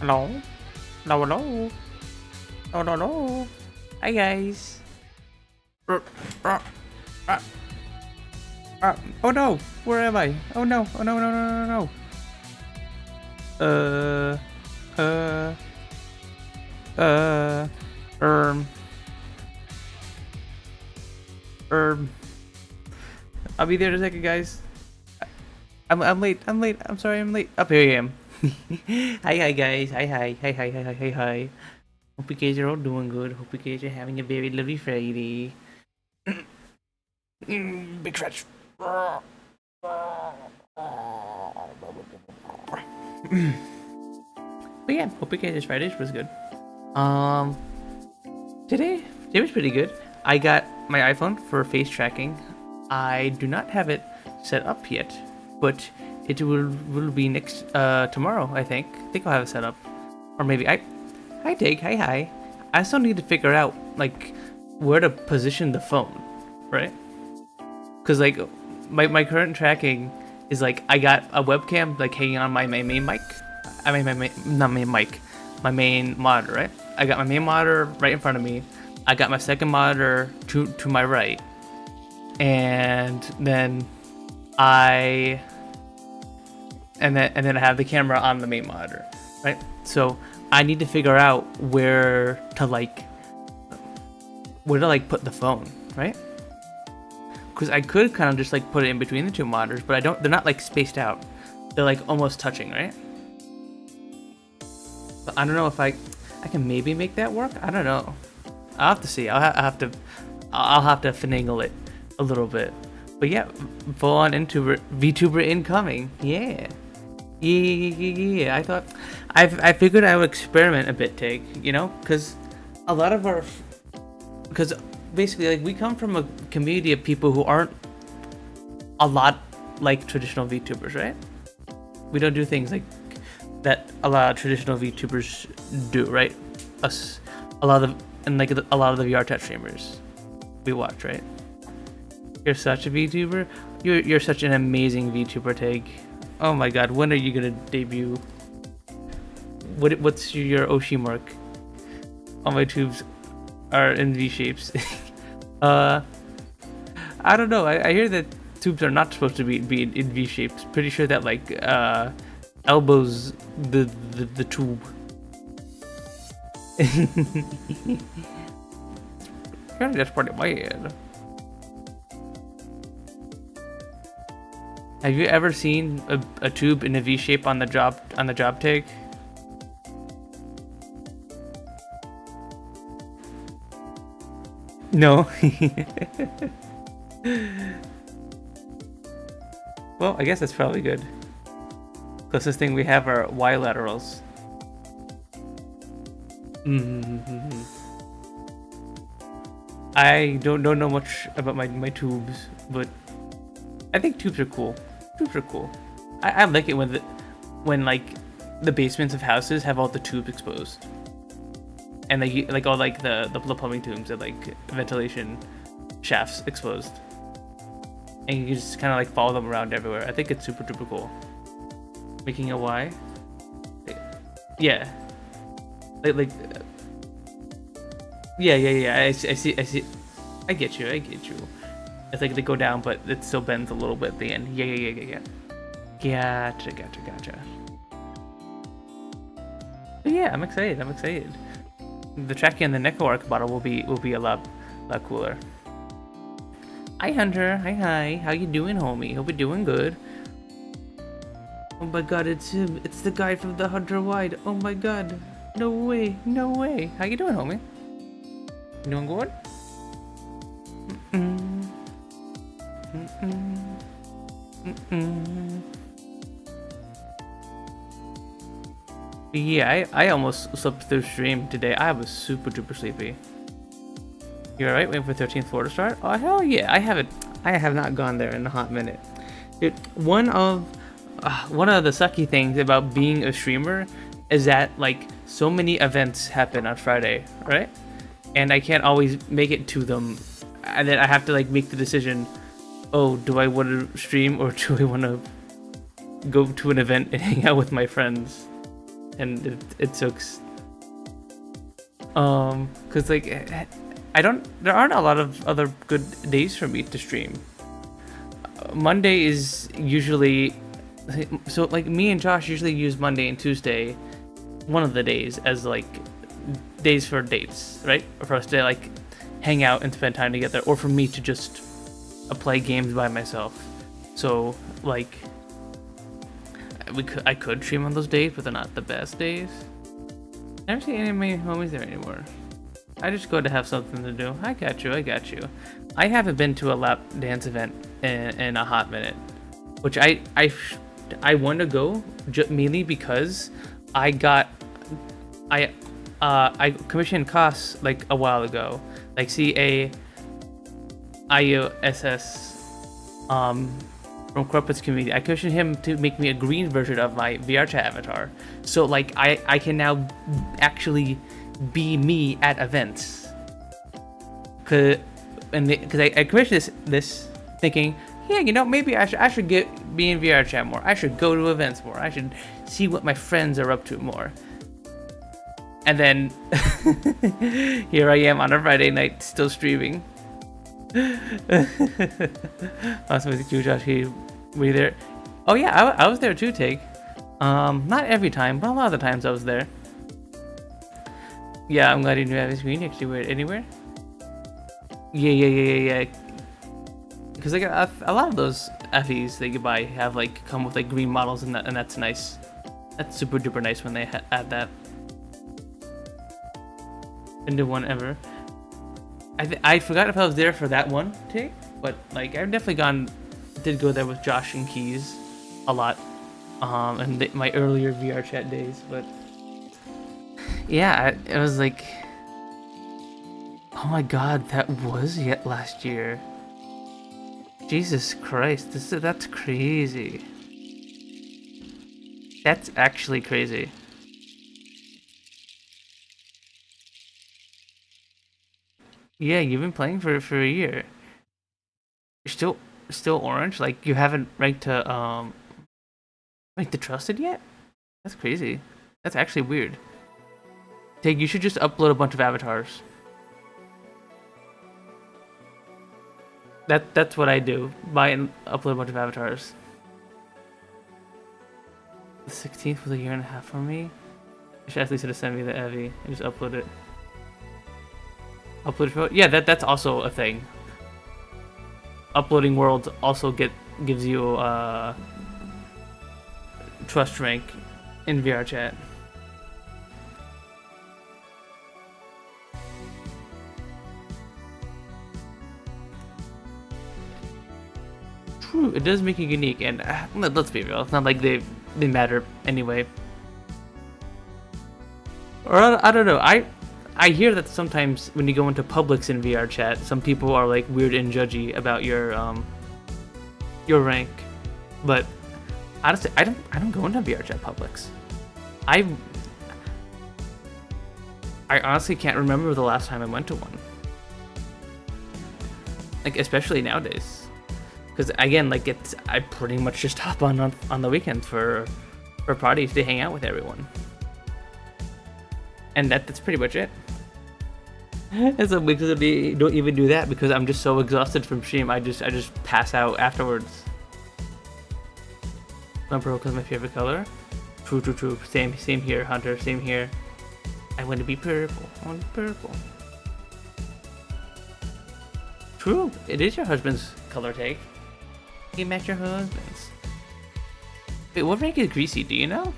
Hello? Hello, hello? Hello, hello? Hi, guys. Uh, uh, uh, oh no! Where am I? Oh no! Oh no, no, no, no, no! Uh, uh, um, um. I'll be there in a second, guys. I'm late. I'm late. I'm sorry. I'm late. Up here I am. Hi, guys. Hi. Hope you guys are all doing good. Hope you guys are having a very lovely Friday. Big stretch. But yeah, hope you guys' Fridays was good. Um, today was pretty good. I got my iPhone for face tracking. I do not have it set up yet, but it will be next tomorrow. I think I'll have it set up, or maybe hi Dig, hi. I still need to figure out like where to position the phone, right? Because like my current tracking is like I got a webcam like hanging on my main mic. I mean not main mic, my main monitor, right? I got my main monitor right in front of me. I got my second monitor to my right, and then I and then I have the camera on the main monitor, right? So I need to figure out where to put the phone, right? Because I could kind of just like put it in between the two monitors, but I don't. They're not like spaced out. They're like almost touching, right? But I don't know if I can maybe make that work. I don't know. I'll have to see. I'll have to finagle it a little bit. But yeah, full on into VTuber incoming. Yeah. Yeah. I figured I would experiment a bit, take, because a lot of because basically like we come from a community of people who aren't a lot like traditional VTubers, right? We don't do things like that a lot of traditional VTubers do, right? A lot of the VR tech streamers we watch, right? You're such a VTuber. You're such an amazing VTuber, Tag. Oh my god, when are you gonna debut? What's your Oshi mark? All my tubes are in V shapes. I don't know. I hear that tubes are not supposed to be in V shapes. Pretty sure that like elbows the tube. That's pretty weird. Have you ever seen a tube in a V shape on the job Tag? No. Well, I guess that's probably good. Closest thing we have are Y laterals. I don't know much about my tubes, but I think tubes are cool. Tubes are cool. I like it when like the basements of houses have all the tubes exposed, and like all like the plumbing tubes and like ventilation shafts exposed, and you can just kind of like follow them around everywhere. I think it's super duper cool. Making a Y. Yeah. Like. Yeah. I see. I get you. It's like they go down, but it still bends a little bit at the end. Yeah. Gotcha. But yeah, I'm excited. The tracking and the Neko bottle will be a lot cooler. Hi Hunter. Hi. How you doing, homie? Hope you're doing good. Oh my god, it's him. It's the guy from the Hunter Wide. Oh my god. No way. How you doing, homie? You doing good? Yeah, I almost slept through stream today. I was super duper sleepy. You alright? Waiting for 13th floor to start? Oh hell yeah! I have not gone there in a hot minute. Dude, one of the sucky things about being a streamer is that like so many events happen on Friday, right? And I can't always make it to them, and then I have to like make the decision. Oh, do I want to stream or do I want to go to an event and hang out with my friends? and it sucks. Cause like there aren't a lot of other good days for me to stream. Monday is usually, so like me and Josh usually use Monday and Tuesday, one of the days, as like days for dates, right? Or for us to like hang out and spend time together, or for me to just play games by myself. So like I could stream on those days, but they're not the best days. I never see any of my homies there anymore. I just go to have something to do. I got you. I haven't been to a lap dance event in a hot minute, which I want to go mainly because I commissioned COS like a while ago, like CAIOSS from Corpus Community. I commissioned him to make me a green version of my VR chat avatar, so like I can now actually be me at events. Because I commissioned this thinking, yeah, you know, maybe I should be in VR chat more. I should go to events more. I should see what my friends are up to more. And then here I am on a Friday night still streaming. Awesome with you, Josh. Were you there? Oh yeah, I was there too, Take. Not every time, but a lot of the times I was there. Yeah, I'm glad you knew I was green. Actually, wear it anywhere. Yeah. Because like a lot of those FEs that you buy have like come with like green models, and that's nice. That's super duper nice when they add that. Into one ever. I forgot if I was there for that one take, but like I've definitely did go there with Josh and Keys a lot, and my earlier VR chat days. But yeah, it was like, oh my god, that was yet last year. Jesus Christ, that's crazy. That's actually crazy. Yeah, you've been playing for a year. You're still orange? Like you haven't ranked to trusted yet? That's crazy. That's actually weird. Take, you should just upload a bunch of avatars. That's what I do. Buy and upload a bunch of avatars. The 16th was a year and a half for me. I should ask Lisa to send me the Evi and just upload it. Upload for, yeah, that's also a thing. Uploading worlds also gives you trust rank in VR chat. True, it does make you unique, and let's be real, it's not like they matter anyway. Or I don't know. I hear that sometimes when you go into Publix in VR chat, some people are like weird and judgy about your rank, but honestly, I don't go into VR chat Publix. I honestly can't remember the last time I went to one. Like especially nowadays, because again, like I pretty much just hop on the weekends for parties to hang out with everyone. And that's pretty much it. And some weeks don't even do that because I'm just so exhausted from stream. I just pass out afterwards. Purple is my favorite color. True. Same here, Hunter. Same here. I want to be purple. True. It is your husband's color take. He met your husband's. Wait, what rank is Greasy? Do you know?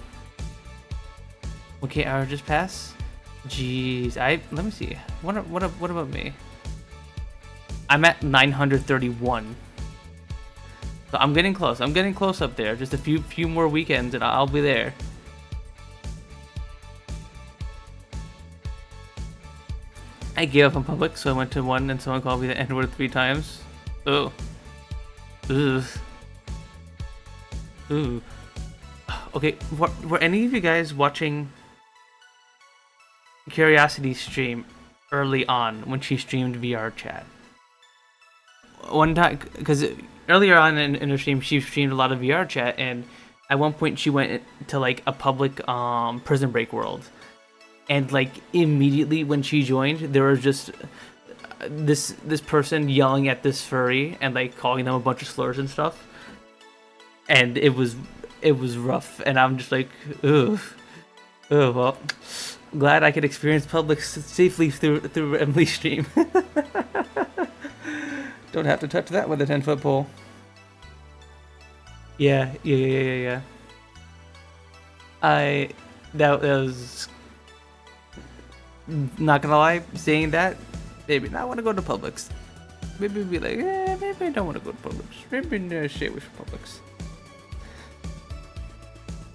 Okay, hour just passed. Jeez, let me see. What about me? I'm at 931. So I'm getting close. I'm getting close up there. Just a few more weekends and I'll be there. I gave up on Publix, so I went to one and someone called me the N-word 3 times. Oh. Ugh. Ooh. Okay, were any of you guys watching Curiosity stream early on when she streamed VR chat? One time, because earlier on in her stream, she streamed a lot of VR chat, and At one point, she went to like a public Prison Break world, and like immediately when she joined, there was just this person yelling at this furry and like calling them a bunch of slurs and stuff, and it was rough, and I'm just like, ugh, oh well, glad I could experience Publix safely through Emily's stream. Don't have to touch that with a 10-foot pole. Yeah. I that was not gonna lie, saying that maybe not want to go to Publix. Maybe be like, maybe I don't want to go to Publix. Maybe stay away from Publix.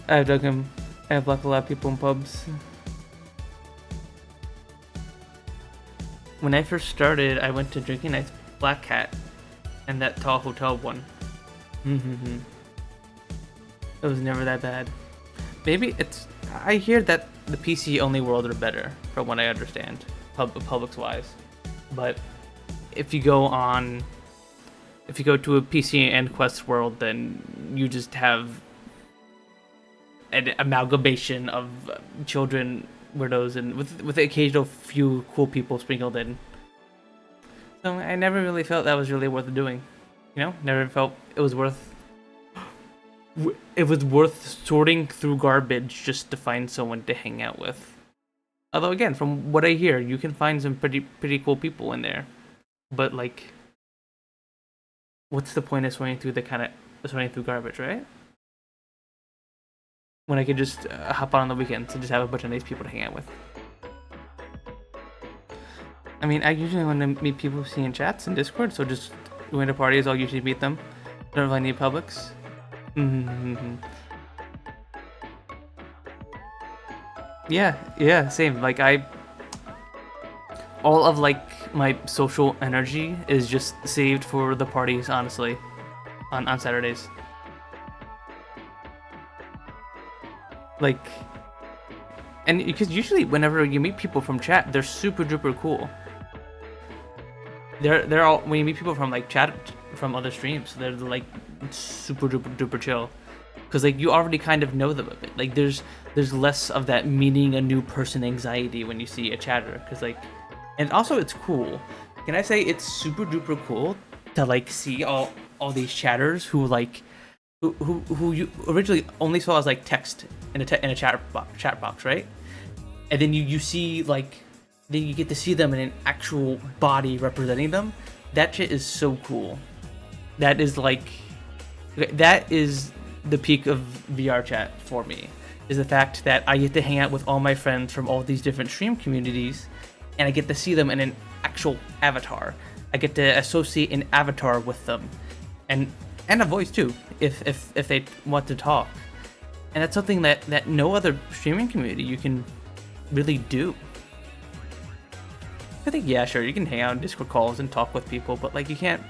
I've dug him. I've blocked a lot of people in pubs. When I first started, I went to Drinking Nights Black Cat and that tall hotel one. It was never that bad. Maybe it's. I hear that the PC only world are better, from what I understand, Publix wise. But if you go to a PC and Quest world, then you just have an amalgamation of children, weirdos, and with the occasional few cool people sprinkled in. So I never really felt that was really worth doing. You know, never felt it was worth. It was worth sorting through garbage just to find someone to hang out with. Although again, from what I hear, you can find some pretty cool people in there. But like, what's the point of sorting through garbage, right? When I could just hop on the weekends and just have a bunch of nice people to hang out with. I mean, I usually want to meet people see in chats and Discord, so just going to parties, I'll usually meet them. Don't really need Publix. Yeah, same. Like all of like my social energy is just saved for the parties, honestly, on Saturdays. Like, and because usually whenever you meet people from chat, they're super duper cool. They're all, when you meet people from like chat from other streams, they're like super duper chill, because like you already kind of know them a bit. Like there's less of that meeting a new person anxiety when you see a chatter, because like, and also it's cool. Can I say it's super duper cool to like see all these chatters who like who you originally only saw as like text in a chat box, right? And then you see like, then you get to see them in an actual body representing them. That shit is so cool. That is like, that is the peak of VR chat for me, is the fact that I get to hang out with all my friends from all these different stream communities, and I get to see them in an actual avatar. I get to associate an avatar with them, and a voice too, if they want to talk. And that's something that no other streaming community you can really do. I think, yeah, sure, you can hang out in Discord calls and talk with people, but like you can't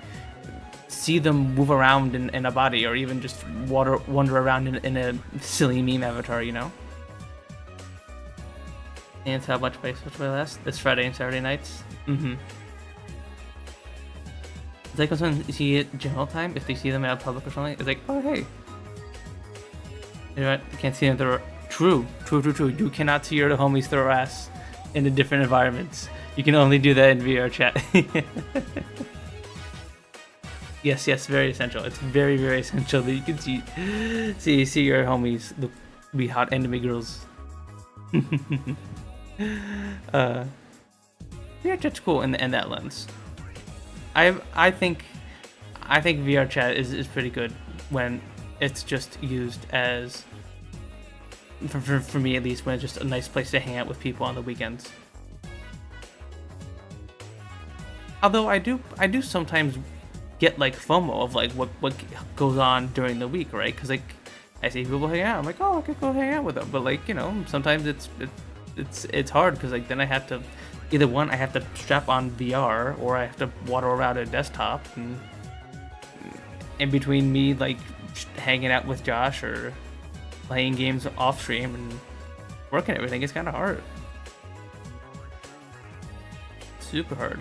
see them move around in a body, or even just wander around in a silly meme avatar, you know? And how much space which way last? This Friday and Saturday nights. It's like when someone you see it general time, if they see them out public or something, it's like, oh hey. You know what? You can't see them throw. True. You cannot see your homies throw ass in the different environments. You can only do that in VR chat. Yes, very essential. It's very essential that you can see your homies be hot enemy girls. VR chat's cool in that lens. I think VR chat is pretty good when it's just used as, for me at least, when it's just a nice place to hang out with people on the weekends. Although I do sometimes get like FOMO of like what goes on during the week, right? Because like I see people hang out, I'm like, oh, I could go hang out with them. But like, you know, sometimes it's hard, because like then I have to, either one, I have to strap on VR, or I have to waddle around a desktop, and in between me like hanging out with Josh or playing games off stream and working everything, it's kind of hard. Super hard.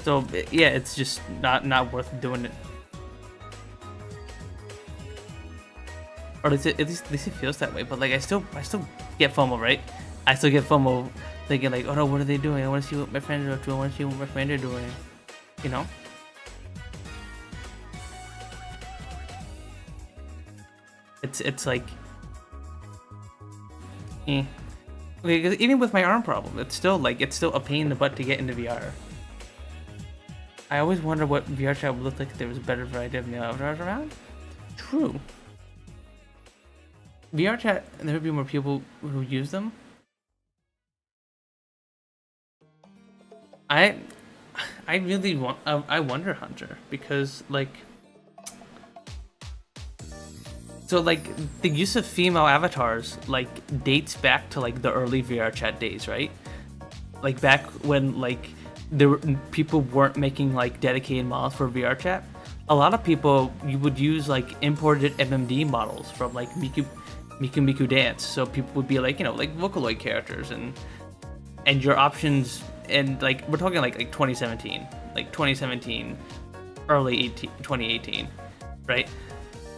So yeah, it's just not worth doing it. or at least it feels that way. But like I still get FOMO, right? I still get FOMO, thinking like, oh no, what are they doing? I want to see what my friends are up to. I want to see what my friends are doing. You know? It's like, eh. Because even with my arm problem, it's still a pain in the butt to get into VR. I always wonder what VR chat would look like if there was a better variety of new avatars around. True. VR chat, there would be more people who use them. I really want. I wonder, Hunter, because like, so like the use of female avatars like dates back to like the early VR chat days, right? Like back when like people weren't making like dedicated models for VR chat. A lot of people, you would use like imported MMD models from like Miku Dance. So people would be like, like Vocaloid characters, and your options, and like we're talking like 2017, early 2018, right?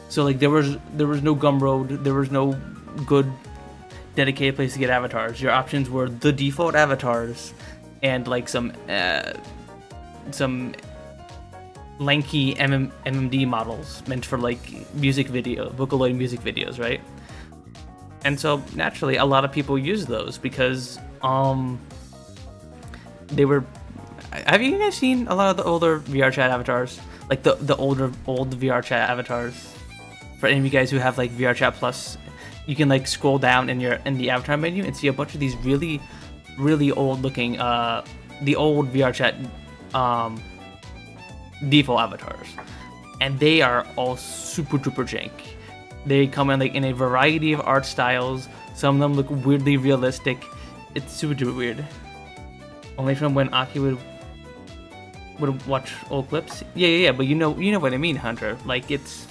So like there was no Gumroad, there was no good dedicated place to get avatars. Your options were the default avatars and like some lanky MMD models meant for like Vocaloid music videos, right? And so naturally a lot of people use those because they were. Have you guys seen a lot of the older VR chat avatars? Like the old VR chat avatars? For any of you guys who have like VR chat Plus, you can like scroll down in the avatar menu and see a bunch of these really, really old looking the old VR chat default avatars, and they are all super duper jank. They come in like in a variety of art styles. Some of them look weirdly realistic. It's super duper weird. Only from when Aki would watch old clips. Yeah. But you know what I mean, Hunter. Like it's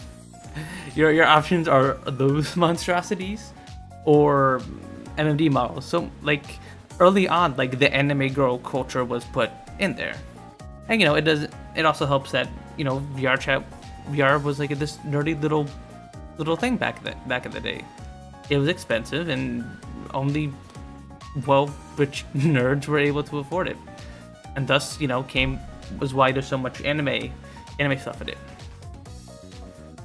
your options are those monstrosities or MMD models. So like early on, like the anime girl culture was put in there, and it also helps that VR was like this nerdy little thing back in the day. It was expensive and only rich nerds were able to afford it, and thus was why there's so much anime stuff in it.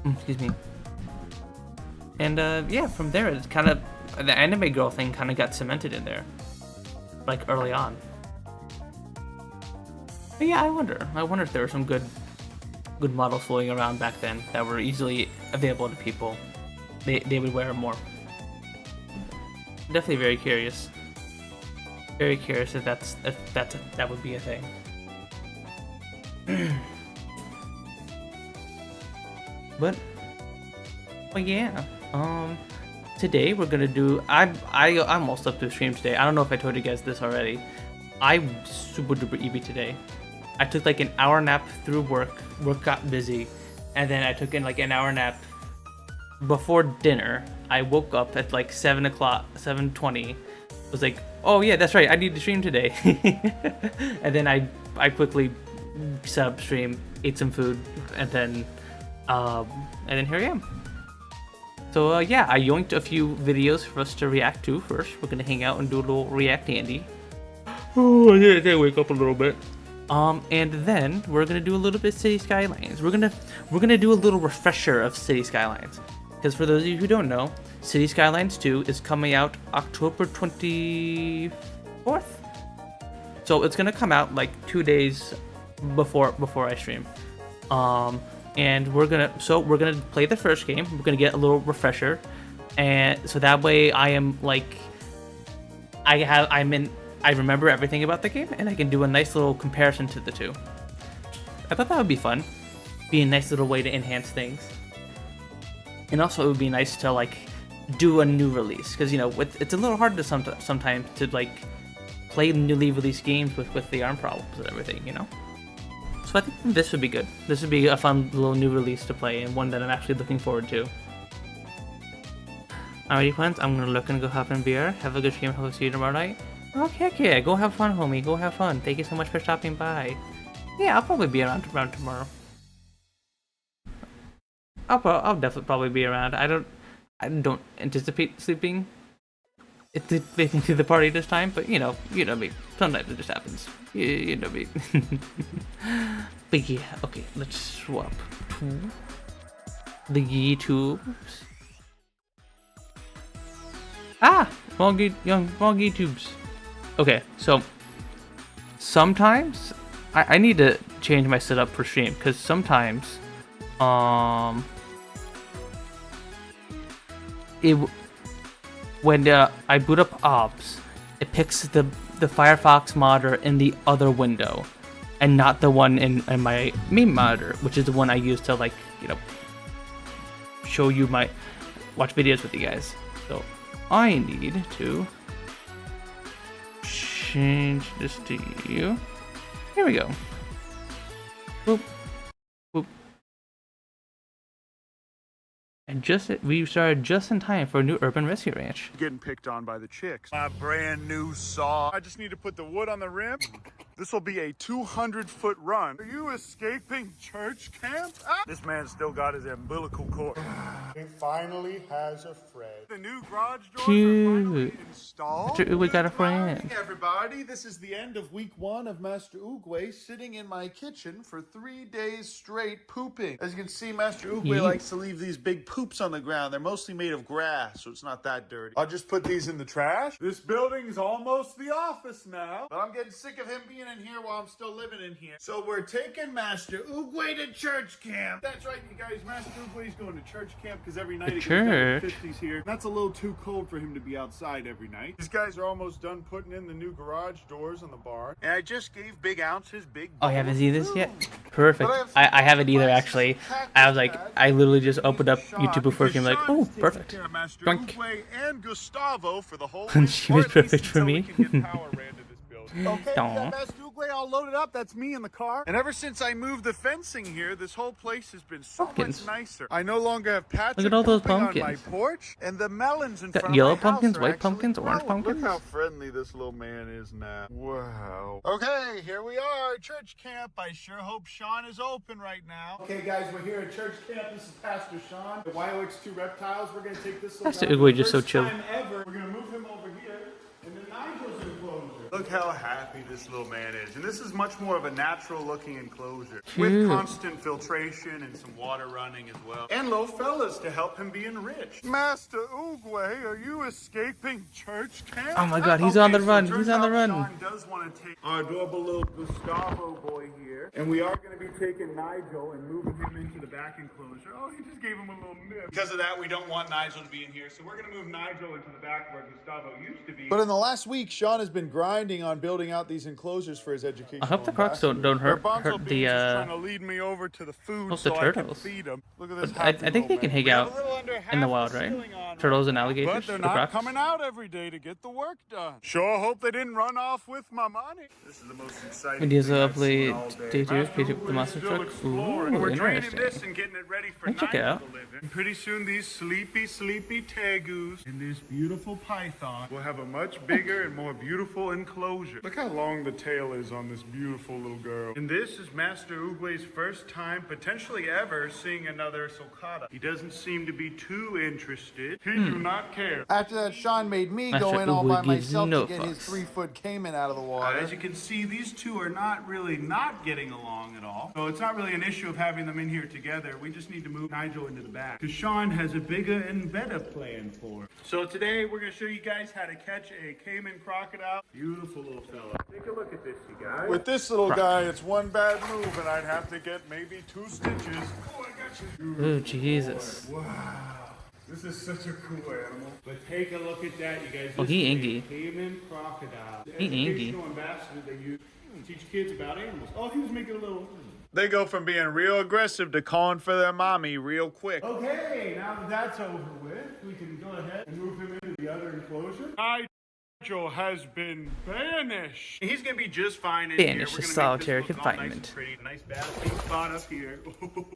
Excuse me. And from there it's kind of the anime girl thing kind of got cemented in there, like early on. But yeah, I wonder if there were some good models floating around back then that were easily available to people. They would wear more. Definitely very curious. Very curious if that would be a thing. But yeah. Today we're gonna do. I'm almost up to stream today. I don't know if I told you guys this already. I'm super duper EB today. I took like an hour nap through work. Work got busy, and then I took in like an hour nap before dinner. I woke up at like 7:20. Was like, oh yeah, that's right. I need to stream today. And then I quickly set up stream, ate some food, and then here I am. So yeah, I yoinked a few videos for us to react to first. We're gonna hang out and do a little react Andy. Oh, I gotta wake up a little bit. And then we're gonna do a little bit of City Skylines. We're gonna do a little refresher of City Skylines, because for those of you who don't know, City Skylines 2 is coming out October 24th. So it's gonna come out like 2 days before I stream. And we're gonna play the first game. We're gonna get a little refresher, and so that way I am like, I remember everything about the game, and I can do a nice little comparison to the two. I thought that would be fun, be a nice little way to enhance things, and also it would be nice to like do a new release, because it's a little hard to sometimes to like play newly released games with the ARM problems and everything, So I think this would be good. This would be a fun little new release to play, and one that I'm actually looking forward to. Alrighty friends, I'm gonna look and go hop in VR. Have a good stream. Hope to see you tomorrow night. Okay. Go have fun, homie. Go have fun. Thank you so much for stopping by. Yeah, I'll probably be around tomorrow. I'll definitely probably be around. I don't anticipate sleeping through the party this time, but you know me. Sometimes it just happens. You know me. But yeah, okay, let's swap to the YouTubes. Wrong YouTubes. Okay, so sometimes I need to change my setup for stream because sometimes when I boot up OBS, it picks the Firefox monitor in the other window, and not the one in my main monitor, which is the one I use to show you watch videos with you guys. So I need to change this to you. Here we go. Boop. Boop. And we started just in time for a new urban rescue ranch. Getting picked on by the chicks. My brand new saw. I just need to put the wood on the rim. This will be a 200-foot run. Are you escaping church camp? This man still got his umbilical cord. He finally has a friend. The new garage doors are finally installed. We got a friend. Good morning, everybody. This is the end of week 1 of Master Oogway sitting in my kitchen for 3 days straight pooping. As you can see, Master Oogway likes to leave these big poops on the ground. They're mostly made of grass, so it's not that dirty. I'll just put these in the trash. This building's almost the office now. But I'm getting sick of him being in here while I'm still living in here. So we're taking Master Oogway to church camp. That's right, you guys. Master Oogway's going to church camp because every night he goes down to 50s here. That's a little too cold for him to be outside every night. These guys are almost done putting in the new garage doors on the barn. And I just gave Big Ounce his big Oh, you haven't seen this yet? Perfect. I haven't either, actually. I was like, I literally just opened up YouTube before and like, oh, perfect. Drunk. And Gustavo for the whole And she was perfect for me. Okay, Master Oogway all loaded up. That's me in the car. And ever since I moved the fencing here, this whole place has been so much nicer. I no longer have Patrick Look at all those pumping pumpkins. on my porch, and the melons in Got front yellow of my pumpkins, house are white actually pumpkins, orange growing. pumpkins. Look how friendly this little man is now. Wow. Okay, here we are, church camp. I sure hope Sean is open right now. Okay, guys, we're here at church camp. This is Pastor Sean. The YOX2 reptiles. We're going to take this little Pastor guy Oogway for just the so chill. first time ever. We're going to move him over here in the Nigel's enclosure. Look how happy this little man is. And this is much more of a natural looking enclosure. With constant filtration and some water running as well. And low fellas to help him be enriched. Master Oogway, are you escaping church camp? Oh my god, he's on the run. So He's on the run. Sean does want to take our adorable little Gustavo boy here. And we are going to be taking Nigel and moving him into the back enclosure. Oh, he just gave him a little nip. Because of that, we don't want Nigel to be in here. So we're going to move Nigel into the back where Gustavo used to be. But in the last week, Sean has been grinding on building out these enclosures for his education. I hope the crocs don't hurt the trying to lead me over to the food the turtles. I can feed them. Look at this. I think they can hang out in the wild, right? Turtles and alligators. But they're the not crocs. coming out every day to get the work done. Sure hope they didn't run off with my money. This is the most exciting Videos thing I've upload seen all day. daytime, the monster truck. Ooh, We're draining interesting. this and getting it ready for Let's check it Nigel out. to live in. And pretty soon these sleepy tegus and this beautiful python will have a much bigger and more beautiful enclosure. Look how long the tail is on this beautiful little girl. And this is Master Oogway's first time, potentially ever, seeing another sulcata. He doesn't seem to be too interested. He do not care. After that, Sean made me Master go in all by Oogway gives myself no to get his fucks. 3-foot caiman out of the water. As you can see, these two are not really not getting along at all. So it's not really an issue of having them in here together. We just need to move Nigel into the back. Because Sean has a bigger and better plan for him. So today, we're going to show you guys how to catch a caiman crocodile. Beautiful little fella. Take a look at this, you guys. With this little guy, it's one bad move, and I'd have to get maybe 2 stitches. Oh, I got you. Oh, Jesus. Wow. This is such a cool animal. But take a look at that, you guys. Oh, he angry. Caiman crocodile. The He angry. educational ambassador they use to teach kids about animals. Oh, he was making a little... They go from being real aggressive to calling for their mommy real quick. Okay, now that that's over with, we can go ahead and move him into the other enclosure. Nigel has been banished. He's gonna be just fine in Banished here. to We're gonna solitary make this look all confinement. Nice, and pretty. Nice bathroom spot up here.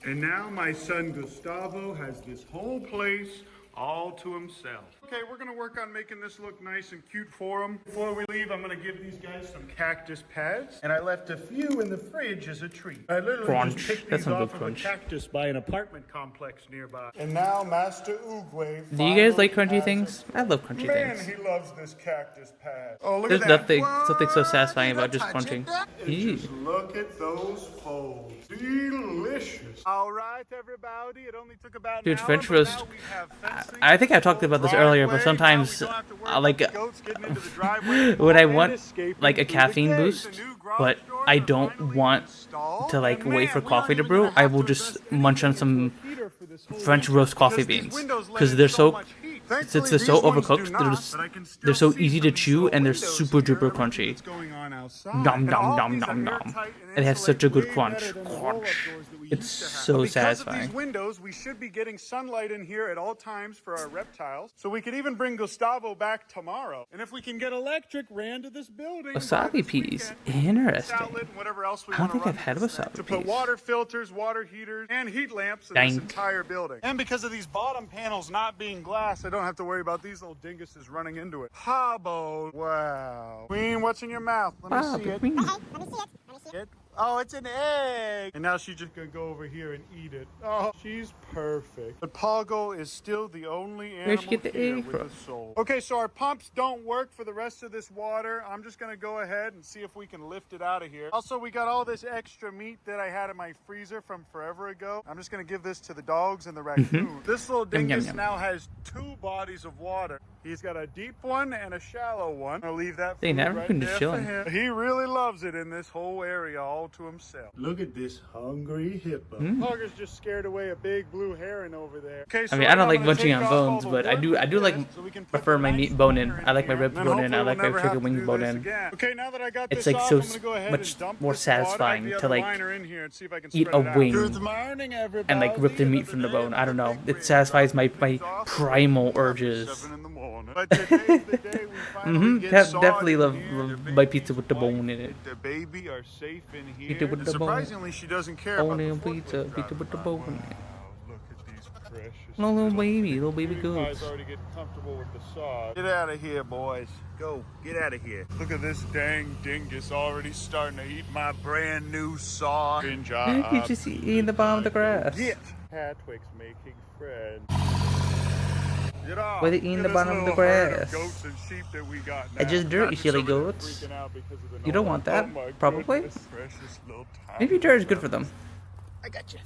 And now my son Gustavo has this whole place all to himself. Okay, we're gonna work on making this look nice and cute for him. Before we leave, I'm gonna give these guys some cactus pads, and I left a few in the fridge as a treat. I literally Crunch. just picked That's these some good off of a crunch. cactus by an apartment complex nearby. And now Master Oogway. Do you guys like finally crunchy has things? I love crunchy Man, things. he loves this cactus pad. Oh, look There's at that. something so satisfying You about don't just touch crunching. it. Ew. Just look at those folds. Delicious. All right, everybody. It only took about Dude, an hour, French but roast. now we have fencing, I think I talked about this earlier, but driveway. sometimes Now we don't have to worry I like about the goats getting into the driveway when I and want escaping like a through the caffeine gate. boost, The new garage but doors I are don't finally want installed. to like And wait man, for we aren't coffee to even brew. gonna I have will to just invest munch on anything some into a heater for this whole French winter roast coffee because these beans windows let because in they're so so much heat. since Thankfully, they're so these ones do overcooked, not, but I can still they're so see easy to from chew these and they're windows super here duper everything crunchy. that's going on outside. Nom And all nom these nom are nom nom. airtight and It has such a good insulated way crunch. better than the Crunch. roll-up doors that we It's used to have. so But because of satisfying. these windows, we should be getting sunlight in here at all times for our reptiles. So we could even bring Gustavo back tomorrow. And if we can get electric ran to this building by Wasabi this peas. weekend, Interesting. outlet and whatever else we I don't want think to I've run had to this thing. wasabi To put peas. water filters, water heaters, and heat lamps in this Dank. entire building. And because of these bottom panels not being glass, I don't have to worry about these little dinguses running into it. Hobbo. Wow. Queen, what's in your mouth? Let me Wow, see it. queen. Let me see it. Let me see it. Oh, it's an egg. And now she's just gonna go over here and eat it. Oh, she's perfect. But Pogo is still the only animal Where'd she get the here egg with from? a soul. Okay, so our pumps don't work for the rest of this water. I'm just gonna go ahead and see if we can lift it out of here. Also, we got all this extra meat that I had in my freezer from forever ago. I'm just gonna give this to the dogs and the raccoon. This little Yum, yum, dingus yum. now has 2 bodies of water. He's got a deep one and a shallow one. I'll leave that They food never right been to there for chilling. him. He really loves it in this whole area all to himself. Look at this hungry hippo. Hugger's just scared away a big blue heron over there. Okay, so I mean, I don't I'm like gonna munching take on off all bones, the but I wood do like so we can put prefer the my nice meat bone in. liner I like my here, ribs and bone in. hopefully I like my we'll never have chicken to wings do bone this in. again. Okay, now that I got It's this like off, so I'm gonna go ahead much and dump more this water. satisfying I got to the like liner in here and see if I can eat spread a it out. wing Good morning, everybody. and like rip the meat from the bone. I don't know. It satisfies my primal urges. 7 in the morning. But today's the day we finally get sawed Definitely in love here. The my baby's pizza with the bone in wife it. and The baby are safe in here. Pizza with And the bone. surprisingly, she doesn't care Bone about the in pizza, forklift pizza with the driving bone. by. Wow, look at these precious No little baby, little baby Cutie Pie's goats. already getting comfortable with the saw. Get out of here, boys. Go. Get out of here. Look at this dang dingus already starting to eat my brand new saw. Good job. You just eating the bottom of the grass. Get. Hatwick's making friends. Get off. Why they eating Look the at this bottom of the little herd of grass? Goats and sheep that we got It's just now. dirt, you Patrick's silly over there goats. freaking out because of the You don't noise. want that, Oh my probably. goodness, precious little tiny Maybe dirt is good for them. I got you.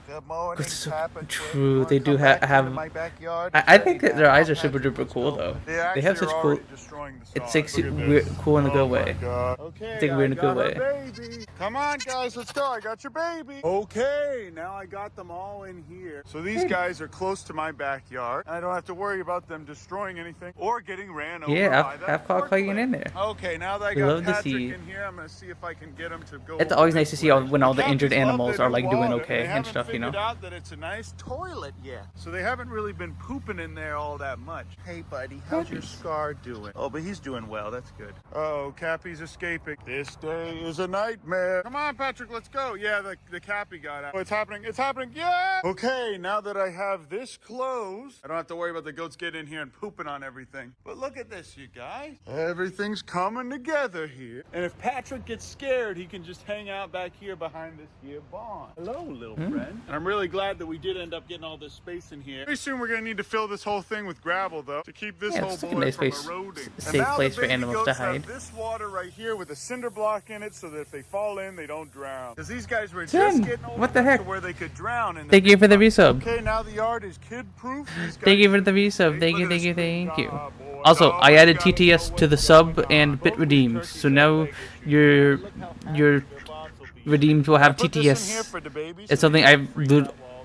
Good morning, So Papa. true, Quick. they Wanna do come back into have. my backyard? I think that their Now, eyes are super Patrick, duper let's cool go. though. They They actually have such are cool. already destroying the It's saw. like Look at weird, this. cool in a good Oh my way. God. Okay, It's like weird in a I good got way. baby. Come on, guys, let's go. I got your baby. Okay, now I got them all in here. So these guys are close to my backyard. I don't have to worry about them destroying anything or getting ran over Yeah, by that have Caucasian forklift. in there. Okay, now that I We got love to Patrick see- in here, I'm gonna see if I can get him to go. It's over always this nice to see way. when all the Cappies injured love animals their are like new doing water. okay They and haven't stuff, you know. figured out that it's a nice toilet yet, so they haven't really been pooping in there all that much. Hey, buddy, how's your Cappies. scar doing? Oh, but he's doing well. That's good. Oh, Cappy's escaping. This day is a nightmare. Come on, Patrick, let's go. Yeah, the Cappy got out. Oh, it's happening. It's happening. Yeah. Okay, now that I have this closed, I don't have to worry about the goats getting in here and pooping on everything. But look at this, you guys. Everything's coming together here. And if Patrick gets scared, he can just hang out back here behind this here barn. Hello, little friend. And I'm really glad that we did end up getting all this space in here. Pretty soon we're gonna need to fill this whole thing with gravel, though, to keep this Yeah, whole it's like a boy nice from place- eroding. safe And now place the for baby animals to goats have hide. this water right here with a cinder block in it, so that if they fall in, they don't drown. Because these guys were Ten. just getting old What the enough heck? to where they could drown. In Thank you for the resub. Okay, now the yard is kid-proof. These Thank you guys- for the resub. Hey, Thank you, look at thank you, this thank good you. job, boy. Also, Oh, I we added gotta TTS know to the what's sub going and on. bit Both of these redeems. turkeys So got now leg issues. your Look how happy your their box will be. redeems will I have put this in here TTS. for the babies. It's something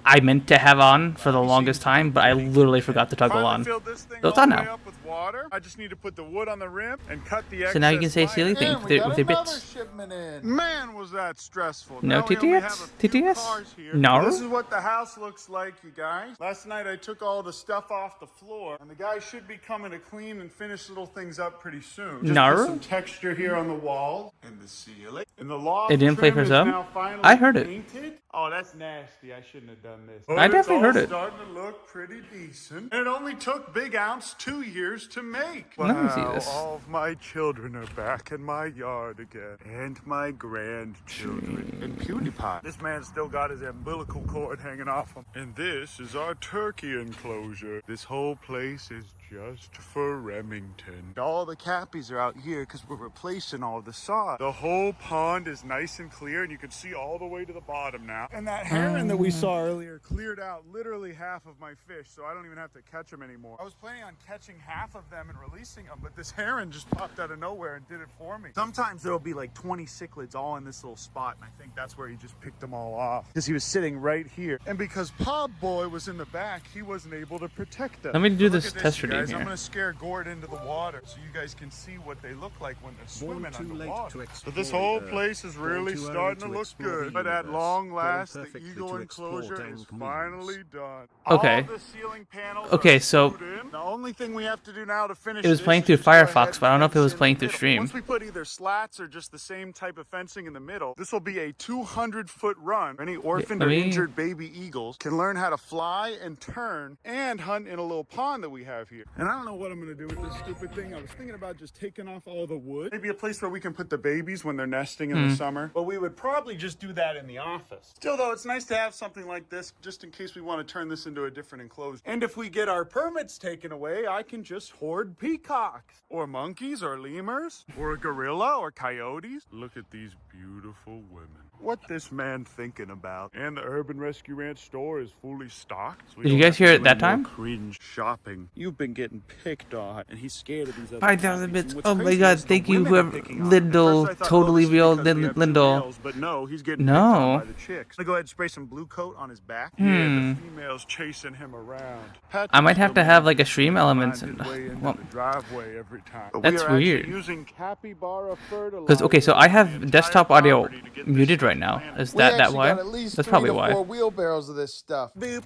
I meant to have on for the longest time, but I literally forgot to toggle Finally on. filled this thing So it's all on the way now. up with water. I just need to put the wood on the rim and cut the So now you can excess say liner. silly things And with we their- got with their another bits. shipment in. Man, was that stressful. No Now we only have TTS? a few TTS? cars here. No? This is what the house looks like, you guys. Last night I took all the stuff off the floor, and the guy should be coming to clean and finish little things up pretty soon. Just No? put some texture here on the wall and the ceiling. And the loft It didn't play trim for is some? now finally I heard it. painted. Oh, that's nasty. I shouldn't have done this. I definitely heard it. It's all starting to look pretty decent. And it only took Big Ounce 2 years to make. Let me see Wow, this. all of my children are back in my yard again. And my grandchildren. And PewDiePie. This man's still got his umbilical cord hanging off him. And this is our turkey enclosure. This whole place is just for Remington. All the cappies are out here because we're replacing all the sod. The whole pond is nice and clear, and you can see all the way to the bottom now. And that heron that we saw earlier cleared out literally half of my fish, so I don't even have to catch them anymore. I was planning on catching half of them and releasing them, but this heron just popped out of nowhere and did it for me. Sometimes there'll be like 20 cichlids all in this little spot, and I think that's where he just picked them all off because he was sitting right here. And because Pod Boy was in the back, he wasn't able to protect them. Let me do Look this at test you redeem guys. here. I'm gonna scare Gord into the water so you guys can see what they look like when they're swimming underwater. But this whole place is really starting to look good. But at long last, the eagle enclosure is finally done. Okay. All the ceiling panels Okay, are so screwed in. The only thing we have to do now to finish it was this playing is through just go ahead Firefox, but I don't know if it and was fence playing in through the middle. Stream. Once we put either slats or just the same type of fencing in the middle, this will be a 200-foot run. Any orphaned or injured baby eagles can learn how to fly and turn and hunt in a little pond that we have here. And I don't know what I'm gonna do with this stupid thing. I was thinking about just taking off all the wood. Maybe a place where we can put the babies when they're nesting in the summer. But we would probably just do that in the office. Still though, it's nice to have something like this just in case we want to turn this into a different enclosure. And if we get our permits taken away, I can just hoard peacocks or monkeys or lemurs or a gorilla or coyotes. Look at these beautiful women. What this man thinking about? And the Urban Rescue Ranch store is fully stocked. So we Did you don't guys have to hear it do that any more time? cringe shopping. You've been getting picked on, and he's scared of these other 5,000 cappies. bits. And what's Oh my crazy god, is the thank you, women are whoever. picking on him. At Lindell, first I thought, totally this is real because we have two Lindell. males, but no, he's getting No. picked on by the chicks. I'm gonna go ahead and spray some blue coat on his back. Yeah, the female's chasing him around. I might have to have like a stream element. Find his way into Well, the driveway every time. But that's we are actually weird. using capybara fertilizer because okay, so I on the have entire desktop audio property to get this muted stuff right now. planted. Is We that actually why? got at least That's 3 probably to why. 4 wheelbarrows of this stuff. Beep.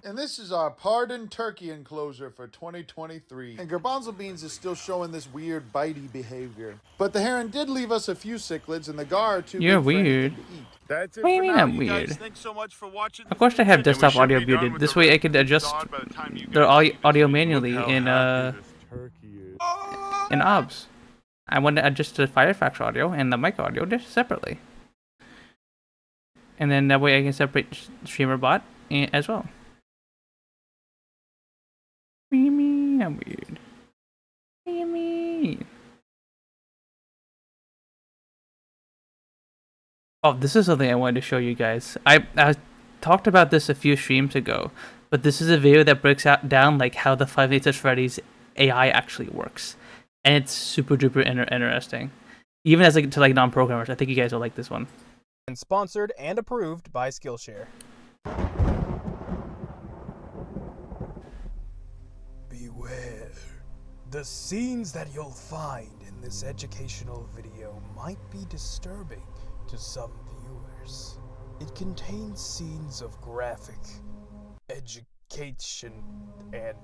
And this is our Pardon Turkey enclosure for 2023. And Garbanzo Beans is still showing this weird bitey behavior. But the heron did leave us a few cichlids, and the gar are too You're big for anything weird. to eat. That's it What do you for mean now, I'm you guys. weird? Thanks so much for watching Of course I have this video. desktop We should audio be done muted. with This the way I rest could of adjust sod by the time you their guys see this audio video. manually Look how in happy this turkey is. in OBS. I want to adjust the Firefox audio and the mic audio just separately. And then that way I can separate StreamerBot as well. What do you mean I'm weird? What do you mean? Oh, this is something I wanted to show you guys. I talked about this a few streams ago, but this is a video that breaks down like how the Five Nights at Freddy's AI actually works, and it's super duper interesting. Even as like to like non-programmers, I think you guys will like this one. And sponsored and approved by Skillshare. Beware. The scenes that you'll find in this educational video might be disturbing to some viewers. It contains scenes of graphic education and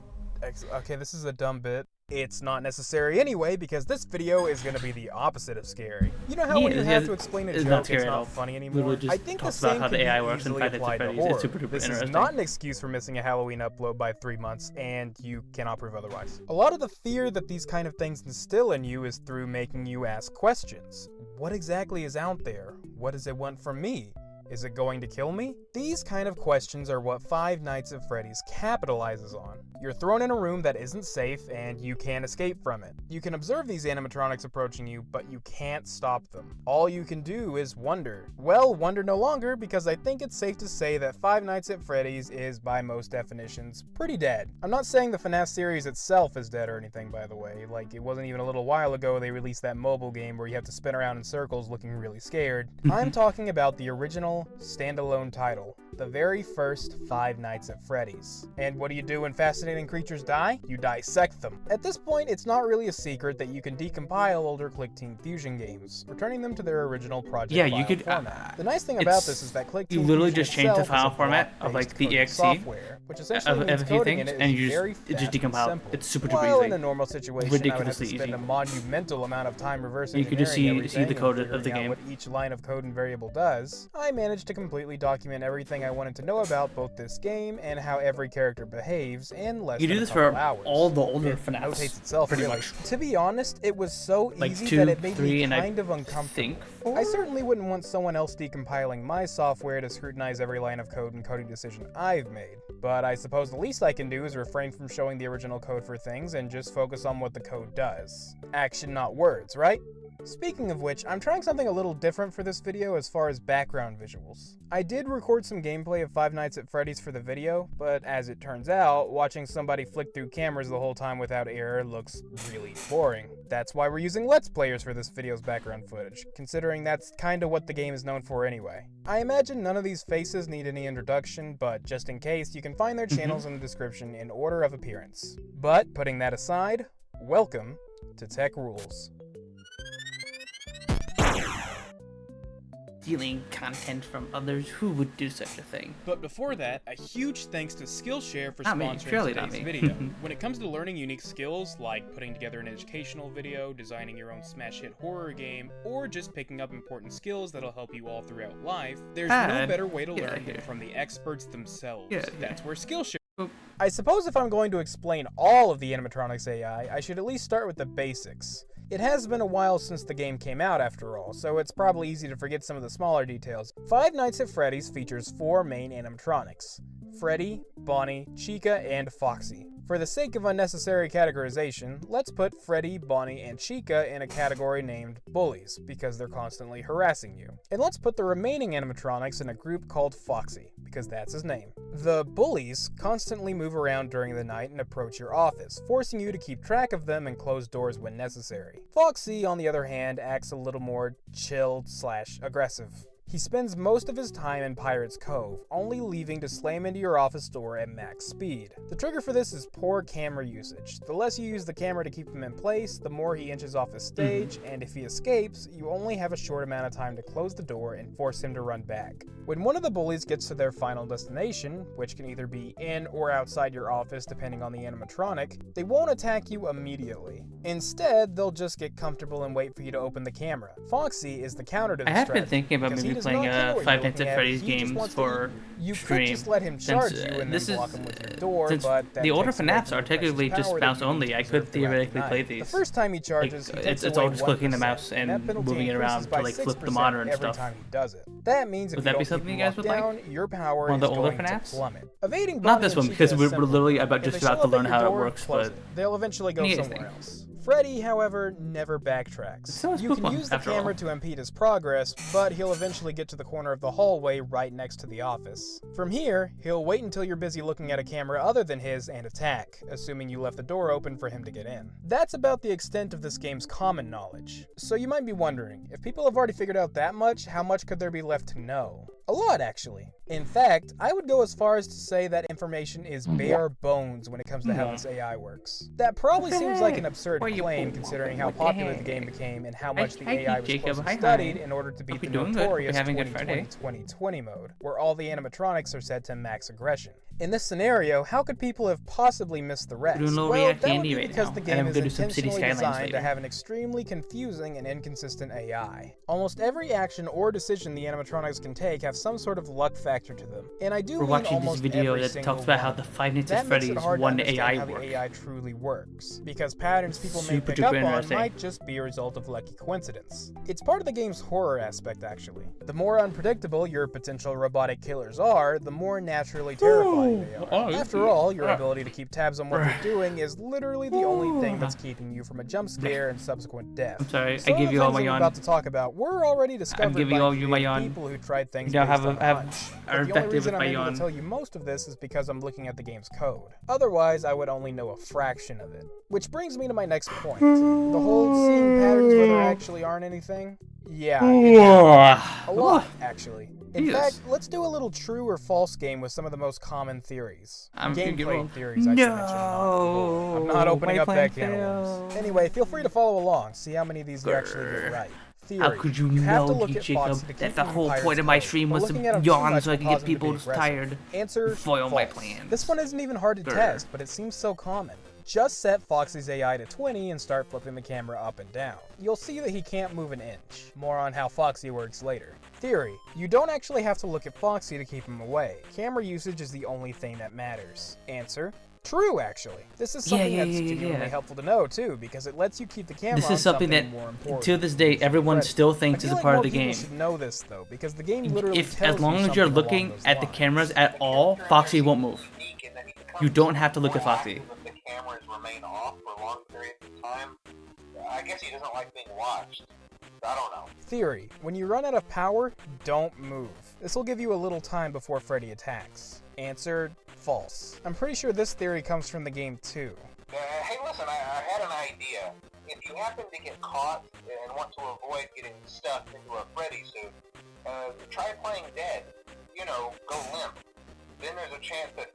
okay, this is a dumb bit. It's not necessary anyway, because this video is going to be the opposite of scary. You know how when you have to explain a it's joke, not it's scary at all. not funny anymore? Literally just I think the talks about same how could the be AI works in easily Five Nights at applied to Freddy's. It's horror. super duper This is interesting. not an excuse for missing a Halloween upload by 3 months, and you cannot prove otherwise. A lot of the fear that these kind of things instill in you is through making you ask questions. What exactly is out there? What does it want from me? Is it going to kill me? These kind of questions are what Five Nights at Freddy's capitalizes on. You're thrown in a room that isn't safe and you can't escape from it. You can observe these animatronics approaching you, but you can't stop them. All you can do is wonder. Well, wonder no longer, because I think it's safe to say that Five Nights at Freddy's is, by most definitions, pretty dead. I'm not saying the FNAF series itself is dead or anything, by the way. Like, it wasn't even a little while ago they released that mobile game where you have to spin around in circles looking really scared. I'm talking about the original standalone title, the very first Five Nights at Freddy's. And what do you do when fascinating creatures die? You dissect them. At this point, it's not really a secret that you can decompile older ClickTeam Fusion games, returning them to their original project Yeah, file you could. format. The nice thing about it's- this is that ClickTeam you literally Fusion just change the itself file is a format of like block-based the coding exe software, which essentially of means a few coding in things, it and is you very just fast decompile. and simple. It's super duper While easy. in a normal situation, I would have to Ridiculously spend a easy. monumental amount of time reverse You could just engineering see everything the code and of the figuring out game. what each line of code and variable does. I managed managed to completely document everything I wanted to know about both this game and how every character behaves in less You than do a this couple for hours. all the older It FNAFs, notates itself, pretty really. much. To be honest, it was so Like easy 2, that it made 3, me and kind I of uncomfortable. think 4? I certainly wouldn't want someone else decompiling my software to scrutinize every line of code and coding decision I've made. But I suppose the least I can do is refrain from showing the original code for things and just focus on what the code does. Action, not words, right? Speaking of which, I'm trying something a little different for this video as far as background visuals. I did record some gameplay of Five Nights at Freddy's for the video, but as it turns out, watching somebody flick through cameras the whole time without error looks really boring. That's why we're using Let's Players for this video's background footage, considering that's kinda what the game is known for anyway. I imagine none of these faces need any introduction, but just in case, you can find their channels in the description in order of appearance. But putting that aside, welcome to Tech Rules. Stealing content from others, who would do such a thing? But before that, a huge thanks to Skillshare for Not me, sponsoring surely not today's me. video. When it comes to learning unique skills, like putting together an educational video, designing your own smash hit horror game, or just picking up important skills that'll help you all throughout life, there's no better way to learn than from the experts themselves. That's where Skillshare... I suppose if I'm going to explain all of the animatronics AI, I should at least start with the basics. It has been a while since the game came out after all, so it's probably easy to forget some of the smaller details. Five Nights at Freddy's features 4 main animatronics: Freddy, Bonnie, Chica, and Foxy. For the sake of unnecessary categorization, let's put Freddy, Bonnie, and Chica in a category named Bullies, because they're constantly harassing you. And let's put the remaining animatronics in a group called Foxy, because that's his name. The Bullies constantly move around during the night and approach your office, forcing you to keep track of them and close doors when necessary. Foxy, on the other hand, acts a little more chilled/aggressive. He spends most of his time in Pirate's Cove, only leaving to slam into your office door at max speed. The trigger for this is poor camera usage. The less you use the camera to keep him in place, the more he inches off his stage, and if he escapes, you only have a short amount of time to close the door and force him to run back. When one of the bullies gets to their final destination, which can either be in or outside your office depending on the animatronic, they won't attack you immediately. Instead, they'll just get comfortable and wait for you to open the camera. Foxy is the counter to this I have been strategy, thinking about because he maybe does playing not care what Five you're Nights at looking Freddy's he just games wants to for eat. You stream. could just let him Since, charge you and this then is- block him with your door, since but that the older takes away FNAFs from are the technically precious just power that mouse you need only, to I could preserve throughout the theoretically night. play The these. first time he charges, Like, he takes it's away all just clicking the 1%, mouse and that penalty moving it around increases to, by like, flip the 6% monitor and every stuff. time he does it. That means if Would you that be don't keep something him you guys locked would like? down, your power One of is the older going to FNAFs? plummet. Evading Not Bonnie this and one, Chica because is we're simple. literally about If just they show about to up at learn your how it door, works, close but it. They'll eventually go Neatest somewhere thing. else. Freddy, however, never backtracks. So is You can Pokemon, use the after all. camera to impede his progress, but he'll eventually get to the corner of the hallway right next to the office. From here, he'll wait until you're busy looking at a camera other than his and attack, assuming you left the door open for him to get in. That's about the extent of this game's common knowledge. So you might be wondering, if people have already figured out that much, how much could there be left to know? A lot, actually. In fact, I would go as far as to say that information is bare bones when it comes to how this AI works. That probably seems like an absurd claim considering how popular the game became and how much the AI was Jacob. closely Hi, studied hi. in order to beat Hope the you're doing good. notorious We're having a good Friday. 2020 mode, where all the animatronics are set to max aggression. In this scenario, how could people have possibly missed the rest? We're doing a little Well, React that would Andy be right because now, the and game I'm is gonna do some City intentionally Skylines designed to later. have an extremely confusing and inconsistent AI. Almost every action or decision the animatronics can take have some sort of luck factor to them, and I do We're mean watching this almost video every that single talks about how one. the Five Nights That at makes it Freddy's hard to one understand AI how work. the AI truly works, because patterns people may Super pick up duper on interesting. might just be a result of lucky coincidence. It's part of the game's horror aspect, actually. The more unpredictable your potential robotic killers are, the more naturally terrifying they are. After all, your ability to keep tabs on what they're doing is literally the only thing that's keeping you from a jump scare and subsequent death. I'm sorry, Some I give of you the all things my I'm yawn. about to talk about were already discovered giving by all you my creative yawn. people who tried things You now based have on a- have hunch. a But the only effective reason with I'm my able yawn. to tell you most of this is because I'm looking at the game's code. Otherwise, I would only know a fraction of it. Which brings me to my next point. The whole seeing patterns where there actually aren't anything? Yeah, a lot, actually. In Jesus. fact, let's do a little true or false game with some of the most common theories. I'm gonna give Gameplay all- theories, I should mention. No, I'm not opening my up that plan can of worms. failed. Anyway, feel free to follow along. See how many of these you actually get Grr. right. Theory. How could you have to know, look you at Jacob, Foxy to keep that the him in whole Pirate's point of my Cove, stream but was to looking at him too yawn much so I will could get cause him to be people aggressive. tired? Answer Foil my false. plans. This one isn't even hard to Grr. test, but it seems so common. Just set Foxy's AI to 20 and start flipping the camera up and down. You'll see that he can't move an inch. More on how Foxy works later. Theory: you don't actually have to look at Foxy to keep him away. Camera usage is the only thing that matters. Answer: true, actually. This is something that's genuinely helpful to know, too, because it lets you keep the camera This on is something that, more important. to this day, everyone still thinks is a part of the game. I should know this, though, because the game literally tells As long you as you're something looking along those at the lines. cameras at all, Foxy won't move. You don't have to look at Foxy. If the cameras remain off for long periods of time, I guess he doesn't like being watched. I don't know. Theory: when you run out of power, don't move. This will give you a little time before Freddy attacks. Answer: false. I'm pretty sure this theory comes from the game too. Hey, listen, I had an idea. If you happen to get caught and want to avoid getting stuffed into a Freddy suit, try playing dead. You know, go limp. Then there's a chance that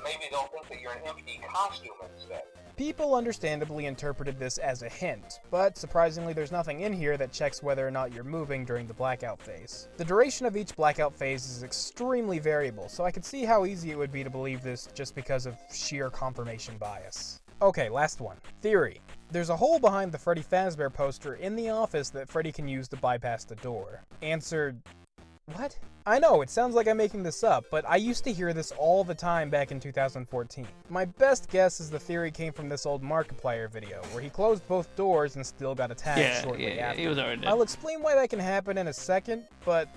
maybe they'll think that you're an empty costume instead. People understandably interpreted this as a hint, but surprisingly there's nothing in here that checks whether or not you're moving during the blackout phase. The duration of each blackout phase is extremely variable, so I could see how easy it would be to believe this just because of sheer confirmation bias. Okay, last one. Theory: there's a hole behind the Freddy Fazbear poster in the office that Freddy can use to bypass the door. Answer: what? I know, it sounds like I'm making this up, but I used to hear this all the time back in 2014. My best guess is the theory came from this old Markiplier video, where he closed both doors and still got attacked shortly after. He was already dead. I'll explain why that can happen in a second, but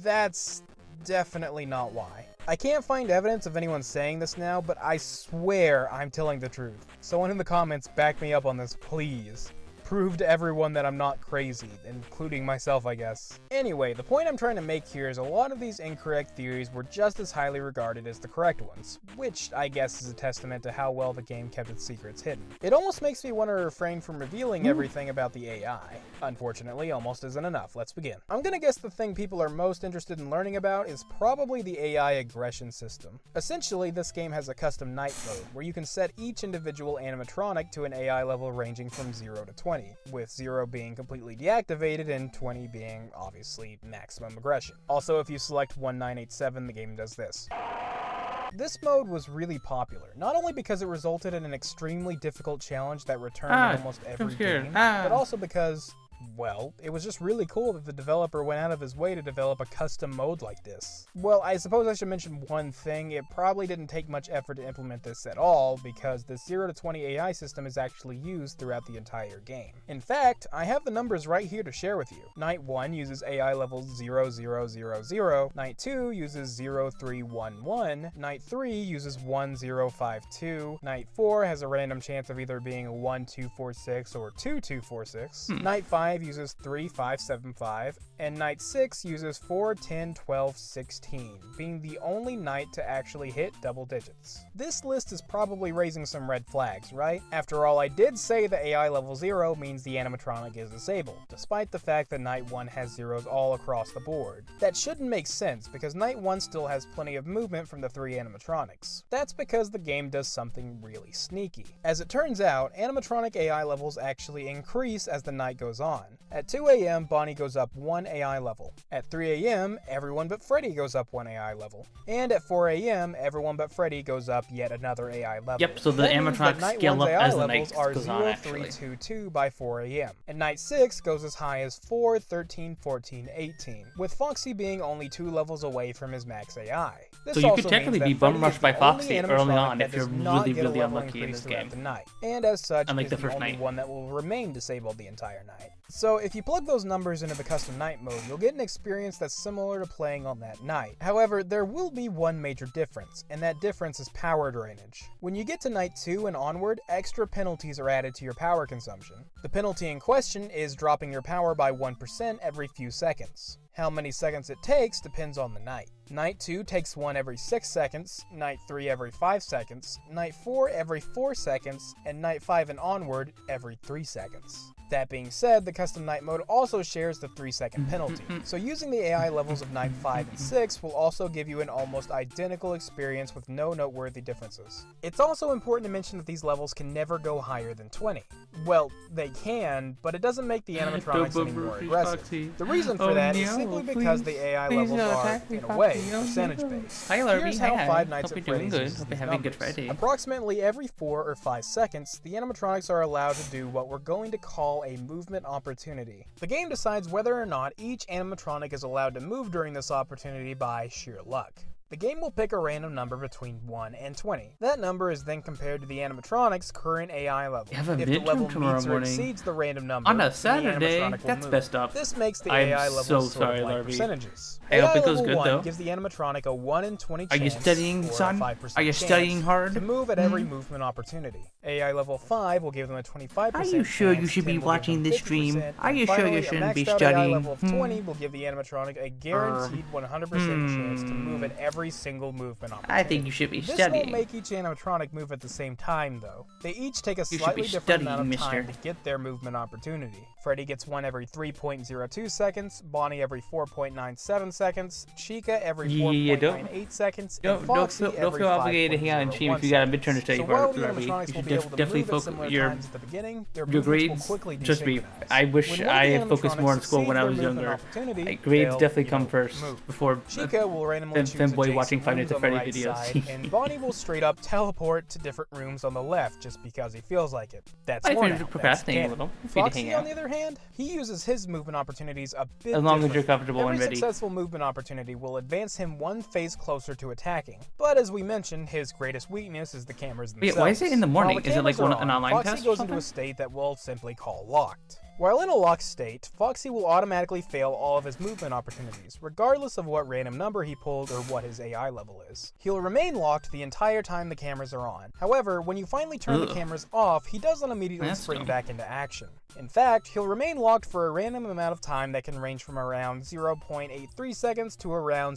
that's definitely not why. I can't find evidence of anyone saying this now, but I swear I'm telling the truth. Someone in the comments back me up on this, please. Prove to everyone that I'm not crazy, including myself, I guess. Anyway, the point I'm trying to make here is a lot of these incorrect theories were just as highly regarded as the correct ones, which I guess is a testament to how well the game kept its secrets hidden. It almost makes me want to refrain from revealing everything about the AI. Unfortunately, almost isn't enough. Let's begin. I'm gonna guess the thing people are most interested in learning about is probably the AI aggression system. Essentially, this game has a custom night mode, where you can set each individual animatronic to an AI level ranging from 0 to 20. With 0 being completely deactivated and 20 being, obviously, maximum aggression. Also, if you select 1987, the game does this. This mode was really popular, not only because it resulted in an extremely difficult challenge that returned in almost every game, but also because, well, it was just really cool that the developer went out of his way to develop a custom mode like this. Well, I suppose I should mention one thing. It probably didn't take much effort to implement this at all, because the 0 to 20 AI system is actually used throughout the entire game. In fact, I have the numbers right here to share with you. Night 1 uses AI levels 0000, Night 2 uses 0311, Night 3 uses 1052, Night 4 has a random chance of either being 1246 or 2246, Night 5 uses 3575, and Night 6 uses 4, 10, 12, 16, being the only night to actually hit double digits. This list is probably raising some red flags, right? After all, I did say the AI level 0 means the animatronic is disabled, despite the fact that Night 1 has zeros all across the board. That shouldn't make sense, because Night 1 still has plenty of movement from the 3 animatronics. That's because the game does something really sneaky. As it turns out, animatronic AI levels actually increase as the night goes on. At 2 AM, Bonnie goes up 1 AI level. At 3 AM, everyone but Freddy goes up 1 AI level. And at 4 AM, everyone but Freddy goes up yet another AI level. Yep, so the animatronics scale up as the night goes on, actually. 0322 by 4 AM. And Night 6 goes as high as 4, 13, 14, 18, with Foxy being only 2 levels away from his max AI. This So you also could technically means be that bum Freddy rushed is by the Foxy only early animatronic on that if you're does not really, get a really level unlucky in increase this throughout game. the night. And as such, Unlike is the the first only night. one that will remain disabled the entire night. So if you plug those numbers into the custom night mode, you'll get an experience that's similar to playing on that night. However, there will be one major difference, and that difference is power drainage. When you get to Night 2 and onward, extra penalties are added to your power consumption. The penalty in question is dropping your power by 1% every few seconds. How many seconds it takes depends on the night. Night 2 takes 1 every 6 seconds, Night 3 every 5 seconds, Night 4 every 4 seconds, and Night 5 and onward every 3 seconds. That being said, the custom night mode also shares the 3-second penalty, so using the AI levels of Night 5 and 6 will also give you an almost identical experience with no noteworthy differences. It's also important to mention that these levels can never go higher than 20. Well, they can, but it doesn't make the animatronics any more aggressive. The reason for that is simply simply because the AI levels are, in a way, percentage-based. Hi, Larby. Here's Hi, how hi. Five Nights Hope at you're doing Freddy's good. uses Hope these you're having a good numbers. Friday. Approximately every 4 or 5 seconds, the animatronics are allowed to do what we're going to call a movement opportunity. The game decides whether or not each animatronic is allowed to move during this opportunity by sheer luck. The game will pick a random number between 1 and 20. That number is then compared to the animatronic's current AI level. You have a If the midterm level tomorrow meets or morning. exceeds the random number, On a then the Saturday? animatronic will That's move. messed up. This makes the I'm AI so levels sort sorry, of like Larby. percentages. I hope AI it goes level good, 1 though. gives the animatronic a 1 in 20 Are you chance, studying, or son? a 5% Are you chance studying hard? to move at every movement opportunity. AI level 5 will give them a 25% Are you sure you chance, should be 10 will give watching them this stream? 50%, Are you and sure you finally, shouldn't a be maxed out studying? AI level of 20 will give the animatronic a guaranteed 100% chance to move at every single movement opportunity. I think you should be This studying. won't make each animatronic move at the same time, though. They each take a should slightly be different amount of studying, time mister. to get their movement opportunity. Freddy gets one every 3.02 seconds, Bonnie every 4.97 seconds, Chica every Yeah, don't- 4.98 seconds, and Don't Foxy feel every obligated to hang out and stream if you got a midterm to study so for, while the Larby. animatronics You will should be able to definitely move at focus similar your times at the beginning, their your movements grades. will quickly Trust me, desynchronize. I wish When one of I the had focused more in school when I was animatronics younger. succeeds their movement opportunity, Grades they'll, definitely you come know, first move. before Chica will randomly Fem- choose Femboy adjacent watching Five Nights rooms at on the Freddy's right videos. side, and Bonnie will straight up teleport to different rooms on the left just because he feels like it. That's I more think now. procrastinating a That's little. canon. Free to Foxy, hang on out. the other hand, he uses his movement opportunities a bit As long as differently. you're comfortable Every and ready. successful movement opportunity will advance him one phase closer to attacking. But as we mentioned, his greatest weakness is the cameras Wait, themselves. why is it in the morning? While the Is it like cameras are an on, online Foxy test or goes into something? a state that we'll simply call locked. While in a locked state, Foxy will automatically fail all of his movement opportunities, regardless of what random number he pulled or what his AI level is. He'll remain locked the entire time the cameras are on. However, when you finally turn the Ugh. cameras off, he doesn't immediately That's spring dumb. back into action. In fact, he'll remain locked for a random amount of time that can range from around 0.83 seconds to around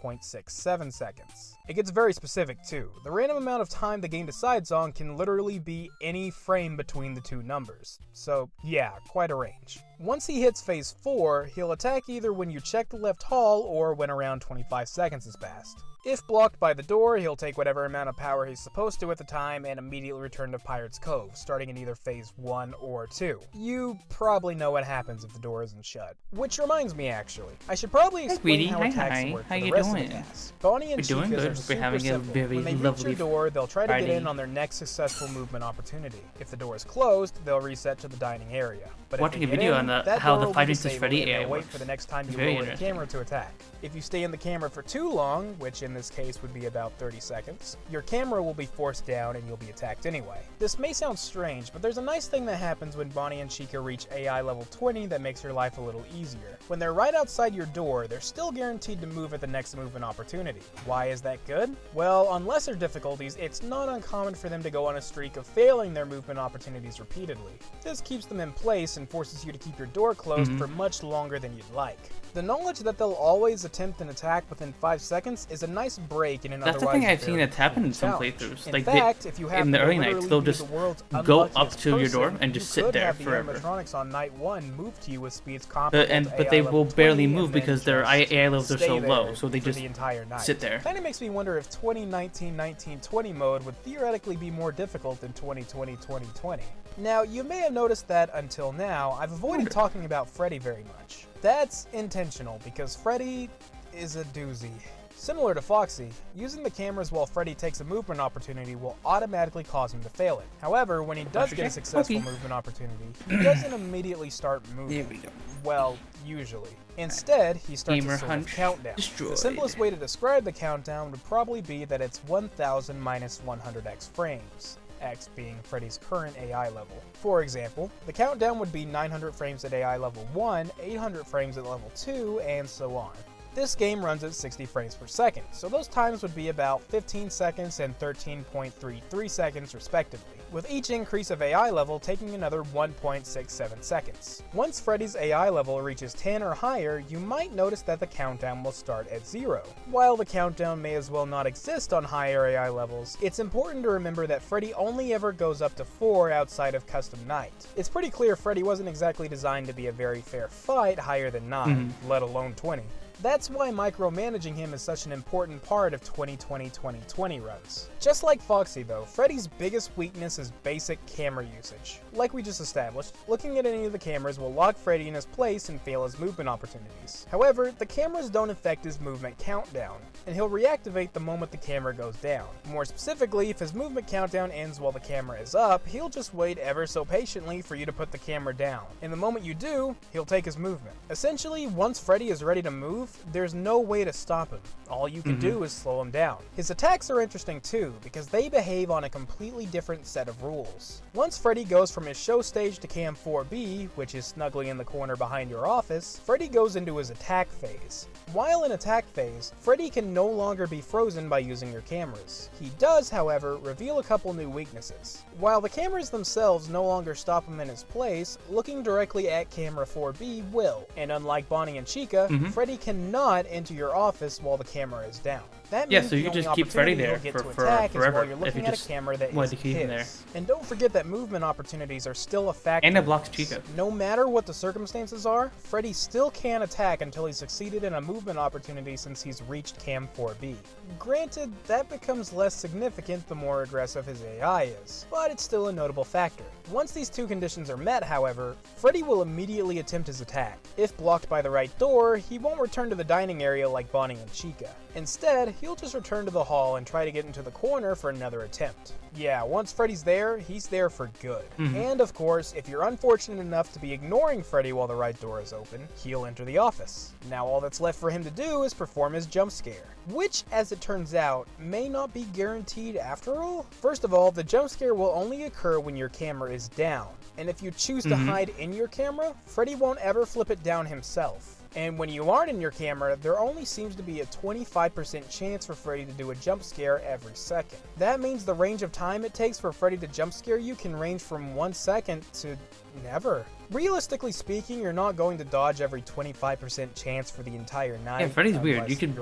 16.67 seconds. It gets very specific too. The random amount of time the game decides on can literally be any frame between the two numbers. So yeah, quite a range. Once he hits phase 4, he'll attack either when you check the left hall or when around 25 seconds has passed. If blocked by the door, he'll take whatever amount of power he's supposed to at the time and immediately return to Pirate's Cove, starting in either phase 1 or 2. You probably know what happens if the door isn't shut. Which reminds me actually, I should probably explain sweetie. how Hi, attacks hi. work How for the you rest of doing? the cast. Bonnie and We're doing Chica's good. are We're super having a simple. very When they reach lovely your door, they'll try to get Friday. in on their next successful movement opportunity. If the door is closed, they'll reset to the dining area. But Watching if a they get video in, on that how door the will be Five Nights at disabled Freddy and they'll AI wait works. for the next time you Very lower the interesting. camera to attack. If you stay in the camera for too long, which in this case would be about 30 seconds, your camera will be forced down and you'll be attacked anyway. This may sound strange, but there's a nice thing that happens when Bonnie and Chica reach AI level 20 that makes your life a little easier. When they're right outside your door, they're still guaranteed to move at the next movement opportunity. Why is that good? Well, on lesser difficulties, it's not uncommon for them to go on a streak of failing their movement opportunities repeatedly. This keeps them in place and forces you to keep your door closed for much longer than you'd like. The knowledge that they'll always attempt an attack within 5 seconds is a nice break in an That's the otherwise thing I've seen very that's happened in some challenge. playthroughs. In Like fact, if you happen in the to early literally nights, they'll be just the world's go up unluckiest to your door person, and just you sit could there have the forever. animatronics on night 1 move to you with speeds comparable to But AI they level will barely 20 move and then because their just AI levels are stay so low, there so they for just the entire night. sit there. Kind of makes me wonder if 2019-19-20 mode would theoretically be more difficult than 2020-2020. Now, you may have noticed that until now, I've avoided talking about Freddy very much. That's intentional because Freddy is a doozy. Similar to Foxy, using the cameras while Freddy takes a movement opportunity will automatically cause him to fail it. However, when he does get a successful Okay. movement opportunity, he doesn't immediately start moving. There we go. Well, usually. Instead, he starts Gamer a sort of Hunch countdown. destroyed. The simplest way to describe the countdown would probably be that it's 1000 minus 100x frames. X being Freddy's current AI level. For example, the countdown would be 900 frames at AI level 1, 800 frames at level 2, and so on. This game runs at 60 frames per second, so those times would be about 15 seconds and 13.33 seconds respectively, with each increase of AI level taking another 1.67 seconds. Once Freddy's AI level reaches 10 or higher, you might notice that the countdown will start at 0. While the countdown may as well not exist on higher AI levels, it's important to remember that Freddy only ever goes up to 4 outside of Custom Night. It's pretty clear Freddy wasn't exactly designed to be a very fair fight higher than 9, let alone 20. That's why micromanaging him is such an important part of 2020-2020 runs. Just like Foxy though, Freddy's biggest weakness is basic camera usage. Like we just established, looking at any of the cameras will lock Freddy in his place and fail his movement opportunities. However, the cameras don't affect his movement countdown, and he'll reactivate the moment the camera goes down. More specifically, if his movement countdown ends while the camera is up, he'll just wait ever so patiently for you to put the camera down. And the moment you do, he'll take his movement. Essentially, once Freddy is ready to move, there's no way to stop him. All you can do is slow him down. His attacks are interesting too, because they behave on a completely different set of rules. Once Freddy goes from his show stage to Cam 4B, which is snugly in the corner behind your office, Freddy goes into his attack phase. While in attack phase, Freddy can no longer be frozen by using your cameras. He does, however, reveal a couple new weaknesses. While the cameras themselves no longer stop him in his place, looking directly at camera 4B will. And unlike Bonnie and Chica, Freddy cannot enter your office while the camera is down. That means so you the just only keep Freddy opportunity there you'll get for to attack is forever while you're if you looking at a just camera that wanted is to keep him his. there. And don't forget that movement opportunities are still a factor. And it in blocks this. Chica. No matter what the circumstances are, Freddy still can attack until he's succeeded in a movement opportunity since he's reached Cam 4B. Granted, that becomes less significant the more aggressive his AI is, but it's still a notable factor. Once these two conditions are met, however, Freddy will immediately attempt his attack. If blocked by the right door, he won't return to the dining area like Bonnie and Chica. Instead, he'll just return to the hall and try to get into the corner for another attempt. Yeah, once Freddy's there, he's there for good. And of course, if you're unfortunate enough to be ignoring Freddy while the right door is open, he'll enter the office. Now all that's left for him to do is perform his jump scare, which, as it turns out, may not be guaranteed after all. First of all, the jump scare will only occur when your camera is down, and if you choose to hide in your camera, Freddy won't ever flip it down himself. And when you aren't in your camera, there only seems to be a 25% chance for Freddy to do a jump scare every second. That means the range of time it takes for Freddy to jump scare you can range from 1 second to never. Realistically speaking, you're not going to dodge every 25% chance for the entire night. Yeah, Freddy's weird. You could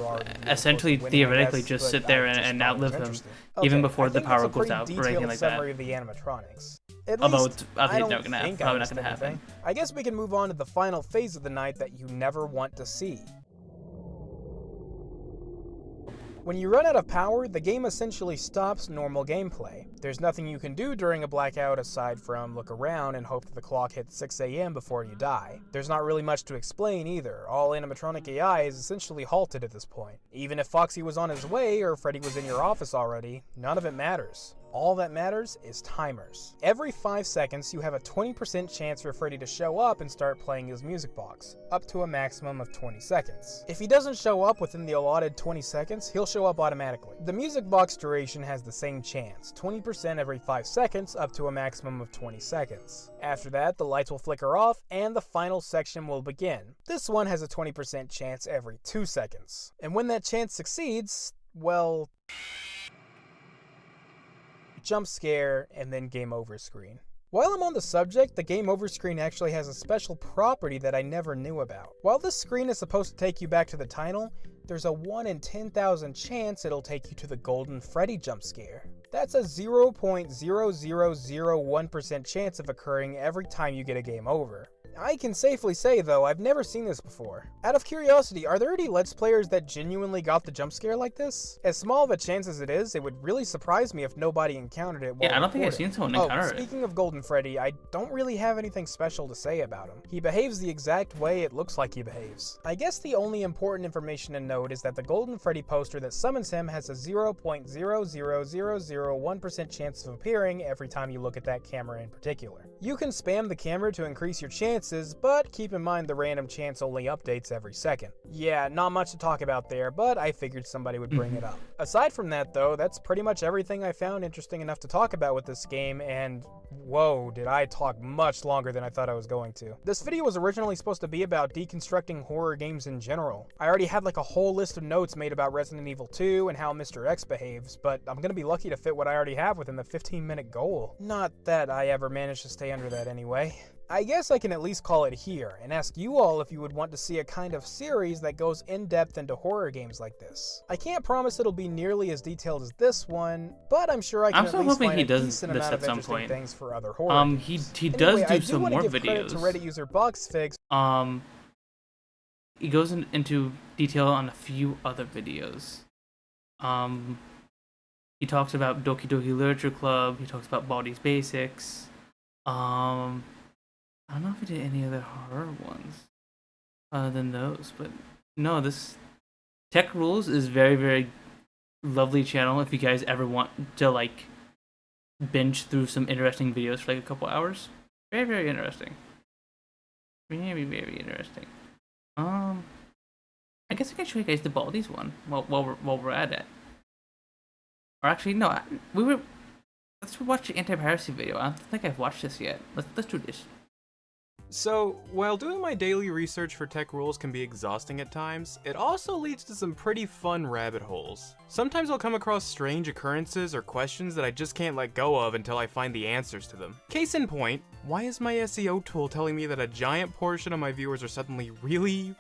essentially, theoretically, just sit there and outlive him, even before the power goes out or anything like that. Summary of the animatronics. At Although least, I think don't that's probably think not I missed gonna happen. anything. I guess we can move on to the final phase of the night that you never want to see. When you run out of power, the game essentially stops normal gameplay. There's nothing you can do during a blackout aside from look around and hope that the clock hits 6 AM before you die. There's not really much to explain either. All animatronic AI is essentially halted at this point. Even if Foxy was on his way or Freddy was in your office already, none of it matters. All that matters is timers. Every 5 seconds, you have a 20% chance for Freddy to show up and start playing his music box, up to a maximum of 20 seconds. If he doesn't show up within the allotted 20 seconds, he'll show up automatically. The music box duration has the same chance, 20% every 5 seconds, up to a maximum of 20 seconds. After that, the lights will flicker off, and the final section will begin. This one has a 20% chance every 2 seconds. And when that chance succeeds, well, jump scare, and then game over screen. While I'm on the subject, the game over screen actually has a special property that I never knew about. While this screen is supposed to take you back to the title, there's a 1 in 10,000 chance it'll take you to the Golden Freddy jump scare. That's a 0.0001% chance of occurring every time you get a game over. I can safely say, though, I've never seen this before. Out of curiosity, are there any Let's Players that genuinely got the jump scare like this? As small of a chance as it is, it would really surprise me if nobody encountered it while Yeah, I don't think I've recording. seen someone encounter it. Speaking of Golden Freddy, I don't really have anything special to say about him. He behaves the exact way it looks like he behaves. I guess the only important information to note is that the Golden Freddy poster that summons him has a 0.00001% chance of appearing every time you look at that camera in particular. You can spam the camera to increase your chances, but keep in mind the random chance only updates every second. Yeah, not much to talk about there, but I figured somebody would bring it up. Aside from that though, that's pretty much everything I found interesting enough to talk about with this game, and whoa, did I talk much longer than I thought I was going to. This video was originally supposed to be about deconstructing horror games in general. I already had like a whole list of notes made about Resident Evil 2 and how Mr. X behaves, but I'm gonna be lucky to fit what I already have within the 15-minute goal. Not that I ever managed to stay under that anyway. I guess I can at least call it here, and ask you all if you would want to see a kind of series that goes in-depth into horror games like this. I can't promise it'll be nearly as detailed as this one, but I'm sure I can at least find a decent amount of interesting things for other horror games. He does Anyway, do some more I do want to give credit videos. to Reddit user Boxfix. he goes into detail on a few other videos. He talks about Doki Doki Literature Club. He talks about Baldi's Basics. I don't know if he did any other horror ones other than those, but no, this Tech Rules is very, very lovely channel if you guys ever want to like binge through some interesting videos for like a couple hours. Very, very interesting. Very, very interesting. I guess I can show you guys the Baldi's one while we're at it. Or actually, no, let's watch the anti-piracy video. I don't think I've watched this yet. Let's do this. So, while doing my daily research for Tech Rules can be exhausting at times, it also leads to some pretty fun rabbit holes. Sometimes I'll come across strange occurrences or questions that I just can't let go of until I find the answers to them. Case in point, why is my SEO tool telling me that a giant portion of my viewers are suddenly really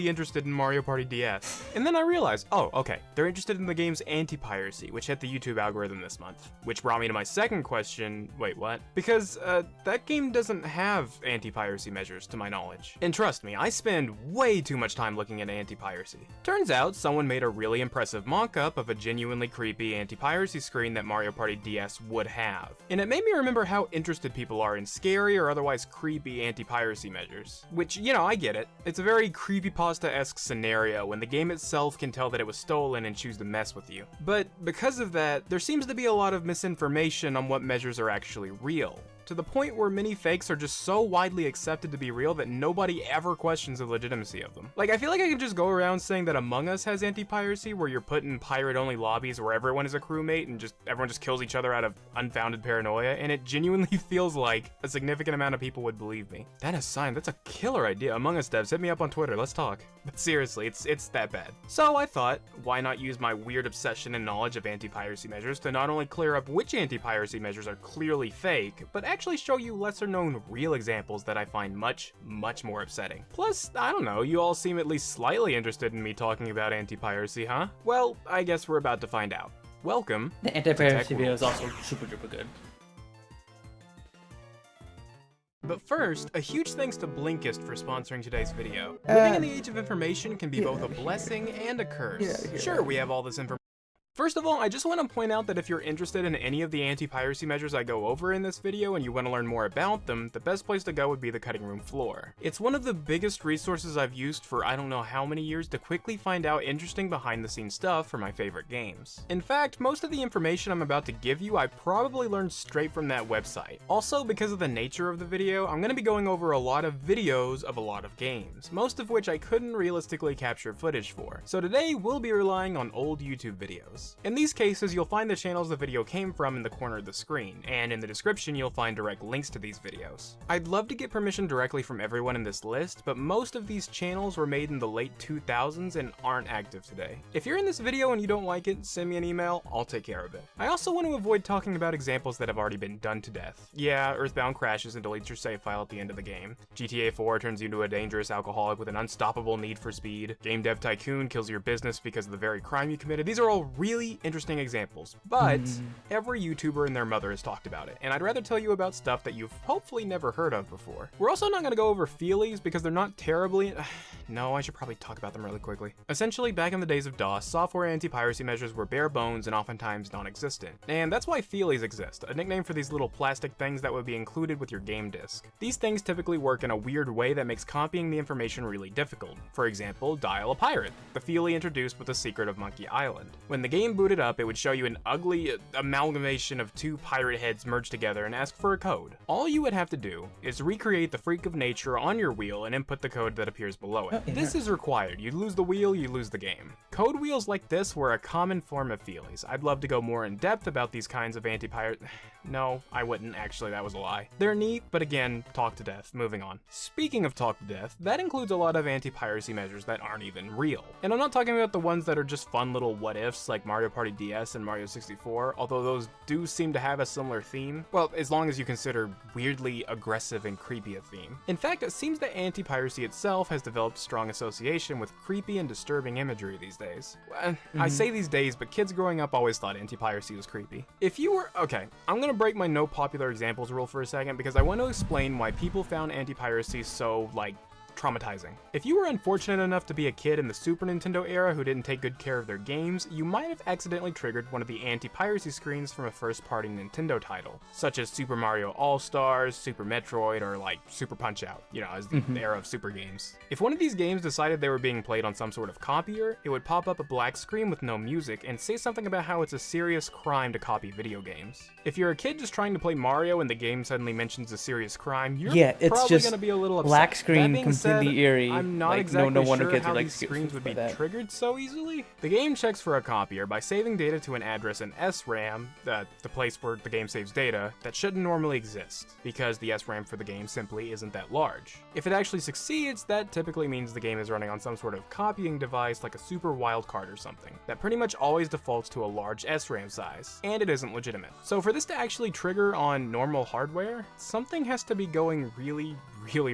interested in Mario Party DS? And then I realized, oh, okay, they're interested in the game's anti-piracy, which hit the YouTube algorithm this month. Which brought me to my second question, wait, what? Because, that game doesn't have anti-piracy measures, to my knowledge. And trust me, I spend way too much time looking at anti-piracy. Turns out, someone made a really impressive mock-up of a genuinely creepy anti-piracy screen that Mario Party DS would have. And it made me remember how interested people are in scary or otherwise creepy anti-piracy measures. Which, you know, I get it. It's a very creepypasta-esque scenario when the game itself can tell that it was stolen and choose to mess with you. But because of that, there seems to be a lot of misinformation on what measures are actually real, to the point where many fakes are just so widely accepted to be real that nobody ever questions the legitimacy of them. Like, I feel like I can just go around saying that Among Us has anti-piracy, where you're put in pirate-only lobbies where everyone is a crewmate and everyone just kills each other out of unfounded paranoia, and it genuinely feels like a significant amount of people would believe me. That aside, that's a killer idea. Among Us devs, hit me up on Twitter, let's talk. But seriously, it's that bad. So I thought, why not use my weird obsession and knowledge of anti-piracy measures to not only clear up which anti-piracy measures are clearly fake, but actually show you lesser known real examples that I find much more upsetting. Plus, I don't know, you all seem at least slightly interested in me talking about anti-piracy, huh? Well, I guess we're about to find out. Welcome. The anti-piracy video is also super duper good. But first, a huge thanks to Blinkist for sponsoring today's video. Living in the age of information can be both a blessing and a curse. Sure, we have all this information. First of all, I just want to point out that if you're interested in any of the anti-piracy measures I go over in this video and you want to learn more about them, the best place to go would be the cutting room floor. It's one of the biggest resources I've used for I don't know how many years to quickly find out interesting behind the scenes stuff for my favorite games. In fact, most of the information I'm about to give you I probably learned straight from that website. Also, because of the nature of the video, I'm going to be going over a lot of videos of a lot of games, most of which I couldn't realistically capture footage for. So today, we'll be relying on old YouTube videos. In these cases, you'll find the channels the video came from in the corner of the screen, and in the description you'll find direct links to these videos. I'd love to get permission directly from everyone in this list, but most of these channels were made in the late 2000s and aren't active today. If you're in this video and you don't like it, send me an email, I'll take care of it. I also want to avoid talking about examples that have already been done to death. Yeah, Earthbound crashes and deletes your save file at the end of the game. GTA 4 turns you into a dangerous alcoholic with an unstoppable need for speed. Game Dev Tycoon kills your business because of the very crime you committed. These are all really interesting examples, but every YouTuber and their mother has talked about it, and I'd rather tell you about stuff that you've hopefully never heard of before. We're also not going to go over feelies because they're not terribly... No, I should probably talk about them really quickly. Essentially, back in the days of DOS, software anti-piracy measures were bare bones and oftentimes non-existent. And that's why feelies exist, a nickname for these little plastic things that would be included with your game disc. These things typically work in a weird way that makes copying the information really difficult. For example, Dial a Pirate, the feelie introduced with The Secret of Monkey Island. When the game booted up, it would show you an ugly amalgamation of two pirate heads merged together and ask for a code. All you would have to do is recreate the freak of nature on your wheel and input the code that appears below it. This is required. You lose the wheel, you lose the game. Code wheels like this were a common form of feelies. I'd love to go more in depth about these kinds of anti-pirate... No, I wouldn't. Actually, that was a lie. They're neat, but again, talk to death. Moving on. Speaking of talk to death, that includes a lot of anti-piracy measures that aren't even real. And I'm not talking about the ones that are just fun little what-ifs like Mario Party DS and Mario 64, although those do seem to have a similar theme. Well, as long as you consider weirdly aggressive and creepy a theme. In fact, it seems that anti-piracy itself has developed a strong association with creepy and disturbing imagery these days. I say these days, but kids growing up always thought anti-piracy was creepy. If you were... Okay, I'm gonna break my no popular examples rule for a second because I want to explain why people found anti-piracy so, like, traumatizing. If you were unfortunate enough to be a kid in the Super Nintendo era who didn't take good care of their games, you might have accidentally triggered one of the anti-piracy screens from a first-party Nintendo title, such as Super Mario All-Stars, Super Metroid, or like Super Punch-Out, you know, as the era of super games. If one of these games decided they were being played on some sort of copier, it would pop up a black screen with no music and say something about how it's a serious crime to copy video games. If you're a kid just trying to play Mario and the game suddenly mentions a serious crime, you're it's probably just going to be a little upset. black screen, That being completely said, eerie. I'm not like, exactly no wonder sure kids how are like these screens would be that. triggered so easily. The game checks for a copier by saving data to an address in SRAM, the place where the game saves data, that shouldn't normally exist, because the SRAM for the game simply isn't that large. If it actually succeeds, that typically means the game is running on some sort of copying device like a super wildcard or something, that pretty much always defaults to a large SRAM size, and it isn't legitimate. So for this to actually trigger on normal hardware, something has to be going really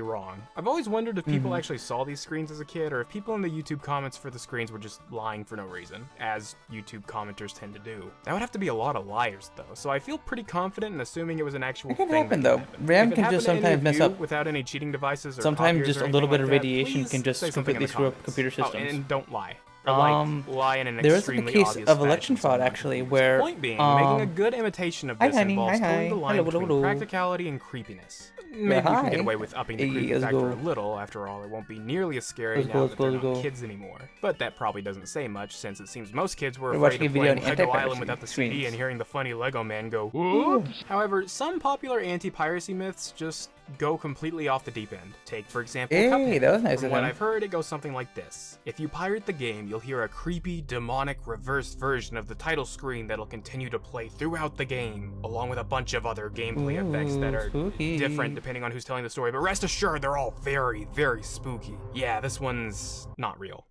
wrong. I've always wondered if people actually saw these screens as a kid, or if people in the YouTube comments for the screens were just lying for no reason, as YouTube commenters tend to do. That would have to be a lot of liars though, so I feel pretty confident in assuming it was an actual It can thing. happen that though. happen. RAM If it can happened just to any sometimes of mess you up. without any cheating devices or Sometimes copiers just or a little anything bit of like that, radiation please can just say something in completely the screw up comments. computer Oh, systems. and don't lie. Or like, lie in an There isn't extremely a case obvious of fashion election fraud sometimes. actually where Point being, making a good imitation of Hi, this honey. involves Hi, towing the hi. line Hello, between hello. practicality and creepiness. Maybe you can hi. get away with upping the Hey, creepy let's factor go. a little. After all, it won't be nearly as scary Let's now go, that they're let's not go. kids anymore. But that probably doesn't say much, since it seems most kids were We're afraid watching of a video playing on Lego anti-piracy Island without the CD screens. and hearing the funny Lego man go, whoops. However, some popular anti-piracy myths just go completely off the deep end. Take, for example, Hey, Cuphead. that was nice From of what him. I've heard, it goes something like this. If you pirate the game, you'll hear a creepy, demonic, reversed version of the title screen that'll continue to play throughout the game, along with a bunch of other gameplay effects that are spooky. different depending on who's telling the story, but rest assured they're all very spooky. Yeah, this one's not real.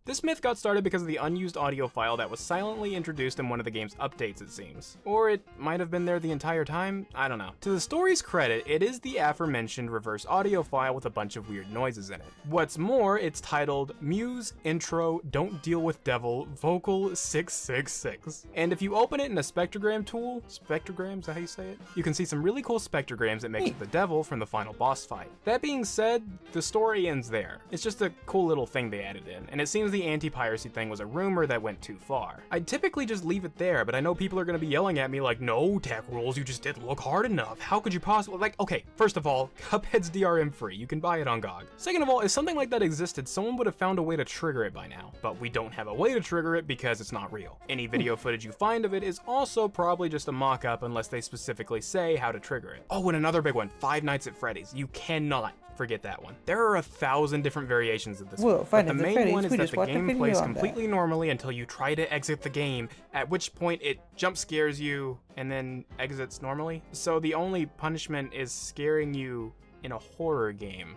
This myth got started because of the unused audio file that was silently introduced in one of the game's updates, it seems. Or it might have been there the entire time, I don't know. To the story's credit, it is the aforementioned reverse audio file with a bunch of weird noises in it. What's more, it's titled Muse Intro Don't Deal with Devil Vocal 666. And if you open it in a spectrogram tool, spectrogram, is that how you say it? You can see some really cool spectrograms that make the devil from the final boss fight. That being said, the story ends there. It's just a cool little thing they added in, and it seems the anti-piracy thing was a rumor that went too far. I'd typically just leave it there, but I know people are gonna be yelling at me like, no, Tech Rules, you just didn't look hard enough. How could you possibly, like, okay, first of all, Cuphead's DRM free, you can buy it on GOG. Second of all, if something like that existed, someone would have found a way to trigger it by now, but we don't have a way to trigger it because it's not real. Any video footage you find of it is also probably just a mock-up unless they specifically say how to trigger it. Oh, and another big one, Five Nights at Freddy's. You cannot forget that one. There are 1,000 different variations of this Well, one, Five but the Nights at main Freddy's, one is we that just the watched a game video plays on that. completely normally until you try to exit the game, at which point it jump scares you and then exits normally. So the only punishment is scaring you in a horror game.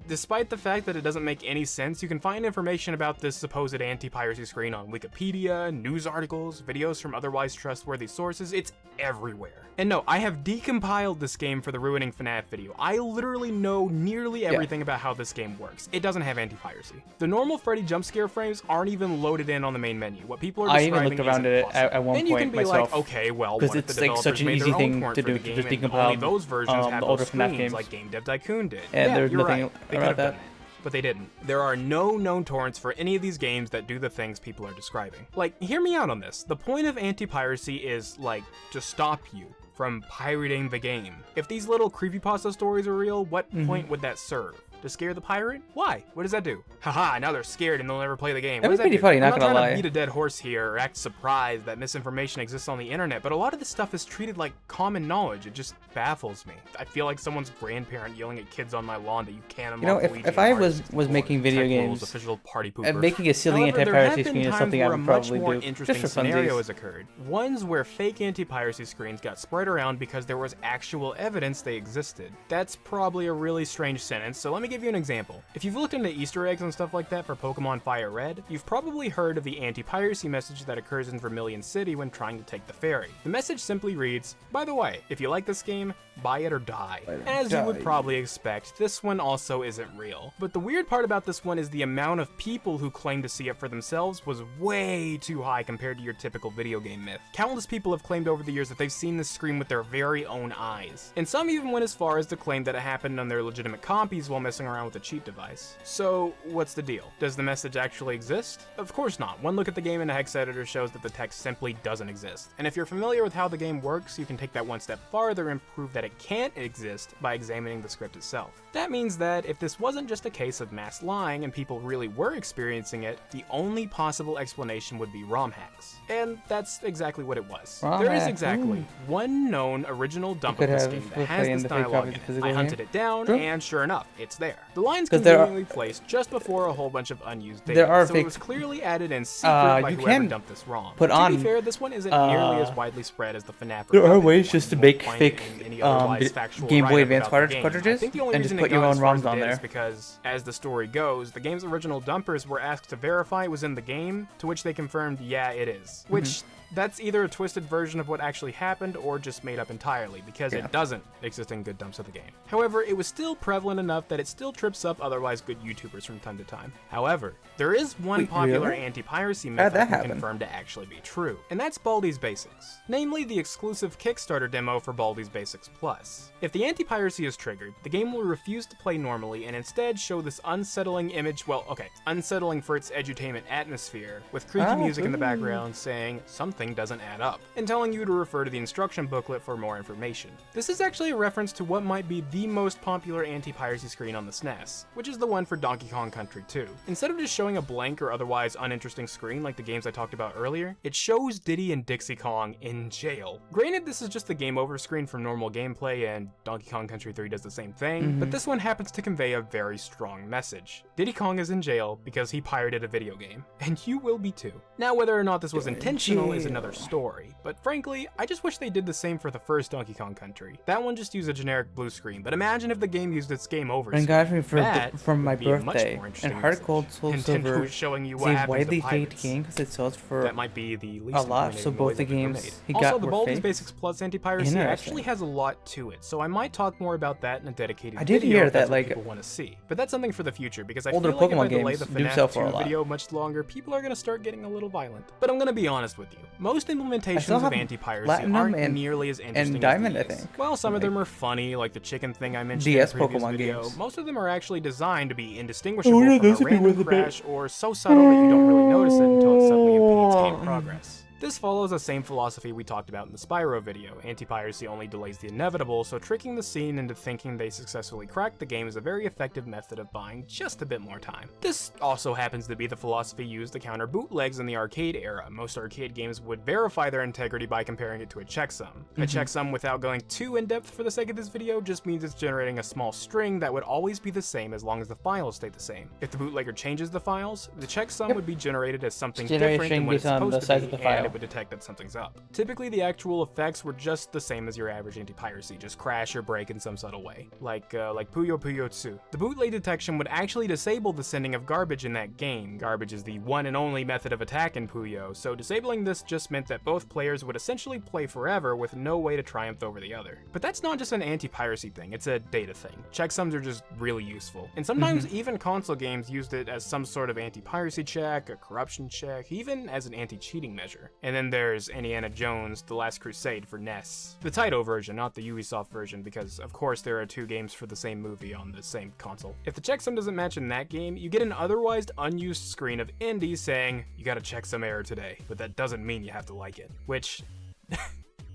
Despite the fact that it doesn't make any sense, you can find information about this supposed anti-piracy screen on Wikipedia, news articles, videos from otherwise trustworthy sources. It's everywhere. And no, I have decompiled this game for the Ruining FNAF video. I literally know nearly everything about how this game works. It doesn't have anti-piracy. The normal Freddy jump scare frames aren't even loaded in on the main menu. What people are I describing even looked around isn't at it possible. at one Then you point can be myself, like, okay, well, 'cause what if the it's, like, developers such an made easy their own thing port to for do the to game just and decompile, only those versions have the older those FNAF screens games. like Game Dev Tycoon did. And Yeah, there's you're nothing right. They about could have done that. but they didn't. There are no known torrents for any of these games that do the things people are describing. Like, hear me out on this. The point of anti-piracy is, like, to stop you from pirating the game. If these little creepypasta stories are real, what point would that serve? To scare the pirate? Why? What does that do? Haha, now they're scared and they'll never play the game. That'd What be does that pretty do? funny, I'm not not gonna trying lie. to beat a dead horse here or act surprised that misinformation exists on the internet, but a lot of this stuff is treated like common knowledge. It just baffles me. I feel like someone's grandparent yelling at kids on my lawn that you can't unlock if Luigi I in Mario was 64. making video Tech Rules games, official party pooper. and making a silly However, there have anti-piracy been screen is times something I where a would much probably more do, interesting just for scenario funsies. has occurred. Ones where fake anti-piracy screens got spread around because there was actual evidence they existed. That's probably a really strange sentence, so let me give you an example. If you've looked into Easter eggs and stuff like that for Pokemon Fire Red, you've probably heard of the anti-piracy message that occurs in Vermilion City when trying to take the ferry. The message simply reads, by the way, if you like this game, buy it or die. Buy it or As you would die. probably expect, this one also isn't real. But the weird part about this one is the amount of people who claim to see it for themselves was way too high compared to your typical video game myth. Countless people have claimed over the years that they've seen this screen with their very own eyes. And some even went as far as to claim that it happened on their legitimate copies while messing around with a cheat device. So, what's the deal? Does the message actually exist? Of course not. One look at the game in a hex editor shows that the text simply doesn't exist. And if you're familiar with how the game works, you can take that one step farther and prove that it can't exist by examining the script itself. That means that if this wasn't just a case of mass lying and people really were experiencing it, the only possible explanation would be ROM hacks. And that's exactly what it was. ROM There is hack, exactly ooh. one known original dump could of this have game that has playing this the fake dialogue copies in it. physically I hunted here. it down, True. and sure enough, it's there. The line's 'Cause there are- conveniently placed just before a whole bunch of unused data, There are so fake- it was clearly added in secret by you whoever can dumped this ROM. put To on, be fair, this one isn't nearly as uh, widely spread as the FNAF. There are Republic ways one. just to You make won't find it fake in any otherwise factual Game Boy write-up Advance about the game. cartridges I think the only and just reason put it your got own as far as ROMs it on did there. is because, as the story goes, the game's original dumpers were asked to verify it was in the game, to which they confirmed, yeah, it is. Which, that's either a twisted version of what actually happened or just made up entirely, because it doesn't exist in good dumps of the game. However, it was still prevalent enough that it still trips up otherwise good YouTubers from time to time. However, there is one Wait, popular really? anti-piracy How'd myth that I can happen? confirm to actually be true, and that's Baldi's Basics, namely the exclusive Kickstarter demo for Baldi's Basics Plus. If the anti-piracy is triggered, the game will refuse to play normally and instead show this unsettling image, well, okay, unsettling for its edutainment atmosphere, with creaky music in the background saying something doesn't add up, and telling you to refer to the instruction booklet for more information. This is actually a reference to what might be the most popular anti-piracy screen on the SNES, which is the one for Donkey Kong Country 2. Instead of just showing a blank or otherwise uninteresting screen like the games I talked about earlier, it shows Diddy and Dixie Kong in jail. Granted, this is just the game over screen for normal gameplay, and Donkey Kong Country 3 does the same thing, but this one happens to convey a very strong message. Diddy Kong is in jail because he pirated a video game, and you will be too. Now, whether or not this was intentional is another story, but frankly, I just wish they did the same for the first Donkey Kong Country. That one just used a generic blue screen, but imagine if the game used its game over And screen. got me That from my would be a much birthday. more And interesting Heart message. Gold Soul Nintendo Silver is showing you is what a happens widely to faked pirates. game because it sells for That might be the least a lot, incriminating so both the noise they've ever games made. he Also, got the were Baldi's faked. Basics Plus anti-piracy Interesting. actually has a lot to it, so I might talk more about that in a dedicated I did video hear if that's that, what like, people want to see. But that's something for the future, because I older feel like if I Pokemon delay the games do sell FNAF for a 2 lot. video much longer, people are going to start getting a little violent. But I'm going to be honest with you. Most still implementations of have anti-piracy Platinum aren't and- nearly as interesting and Diamond, I as these. think. While some of Like, them are funny, like the chicken thing I mentioned DS in the previous Pokemon video, games. most of them are actually designed to be indistinguishable yeah, from those a would be random worth a bit. crash or so subtle that you don't really notice it until it suddenly impedes game progress. This follows the same philosophy we talked about in the Spyro video. Anti-piracy only delays the inevitable, so tricking the scene into thinking they successfully cracked the game is a very effective method of buying just a bit more time. This also happens to be the philosophy used to counter bootlegs in the arcade era. Most arcade games would verify their integrity by comparing it to a checksum. A checksum, without going too in-depth for the sake of this video, just means it's generating a small string that would always be the same as long as the files stay the same. If the bootlegger changes the files, the checksum would be generated as something different than what it's Generation based on supposed the to size be, of the and file. it would detect that something's up. Typically, the actual effects were just the same as your average anti-piracy, just crash or break in some subtle way, like Puyo Puyo 2. The bootleg detection would actually disable the sending of garbage in that game. Garbage is the one and only method of attack in Puyo, so disabling this just meant that both players would essentially play forever with no way to triumph over the other. But that's not just an anti-piracy thing, it's a data thing. Checksums are just really useful, and sometimes even console games used it as some sort of anti-piracy check, a corruption check, even as an anti-cheating measure. And then there's Indiana Jones: The Last Crusade for NES. The Taito version, not the Ubisoft version, because of course there are two games for the same movie on the same console. If the checksum doesn't match in that game, you get an otherwise unused screen of Indy saying, "You got a checksum error today," but that doesn't mean you have to like it. Which...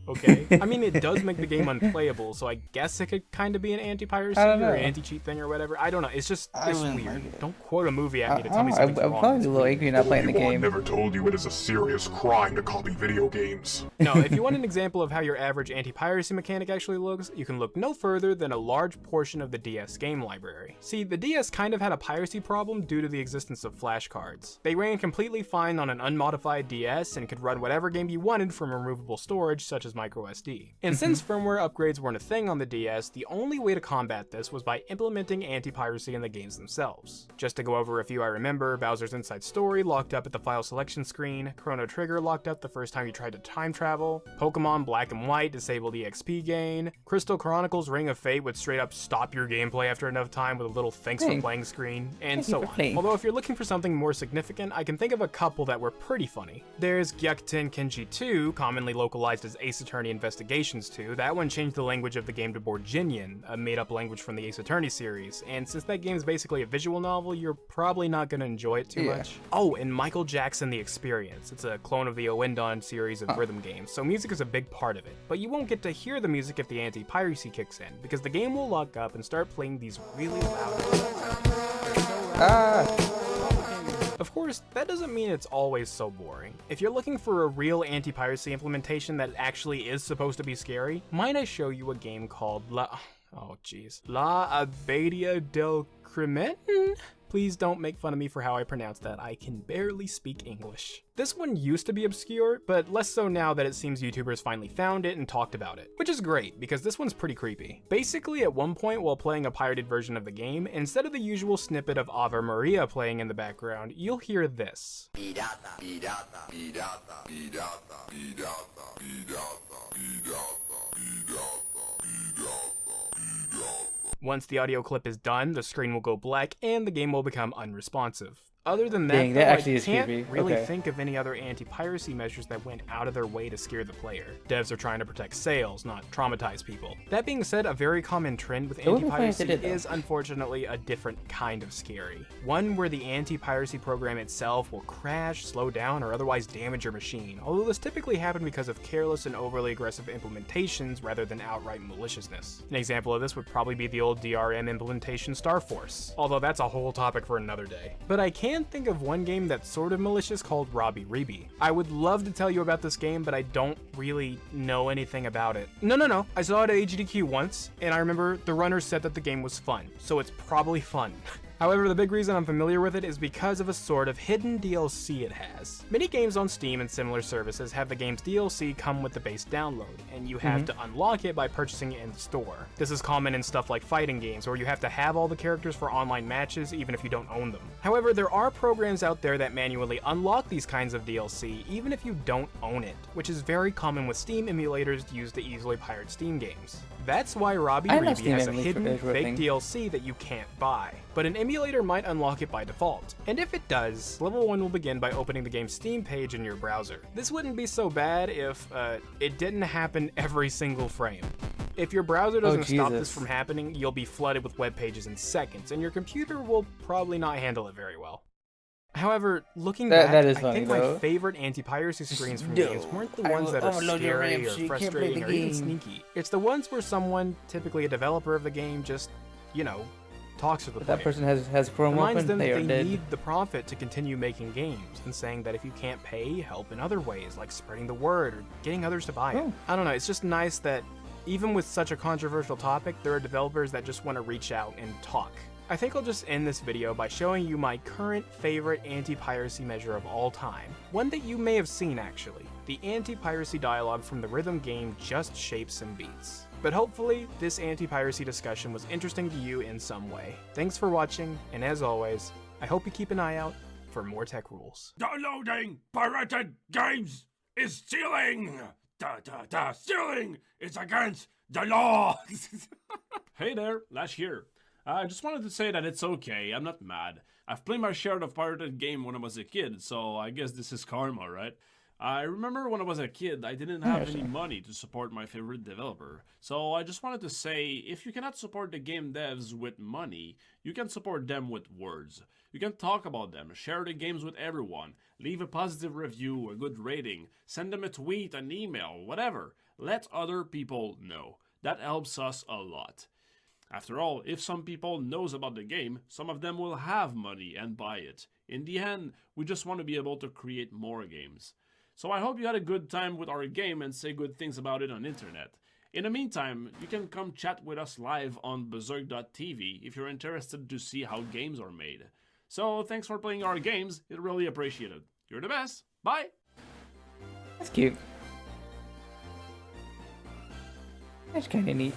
okay. I mean, it does make the game unplayable, so I guess it could kind of be an anti-piracy I don't or know. anti-cheat thing or whatever. I don't know. It's just, it's wouldn't weird. like it. Don't quote a movie at me to tell I me would something's wrong. probably It's be a little weird. angry not playing the Obi-Wan game. never told you it is a serious crime to copy video games. No, if you want an example of how your average anti-piracy mechanic actually looks, you can look no further than a large portion of the DS game library. See, the DS kind of had a piracy problem due to the existence of flashcards. They ran completely fine on an unmodified DS and could run whatever game you wanted from removable storage, such as as microSD. And since firmware upgrades weren't a thing on the DS, the only way to combat this was by implementing anti-piracy in the games themselves. Just to go over a few I remember, Bowser's Inside Story locked up at the file selection screen, Chrono Trigger locked up the first time you tried to time travel, Pokemon Black and White disabled EXP gain, Crystal Chronicles Ring of Fate would straight up stop your gameplay after enough time with a little thanks for playing screen, and so on. Although if you're looking for something more significant, I can think of a couple that were pretty funny. There's Gyakuten Kenji 2, commonly localized as Ace Attorney Investigations 2. That one changed the language of the game to Borginian, a made-up language from the Ace Attorney series, and since that game's basically a visual novel, you're probably not going to enjoy it too much. Oh, and Michael Jackson The Experience. It's a clone of the Ouendan series of rhythm games, so music is a big part of it. But you won't get to hear the music if the anti-piracy kicks in, because the game will lock up and start playing these really loud... Of course, that doesn't mean it's always so boring. If you're looking for a real anti-piracy implementation that actually is supposed to be scary, might I show you a game called La Abadia del Crimen? Please don't make fun of me for how I pronounce that. I can barely speak English. This one used to be obscure, but less so now that it seems YouTubers finally found it and talked about it, which is great because this one's pretty creepy. Basically, at one point while playing a pirated version of the game, instead of the usual snippet of Ave Maria playing in the background, you'll hear this. Once the audio clip is done, the screen will go black and the game will become unresponsive. Other than that, Dang, though, that actually I is can't creepy. really Okay. think of any other anti-piracy measures that went out of their way to scare the player. Devs are trying to protect sales, not traumatize people. That being said, a very common trend with would be funny if they anti-piracy did, though. is unfortunately a different kind of scary. One where the anti-piracy program itself will crash, slow down, or otherwise damage your machine, although this typically happens because of careless and overly aggressive implementations rather than outright maliciousness. An example of this would probably be the old DRM implementation Star Force, although that's a whole topic for another day. But I can think of one game that's sort of malicious called Robbie Reeby. I would love to tell you about this game, but I don't really know anything about it. No. I saw it at HDQ once, and I remember the runners said that the game was fun, so it's probably fun. However, the big reason I'm familiar with it is because of a sort of hidden DLC it has. Many games on Steam and similar services have the game's DLC come with the base download, and you have to unlock it by purchasing it in the store. This is common in stuff like fighting games, where you have to have all the characters for online matches even if you don't own them. However, there are programs out there that manually unlock these kinds of DLC even if you don't own it, which is very common with Steam emulators used to easily pirate Steam games. That's why Robbie I know Reeby Steam has a emulators hidden are a fake thing. DLC that you can't buy, but an emulator might unlock it by default. And if it does, level 1 will begin by opening the game's Steam page in your browser. This wouldn't be so bad if it didn't happen every single frame. If your browser doesn't stop this Jesus. from happening, you'll be flooded with web pages in seconds, and your computer will probably not handle it very well. However, looking back, That is I funny, think though. my favorite anti-piracy screens from No. games weren't the I ones will that are overload your scary RAM or so you can't play frustrating the or even game. sneaky. It's the ones where someone, typically a developer of the game, just, talks to the If player. that person has Chrome Reminds open, them they that are they dead. need the profit to continue making games, and saying that if you can't pay, help in other ways, like spreading the word or getting others to buy it. Oh. I don't know, it's just nice that even with such a controversial topic, there are developers that just want to reach out and talk. I think I'll just end this video by showing you my current favorite anti-piracy measure of all time. One that you may have seen actually. The anti-piracy dialogue from the rhythm game Just Shapes and Beats. But hopefully, this anti-piracy discussion was interesting to you in some way. Thanks for watching, and as always, I hope you keep an eye out for more tech rules. Downloading pirated games is stealing! Stealing is against the law! Hey there, Lash here. I just wanted to say that it's okay, I'm not mad. I've played my share of pirated game when I was a kid, so I guess this is karma, right? I remember when I was a kid, I didn't have any money to support my favorite developer. So I just wanted to say, if you cannot support the game devs with money, you can support them with words. You can talk about them, share the games with everyone, leave a positive review, a good rating, send them a tweet, an email, whatever. Let other people know. That helps us a lot. After all, if some people knows about the game, some of them will have money and buy it. In the end, we just want to be able to create more games. So I hope you had a good time with our game and say good things about it on internet. In the meantime, you can come chat with us live on Berserk.tv if you're interested to see how games are made. So thanks for playing our games, it's really appreciated. You're the best. Bye! That's cute. That's kind of neat.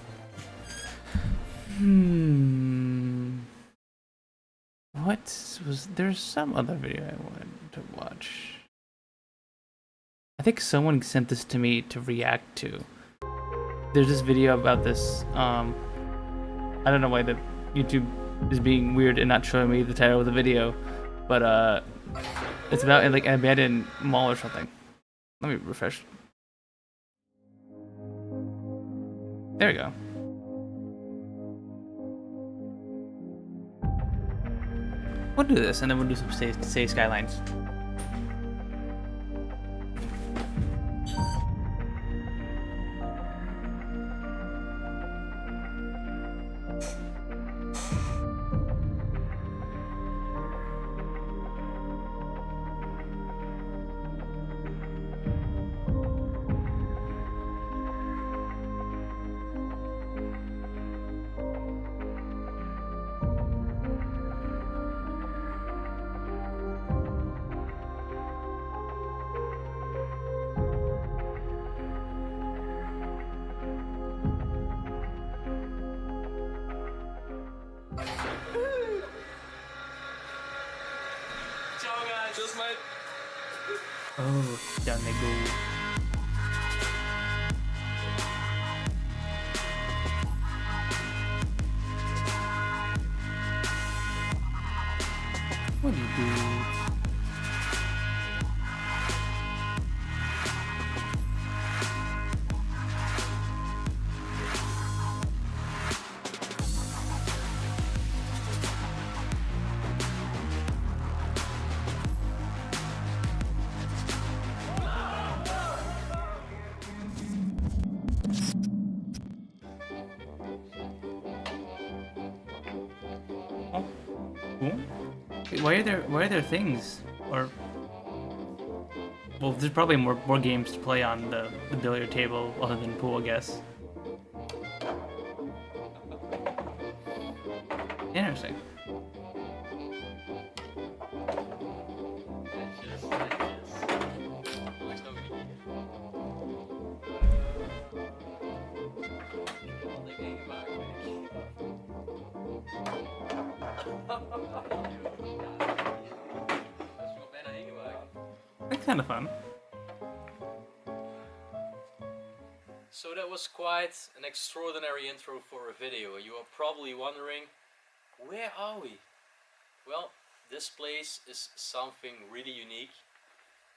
What was there's some other video I wanted to watch. I think someone sent this to me to react to. There's this video about this. I don't know why the YouTube is being weird and not showing me the title of the video, but it's about like an abandoned mall or something. Let me refresh. There we go. We'll do this, and then we'll do some Say Skylines. Oh, down they go. What do you do? Wait, why are there things? Or well, there's probably more games to play on the billiard table other than pool, I guess. Interesting. That's kind of fun. So that was quite an extraordinary intro for a video. You are probably wondering, where are we? Well, this place is something really unique.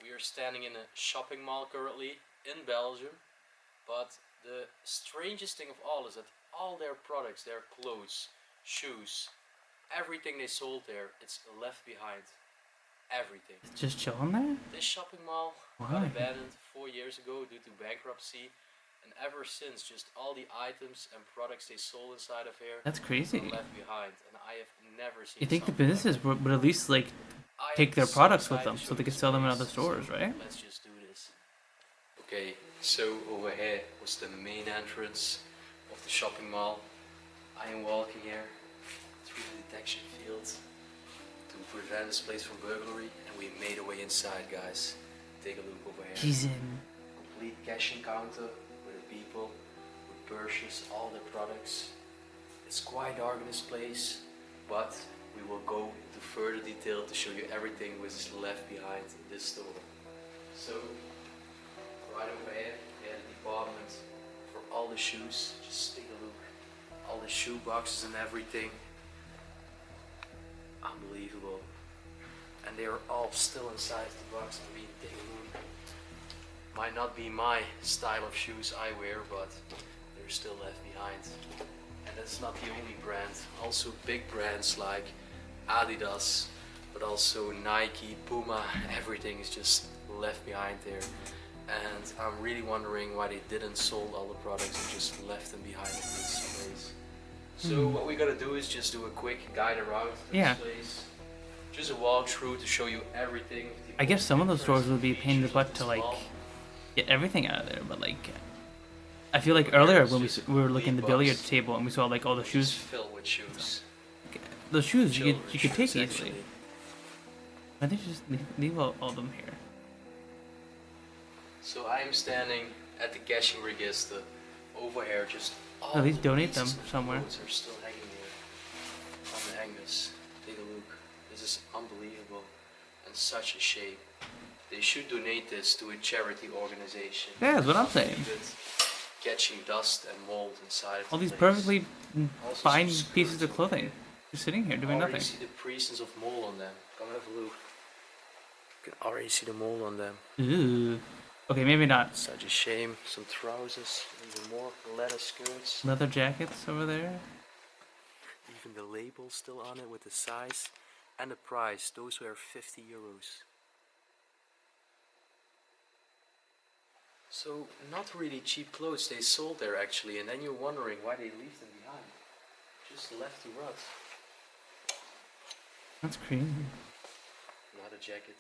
We are standing in a shopping mall currently in Belgium, but the strangest thing of all is that all their products, their clothes, shoes, everything they sold there, it's left behind. Everything. Just chilling there? This shopping mall got Why? abandoned 4 years ago due to bankruptcy, and ever since just all the items and products they sold inside of here That's crazy. were left behind, and I have never seen You think the something like businesses that. would at least like I take am their so products with excited them to so show they could this sell them in place, other stores, so right? Let's just do this. Okay, so over here was the main entrance of the shopping mall. I am walking here through the detection field to prevent this place from burglary, and we made our way inside, guys. Take a look over here. He's in. Complete cashing counter with the people who purchase all the products. It's quite dark in this place, but we will go into further detail to show you everything which is left behind in this store. So, right over here, we have the department for all the shoes. Just take a look. All the shoe boxes and everything. Unbelievable. And they are all still inside the box. I mean, take a look. Might not be my style of shoes I wear, but they're still left behind. And that's not the only brand. Also big brands like Adidas, but also Nike, Puma, everything is just left behind there. And I'm really wondering why they didn't sold all the products and just left them behind in this place. So what we're gonna do is just do a quick guide around Yeah. this place. Just a walkthrough to show you everything. I guess some of those stores would be a pain in the butt to like get everything out of there, but like I feel like earlier when we were looking at the billiard table and we saw like all the Shoes shoes, filled with shoes. those shoes you Children's could take shoes, easily. actually. I think just leave all of them here. So I'm standing at the cashing register over here, just all At least the donate them pieces of somewhere. clothes are still hanging here on the hangers. Take a look. This is unbelievable and such a shame. They should donate this to a charity organization. Yeah, that's what I'm Not saying. leave it catching dust and mold inside of All the these place. perfectly Also fine some pieces skirts of over clothing. here. Just sitting here doing Already nothing. see the presence of mold on them. Come have a look. You can already see the mold on them. Ooh. Okay, maybe not. Such a shame. Some trousers, even more leather skirts. Leather jackets over there. Even the label still on it with the size and the price. Those were 50 euros. So, not really cheap clothes they sold there actually, and then you're wondering why they leave them behind. Just left to rot. That's crazy. Not a jacket.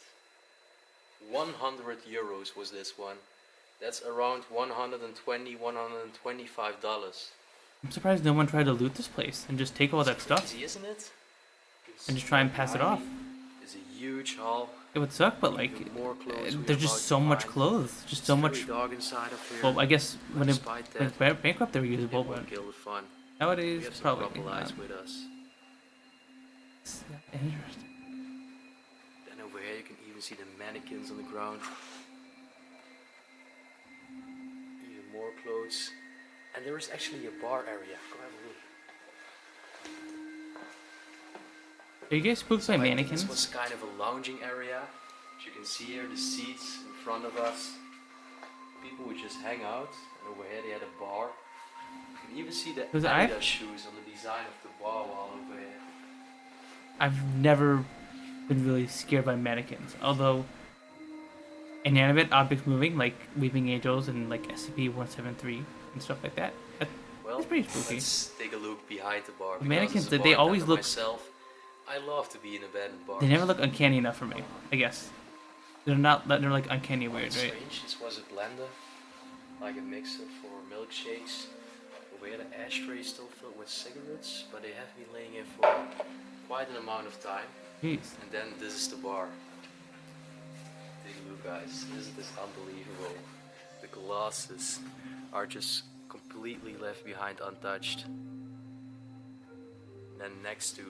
100 euros was this one. That's around 120, 125 dollars. I'm surprised no one tried to loot this place and just take all that stuff Crazy, isn't it? and just try and pass it off. It's a huge haul. It would suck, but like, Even more clothes we are there's about just to so much find. clothes, just It's so very much. dark inside of here. Well, I guess when it Despite went that, bankrupt, they were usable, it but won't kill the fun. We nowadays have some probably crocodiles not. with us. It's interesting. Then over here you can even see the mannequins on the ground. Even more clothes. And there is actually a bar area. Go have a look. Are you guys spooked by I think mannequins? This was kind of a lounging area. As you can see here, the seats in front of us. People would just hang out. And over here they had a bar. You can even see the Because I've- Adidas shoes on the design of the bar wall over here. I've never been really scared by mannequins, although inanimate objects moving, like Weeping Angels and like SCP-173 and stuff like that. Well, It's pretty spooky. let's take a look behind the bar. The because mannequins, as a they always bartender look- Myself, I love to be in abandoned bars. They never look uncanny enough for me, I guess. They're not, they're like uncanny Quite weird, right? strange. This was a blender, like a mixer for milkshakes. Over here, the ashtray is still filled with cigarettes, but they have been laying in for quite an amount of time. Jeez. And then this is the bar. Take a look, guys. Isn't this unbelievable? The glasses are just completely left behind untouched. Then next to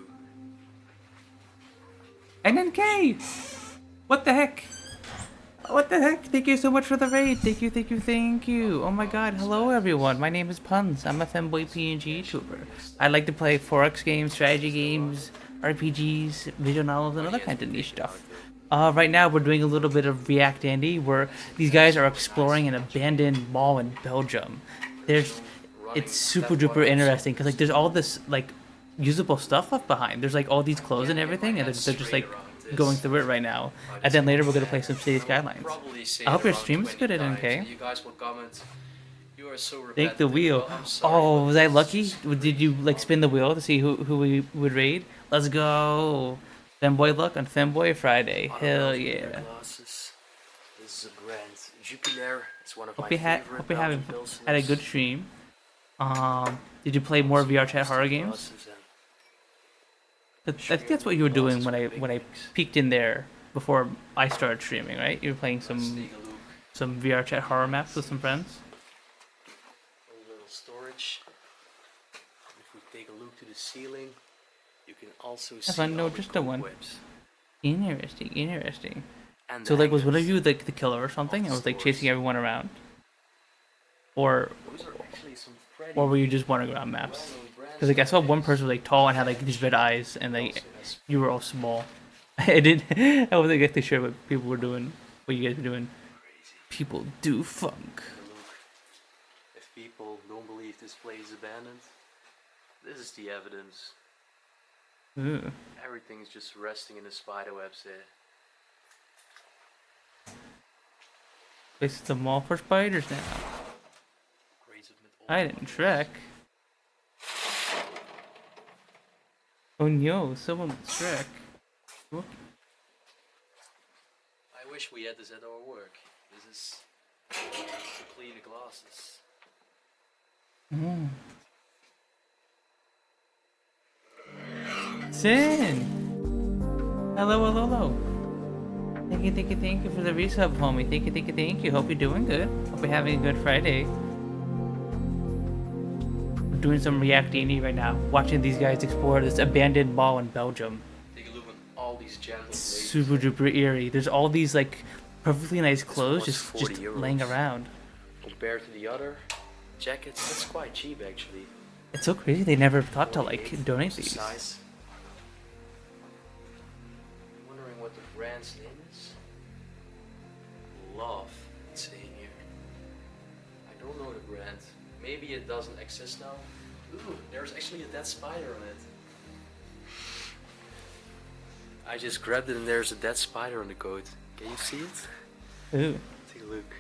NNK! What the heck? What the heck? Thank you so much for the raid. Thank you, thank you, thank you. Oh my god, hello everyone. My name is Puns. I'm a femboy PNG YouTuber. I like to play 4X games, strategy games, RPGs, visual novels, and other kind of niche stuff. Right now we're doing a little bit of React Andy, where these guys are exploring an abandoned mall in Belgium. It's super duper interesting because like there's all this like usable stuff left behind. There's like all these clothes and everything, and they're just like going through it right now. And then later we're gonna play some City Skylines. I hope your stream is good at NK. You guys will comment. You are so Take the repetitive. wheel. Well, I'm sorry, Oh, but was I this lucky? is just Did you like spin the wheel to see who we would raid? Let's go. Femboy luck on Femboy Friday. Hell yeah. Glasses. This is a brand. Jupiler. It's one of my Hope you favorite had Belgian a pilsners. good stream. Did you play more VR chat horror games? Glasses and I think that's what you were doing when I peeked in there before I started streaming, right? You were playing let's some take a look. VR chat horror maps with some friends. A little storage. If we take a look to the ceiling, you can also see fun. No, all the just the one. cobwebs Interesting, interesting. and So the like, was one of hangers. you like the killer or something, and was like chasing everyone around, or Those are actually some pretty were you just wandering around maps? well-known brands Because like I saw one nowadays. person was like tall and had like these red eyes, and like Also has you were all small. I didn't. I wasn't exactly sure what people were doing. What you guys were doing. crazy. People do funk. Look, if people don't believe this place is abandoned, this is the evidence. Ooh. Everything's just resting in the spider webs there. This is the mall for spiders now. Graves of myth- I didn't Shrek. Oh no, someone with Shrek. Whoop. I wish we had this at our work. This is to clean the glasses. Sin! Hello, hello, hello. Thank you for the resub, homie. Thank you. Hope you're doing good. Hope you're having a good Friday. doing some reacting right now, watching these guys explore this abandoned mall in Belgium. Take a look at all these gentle ladies. Super duper eerie. There's all these like perfectly nice clothes one's just 40 laying euros. around. Compared to the other jackets, that's quite cheap actually. It's so crazy they never thought to like 48 donate was the these. size. I'm wondering what the brand's name is. Love, it's saying here. I don't know the brand. Maybe it doesn't exist now. Ooh, there's actually a dead spider on it. I just grabbed it and there's a dead spider on the coat. Can you see it? Ooh. Take a look.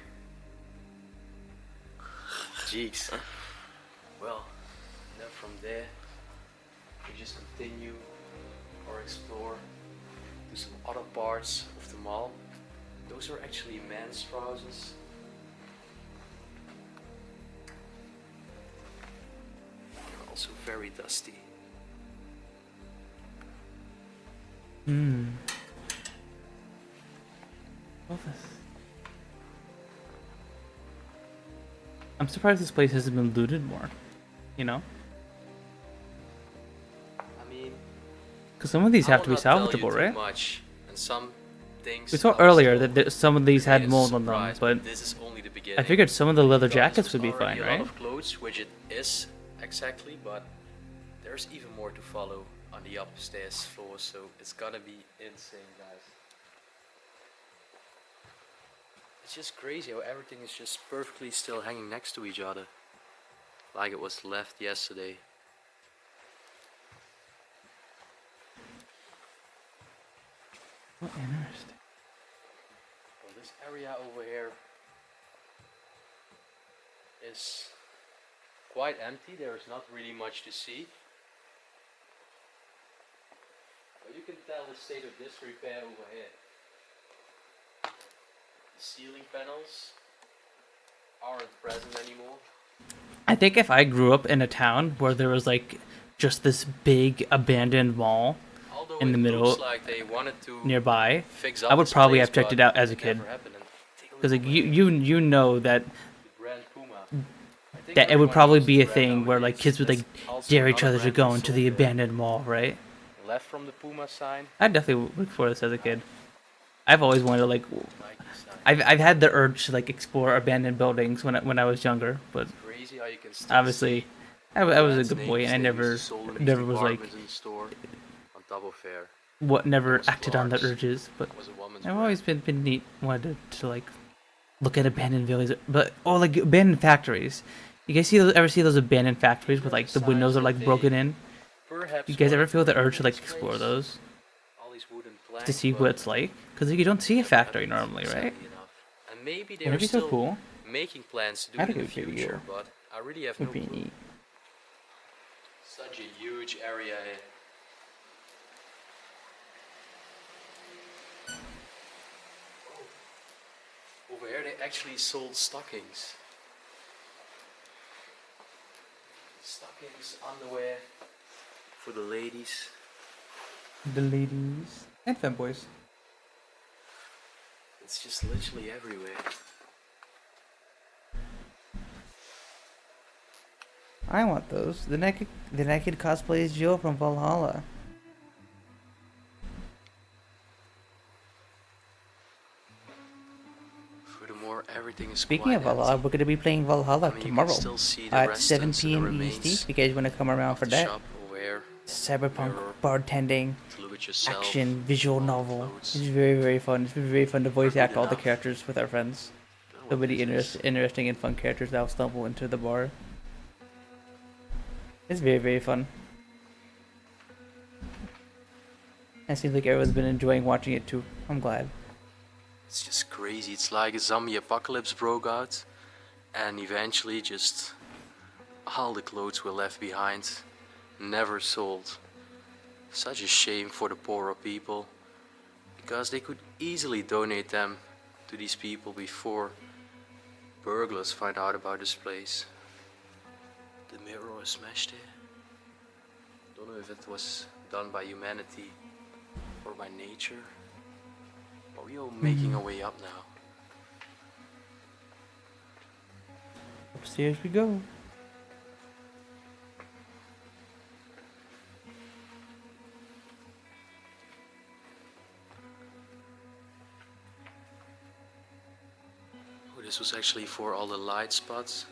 Jeez. Well, then from there, we just continue or explore to some other parts of the mall. Those are actually men's trousers. They're also very dusty. Hmm. Love this. I'm surprised this place hasn't been looted more. You know? I mean, Because some of these I have will to be not tell you salvageable, too right? much, and some things We saw I was earlier told that some of these had is mold on them, surprised, but this is only the beginning. I figured some of the leather Because jackets there's would be already fine, a right? lot of clothes, which it is exactly, but there's even more to follow on the upstairs floor, so it's gonna be insane, guys. It's just crazy how everything is just perfectly still hanging next to each other, like it was left yesterday. What interesting. Well, this area over here is quite empty. There is not really much to see. But you can tell the state of disrepair over here. The ceiling panels aren't present anymore. I think if I grew up in a town where there was like just this big abandoned mall Although in the it middle looks like they wanted to nearby, fix I up would this probably place, have checked but it out as a it kid. never happened. And take a look Because like over you know that the brand Puma. I think that it would everyone probably knows be the a brand thing where like nowadays. kids would like That's also dare each another other to brand go we into sold the there. abandoned mall, right? Left from the Puma sign, I definitely would look for this as a kid. I've always wanted to like Nike sign. I've had the urge to like explore abandoned buildings when I was younger, but Crazy how you can still obviously I was a brand's good boy and I names they never used to sold in these never was like departments in the store on double fare. never was acted on the Clark's. urges, but It was a woman's I've brand. always been neat wanted to like look at abandoned villages, but or like abandoned factories. You guys ever see those abandoned factories where like the windows are like broken in? Perhaps You guys one ever of feel the them urge to like in this explore place. those All these wooden to planks, see but what it's like? Because you don't see a never factory happened, normally, right? sadly enough. And maybe they Wouldn't are it be so still cool? making plans to do I'd it in go the to you. future, but I really have no Would be clue. neat. Such a huge area here. Oh. Over here they actually sold stockings. Stockings, underwear for the ladies. The ladies and femboys. It's just literally everywhere. I want those. The naked cosplay is Jill from Valhalla. Furthermore, everything is Speaking quite of Valhalla, empty. we're gonna be playing Valhalla I mean, you can tomorrow still see the at 7 restaurants and the p.m. remains EST. If you guys want to come around of for the that, shop over here cyberpunk mirror bartending, to look at yourself, action, visual all the novel. clothes. It's very fun. It's been very fun to voice Good act all the enough. characters with our friends. Know So what many this is. interesting and fun characters that'll stumble into the bar. It's very fun. It seems like everyone's been enjoying watching it too. I'm glad. It's just crazy. It's like a zombie apocalypse broke out, and eventually just all the clothes were left behind, never sold. Such a shame for the poorer people, because they could easily donate them to these people before burglars find out about this place. The mirror was smashed here. Don't know if it was done by humanity or by nature. But we are making our way up now. Upstairs we go. This was actually for all the light spots.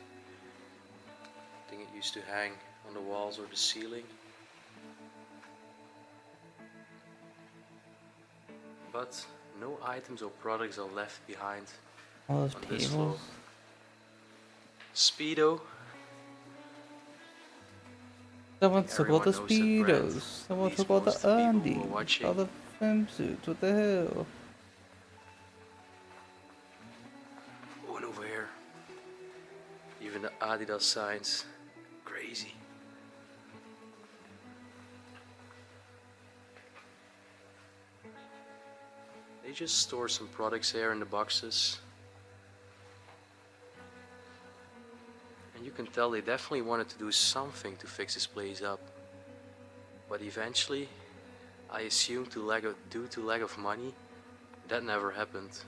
I think it used to hang on the walls or the ceiling. But no items or products are left behind All those on this floor. tables. Speedo. Someone took all the Everyone knows that brand. speedos. Someone At took all least the most of the people who undies. are watching. All the swimsuits. What the hell? Oh, and over here. Even the Adidas signs. Crazy. They just store some products here in the boxes. And you can tell they definitely wanted to do something to fix this place up. But eventually, I assume due to lack of money, that never happened.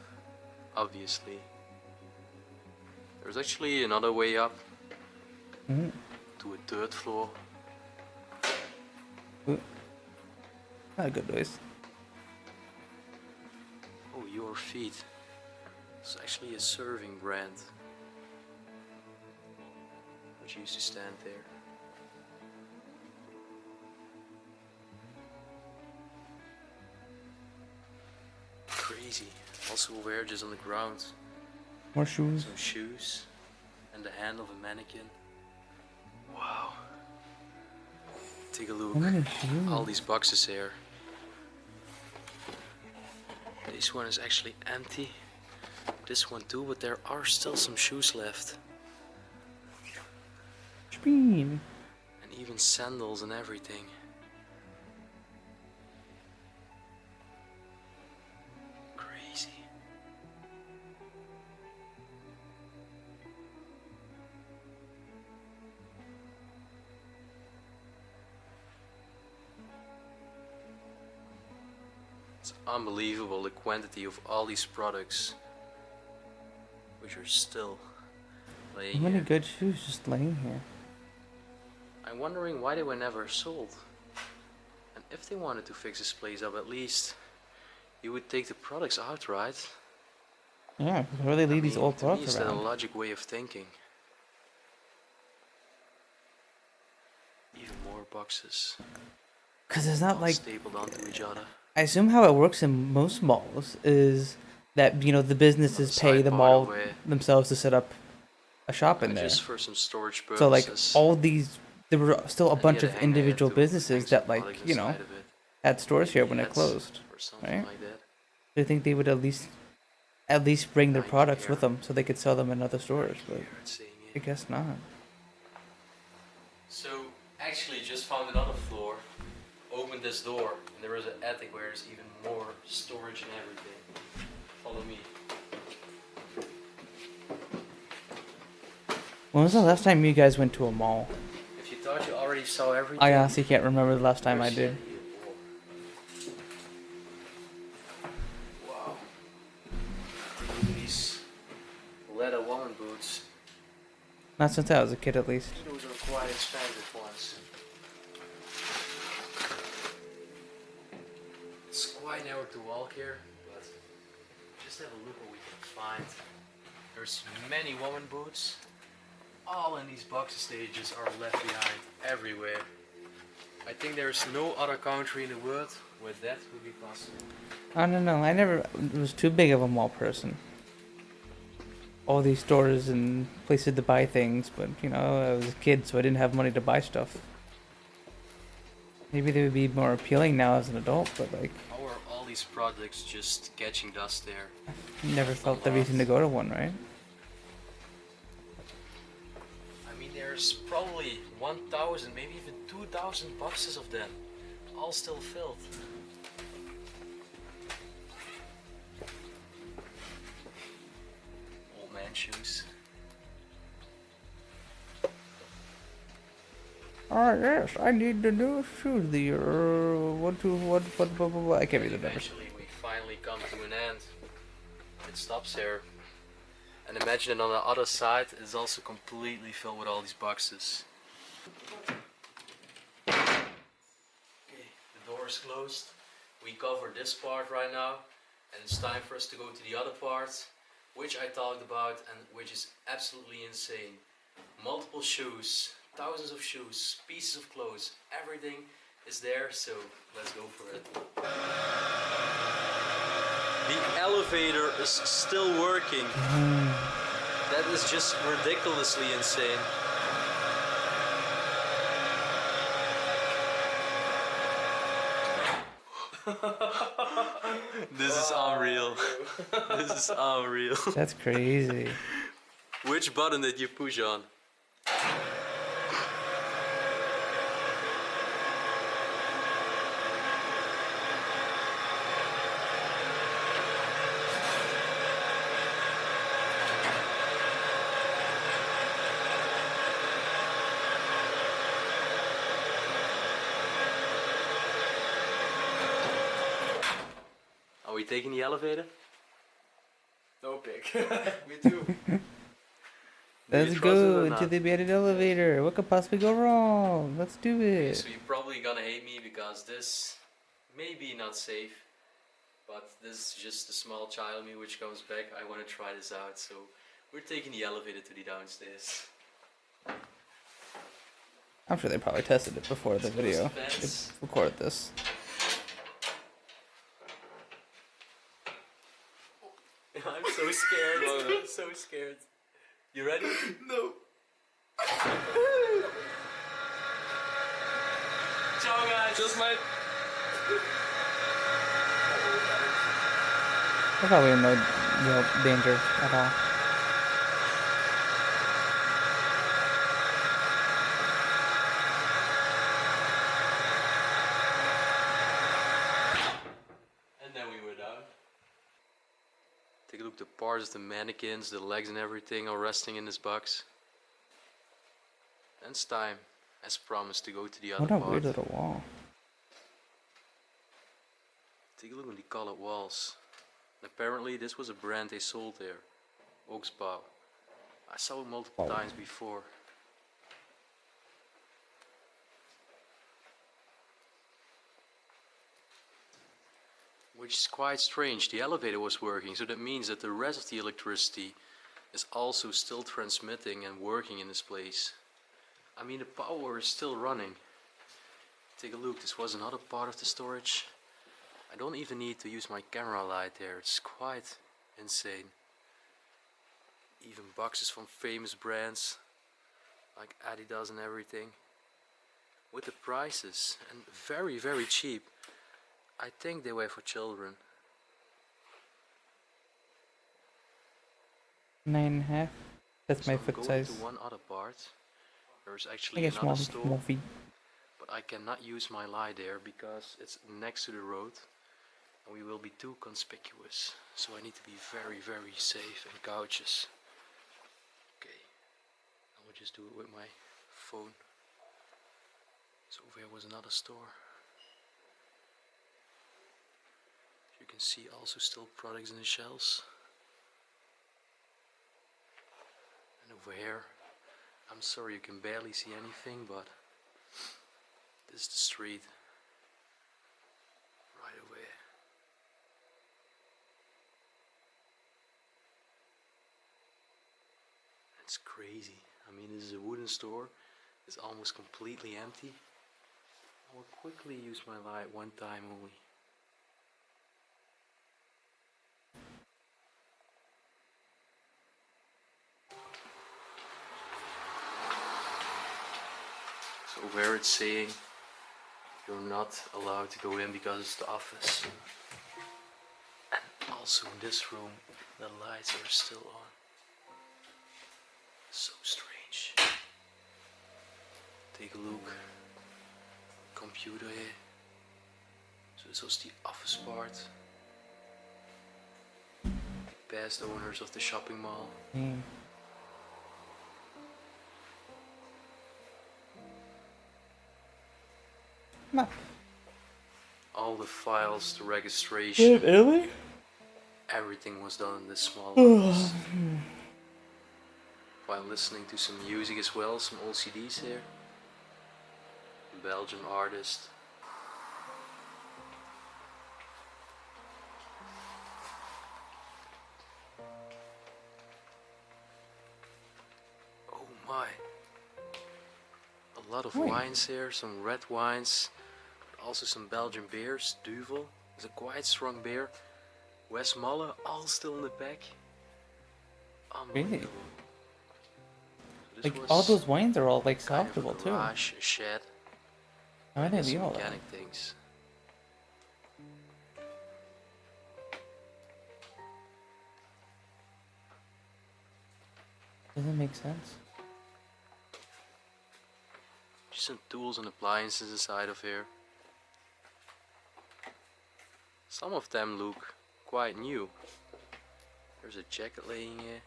Obviously. There's actually another way up. To a third floor. Not a good noise. Oh, Your Feet. It's actually a serving brand. Which used to stand there. Crazy. Also aware just on the ground. More shoes. Some shoes. And the hand of a mannequin. Wow. Take a look. How many shoes? All these boxes here. This one is actually empty. This one too, but there are still some shoes left. Spin. And even sandals and everything. Crazy. It's unbelievable the quantity of all these products which are still laying How many here. good shoes just laying here? I'm wondering why they were never sold. And if they wanted to fix this place up, at least you would take the products out, right? Yeah, where do they leave these old To me, products is that a around? logic way of thinking? Even more boxes, Because it's not all like, stapled onto each other. I assume how it works in most malls is that, you know, the businesses pay the Sidebar mall away. themselves to set up a shop in there. Just for some storage purposes. So like all these, there were still a And bunch you of gotta hang there individual to businesses hang some that, like, products you know, inside of it. had stores here when it Nets closed. or something right? like that. Do you think they would at least bring their Right products here. with them so they could sell them in other stores? But Here it's saying I it. guess not. So, actually just found another floor, opened this door, and there is an attic where there's even more storage and everything. Follow me. When was the last time you guys went to a mall? If you thought you already saw everything, I honestly can't remember the last time I there's did. yet even more. Wow. These leather woman boots, Not since I was a kid, at least. those are quite expensive ones. It's quite narrow to walk here, but just have a look what we can find. There's many woman boots. All in these box stages are left behind everywhere. I think there's no other country in the world where that would be possible. I don't know. I never was too big of a mall person. All these stores and places to buy things, but you know, I was a kid, so I didn't have money to buy stuff. Maybe they would be more appealing now as an adult, but like, How are all these products just catching dust there? never felt the reason to go to one, right? I mean, there's probably 1,000, maybe even 2,000 boxes of them, all still filled. Old man shoes. Yes, I need the new shoes. The what, blah, blah, blah. I can't read the numbers. Eventually, we finally come to an end. It stops here. And imagine that on the other side is also completely filled with all these boxes. Okay, the door is closed. We covered this part right now, and it's time for us to go to the other part. which I talked about and which is absolutely insane. Multiple shoes, thousands of shoes, pieces of clothes, everything is there, so let's go for it. The elevator is still working. That is just ridiculously insane. This is unreal. This is unreal. That's crazy. Which button did you push on? Are we taking the elevator? No pick. Me too. Let's go into the abandoned elevator. What could possibly go wrong? Let's do it. So you're probably gonna hate me because this may be not safe, but this is just the small child me which comes back. I want to try this out, so we're taking the elevator to the downstairs. I'm sure they probably tested it before the video. They recorded this. I'm so scared. I'm so scared. You ready? No. Ciao guys. Just my. They're probably in no real danger at all. And then we were down. Take a look at the parts, the mannequins, the legs and everything are resting in this box. And it's time, as promised, to go to the other What a part. weird little wall. Take a look at the colored walls. And apparently this was a brand they sold there. Oxbow. I saw it multiple times before. Which is quite strange. The elevator was working, so that means that the rest of the electricity is also still transmitting and working in this place. I mean, the power is still running. Take a look, this was another part of the storage. I don't even need to use my camera light there, it's quite insane. Even boxes from famous brands, like Adidas and everything. With the prices, and very, very cheap. I think they were for children. 9.5. That's my So foot I'm size. going to one other part. There's I actually guess another small store, feet. but I cannot use my light there because it's next to the road and we will be too conspicuous. So I need to be very, very safe and cautious. Okay, I will just do it with my phone. So over here was another store. You can see also still products in the shelves. And over here, I'm sorry you can barely see anything, but this is the street right away. It's crazy. I mean, this is a wooden store. It's almost completely empty. I will quickly use my light one time only. So where it's saying you're not allowed to go in because it's the office. And also in this room the lights are still on. So strange. Take a look. Computer here. So this was the office part. The past owners of the shopping mall. No. All the files, the registration, Really? everything was done in this small office. While listening to some music as well, some old CDs here. Belgian artist. my. A lot of Wait. wines here, some red wines, also some Belgian beers. Duvel is a quite strong beer. Westmalle, all still in the pack. Unbelievable. So this Like all was those wines are all like kind of a salvageable too. garage, a shed. I didn't Some know all that. mechanic things. Doesn't make sense. Just some tools and appliances inside of here. Some of them look quite new. There's a jacket laying here.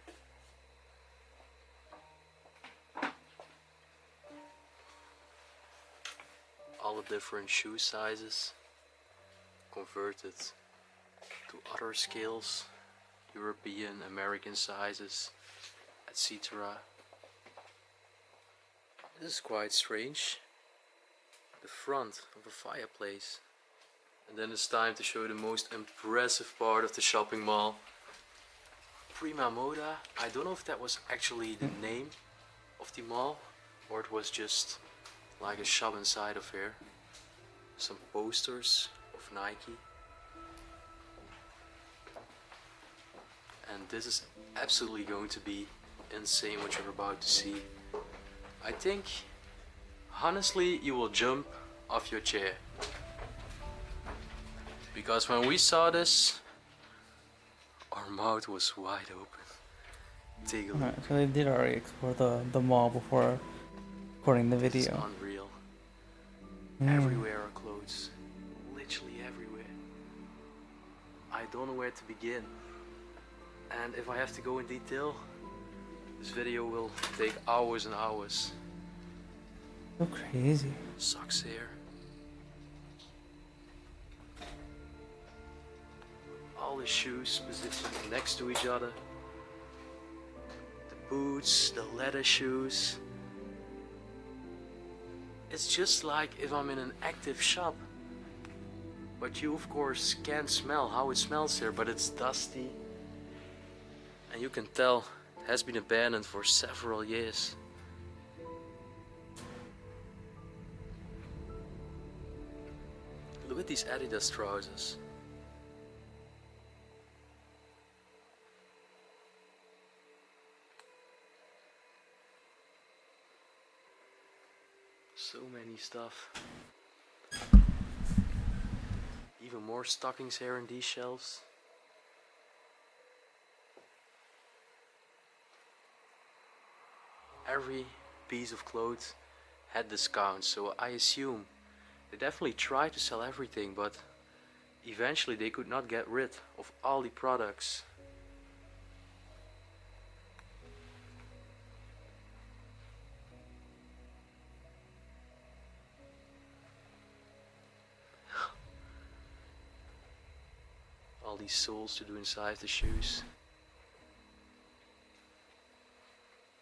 All the different shoe sizes converted to other scales, European, American sizes, etc. This is quite strange. The front of a fireplace. And then it's time to show the most impressive part of the shopping mall. Prima Moda. I don't know if that was actually the name of the mall or it was just like a shop inside of here. Some posters of Nike. And this is absolutely going to be insane what you're about to see. I think, honestly, you will jump off your chair. Because when we saw this, our mouth was wide open. Take a look. Alright, so they did already explore the mall before recording the It's video. unreal. Mm. Everywhere are clothes. Literally everywhere. I don't know where to begin. And if I have to go in detail, this video will take hours and hours. So crazy. Socks here. All the shoes positioned next to each other. The boots, the leather shoes. It's just like if I'm in an active shop. But you of course can't smell how it smells here, but it's dusty. And you can tell it has been abandoned for several years. Look at these Adidas trousers. So many stuff. Even more stockings here in these shelves. Every piece of clothes had discounts, so I assume they definitely tried to sell everything, but eventually they could not get rid of all the products. All these soles to do inside the shoes.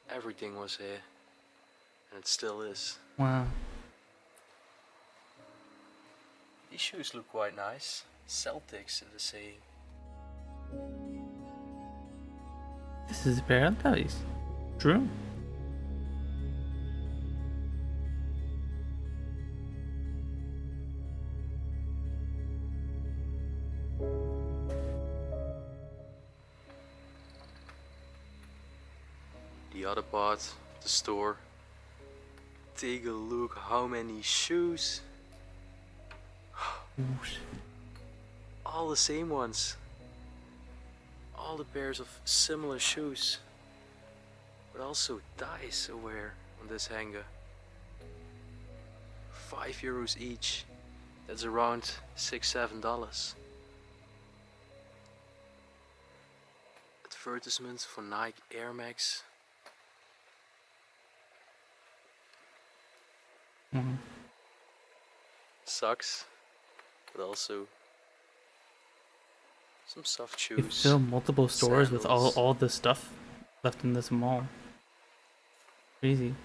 Everything was here, and it still is. Wow. These shoes look quite nice. Celtics, they're saying. This is paradise. True. The other part of the store. Take a look how many shoes. All the same ones. All the pairs of similar shoes. But also ties somewhere on this hanger. €5 each. That's around $6-7. Advertisements for Nike Air Max. Mhm. Socks, but also some soft They shoes. fill multiple stores with sandals. all the stuff left in this mall. Crazy.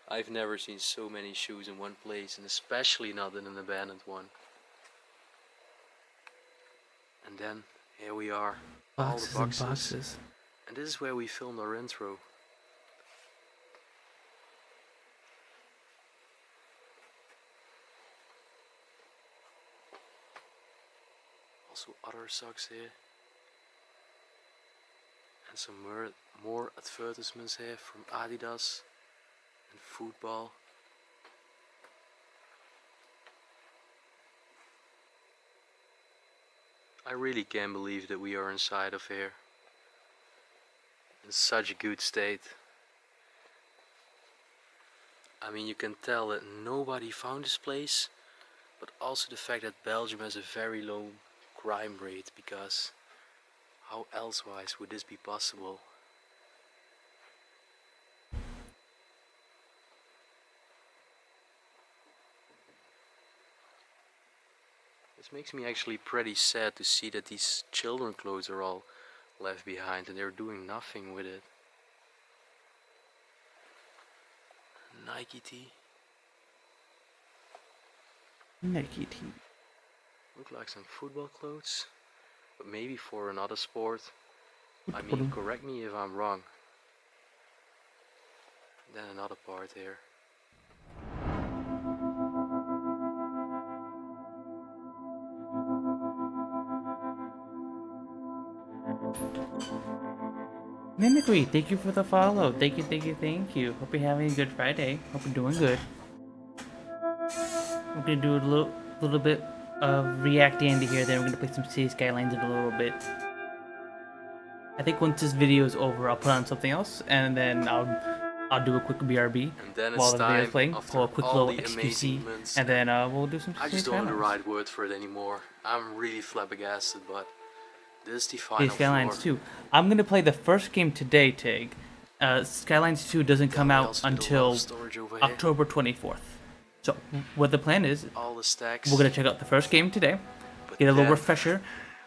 I've never seen so many shoes in one place, and especially not in an abandoned one. And then here we are, Boxes all and the boxes. boxes. And this is where we filmed our intro. Also other socks here. And some more advertisements here from Adidas and football. I really can't believe that we are inside of here. In such a good state. I mean, you can tell that nobody found this place, but also the fact that Belgium has a very low crime rate, because how elsewise would this be possible? This makes me actually pretty sad to see that these children clothes are all left behind and they're doing nothing with it. Nike tee. Nike tee. Look like some football clothes, but maybe for another sport. I mean, correct me if I'm wrong. Then another part here. Mimicry, thank you for the follow. Thank you, thank you, thank you. Hope you're having a good Friday. Hope you're doing good. We're gonna do a little bit of React Andy here. Then we're gonna play some City Skylines in a little bit. I think once this video is over, I'll put on something else, and then I'll do a quick BRB And then while it's the video is time, playing. after Pull a quick all little the XQC, amazing months, and then we'll do some I City just don't know the Skylines. right word for it anymore. I'm really flabbergasted, but this is the City final Skylines floor. 2. I'm gonna play the first game today, Tig. Skylines 2 doesn't come We out also did a lot until of storage over here. October 24th. So what the plan is, All the stacks. we're gonna check out the first game today, But get a little then, refresher,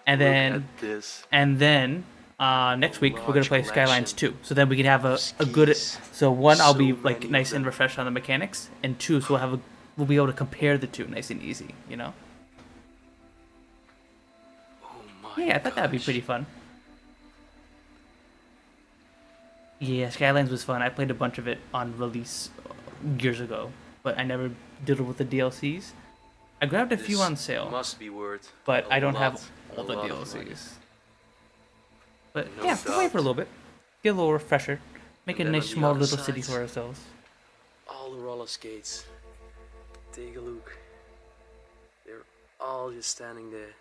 and look then at this. next week we're gonna large play Skylines collection 2. So then we can have a good. skis. So one, I'll So be like many nice of and them. refreshed on the mechanics, and two, so we'll be able to compare the two nice and easy. You know? Oh my Yeah, I thought that'd be gosh. pretty fun. Yeah, Skylines was fun. I played a bunch of it on release years ago, but I never did it with the DLCs. I grabbed a few This on sale, Must be worth but I I don't have all the lot of money. DLCs. But No yeah, we'll wait for a doubt. little bit. Get a little refresher. Make a And then nice on the small other little city side- for ourselves. All the roller skates. Take a look. They're all just standing there.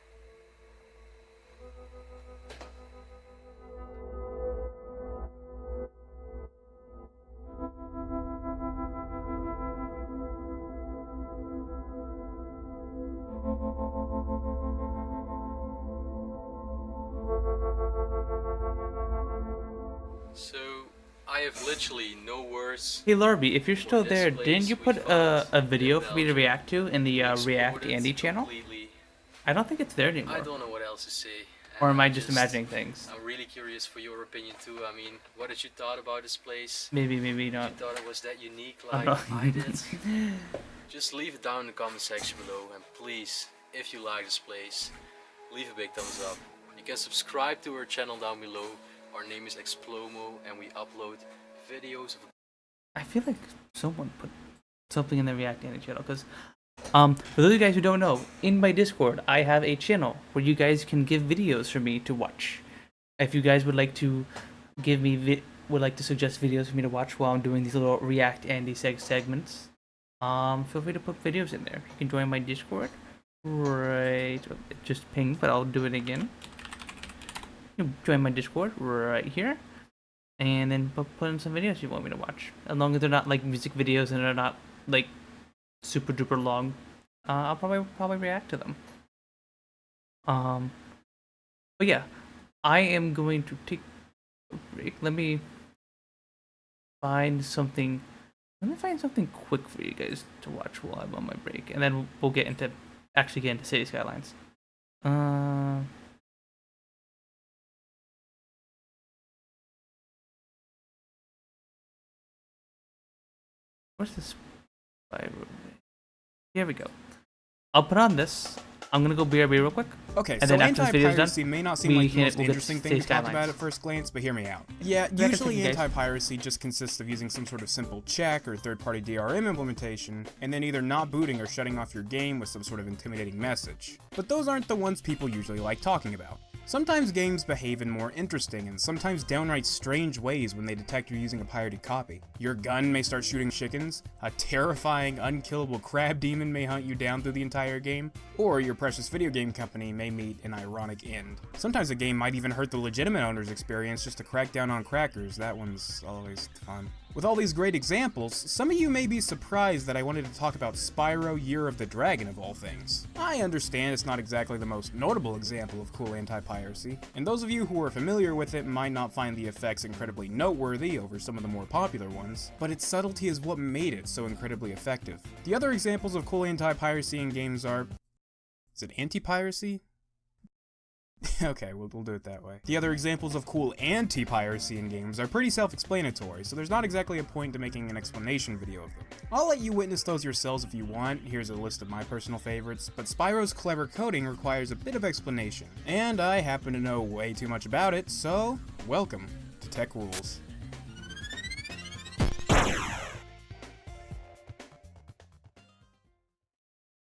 So, I have literally no words. Hey Larby, if you're still this there, place didn't you we put a found video in for me to Belgium. react to in the React Exploded Andy channel? completely. I don't think it's there I anymore. don't know what else to say. Or am I I'm just imagining things? I'm really curious for your opinion too. I mean, what did you thought about this place? Maybe You not. thought it was that unique I like don't know. I did? Just leave it down in the comment section below, and please, if you like this place, leave a big thumbs up. You can subscribe to our channel down below. Our name is Explomo, and we upload videos of I feel like someone put something in the React Andy channel, because for those of you guys who don't know, in my Discord I have a channel where you guys can give videos for me to watch. If you guys would like to give me would like to suggest videos for me to watch while I'm doing these little React Andy segments, feel free to put videos in there. You can join my Discord. Right, it just pinged, but I'll do it again. You can join my Discord right here. And then put in some videos you want me to watch. As long as they're not like music videos and they're not like super duper long, I'll probably react to them. But yeah, I am going to take a break. Let me find something. Let me find something quick for you guys to watch while I'm on my break, and then we'll get into City Skylines. Where's this spiral? Here we go. I'll put on this. I'm gonna go BRB real quick. Okay, And so then after this video's anti-piracy done, may not seem we like the can- most we'll get interesting thing to stage talk guidelines. about at first glance, but hear me out. Yeah, Yeah, usually continue, guys. anti-piracy just consists of using some sort of simple check or third-party DRM implementation, and then either not booting or shutting off your game with some sort of intimidating message. But those aren't the ones people usually like talking about. Sometimes games behave in more interesting and sometimes downright strange ways when they detect you're using a pirated copy. Your gun may start shooting chickens, a terrifying, unkillable crab demon may hunt you down through the entire game, or your precious video game company may meet an ironic end. Sometimes a game might even hurt the legitimate owner's experience just to crack down on crackers. That one's always fun. With all these great examples, some of you may be surprised that I wanted to talk about Spyro Year of the Dragon of all things. I understand it's not exactly the most notable example of cool anti-piracy, and those of you who are familiar with it might not find the effects incredibly noteworthy over some of the more popular ones, but its subtlety is what made it so incredibly effective. The other examples of cool anti-piracy in games are... Is it anti-piracy? Okay, we'll do it that way. The other examples of cool anti-piracy in games are pretty self-explanatory, so there's not exactly a point to making an explanation video of them. I'll let you witness those yourselves if you want. Here's a list of my personal favorites, but Spyro's clever coding requires a bit of explanation, and I happen to know way too much about it, so welcome to Tech Rules.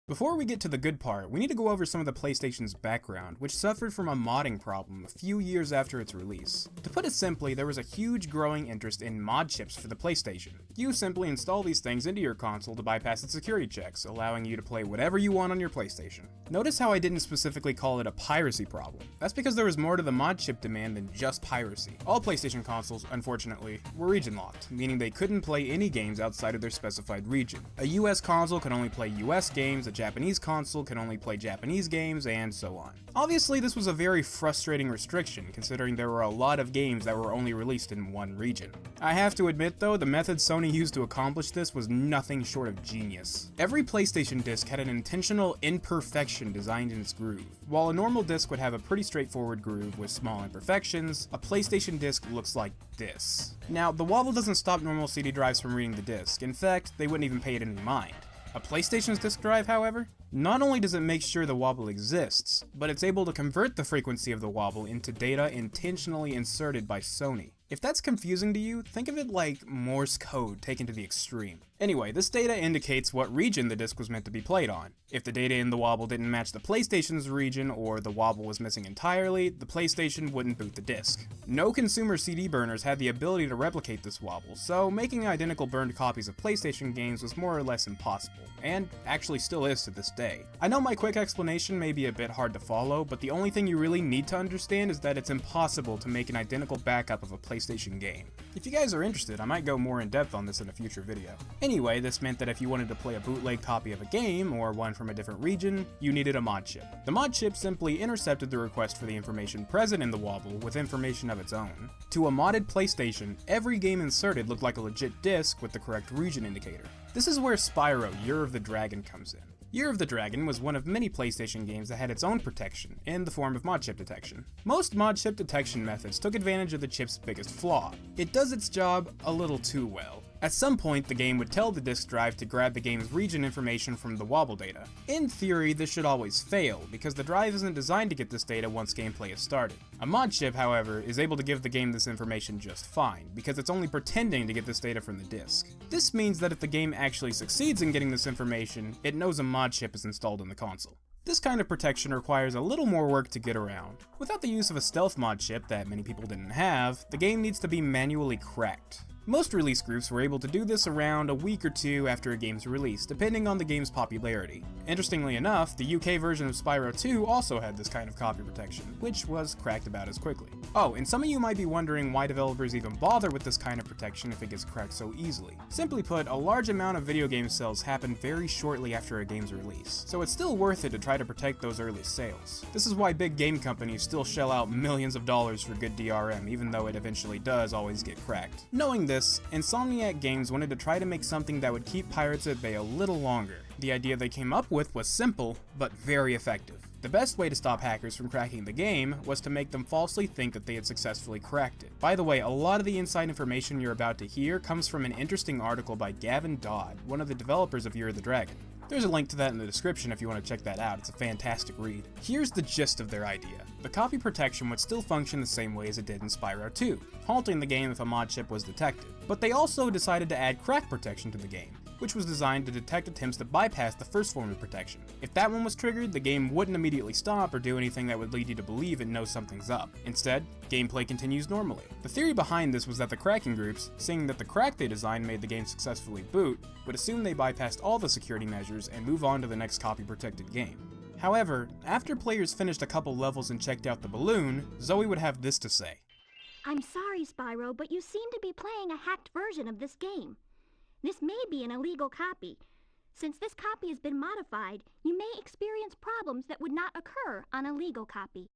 Before we get to the good part, we need to go over some of the PlayStation's background, which suffered from a modding problem a few years after its release. To put it simply, there was a huge growing interest in mod chips for the PlayStation. You simply install these things into your console to bypass its security checks, allowing you to play whatever you want on your PlayStation. Notice how I didn't specifically call it a piracy problem. That's because there was more to the mod chip demand than just piracy. All PlayStation consoles, unfortunately, were region locked, meaning they couldn't play any games outside of their specified region. A US console could only play US games, a Japanese console can only play Japanese games, and so on. Obviously, this was a very frustrating restriction, considering there were a lot of games that were only released in one region. I have to admit though, the method Sony used to accomplish this was nothing short of genius. Every PlayStation disc had an intentional imperfection designed in its groove. While a normal disc would have a pretty straightforward groove with small imperfections, a PlayStation disc looks like this. Now, the wobble doesn't stop normal CD drives from reading the disc. In fact, they wouldn't even pay it any mind. A PlayStation's disk drive, however, not only does it make sure the wobble exists, but it's able to convert the frequency of the wobble into data intentionally inserted by Sony. If that's confusing to you, think of it like Morse code taken to the extreme. Anyway, this data indicates what region the disc was meant to be played on. If the data in the wobble didn't match the PlayStation's region, or the wobble was missing entirely, the PlayStation wouldn't boot the disc. No consumer CD burners had the ability to replicate this wobble, so making identical burned copies of PlayStation games was more or less impossible, and actually still is to this day. I know my quick explanation may be a bit hard to follow, but the only thing you really need to understand is that it's impossible to make an identical backup of a PlayStation game. If you guys are interested, I might go more in depth on this in a future video. Anyway, this meant that if you wanted to play a bootleg copy of a game, or one from a different region, you needed a mod chip. The mod chip simply intercepted the request for the information present in the wobble with information of its own. To a modded PlayStation, every game inserted looked like a legit disc with the correct region indicator. This is where Spyro Year of the Dragon comes in. Year of the Dragon was one of many PlayStation games that had its own protection, in the form of mod chip detection. Most mod chip detection methods took advantage of the chip's biggest flaw. It does its job a little too well. At some point, the game would tell the disk drive to grab the game's region information from the wobble data. In theory, this should always fail, because the drive isn't designed to get this data once gameplay is started. A mod chip, however, is able to give the game this information just fine, because it's only pretending to get this data from the disk. This means that if the game actually succeeds in getting this information, it knows a mod chip is installed in the console. This kind of protection requires a little more work to get around. Without the use of a stealth mod chip that many people didn't have, the game needs to be manually cracked. Most release groups were able to do this around a week or two after a game's release, depending on the game's popularity. Interestingly enough, the UK version of Spyro 2 also had this kind of copy protection, which was cracked about as quickly. Oh, and some of you might be wondering why developers even bother with this kind of protection if it gets cracked so easily. Simply put, a large amount of video game sales happen very shortly after a game's release, so it's still worth it to try to protect those early sales. This is why big game companies still shell out millions of dollars for good DRM, even though it eventually does always get cracked. Knowing this, Insomniac Games wanted to try to make something that would keep pirates at bay a little longer. The idea they came up with was simple, but very effective. The best way to stop hackers from cracking the game was to make them falsely think that they had successfully cracked it. By the way, a lot of the inside information you're about to hear comes from an interesting article by Gavin Dodd, one of the developers of Year of the Dragon. There's a link to that in the description if you want to check that out. It's a fantastic read. Here's the gist of their idea. The copy protection would still function the same way as it did in Spyro 2, halting the game if a mod chip was detected. But they also decided to add crack protection to the game, which was designed to detect attempts to bypass the first form of protection. If that one was triggered, the game wouldn't immediately stop or do anything that would lead you to believe it knows something's up. Instead, gameplay continues normally. The theory behind this was that the cracking groups, seeing that the crack they designed made the game successfully boot, would assume they bypassed all the security measures and move on to the next copy-protected game. However, after players finished a couple levels and checked out the balloon, Zoe would have this to say. I'm sorry, Spyro, but you seem to be playing a hacked version of this game. This may be an illegal copy. Since this copy has been modified, you may experience problems that would not occur on a legal copy.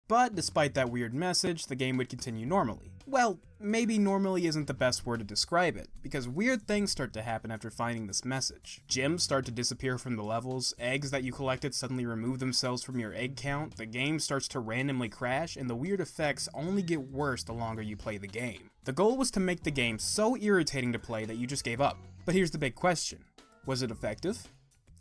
But despite that weird message, the game would continue normally. Well, maybe normally isn't the best word to describe it, because weird things start to happen after finding this message. Gems start to disappear from the levels, eggs that you collected suddenly remove themselves from your egg count, the game starts to randomly crash, and the weird effects only get worse the longer you play the game. The goal was to make the game so irritating to play that you just gave up. But here's the big question. Was it effective?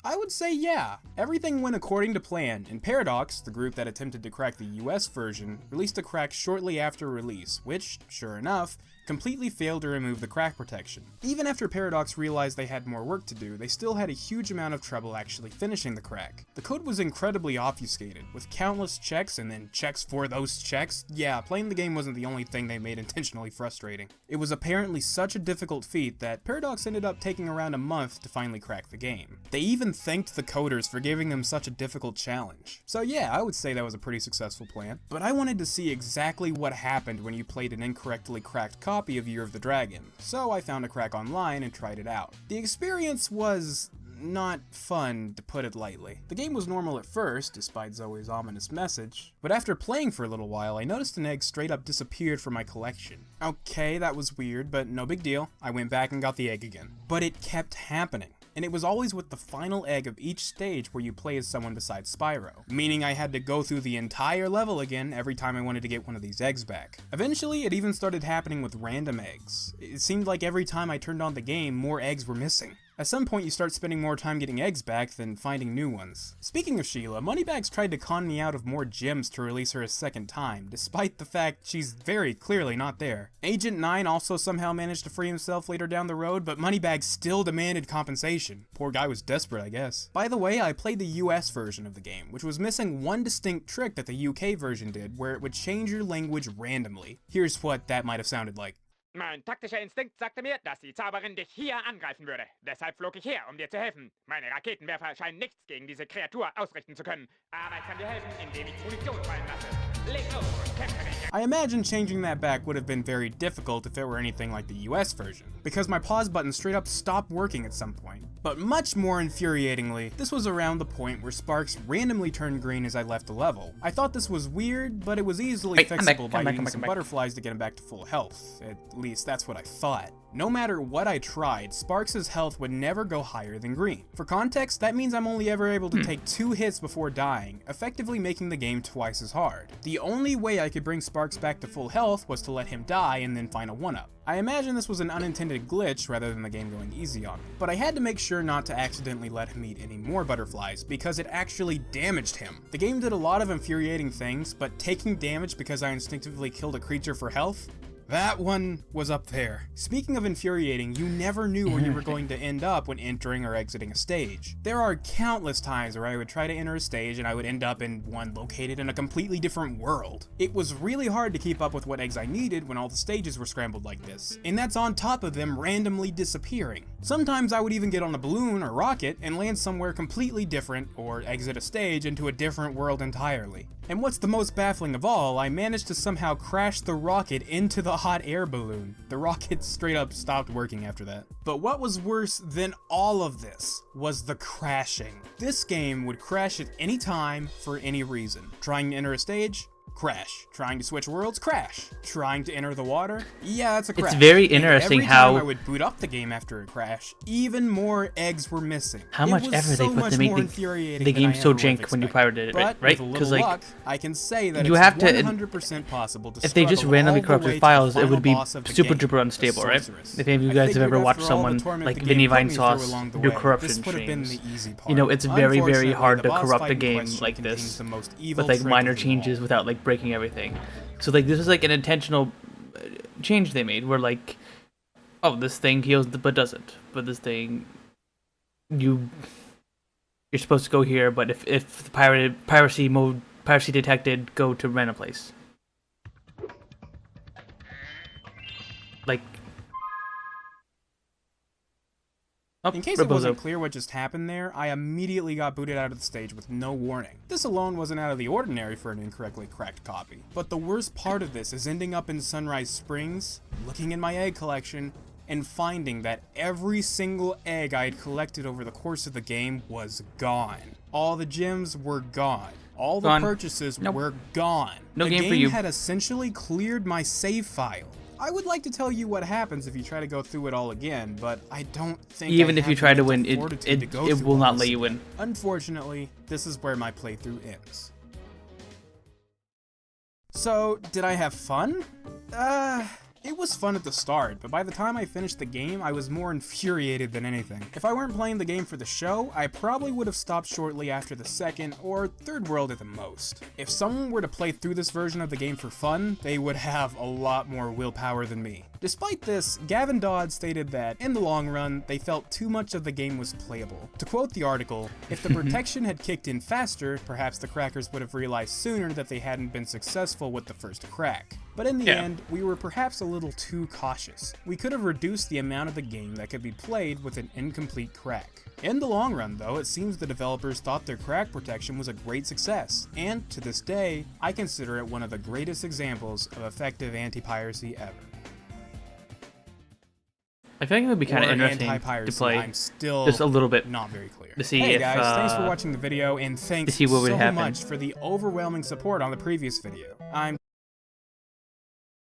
I would say yeah. Everything went according to plan, and Paradox, the group that attempted to crack the US version, released a crack shortly after release, which, sure enough, completely failed to remove the crack protection. Even after Paradox realized they had more work to do, they still had a huge amount of trouble actually finishing the crack. The code was incredibly obfuscated, with countless checks and then checks for those checks. Yeah, playing the game wasn't the only thing they made intentionally frustrating. It was apparently such a difficult feat that Paradox ended up taking around a month to finally crack the game. They even thanked the coders for giving them such a difficult challenge. So yeah, I would say that was a pretty successful plan. But I wanted to see exactly what happened when you played an incorrectly cracked copy of Year of the Dragon, so I found a crack online and tried it out. The experience was not fun, to put it lightly. The game was normal at first, despite Zoe's ominous message, but after playing for a little while, I noticed an egg straight up disappeared from my collection. Okay, that was weird, but no big deal. I went back and got the egg again. But it kept happening. And it was always with the final egg of each stage where you play as someone besides Spyro, meaning I had to go through the entire level again every time I wanted to get one of these eggs back. Eventually, it even started happening with random eggs. It seemed like every time I turned on the game, more eggs were missing. At some point, you start spending more time getting eggs back than finding new ones. Speaking of Sheila, Moneybags tried to con me out of more gems to release her a second time, despite the fact she's very clearly not there. Agent 9 also somehow managed to free himself later down the road, but Moneybags still demanded compensation. Poor guy was desperate, I guess. By the way, I played the US version of the game, which was missing one distinct trick that the UK version did, where it would change your language randomly. Here's what that might have sounded like. Mein taktischer Instinkt sagte mir, dass die Zauberin dich hier angreifen würde. Deshalb flog ich her, dir zu helfen. Meine Raketenwerfer scheinen nichts gegen diese Kreatur ausrichten zu können. Aber ich kann dir helfen, indem ich Munition fallen lasse. Leg los und kämpfe dich. I imagine changing that back would have been very difficult if it were anything like the US version, because my pause button straight up stopped working at some point. But much more infuriatingly, this was around the point where sparks randomly turned green as I left the level. I thought this was weird, but it was easily fixable by using some butterflies to get him back to full health. At least that's what I thought. No matter what I tried, Sparks' health would never go higher than green. For context, that means I'm only ever able to take 2 hits before dying, effectively making the game twice as hard. The only way I could bring Sparks back to full health was to let him die and then find a 1-up. I imagine this was an unintended glitch rather than the game going easy on me, but I had to make sure not to accidentally let him eat any more butterflies because it actually damaged him. The game did a lot of infuriating things, but taking damage because I instinctively killed a creature for health? That one was up there. Speaking of infuriating, you never knew where you were going to end up when entering or exiting a stage. There are countless times where I would try to enter a stage and I would end up in one located in a completely different world. It was really hard to keep up with what eggs I needed when all the stages were scrambled like this, and that's on top of them randomly disappearing. Sometimes I would even get on a balloon or rocket and land somewhere completely different, or exit a stage into a different world entirely. And what's the most baffling of all, I managed to somehow crash the rocket into the hot air balloon. The rocket straight up stopped working after that. But what was worse than all of this was the crashing. This game would crash at any time for any reason. Trying to enter a stage? Crash. Trying to switch worlds? Crash. Trying to enter the water? Yeah, that's a crash. It's very And interesting every how time I would boot up the game after a crash, even more eggs were missing. how It much was effort so they put much to make more the infuriating game than I so ever would've jank when you expected. pirated it, But right? with a Because little like luck, I can say that you it's have to- 100% possible to if they just struggle randomly all the corrupted way to the files, it final would be boss of the super game, duper the unstable, right? Sorceress. If any of you I guys have figured ever watched after all the someone torment like the Vinny game put Vine me Sauce through along the do way, corruption this would have been streams, the easy part. you know, it's very, very Unfortunately, hard the to boss corrupt a fight in game question like contains this the most evil with like trick minor of them changes all. without like breaking everything. So like this is like an intentional change they made where like, oh, this thing heals but doesn't, but this thing you're supposed to go here, but if the piracy detected, go to random place. Like, oh, In case it Rebozo. wasn't clear what just happened there, I immediately got booted out of the stage with no warning. This alone wasn't out of the ordinary for an incorrectly cracked copy. But the worst part of this is ending up in Sunrise Springs, looking in my egg collection, and finding that every single egg I had collected over the course of the game was gone. All the gems were gone. All the Gone. purchases Nope. were gone. No the game game for you. had essentially cleared my save file. I would like to tell you what happens if you try to go through it all again, but I don't think Even I if you have try the to mental win, fortitude to go it through will all not this let you again. win. Unfortunately, this is where my playthrough ends. So, did I have fun? It was fun at the start, but by the time I finished the game, I was more infuriated than anything. If I weren't playing the game for the show, I probably would have stopped shortly after the second or third world at the most. If someone were to play through this version of the game for fun, they would have a lot more willpower than me. Despite this, Gavin Dodd stated that, in the long run, they felt too much of the game was playable. To quote the article, if the protection had kicked in faster, perhaps the crackers would have realized sooner that they hadn't been successful with the first crack. But in the end, we were perhaps a little too cautious. We could have reduced the amount of the game that could be played with an incomplete crack. In the long run, though, it seems the developers thought their crack protection was a great success, and to this day, I consider it one of the greatest examples of effective anti-piracy ever. I feel like it would be kind of Or interesting to anti-piracy, play I'm still just a little bit not very clear. to see Hey if guys, thanks for watching the video, and thanks see what would so happen. much for the overwhelming support on the previous video.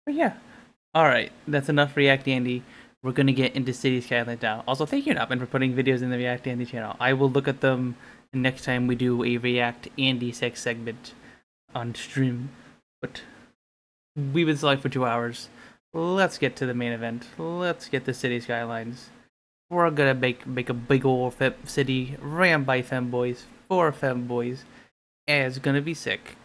But yeah. Alright, that's enough React Andy. We're gonna get into City Skylines now. Also, thank you, Nopin, for putting videos in the React Andy channel. I will look at them next time we do a React Andy sex segment on stream. But we've been live for 2 hours. Let's get to the main event. Let's get to City Skylines. We're gonna make a big ol' city ran by femboys for femboys. And it's gonna be sick.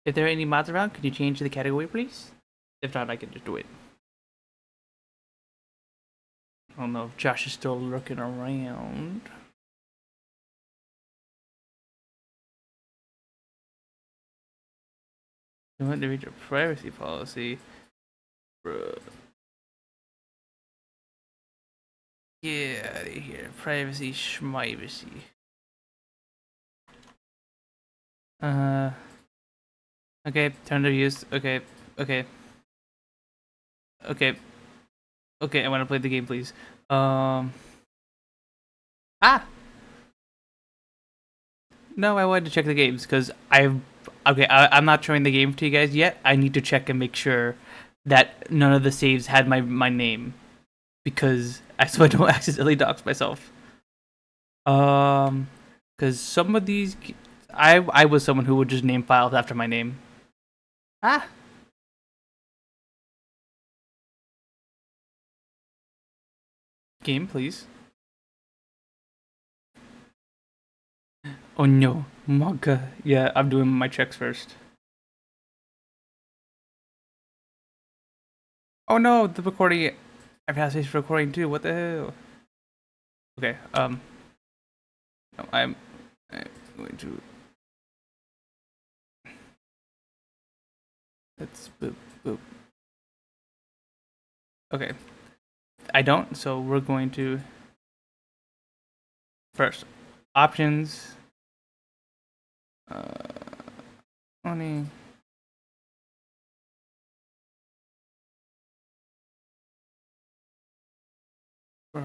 If there are any mods around, could you change the category, please? If not, I can just do it. I don't know if Josh is still looking around. You want to read your privacy policy? Bruh. Get out of here. Privacy schmivacy. Okay, turn to use. Okay. Okay, I want to play the game, please. Ah! No, I wanted to check the games, because I'm not showing the game to you guys yet. I need to check and make sure that none of the saves had my name, because so I don't accidentally dox myself. Because some of these... I was someone who would just name files after my name. Ah! Game, please. Oh no, Monka. Yeah, I'm doing my checks first. Oh no, the recording. I've had space for recording too. What the hell? Okay, no, I'm going to. Let's boop, boop. Okay. I don't, so we're going to first options. Only How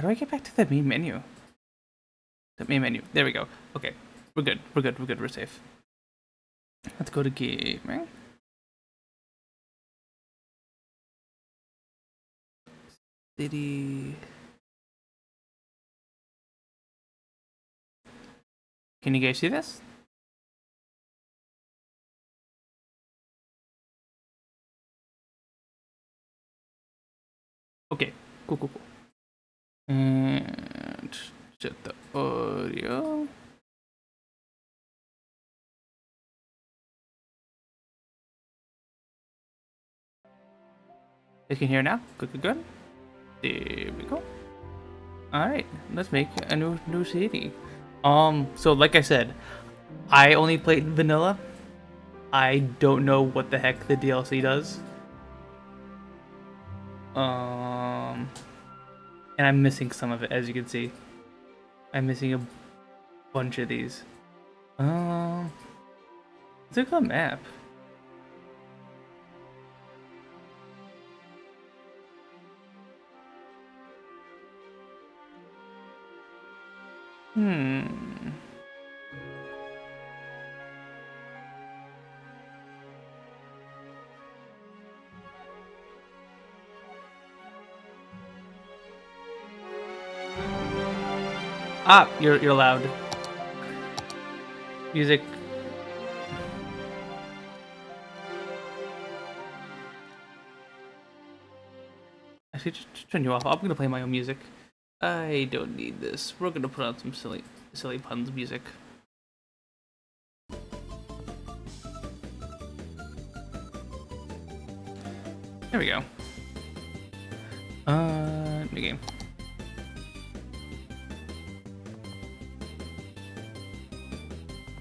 do I get back to the main menu? The main menu. There we go. Okay. We're good. We're good. We're good. We're safe. Let's go to gaming. City. Can you guys see this? Okay. Cool, cool, cool. And set the audio. You can hear now. Good, good, good. There we go. All right, let's make a new city. So like I said, I only played vanilla. I don't know what the heck the DLC does. And I'm missing some of it, as you can see. I'm missing a bunch of these. It's a good map. Ah, you're loud. Music. Actually, just turn you off. I'm gonna play my own music. I don't need this. We're gonna put on some silly puns music. There we go. New game.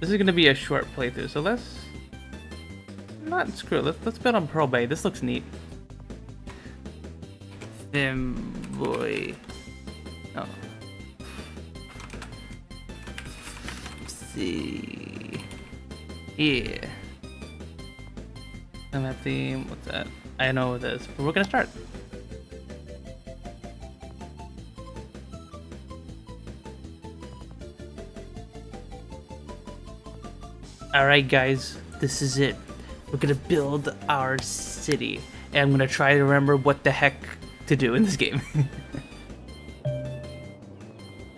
This is gonna be a short playthrough, so let's not screw it. Let's build on Pearl Bay. This looks neat. Boy. Oh. Let's see. Yeah. I'm at the what's that? I know what this, but we're gonna start. Alright guys, this is it. We're gonna build our city. And I'm gonna try to remember what the heck to do in this game.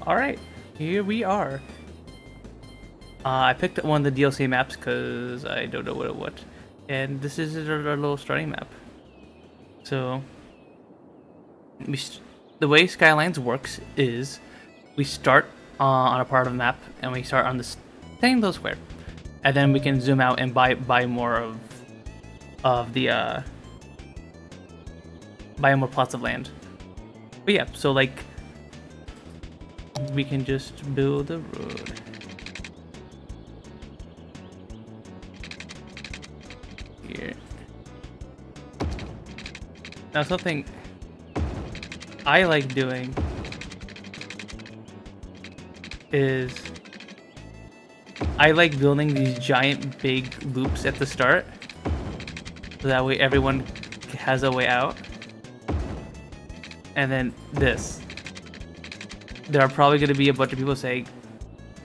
Alright, here we are. I picked one of the DLC maps because I don't know what it was. And this is our little starting map. So, the way Skylines works is we start on a part of the map and we start on this same little square. And then we can zoom out and buy more of the buy more plots of land. But yeah, so like we can just build a road. Here. Now something I like doing is I like building these giant big loops at the start, so that way everyone has a way out. And then this. There are probably going to be a bunch of people saying,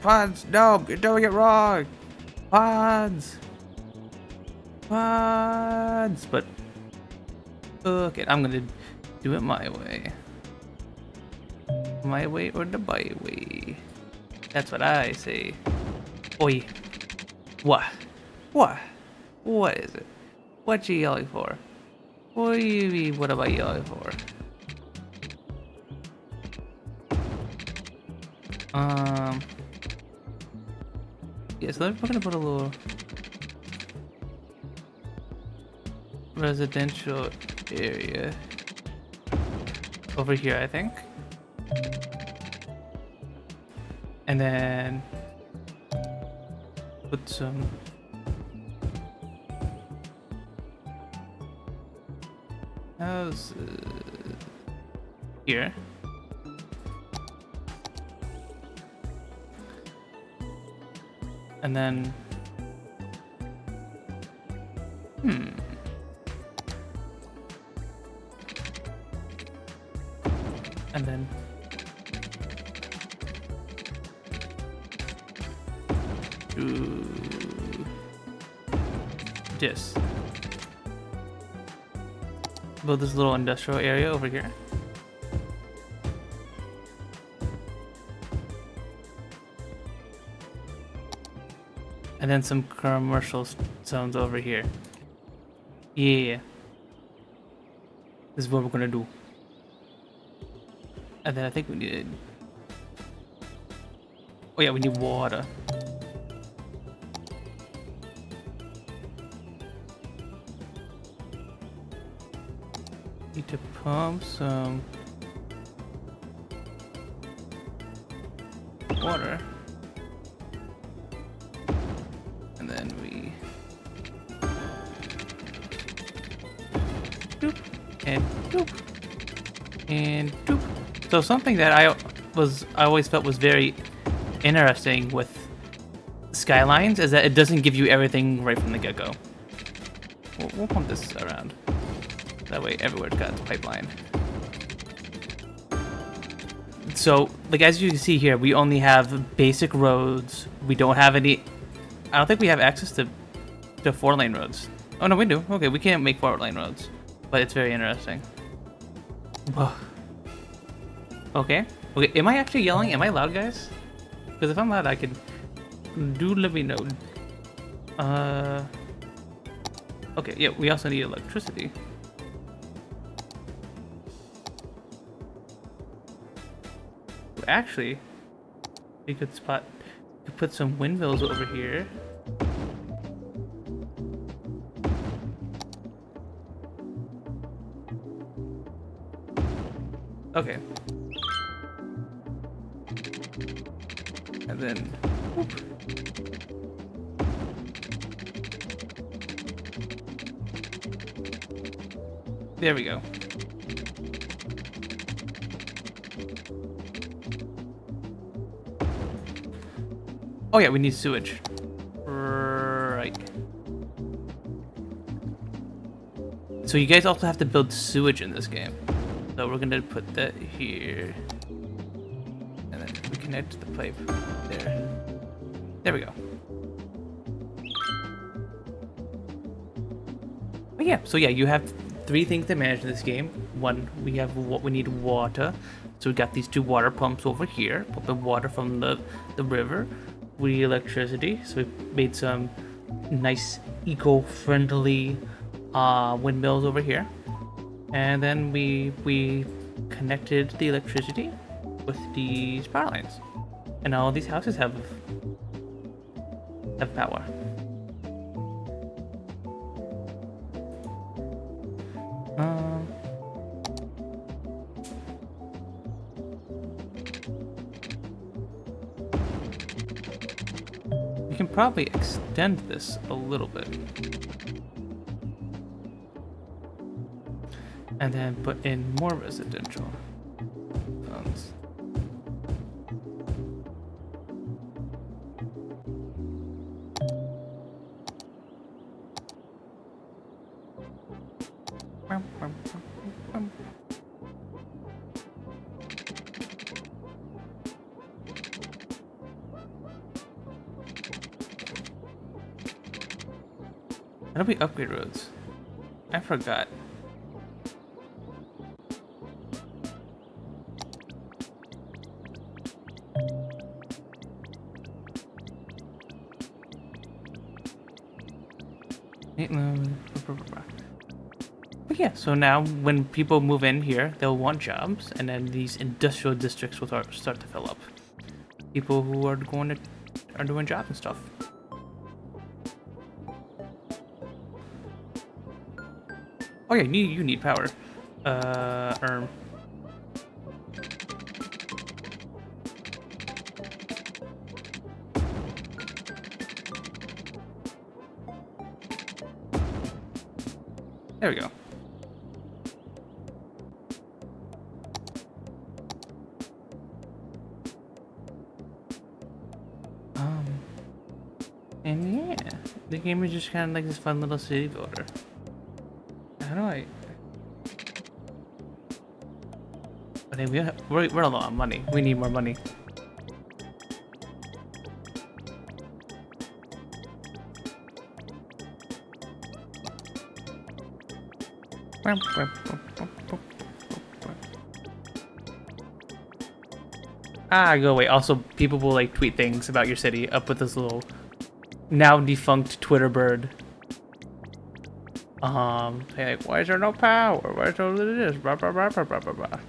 "Pods, no, you're doing it wrong! Pods! Pods!" But, okay, I'm going to do it my way. My way or the byway. That's what I say. Oi. What? What? What is it? What you yelling for? What do you mean, what am I yelling for? Yeah, so we're gonna put a little residential area over here, I think. And then put some houses here. And then And then do this. Build this little industrial area over here. And then some commercial zones over here. Yeah. This is what we're gonna do. And then I think we need... Oh yeah, we need water. Need to pump some water. And then we doop and doop and doop. So something that I always felt was very interesting with Skylines is that it doesn't give you everything right from the get-go. We'll pump this around. That way everywhere's got its pipeline. So, like as you can see here, we only have basic roads. We don't have any... I don't think we have access to 4-lane roads. Oh no, we do. Okay, we can't make 4-lane roads. But it's very interesting. Whoa. Okay. Okay, am I actually yelling? Am I loud, guys? Because if I'm loud, I can... Do let me know. Okay, yeah, we also need electricity. Actually, we could put some windmills over here. Okay. And then, whoop. There we go. Oh yeah, we need sewage. Right. So you guys also have to build sewage in this game. So we're gonna put that here. And then we connect the pipe there. There we go. But yeah, so yeah, you have 3 things to manage in this game. One, we need water. So we got these 2 water pumps over here, pumping water from the river. We need electricity, so we made some nice eco-friendly windmills over here. And then we connected the electricity with these power lines. And all these houses have power. We can probably extend this a little bit. And then put in more residential zones. How do we upgrade roads? I forgot. But yeah, so now when people move in here, they'll want jobs, and then these industrial districts will start to fill up. People who are doing jobs and stuff. Oh yeah, you need power. There we go. And yeah, the game is just kind of like this fun little city builder. How do I... I think we're low on money. We need more money. Go away. Also, people will like tweet things about your city up with this little now defunct Twitter bird. Like, why is there no power? Why is there this? Blah blah blah blah blah blah blah.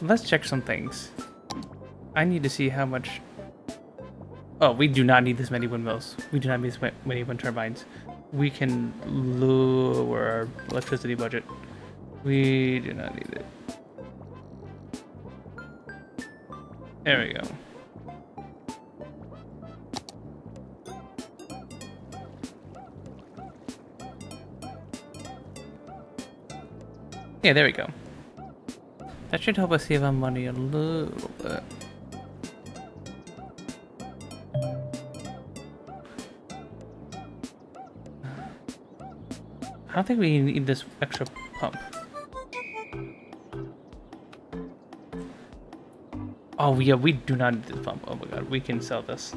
Let's check some things. I need to see how much. Oh, we do not need this many windmills. We do not need this many wind turbines. We can lower our electricity budget. We do not need it. There we go. Yeah, there we go. That should help us save on money a little bit. I don't think we need this extra pump. Oh yeah, we do not need this pump. Oh my god, we can sell this.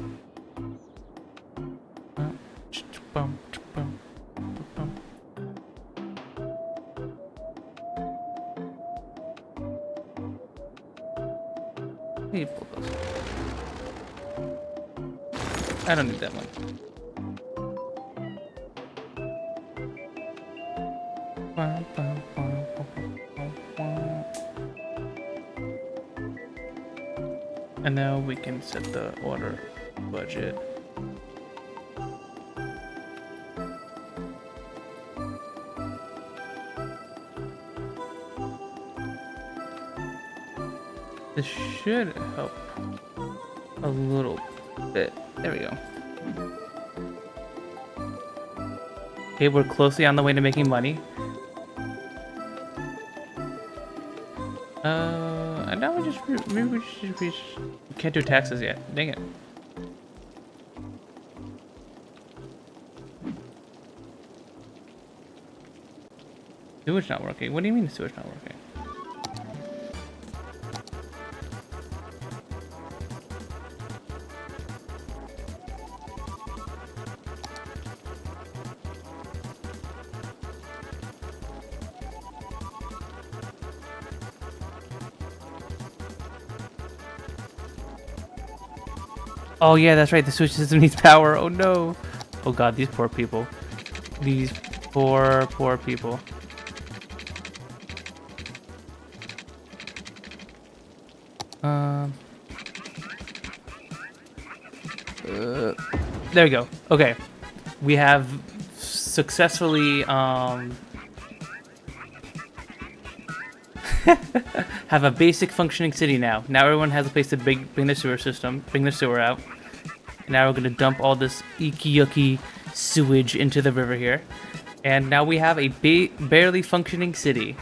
I don't need that one. And now we can set the order budget. This should help a little bit. There we go. Okay, we're closely on the way to making money. And now we just maybe we can't do taxes yet. Dang it. Sewage not working. What do you mean sewage not working? Oh yeah, that's right. The sewage system needs power. Oh no. Oh god, these poor people. These poor people. There we go. Okay. We have successfully have a basic functioning city now. Now everyone has a place to bring their sewer system, bring their sewer out. And now we're gonna dump all this icky yucky sewage into the river here. And now we have a barely functioning city.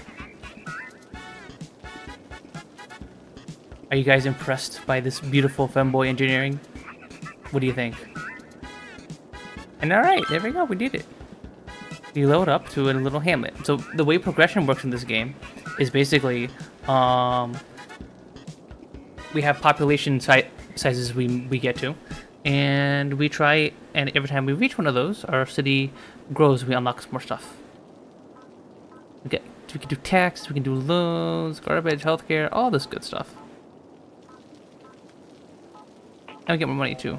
Are you guys impressed by this beautiful femboy engineering? What do you think? And alright, there we go, we did it. We load up to a little hamlet. So the way progression works in this game is basically, we have population sizes we get to, and we try, and every time we reach one of those, our city grows, we unlock some more stuff. We can do tax, we can do loans, garbage, healthcare, all this good stuff. And we get more money too.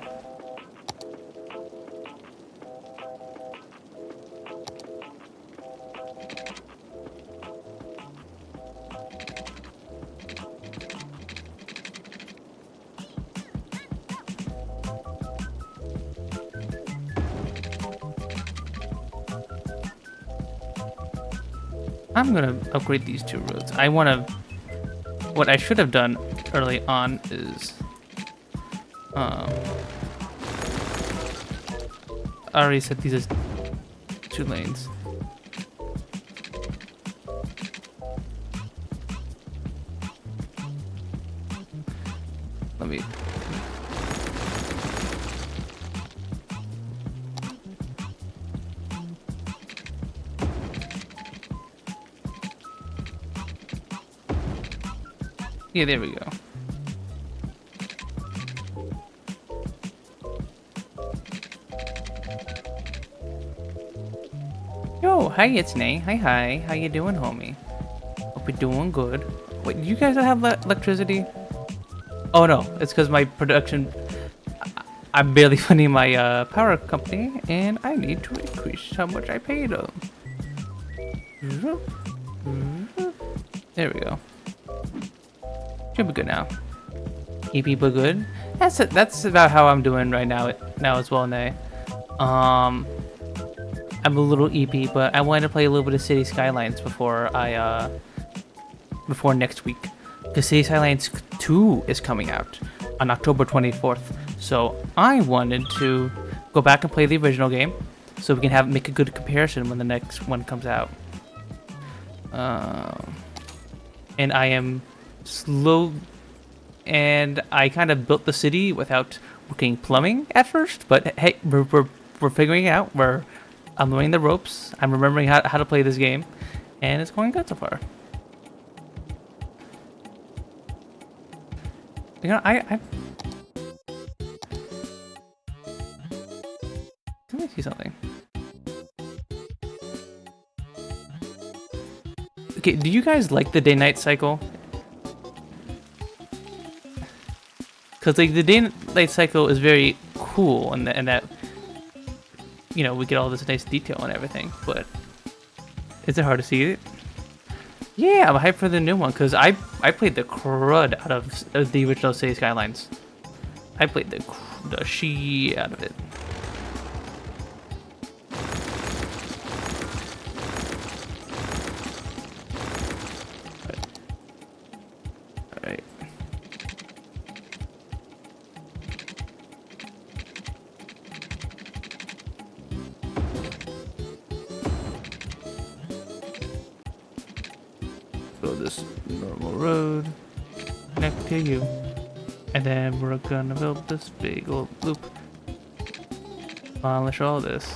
I'm gonna upgrade these two roads. What I should have done early on is, I already said these as 2 lanes. Yeah, there we go. Yo, hi, it's Nay. Hi. How you doing, homie? Hope you're doing good. Wait, you guys don't have electricity? Oh no, it's because my production... I'm barely funding my power company, and I need to increase how much I pay them. There we go. Should be good now. Keep people good. That's about how I'm doing right now as well, Nay. I'm a little EP, but I wanted to play a little bit of City Skylines before next week, because City Skylines 2 is coming out on October 24th. So I wanted to go back and play the original game, so we can make a good comparison when the next one comes out. And I am slow, and I kind of built the city without working plumbing at first. But hey, we're figuring it out. I'm learning the ropes. I'm remembering how to play this game, and it's going good so far. You know, let me see something. Okay, do you guys like the day-night cycle? Because like the day-night cycle is very cool, and that you know, we get all this nice detail and everything. But is it hard to see it? Yeah, I'm hyped for the new one because I played the crud out of the original City Skylines. I played the shit out of it. Alright. Go this normal road, connect to you, and then we're gonna build this big old loop. Polish all this.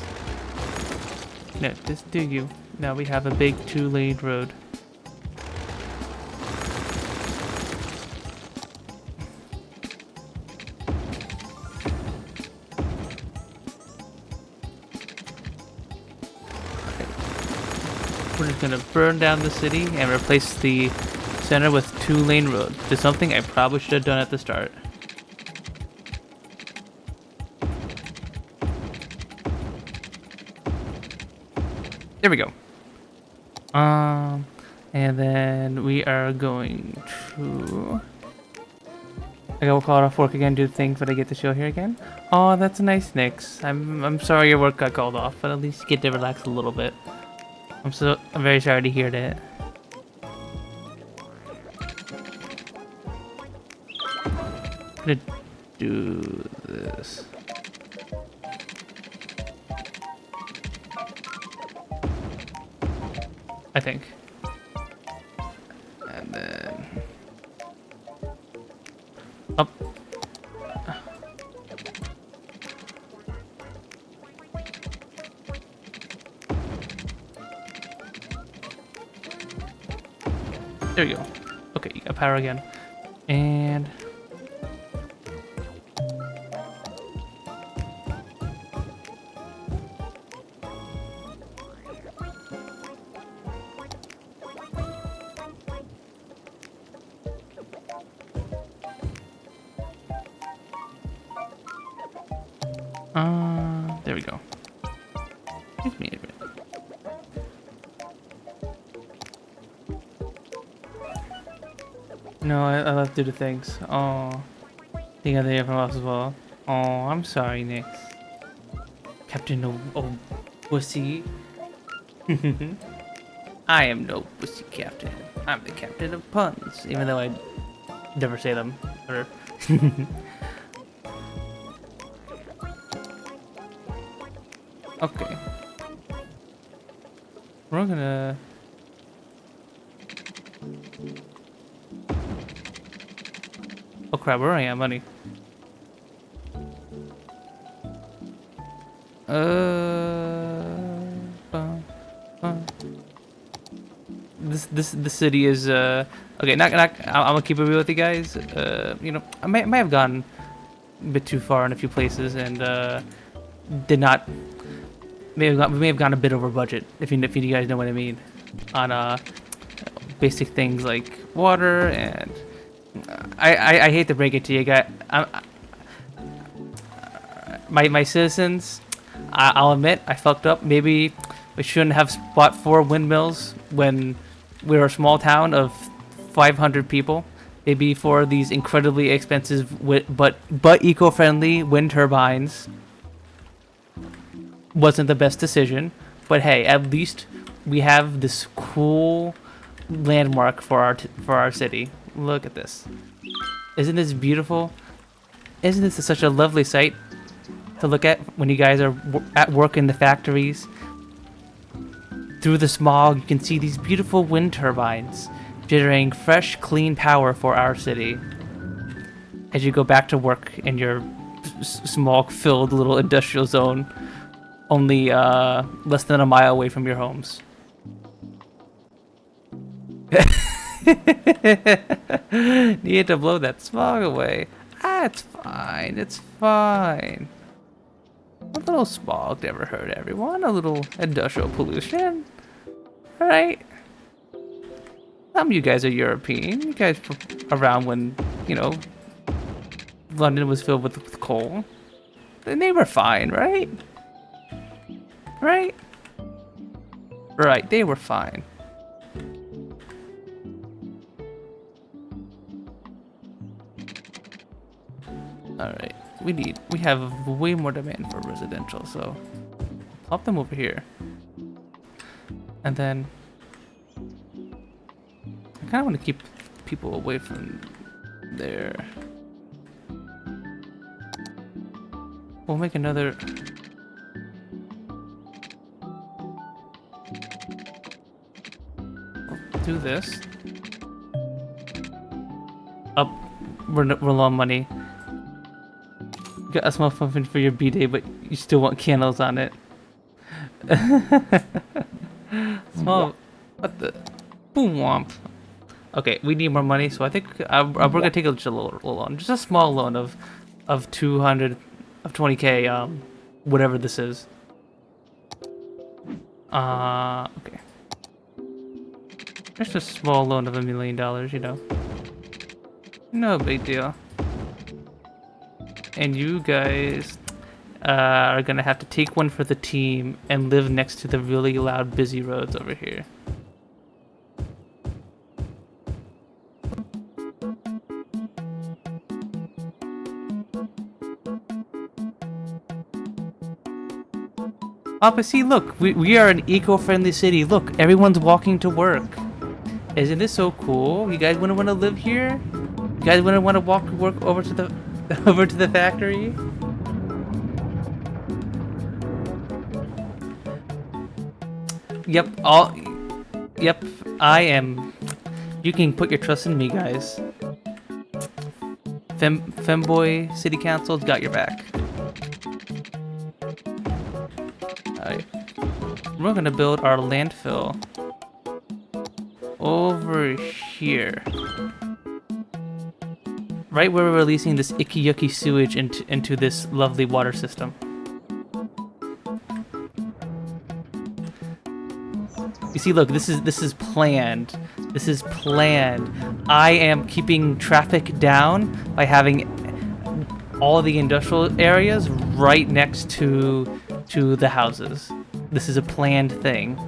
Connect this to you. Now we have a big 2-lane road. We're just gonna burn down the city and replace the center with 2-lane road, which is something I probably should have done at the start. There we go. And then we are going to... I will call it off work again, do things, but I get to show here again. Oh, that's nice, Nyx. I'm sorry your work got called off, but at least you get to relax a little bit. I'm very sorry to hear that. I'm gonna do this. I think. And then up. There you go. Okay, you got power again. And there we go. Give me a minute. No, I left to do the things. Oh, think I hear from us as well. Oh, I'm sorry, Nyx. Captain oh pussy. I am no pussy captain. I'm the captain of puns, even though I never say them. Or okay. We're gonna... Oh crap, where am I, money? This city is a Okay, I'm gonna keep it real with you guys. You know, I may have gone a bit too far in a few places and did not. We may have gone a bit over budget, if you guys know what I mean, on basic things like water and. I hate to break it to you guys. My citizens, I'll admit I fucked up. Maybe we shouldn't have bought 4 windmills when we were a small town of 500 people. Maybe for these incredibly expensive but eco-friendly wind turbines wasn't the best decision. But hey, at least we have this cool landmark for our city. Look at this. Isn't this beautiful? Isn't this such a lovely sight to look at when you guys are at work in the factories? Through the smog, you can see these beautiful wind turbines generating fresh, clean power for our city. As you go back to work in your smog-filled little industrial zone, only less than a mile away from your homes. Need to blow that smog away. It's fine. It's fine. A little smog never hurt everyone. A little industrial pollution. Right? Some of you guys are European. You guys were around when, you know, London was filled with coal. And they were fine, right? Right? Right, they were fine. Alright, we have way more demand for residential, so pop them over here. And then I kinda wanna keep people away from there. We'll make another do this. Up, we're low on money. Got a small function for your B-Day, but you still want candles on it. Small, what the? Boom womp. Okay, we need more money, so I think we're gonna take just a little loan, just a small loan of 20k, whatever this is. Okay. Just a small loan of $1 million, you know. No big deal. And you guys are gonna have to take one for the team and live next to the really loud, busy roads over here. But see, look, we are an eco-friendly city. Look, everyone's walking to work. Isn't this so cool? You guys wouldn't want to live here? You guys wouldn't want to walk to work over to the factory? Yep, I am. You can put your trust in me, guys. Femboy City Council's got your back. Alright. We're gonna build our landfill over here. Right where we're releasing this icky yucky sewage into this lovely water system. You see, look, this is planned. This is planned. I am keeping traffic down by having all the industrial areas right next to the houses. This is a planned thing.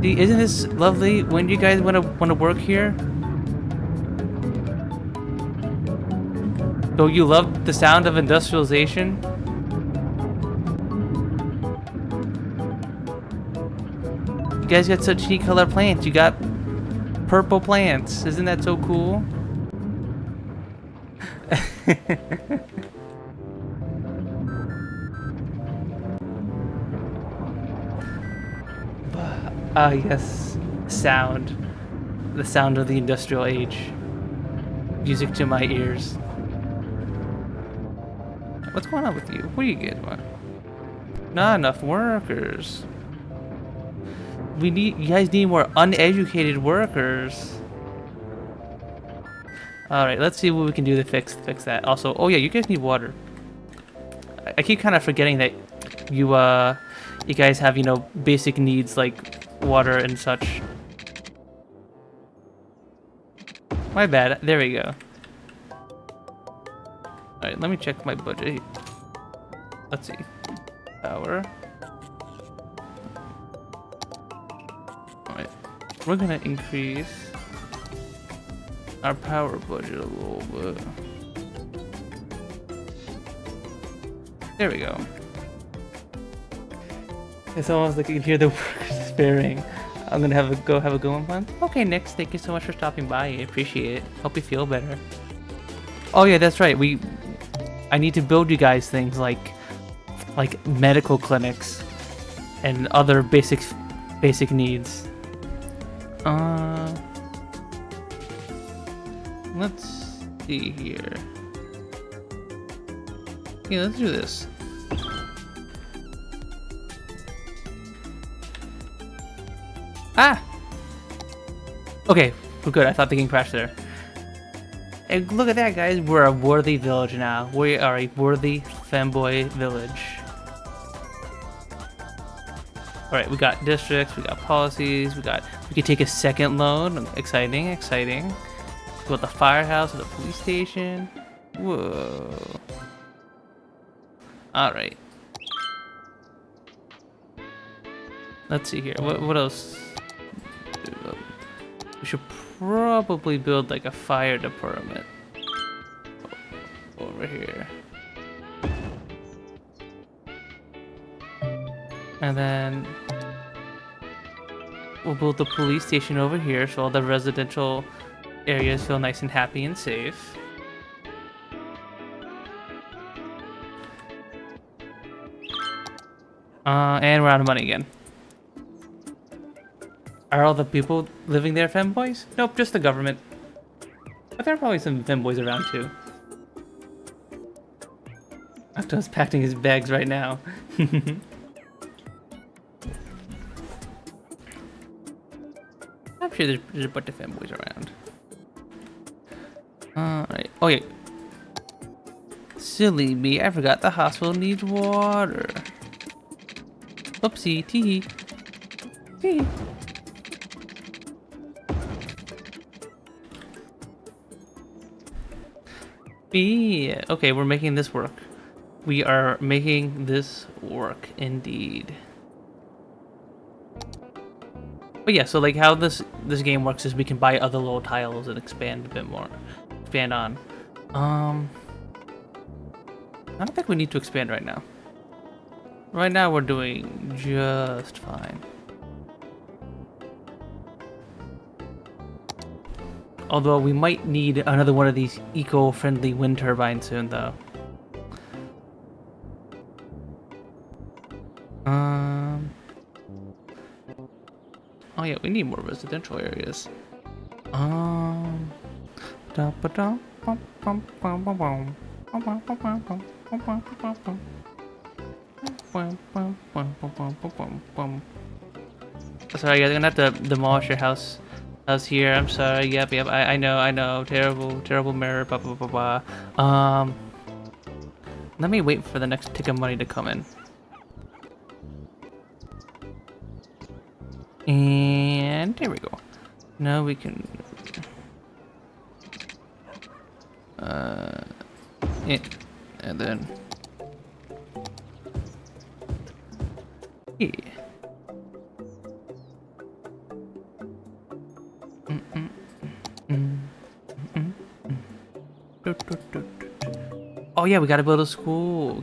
See, isn't this lovely? When you guys want to work here? So you love the sound of industrialization? You guys got such neat color plants. You got purple plants. Isn't that so cool? Yes. Sound. The sound of the industrial age. Music to my ears. What's going on with you? What do you guys want? Not enough workers. You guys need more uneducated workers. All right, let's see what we can do to fix that. Also, oh yeah, you guys need water. I keep kind of forgetting that you guys have, you know, basic needs like water and such. My bad. There we go. All right, let me check my budget. Let's see. Power. All right, we're gonna increase our power budget a little bit. There we go. It's almost like you can hear the workers despairing. I'm gonna have a go on fun. Okay, Nix, thank you so much for stopping by. I appreciate it. Hope you feel better. Oh yeah, that's right. I need to build you guys things like medical clinics and other basic needs. Let's see here. Yeah, let's do this. Ah! Okay, we're good. I thought the game crashed there. And look at that, guys. We're a worthy village now. We are a worthy femboy village. Alright, we got districts, we got policies, we can take a second loan. Exciting, exciting. Go with the firehouse or the police station. Whoa. Alright. Let's see here. What else? We should probably build like a fire department over here. And then we'll build the police station over here so all the residential areas feel nice and happy and safe. And we're out of money again. Are all the people living there femboys? Nope, just the government. But there are probably some femboys around too. Octo's packing his bags right now. I'm sure there's a bunch of femboys around. Alright. Oh yeah. Silly me, I forgot the hospital needs water. Oopsie, tee. Tee. Yeah. Okay, we're making this work. We are making this work indeed. But yeah, so like how this game works is we can buy other little tiles and expand a bit more. Expand on. I don't think we need to expand right now. Right now we're doing just fine. Although we might need another one of these eco-friendly wind turbines soon, though. Oh yeah, we need more residential areas. Sorry guys, I'm gonna have to demolish your house here. I'm sorry. Yep. I know. Terrible mirror. Blah blah blah blah. Let me wait for the next tick of money to come in. And there we go. Now we can. And then. Yeah. Oh yeah, we gotta build a school.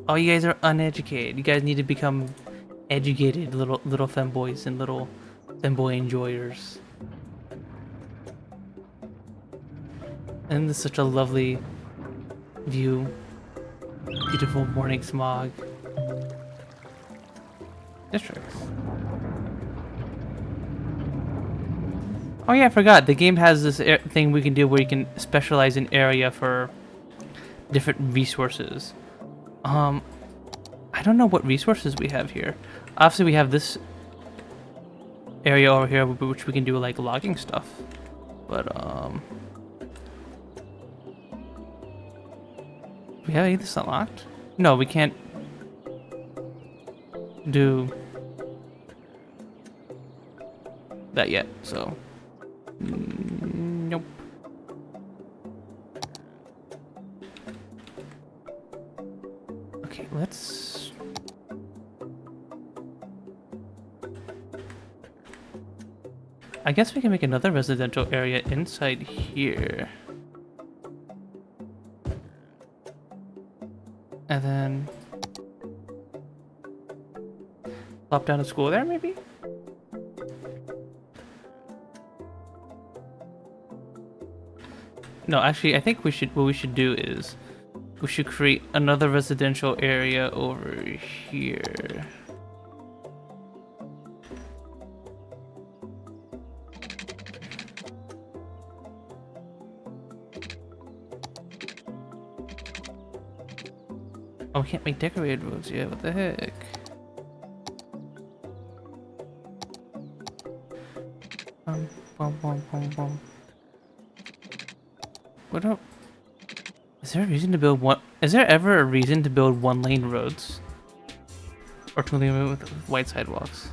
Oh, you guys are uneducated. You guys need to become educated little femboys and little femboy enjoyers. And this is such a lovely view. Beautiful morning smog. Districts. Oh yeah, I forgot. The game has this thing we can do where you can specialize an area for different resources. I I don't know what resources we have here. Obviously, we have this area over here, which we can do like logging stuff. But we have any of this unlocked? No, we can't do that yet. So nope. Okay, let's. I guess we can make another residential area inside here. And then plop down a school there, maybe? No, actually, I think what we should do is we should create another residential area over here. Oh, we can't make decorated roads yet. What the heck? Bum. What up? Is there a reason to build one? Is there ever a reason to build 1-lane roads? Or 2-lane roads with white sidewalks?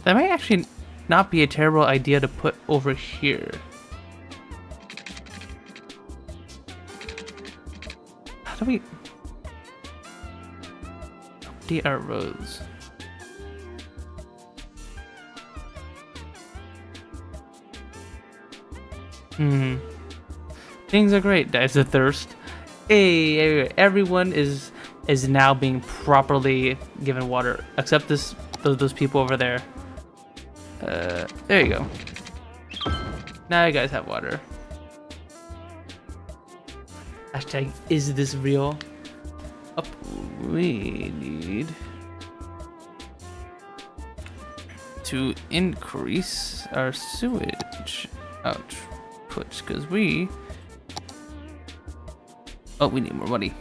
That might actually not be a terrible idea to put over here. How do we update our roads? Things are great. Dies of thirst. Hey, everyone is now being properly given water, except those people over there. There you go. Now you guys have water. Hashtag is this real? Up. We need to increase our sewage output because we need more money.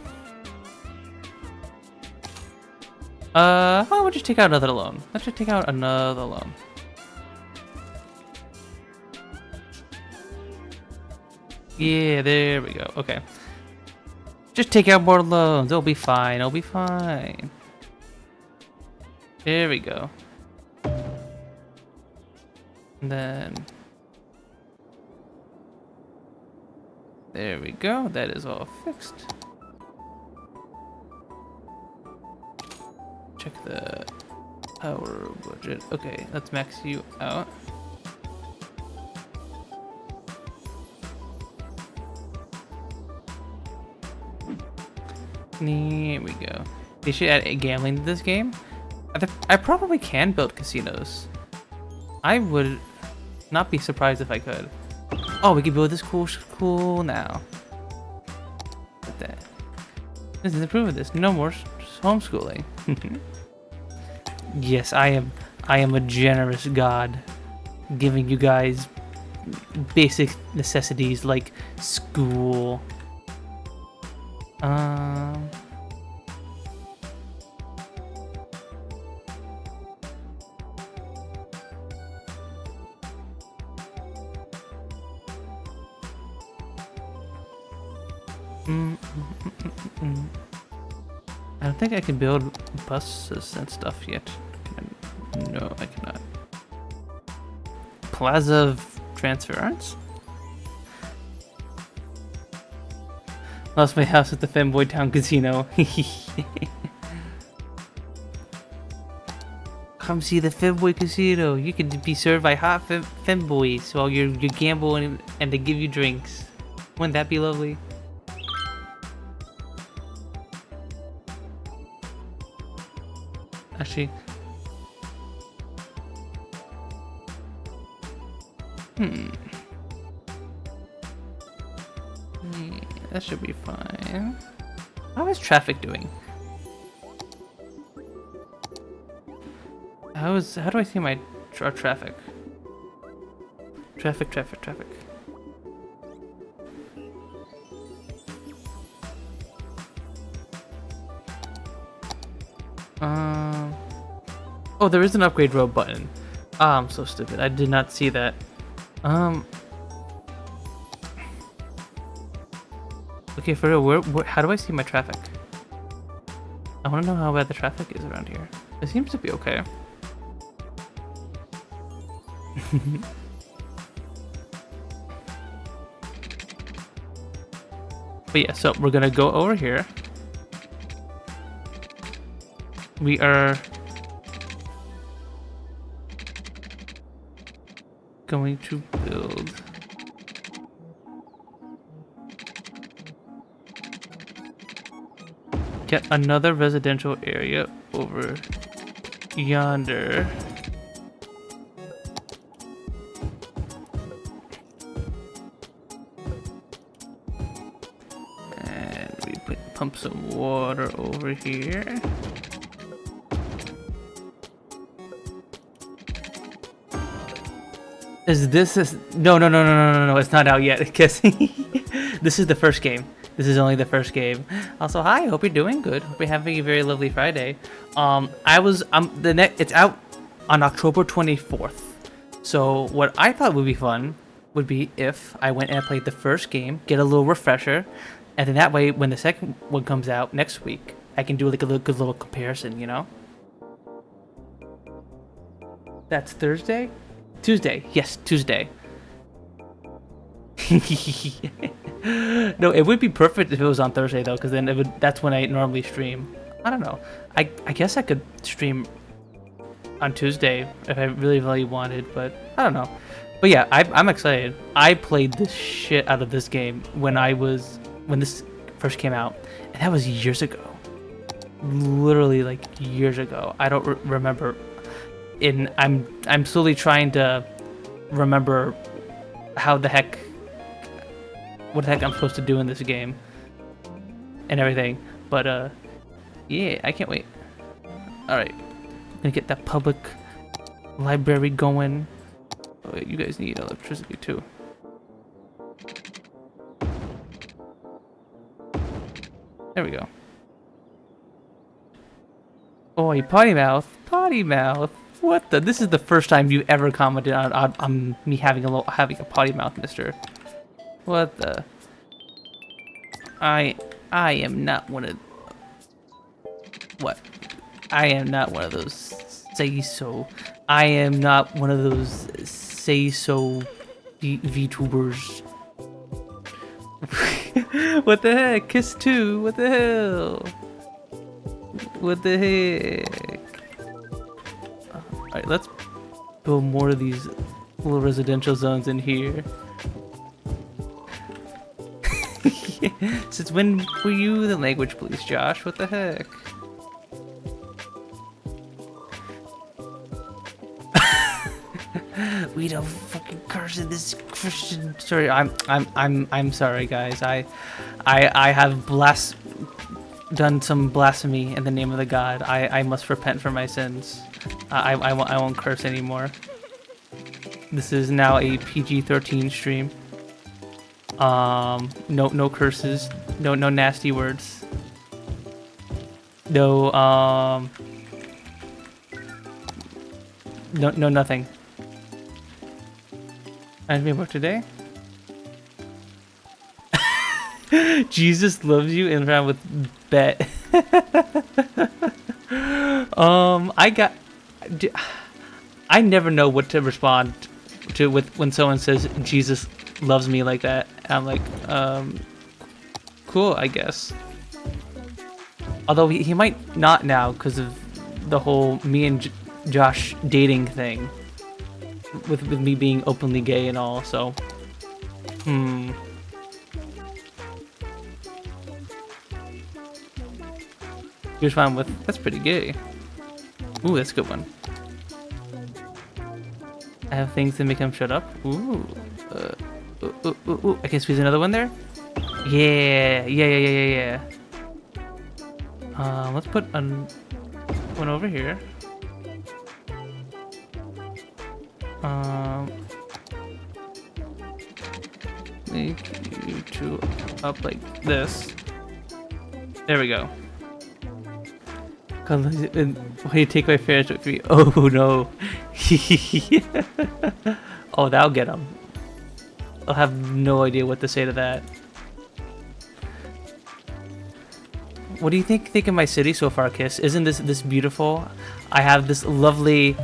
Why don't we just take out another loan? Let's just take out another loan. Yeah, there we go. Okay. Just take out more loans. It'll be fine. It'll be fine. There we go. And then there we go. That is all fixed. Check the power budget. Okay, let's max you out. There we go. They should add gambling to this game. I probably can build casinos. I would not be surprised if I could. Oh, we can build this cool school now. Look at that. This is the proof of this. No more homeschooling. Yes, I am a generous god, giving you guys basic necessities like school. I don't think I can build buses and stuff yet. No, I cannot. Plaza of Transference? Lost my house at the Femboy Town Casino. Come see the Femboy Casino. You can be served by hot femboys while you gamble and they give you drinks. Wouldn't that be lovely? Actually, that should be fine. How is traffic doing? How do I see my traffic? Traffic. Oh, there is an upgrade road button. Ah, I'm so stupid. I did not see that. Okay, for real, where how do I see my traffic? I want to know how bad the traffic is around here. It seems to be okay. But yeah, so we're gonna go over here. We are going to build get another residential area over yonder. And we pump some water over here. No, it's not out yet. Because this is the first game. This is only the first game. Also, hi, hope you're doing good. Hope you're having a very lovely Friday. It's out on October 24th. So what I thought would be fun would be if I went and I played the first game, get a little refresher, and then that way when the second one comes out next week, I can do like a good little comparison, you know? That's Thursday? Tuesday. Yes, Tuesday. No, it would be perfect if it was on Thursday though, because then that's when I normally stream. I don't know. I guess I could stream on Tuesday if I really wanted, but I don't know. But yeah, I'm excited. I played the shit out of this game when this first came out, and that was years ago. Literally like years ago. I don't remember. I'm slowly trying to remember what the heck I'm supposed to do in this game and everything. But yeah, I can't wait. All right, I'm gonna get that public library going. Oh, wait, you guys need electricity too. There we go. Oh, you potty mouth. What the? This is the first time you ever commented on me having a potty mouth, mister. What the? I am not one of... What? I am not one of those say-so. I am not one of those say-so VTubers. What the heck? Kiss 2? What the hell? What the heck? Alright, let's build more of these little residential zones in here. Since when were you the language police, Josh? What the heck? We don't fucking curse in this Christian. Sorry, I'm sorry, guys. I have done some blasphemy in the name of the God. I must repent for my sins. I won't curse anymore. This is now a PG-13 stream. No curses, no nasty words. No nothing. I didn't work today. Jesus loves you in round with bet. I never know what to respond to when someone says Jesus loves me like that. I'm like, cool, I guess. Although he might not now because of the whole me and Josh dating thing. With me being openly gay and all, so Here's fine with that's pretty gay. Ooh, that's a good one. I have things to make him shut up. Ooh. Ooh. I can squeeze another one there. Yeah. Let's put one over here. Make you two up like this. There we go. When you take my Ferris with me, oh no. Oh, that'll get him. I'll have no idea what to say to that. What do you think of my city so far, Kiss? Isn't this beautiful? I have this lovely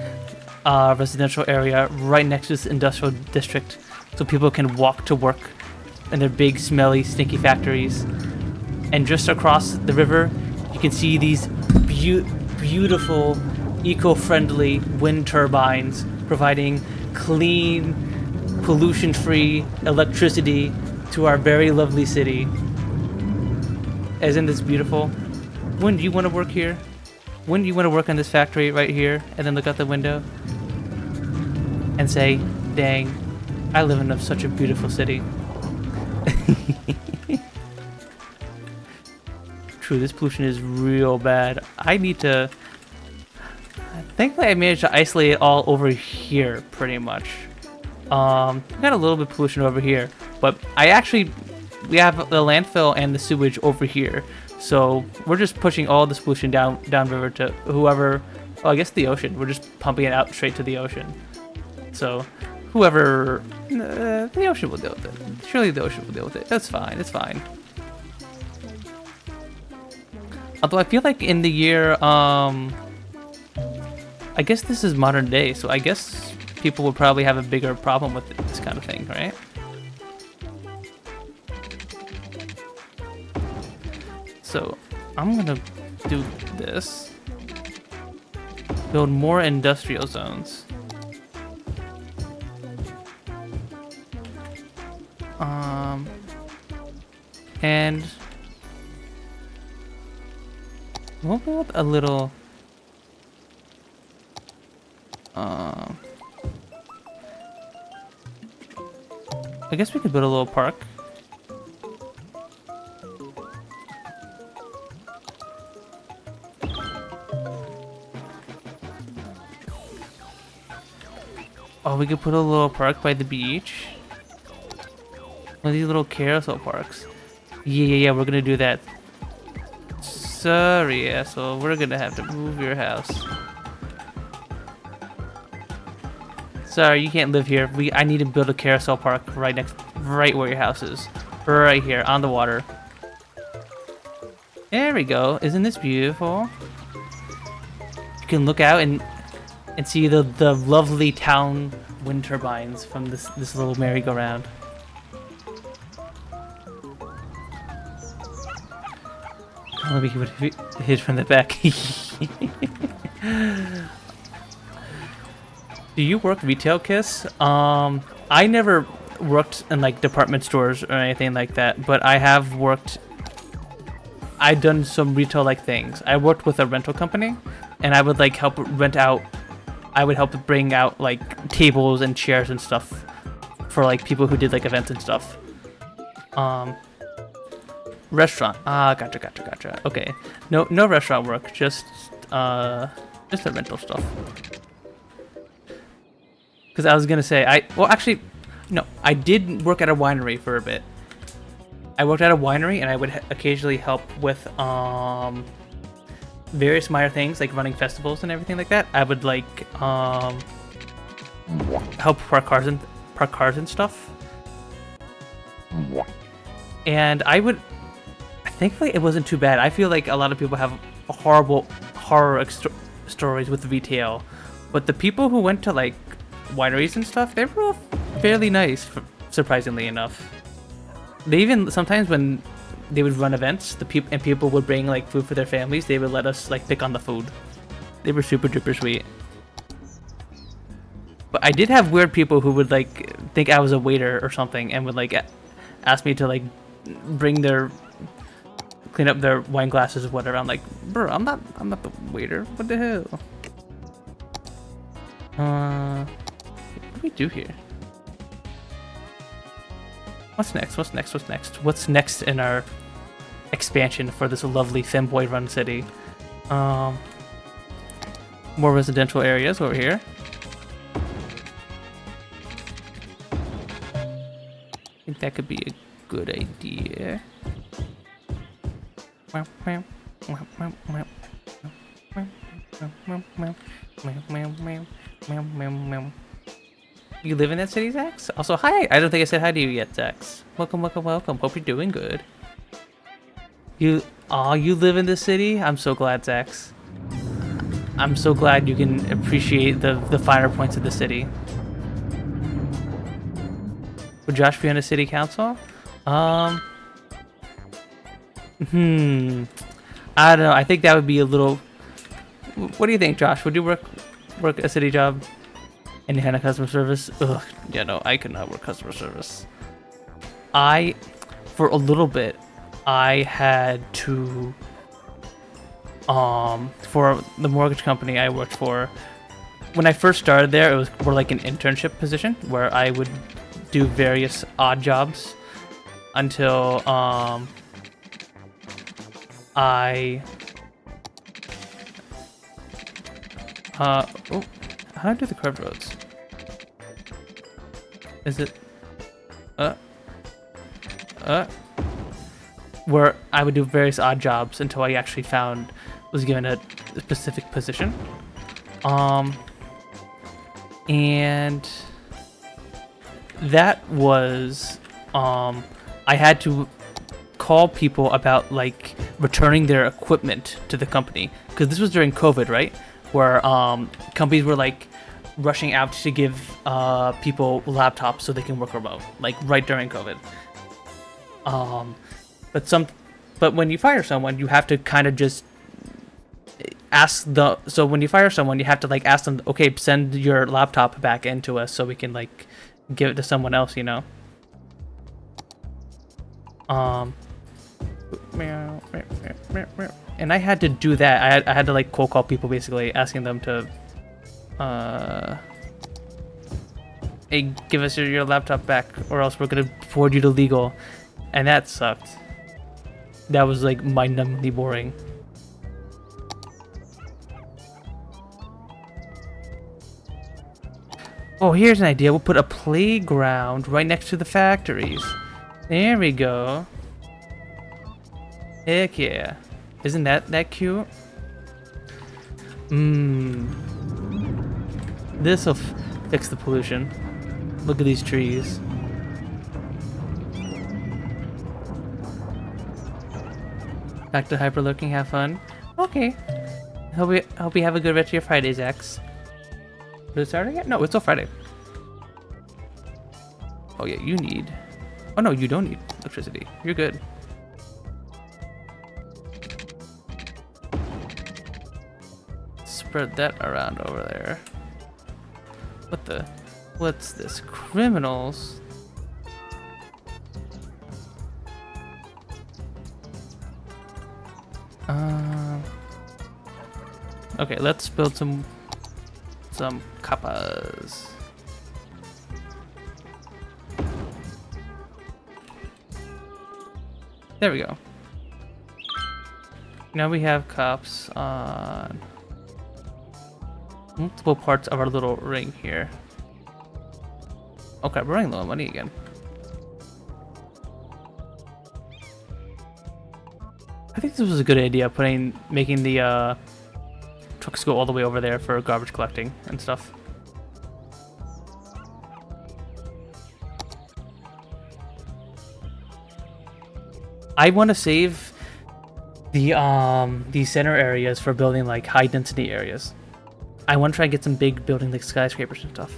residential area right next to this industrial district, so people can walk to work in their big, smelly, stinky factories. And just across the river, you can see these beautiful, eco-friendly wind turbines providing clean, pollution-free electricity to our very lovely city. Isn't this beautiful? Wouldn't you want to work here? Wouldn't you want to work on this factory right here and then look out the window and say, dang, I live in such a beautiful city. True, this pollution is real bad. I thankfully I managed to isolate it all over here pretty much. Got a little bit of pollution over here, but we have the landfill and the sewage over here, so we're just pushing all this pollution downriver to whoever. Oh, I guess the ocean. We're just pumping it out straight to the ocean. So whoever, the ocean will deal with it. Surely the ocean will deal with it. That's fine. It's fine. Although I feel like in the year, I guess this is modern day, so I guess people would probably have a bigger problem with this kind of thing, right? So I'm gonna do this. Build more industrial zones. And we'll build a little I guess we could build a little park. Oh, we could put a little park by the beach. One of these little carousel parks. Yeah, we're gonna do that. Sorry, asshole, we're gonna have to move your house. Sorry, you can't live here. I need to build a carousel park right where your house is. Right here, on the water. There we go. Isn't this beautiful? You can look out and see the lovely town wind turbines from this little merry-go-round. Let me hit from the back. Do you work retail, Kiss? I never worked in like department stores or anything like that, but I've done some retail like things. I worked with a rental company, and I would like help rent out. I would help bring out like tables and chairs and stuff for like people who did like events and stuff. Restaurant. Gotcha. Okay. No restaurant work. Just the rental stuff. Because I was gonna say I did work at a winery for a bit. I worked at a winery and I would occasionally help with various minor things like running festivals and everything like that. I would like help park cars and stuff. And thankfully it wasn't too bad. I feel like a lot of people have horrible horror stories with retail, but the people who went to like wineries and stuff, they were all fairly nice, surprisingly enough. They even sometimes when they would run events, people would bring like food for their families. They would let us like pick on the food. They were super duper sweet. But I did have weird people who would like think I was a waiter or something and would like ask me to like clean up their wine glasses or whatever. I'm like, bro, I'm not the waiter. What the hell? What do we do here? What's next? What's next in our expansion for this lovely femboy run city? More residential areas over here. I think that could be a good idea. You live in that city, Zax? Also, hi! I don't think I said hi to you yet, Zax. Welcome, welcome, welcome. Hope you're doing good. You live in the city? I'm so glad, Zax. I'm so glad you can appreciate the finer points of the city. Would Josh be on the city council? I don't know. I think that would be a little... What do you think, Josh? Would you work a city job? Any kind of customer service? Ugh, yeah, no, I could not work customer service. For a little bit, I had to, for the mortgage company I worked for, when I first started there, it was more like an internship position where I would do various odd jobs until, oh, how do I do the curved roads? Is it where I would do various odd jobs until I actually was given a specific position. And that was I had to call people about like returning their equipment to the company, because this was during COVID, right? Where companies were like rushing out to give people laptops so they can work remote, like right during COVID. But when you fire someone, you have to kind of just so when you fire someone, you have to like ask them, okay, send your laptop back into us so we can like give it to someone else, you know. And I had to do that. I had to like cold call people, basically asking them to hey, give us your laptop back or else we're gonna forward you to legal. And that sucked. That was like mind-numbingly boring. Oh, here's an idea. We'll put a playground right next to the factories. There we go. Heck yeah. Isn't that cute? This'll fix the pollution. Look at these trees. Back to hyperlooking, have fun. Okay. Hope you have a good rest of your Friday, Zax. Is it Saturday yet? No, it's still Friday. Oh yeah, you need... Oh no, you don't need electricity. You're good. Spread that around over there. What's this? Criminals? Okay, let's build some kappas. There we go. Now we have cops on multiple parts of our little ring here. Okay, we're running low on money again. I think this was a good idea, making the trucks go all the way over there for garbage collecting and stuff. I want to save the center areas for building like high density areas. I want to try and get some big building like skyscrapers and stuff.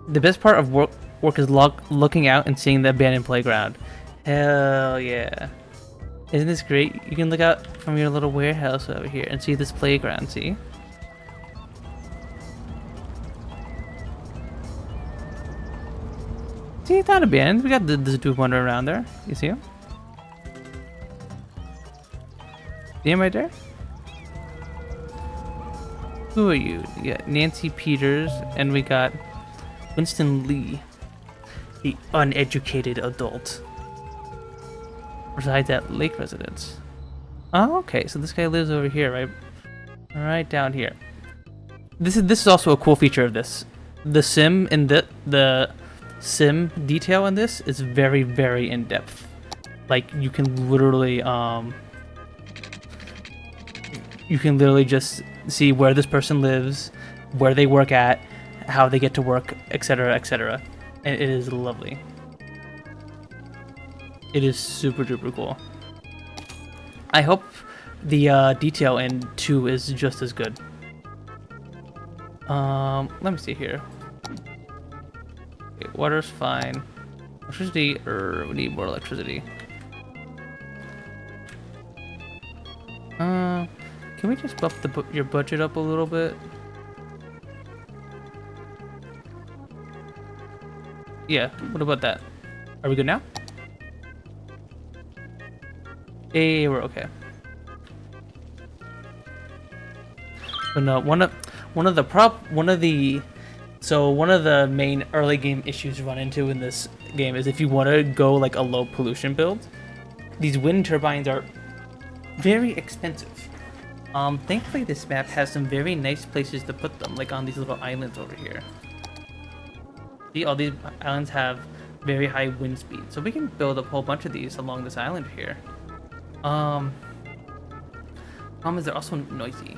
The best part of work is looking out and seeing the abandoned playground. Hell yeah. Isn't this great? You can look out from your little warehouse over here and see this playground, see? See, it's not abandoned. We got this dude wandering around there. You see him? See him right there? Who are you? We got Nancy Peters, and we got Winston Lee, the uneducated adult. Resides at Lake Residence. Oh, okay. So this guy lives over here, right? Right down here. This is also a cool feature of this. The sim in the sim detail in this is very, very in depth. Like you can literally you can literally just see where this person lives, where they work at, how they get to work, etc., etc. And it is lovely. It is super duper cool. I hope the detail in 2 is just as good. Let me see here. Okay, water's fine. Electricity, we need more electricity. Can we just buff your budget up a little bit? Yeah, what about that? Are we good now? Hey, we're okay. But no, one of the main early game issues you run into in this game is if you want to go like a low pollution build, these wind turbines are very expensive. Thankfully this map has some very nice places to put them, like on these little islands over here. See, all these islands have very high wind speed, so we can build a whole bunch of these along this island here. Problem is they're also noisy.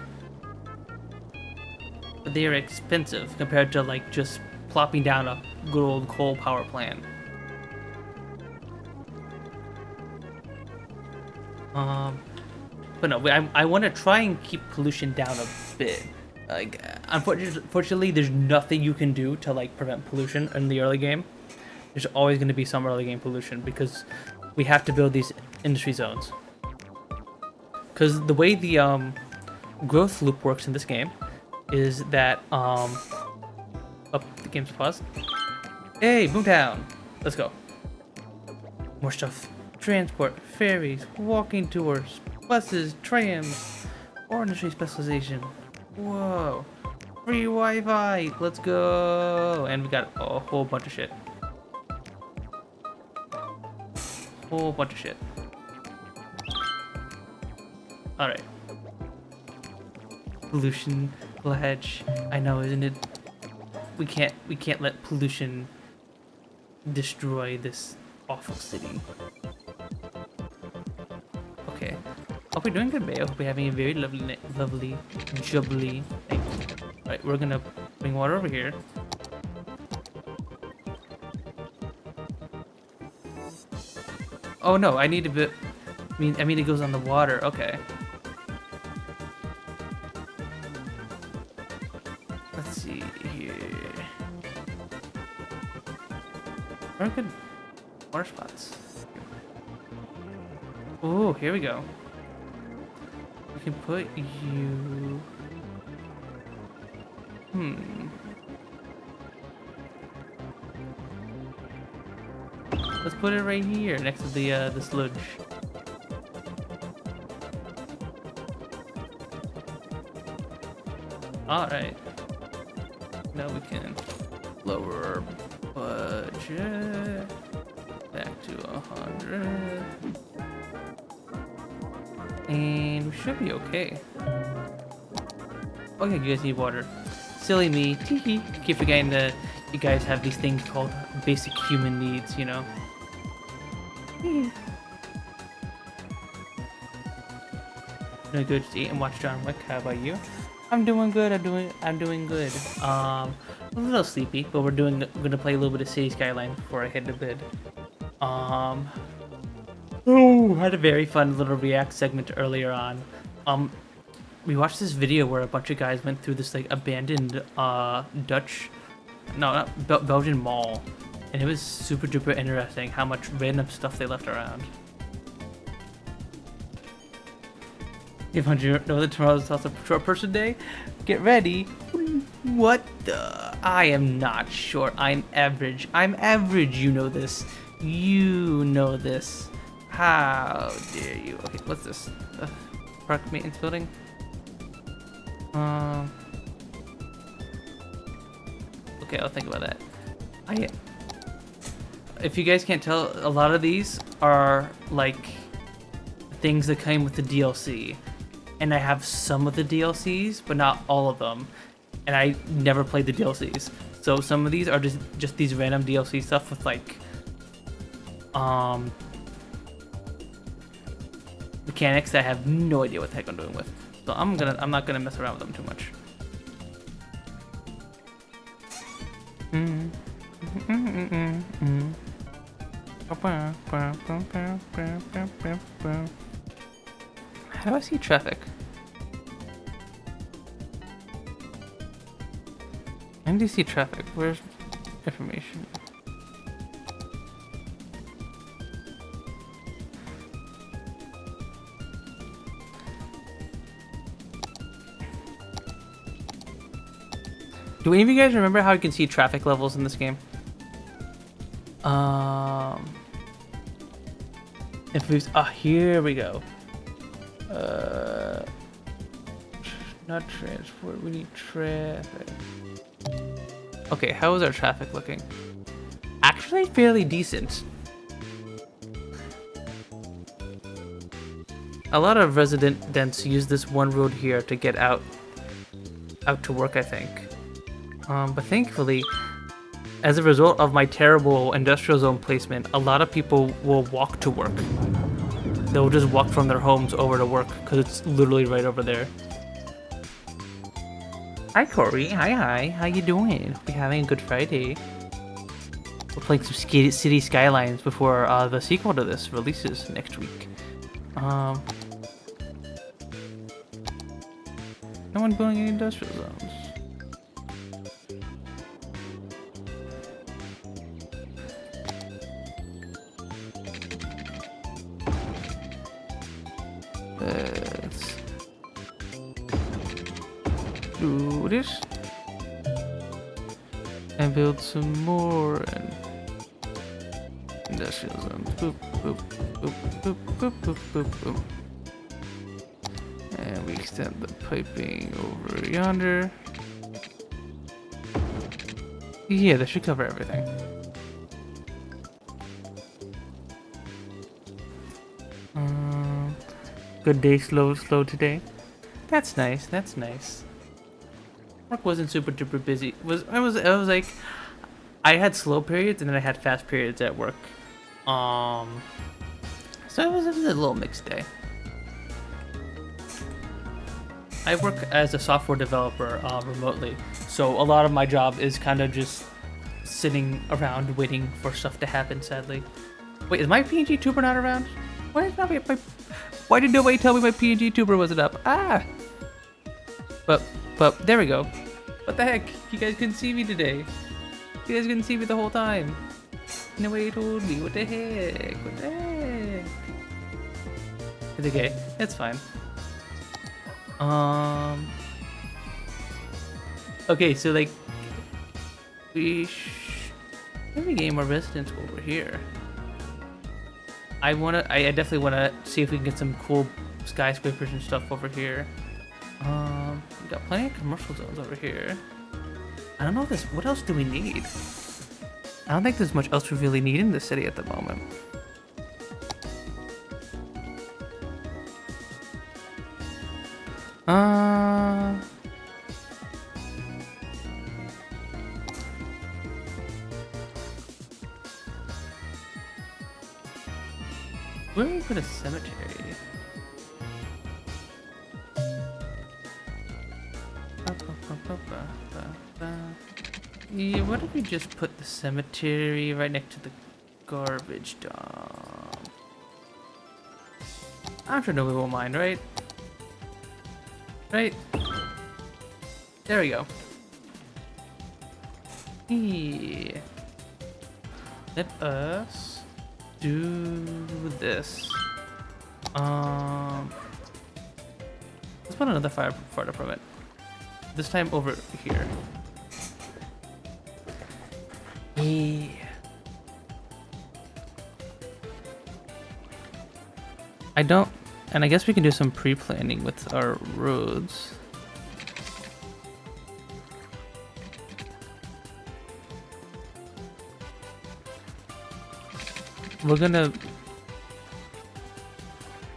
But they are expensive compared to like just plopping down a good old coal power plant. But no, I want to try and keep pollution down a bit. Like, unfortunately, there's nothing you can do to like prevent pollution in the early game. There's always going to be some early game pollution because we have to build these industry zones. Because the way the growth loop works in this game is that oh, the game's paused. Hey, Boomtown, let's go. More stuff. Transport, ferries, walking tours, buses, trams, or industry specialization. Whoa. Free Wi-Fi, let's go. And we got a whole bunch of shit. Whole bunch of shit. Alright. Pollution, Ledge. I know, isn't it? We can't let pollution destroy this awful city. Okay. Hope we're doing good, babe. Hope we're having a very lovely, jubbly night. Alright, we're gonna bring water over here. Oh no, I need to be. I mean it goes on the water. Okay. Let's see here. Where are good water spots? Oh, here we go. We can put you. Let's put it right here next to the sludge. All right. Now we can lower our budget back to 100, and we should be okay. Oh yeah, you guys need water. Silly me. Keep forgetting that you guys have these things called basic human needs, you know. Doing good. Just eat and watch John Wick. How about you? I'm doing good. I'm doing good. A little sleepy, but we're gonna play a little bit of City Skyline before I head to bed. Oh, had a very fun little React segment earlier on. We watched this video where a bunch of guys went through this like abandoned Belgian mall, and it was super duper interesting how much random stuff they left around. If you know that tomorrow's also short person day, get ready. What the? I am not short. I'm average. I'm average. You know this. You know this. How dare you? Okay, what's this? Park maintenance building. Okay, I'll think about that. If you guys can't tell, a lot of these are like things that came with the DLC. And I have some of the DLCs, but not all of them. And I never played the DLCs. So some of these are just these random DLC stuff with like mechanics that I have no idea what the heck I'm doing with. So I'm not gonna mess around with them too much. How do I see traffic? MDC traffic, where's information? Do any of you guys remember how you can see traffic levels in this game? If we here we go. Not transport, we need traffic. Okay, how is our traffic looking? Actually fairly decent. A lot of residents use this one road here to get out to work, I think. But thankfully, as a result of my terrible industrial zone placement, a lot of people will walk to work. They'll just walk from their homes over to work because it's literally right over there. Hi Corey, hi, how you doing? Hope you're having a good Friday. We're playing some City Skylines before the sequel to this releases next week. No one building any industrial zones. Let's do this and build some more industrial zones. Boop, boop, boop, boop, boop, boop, boop, boop. And we extend the piping over yonder. Yeah, that should cover everything. Good day, slow today. That's nice. That's nice. Work wasn't super duper busy. I was like, I had slow periods and then I had fast periods at work. So it was a little mixed day. I work as a software developer remotely, so a lot of my job is kind of just sitting around waiting for stuff to happen. Sadly, wait, is my PNG tuber not around? Why did nobody tell me my PNG tuber wasn't up? Ah! But there we go. What the heck? You guys couldn't see me today. You guys couldn't see me the whole time. Nobody told me. What the heck? What the heck? It's okay. It's fine. Okay, so like let me gain more residents over here. I definitely wanna see if we can get some cool skyscrapers and stuff over here. We got plenty of commercial zones over here. I don't know what else do we need? I don't think there's much else we really need in this city at the moment. Where do we put a cemetery? Yeah, what if we just put the cemetery right next to the garbage dump? I'm sure nobody will mind, right? Right? There we go. Yeah. Let us do this. Let's put another fire department. This time over here. Yeah. And I guess we can do some pre-planning with our roads. We're gonna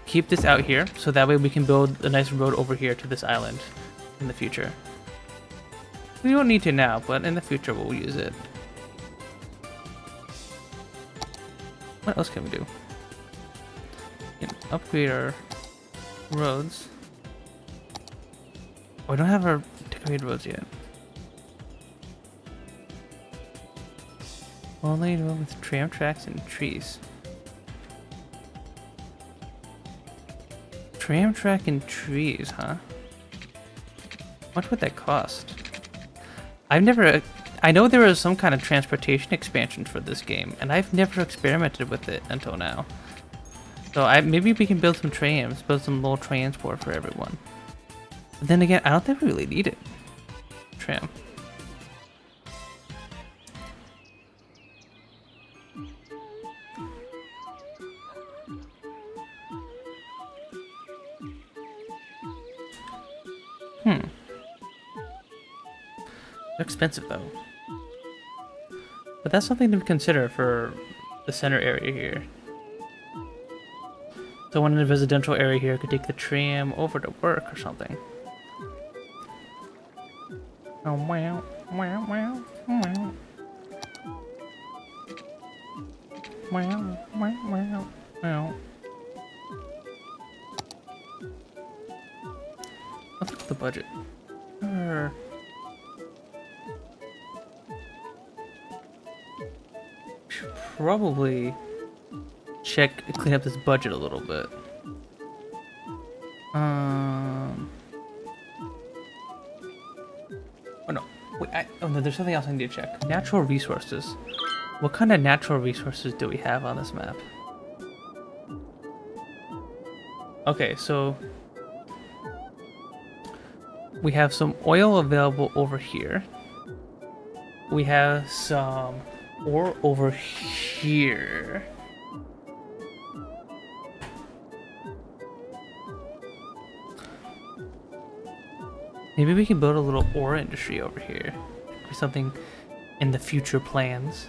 keep this out here, so that way we can build a nice road over here to this island in the future. We don't need to now, but in the future we'll use it. What else can we do? We can upgrade our roads. We don't have our decorated roads yet. Only road with tram tracks and trees. Tram track and trees, huh? What would that cost? I know there was some kind of transportation expansion for this game, and I've never experimented with it until now. So maybe we can build some trams, build some little transport for everyone. But then again, I don't think we really need it. Tram. They're expensive though. But that's something to consider for the center area here. Someone in a residential area here could take the tram over to work or something. Oh wow, wow, wow, wow. Wow, wow, wow, wow. Let's look at the budget. Should probably clean up this budget a little bit. Oh no, wait, oh no, there's something else I need to check. Natural resources. What kind of natural resources do we have on this map? Okay, so we have some oil available over here. We have some ore over here. Maybe we can build a little ore industry over here. Or something in the future plans.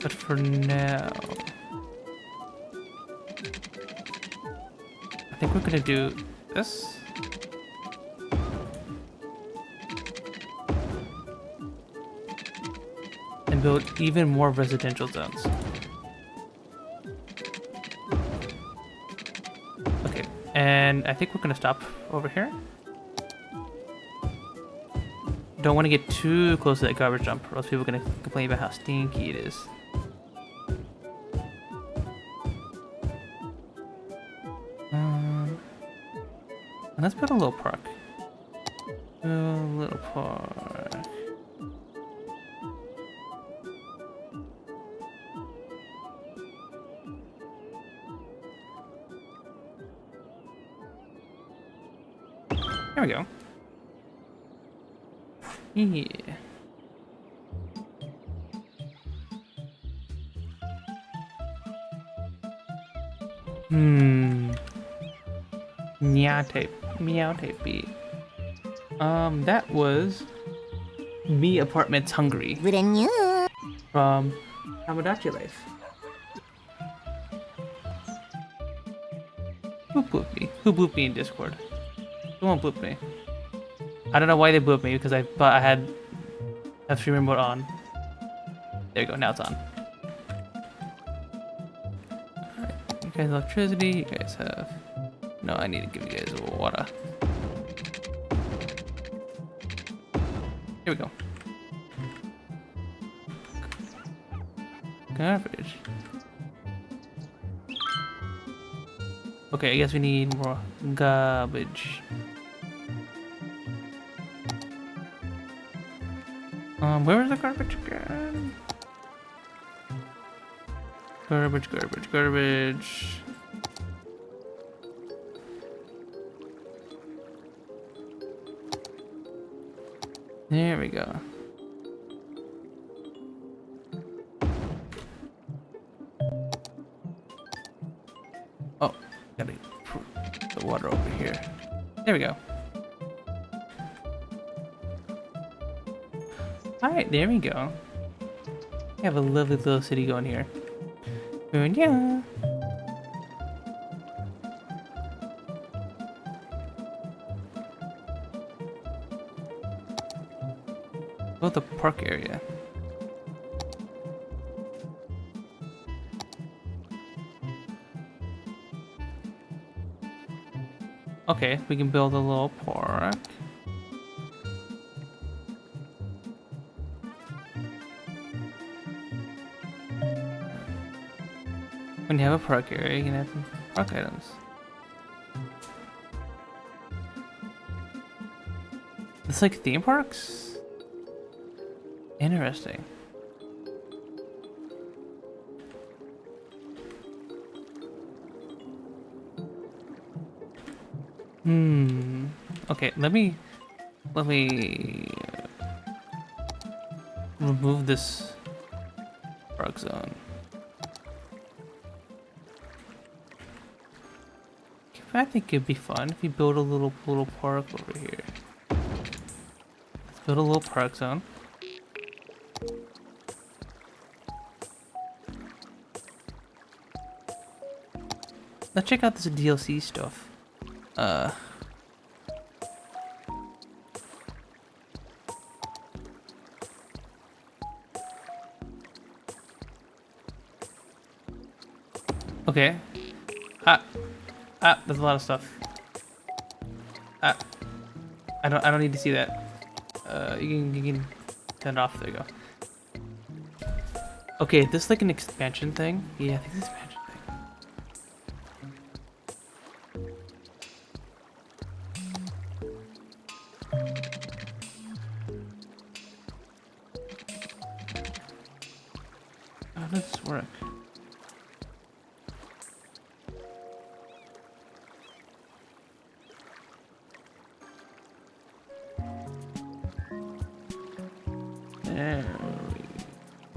But for now, I think we're gonna do this. And build even more residential zones. Okay, and I think we're gonna stop over here. Don't want to get too close to that garbage dump, or else people are gonna complain about how stinky it is. And let's put a little park. A little park. There we go. Yeah. Meow tape beat. That was Me Apartments Hungry from Tamagotchi Life. Who blooped me? Who blooped me in Discord? Someone blooped me. I don't know why they blew up me, because I had stream remote on. There you go, now it's on. Alright, you guys have electricity, you guys have... No, I need to give you guys water. Here we go. Garbage. Okay, I guess we need more garbage. Where is the garbage again? Garbage, garbage, garbage. There we go. Oh, gotta put the water over here. There we go. Alright, there we go. We have a lovely little city going here. And yeah. Oh, the park area. okay, we can build a little park. When you have a park area, you can have some park items. It's like theme parks? Interesting. Okay, let me remove this park zone. I think it'd be fun if you build a little park over here. Let's build a little park zone. Let's check out this DLC stuff. Okay. There's a lot of stuff. I don't need to see that. You can turn it off. There you go. Okay, this is like an expansion thing. Yeah, I think it's expansion thing. How does this work?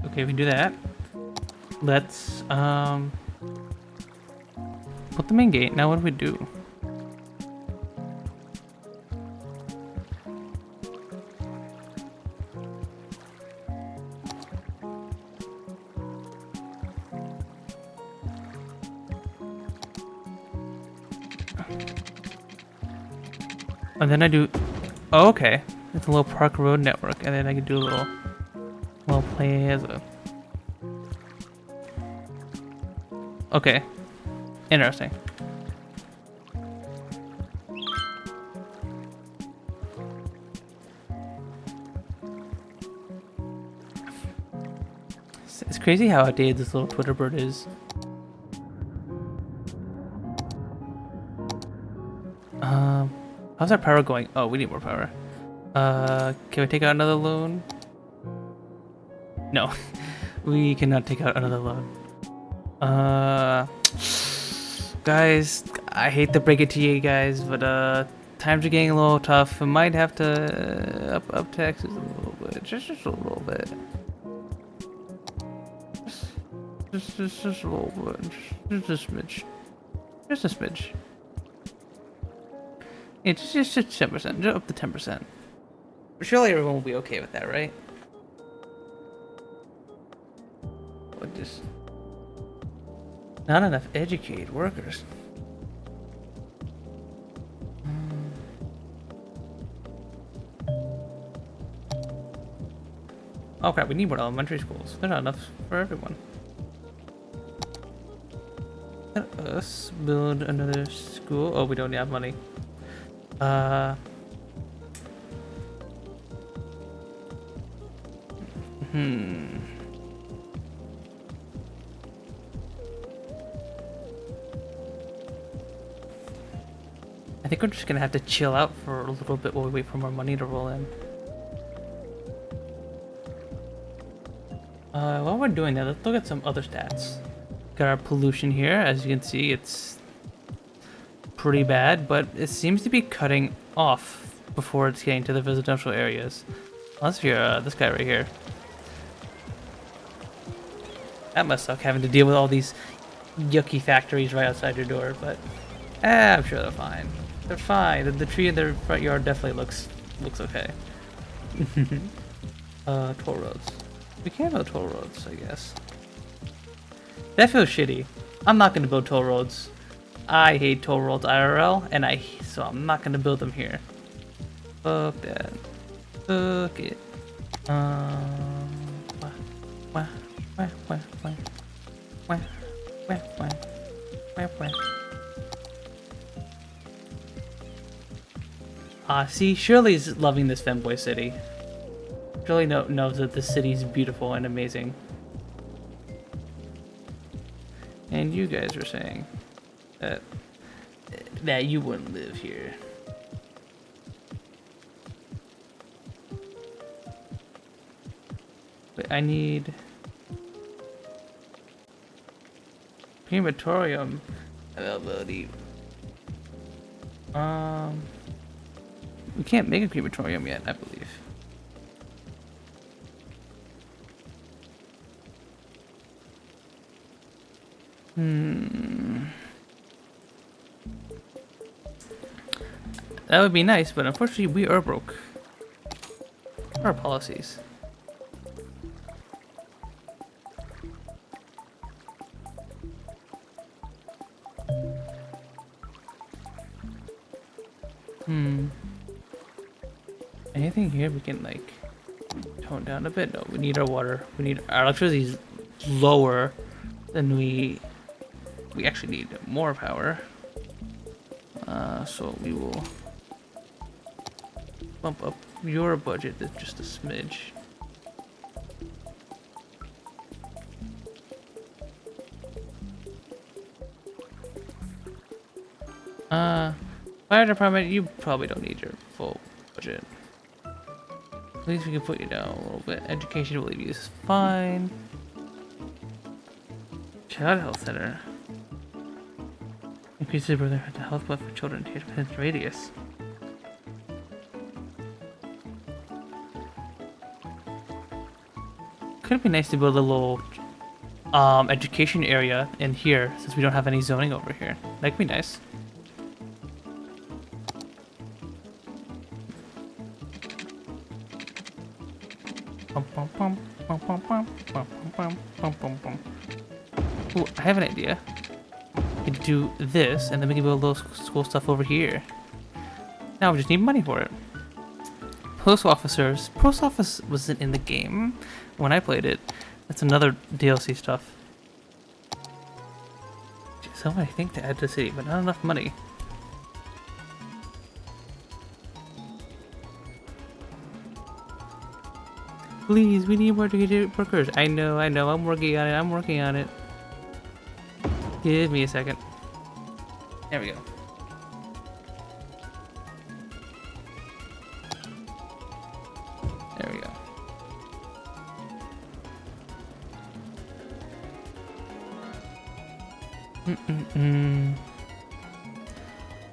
Okay, we can do that. Let's put the main gate. Now what do we do? And then I do. Oh, okay. It's a little park road network, and then I can do a little plaza. Okay, interesting. It's crazy how outdated this little Twitter bird is. How's our power going? Oh, we need more power. Can we take out another loan? No, we cannot take out another loan. Guys, I hate to break it to you guys, but times are getting a little tough. I might have to up taxes a little bit, just a little bit. Just a little bit, just a smidge, just a smidge. It's just 10%, just up to 10%. Surely everyone will be okay with that, right? But just not enough educated workers. Oh crap, we need more elementary schools. There's not enough for everyone. Let us build another school. Oh, we don't have money. I think we're just gonna have to chill out for a little bit while we wait for more money to roll in. While we're doing that, let's look at some other stats. Got our pollution here. As you can see, it's pretty bad, but it seems to be cutting off before it's getting to the residential areas. Unless you're this guy right here. That must suck having to deal with all these yucky factories right outside your door, but I'm sure they're fine. They're fine. The tree in their front yard definitely looks okay. Toll roads. We can't build toll roads, I guess. That feels shitty. I'm not gonna build toll roads. I hate toll roads IRL, and so I'm not gonna build them here. Fuck that. Fuck it. See, Shirley's loving this Femboy City. Shirley knows that the city's beautiful and amazing. And you guys were saying that you wouldn't live here. But I need crematorium availability. We can't make a crematorium yet, I believe. That would be nice, but unfortunately we are broke. Our policies. Anything here we can like tone down a bit? No, we need our water. We need our electricity is lower than we actually need more power. So we will bump up your budget just a smidge. Fire department, you probably don't need your full budget. At least we can put you down a little bit. Education, I believe is fine. Child health center. Increase the brother the health plan for children to within the radius. Could be nice to build a little education area in here since we don't have any zoning over here. That could be nice. Ooh, I have an idea. We could do this, and then we can build a little school stuff over here. Now we just need money for it. Post officers. Post office wasn't in the game when I played it. That's another DLC stuff. So I think to add to the city, but not enough money. Please, we need more workers. I know, I'm working on it, Give me a second. There we go. There we go.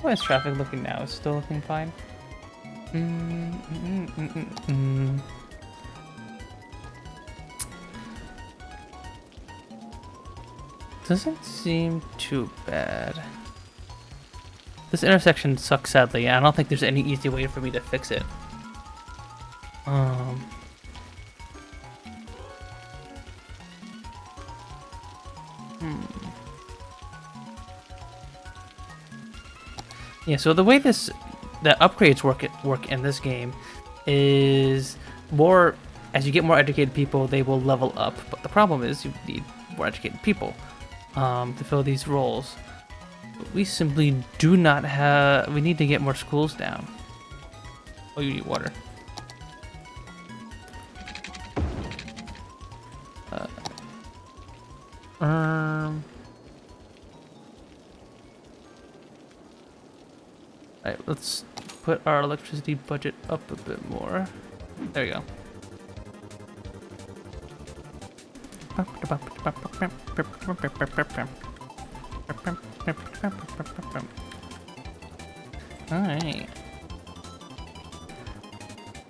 How is traffic looking now? It's still looking fine. Doesn't seem too bad. This intersection sucks sadly. I don't think there's any easy way for me to fix it. Yeah, so the way the upgrades work in this game is more as you get more educated people, they will level up. But the problem is you need more educated people to fill these roles. But we simply do not have. We need to get more schools down. Oh, you need water. Alright, let's put our electricity budget up a bit more. There we go. Alright.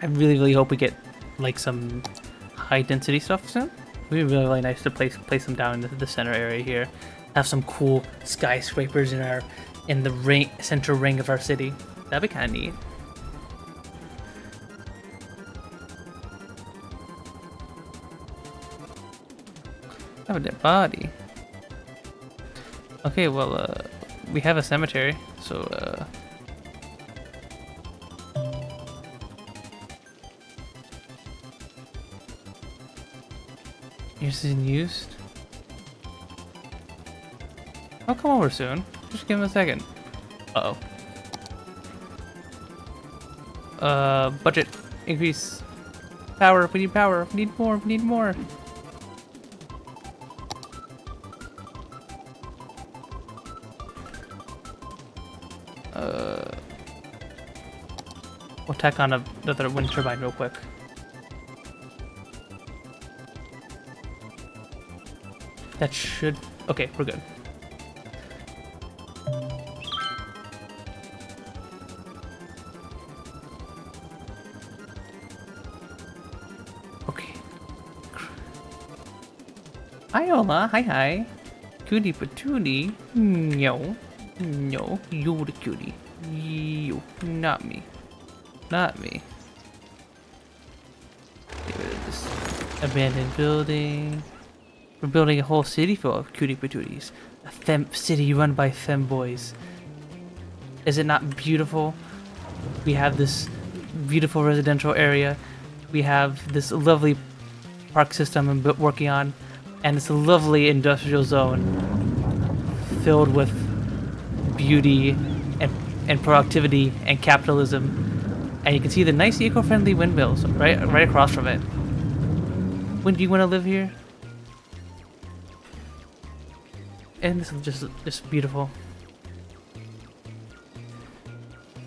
I really hope we get like some high density stuff soon. It would be really nice to place them down in the center area here. Have some cool skyscrapers in the center ring of our city. That'd be kind of neat. I have a dead body. Okay, well, we have a cemetery, so, Yours isn't used? I'll come over soon. Just give him a second. Uh-oh. Budget increase. Power. We need power. We need more. We need more. We'll tack on another wind turbine real quick. That should... Okay, we're good. Okay. Hi, Ola. Hi, hi. Cutie patootie. No. No, you're the cutie. You, not me. Not me. Get rid of this abandoned building. We're building a whole city full of cutie patooties. A city run by femboys. Is it not beautiful? We have this beautiful residential area. We have this lovely park system I'm working on. And this lovely industrial zone filled with beauty and productivity and capitalism. And you can see the nice eco-friendly windmills right across from it. When do you want to live here? And this is just beautiful.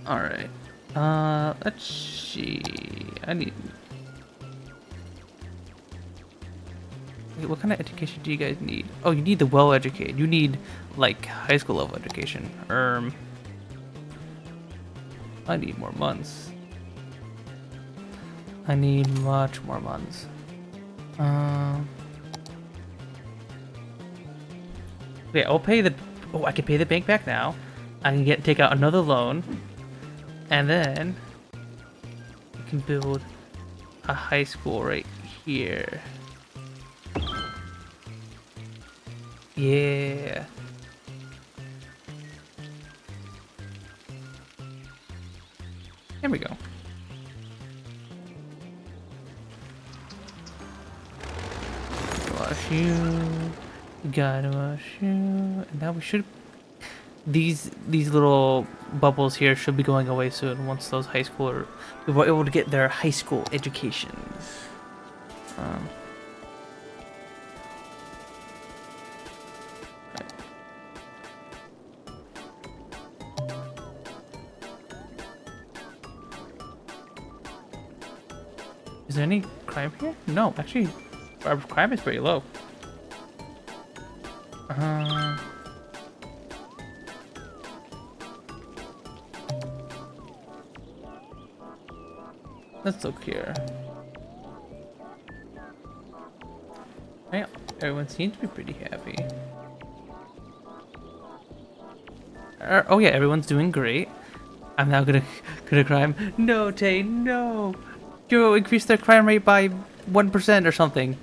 All right. Let's see. Wait, what kind of education do you guys need? Oh, you need the well-educated. You need like high school level education. I need more months. I need much more months. Okay, I'll pay the... Oh, I can pay the bank back now. I can take out another loan. And then... I can build a high school right here. Yeah. There we go. Wash you. Gotta wash you. And now we should... These little bubbles here should be going away soon once those high schoolers were able to get their high school educations. Is there any crime here? No, actually, our crime is pretty low. Let's look here. Hey, everyone seems to be pretty happy. Oh yeah, everyone's doing great. I'm now gonna crime. No, Tay, no. You increase their crime rate by 1% or something.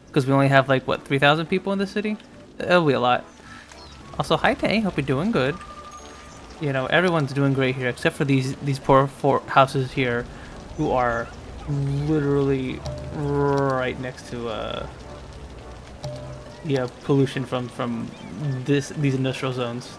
Because we only have like, what, 3,000 people in the city? That'll be a lot. Also, hi Tay, hope you're doing good. You know, everyone's doing great here, except for these poor four houses here, who are literally right next to pollution from these industrial zones.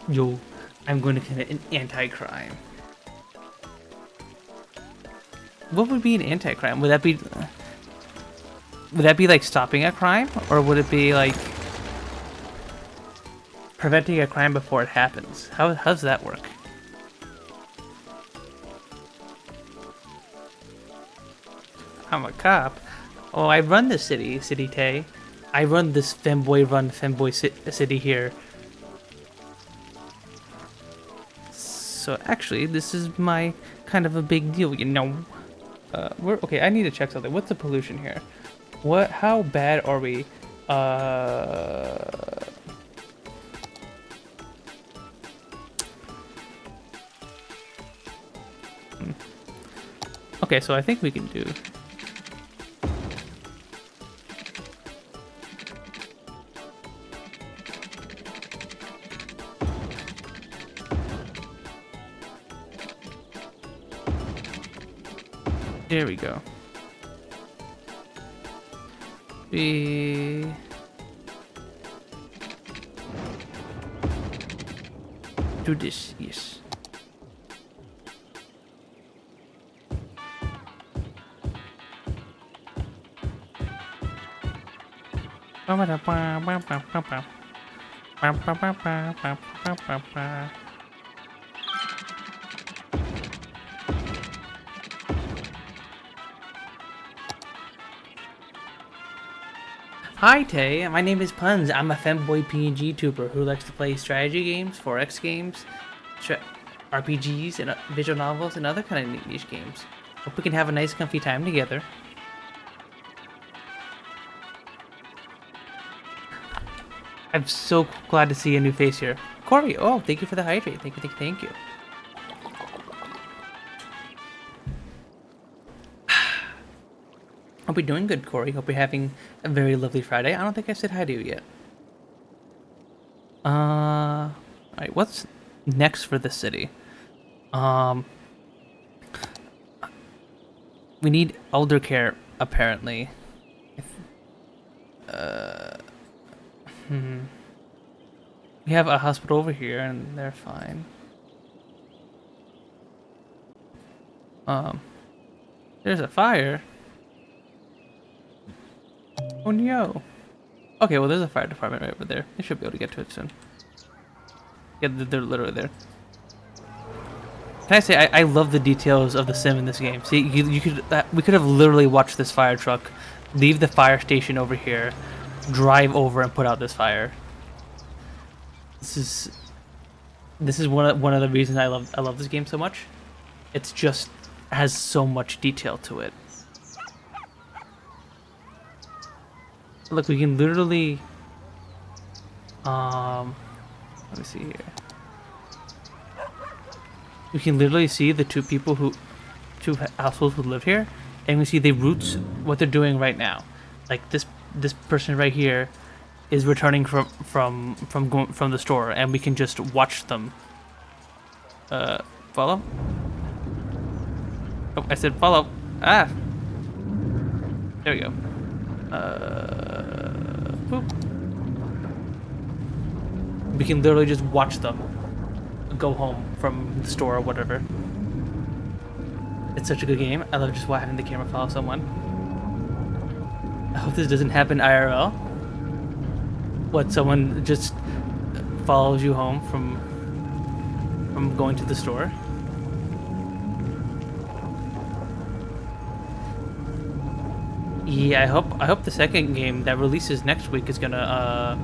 Yo, I'm going to commit an anti-crime. What would be an anti-crime? Would that be like stopping a crime, or would it be like preventing a crime before it happens? How does that work? I'm a cop. Oh, I run this city, Tay. I run this femboy city here. So actually, this is my kind of a big deal, you know. Okay, I need to check something. What's the pollution here? How bad are we? Okay, so I think we can do... There we go. We do this, yes. Hi Tay, my name is Puns. I'm a femboy PNG tuber who likes to play strategy games, 4X games, RPGs, and visual novels, and other kind of neat niche games. Hope we can have a nice comfy time together. I'm so glad to see a new face here. Corey, oh, thank you for the hydrate. Thank you, thank you. Hope you're doing good, Corey. Hope you're having a very lovely Friday. I don't think I said hi to you yet. Alright, what's next for the city? We need elder care, apparently. We have a hospital over here, and they're fine. There's a fire. Oh no. Okay, well there's a fire department right over there. They should be able to get to it soon. Yeah, they're literally there. Can I say I love the details of the sim in this game. See, you could we could have literally watched this fire truck leave the fire station over here, drive over and put out this fire. This is one of the reasons I love this game so much. It's just has so much detail to it. Look, we can literally let me see here. We can literally see the two households who live here, and we see the routes, what they're doing right now. Like this person right here is returning from the store, and we can just watch them. Follow? Oh, I said follow. Ah. There we go. Boop. We can literally just watch them go home from the store or whatever. It's such a good game. I love just having the camera follow someone. I hope this doesn't happen IRL. What, someone just follows you home from going to the store? Yeah, I hope the second game that releases next week is gonna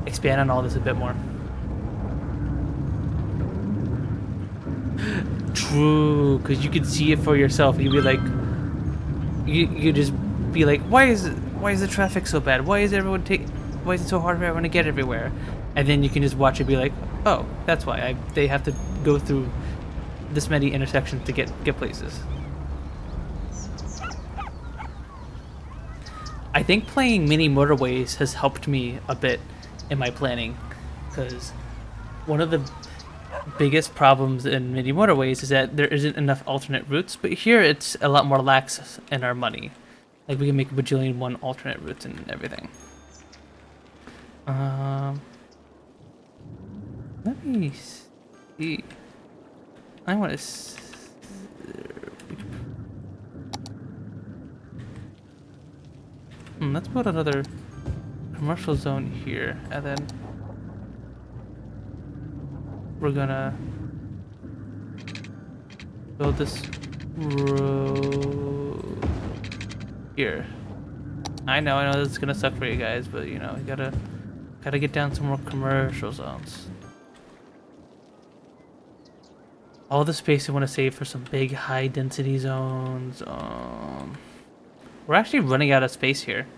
expand on all this a bit more. True, because you could see it for yourself. You'd be like, you just be like, why is the traffic so bad? Why is it so hard for everyone to get everywhere? And then you can just watch it, be like, oh, that's why they have to go through this many intersections to get places. I think playing mini motorways has helped me a bit in my planning, because one of the biggest problems in mini motorways is that there isn't enough alternate routes, but here it's a lot more lax in our money. Like, we can make a bajillion one alternate routes and everything. Let me see. I want to let's put another commercial zone here, and then we're gonna build this road here. I know this is gonna suck for you guys, but you know, you gotta get down some more commercial zones. All the space I want to save for some big high density zones. We're actually running out of space here.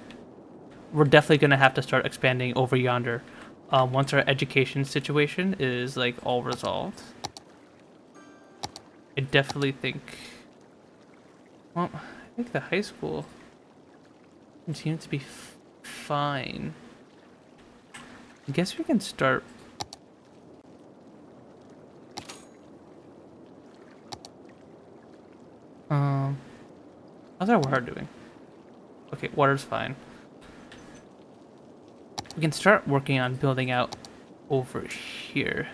We're definitely gonna have to start expanding over yonder once our education situation is like all resolved. I definitely think. Well, I think the high school seems to be fine. I guess we can start. How's our wire doing? Okay, water's fine. We can start working on building out over here.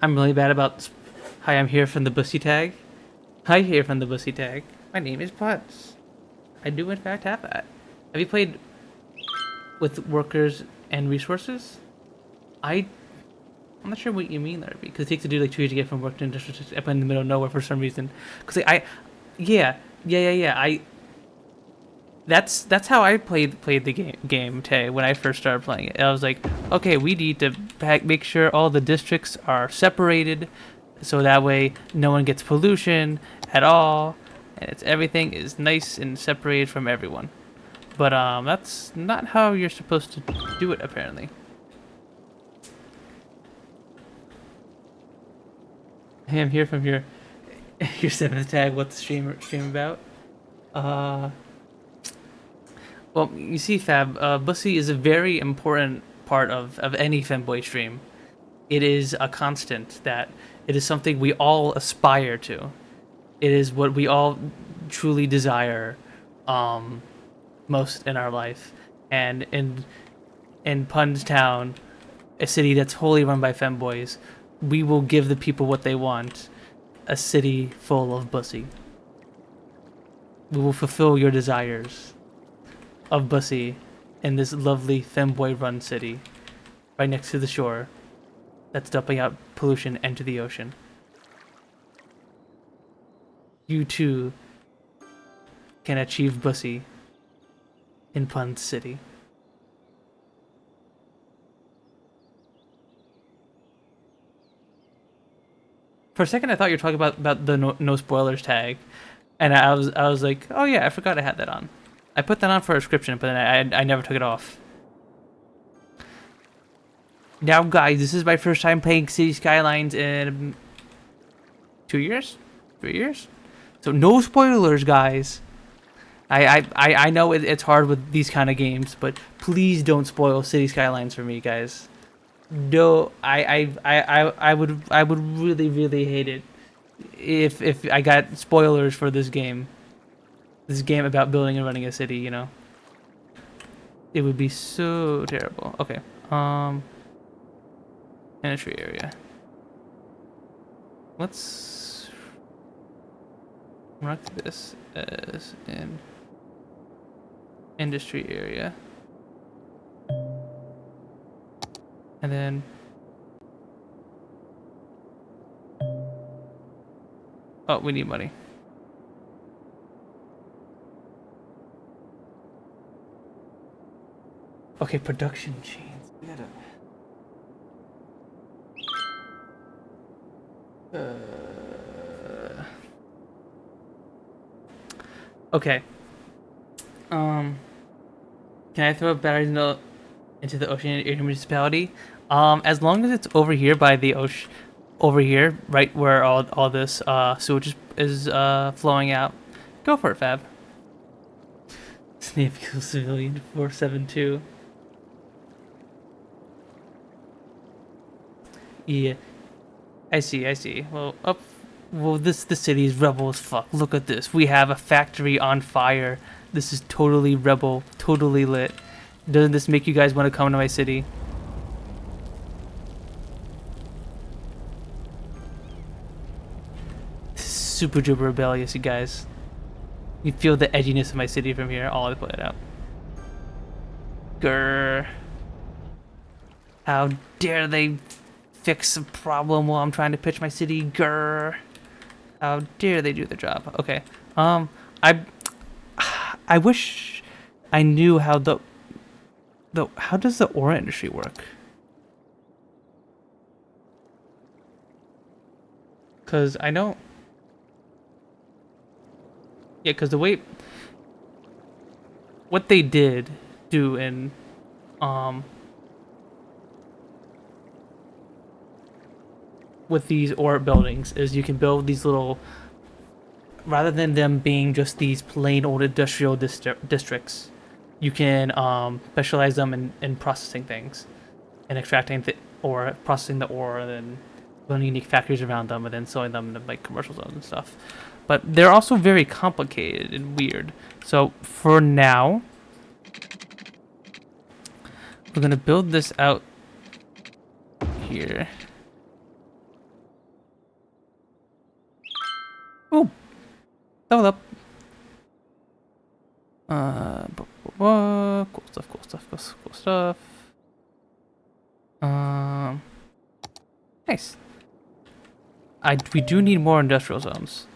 I'm really bad about... Hi, I'm here from the Bussy tag. Hi, here from the Bussy tag. My name is Putz. I do in fact have that. Have you played with workers and resources? I'm not sure what you mean there, because it takes to do like 2 years to get from work to industrial up in the middle of nowhere for some reason. Because yeah. That's how I played the game Tay, when I first started playing it. I was like, okay, we need to make sure all the districts are separated, so that way no one gets pollution at all, and everything is nice and separated from everyone. But that's not how you're supposed to do it, apparently. Hey, I'm here from your 7th tag. What's the stream about? Well, you see, Fab, Bussy is a very important part of any Femboy stream. It is a constant, that it is something we all aspire to. It is what we all truly desire most in our life. And in Pun's Town, a city that's wholly run by femboys, we will give the people what they want, a city full of Bussy. We will fulfill your desires of Bussy in this lovely femboy-run city, right next to the shore, that's dumping out pollution into the ocean. You too can achieve Bussy in Pun City. For a second, I thought you were talking about the no spoilers tag, and I was like, oh yeah, I forgot I had that on. I put that on for a description, but then I never took it off. Now, guys, this is my first time playing City Skylines in 2 years, 3 years. So no spoilers, guys. I know it's hard with these kind of games, but please don't spoil City Skylines for me, guys. No, I would really hate it if I got spoilers for this game. This game about building and running a city, you know. It would be so terrible. Okay. Industry area. Let's mark this as an industry area. And then oh, we need money. Okay, production chains. We gotta okay. Can I throw batteries into the ocean in your municipality? As long as it's over here by the ocean, over here, right where all this sewage is flowing out. Go for it, Fab. Snape kills civilian 472. Yeah, I see. Well, this city is rebel as fuck. Look at this. We have a factory on fire. This is totally rebel, totally lit. Doesn't this make you guys want to come to my city? This is super duper rebellious, you guys. You feel the edginess of my city from here. I'll put it out. Grr. How dare they fix a problem while I'm trying to pitch my city? Grr. How dare they do their job? Okay. I wish I knew how how does the ore industry work? Cause I don't. Yeah, cause the way what they did do in with these ore buildings is you can build these little, rather than them being just these plain old industrial districts, you can specialize them in processing things and extracting or processing the ore and then building unique factories around them and then selling them into like commercial zones and stuff. But they're also very complicated and weird. So for now, we're gonna build this out here. Oh, level up. Cool stuff. Nice. We do need more industrial zones.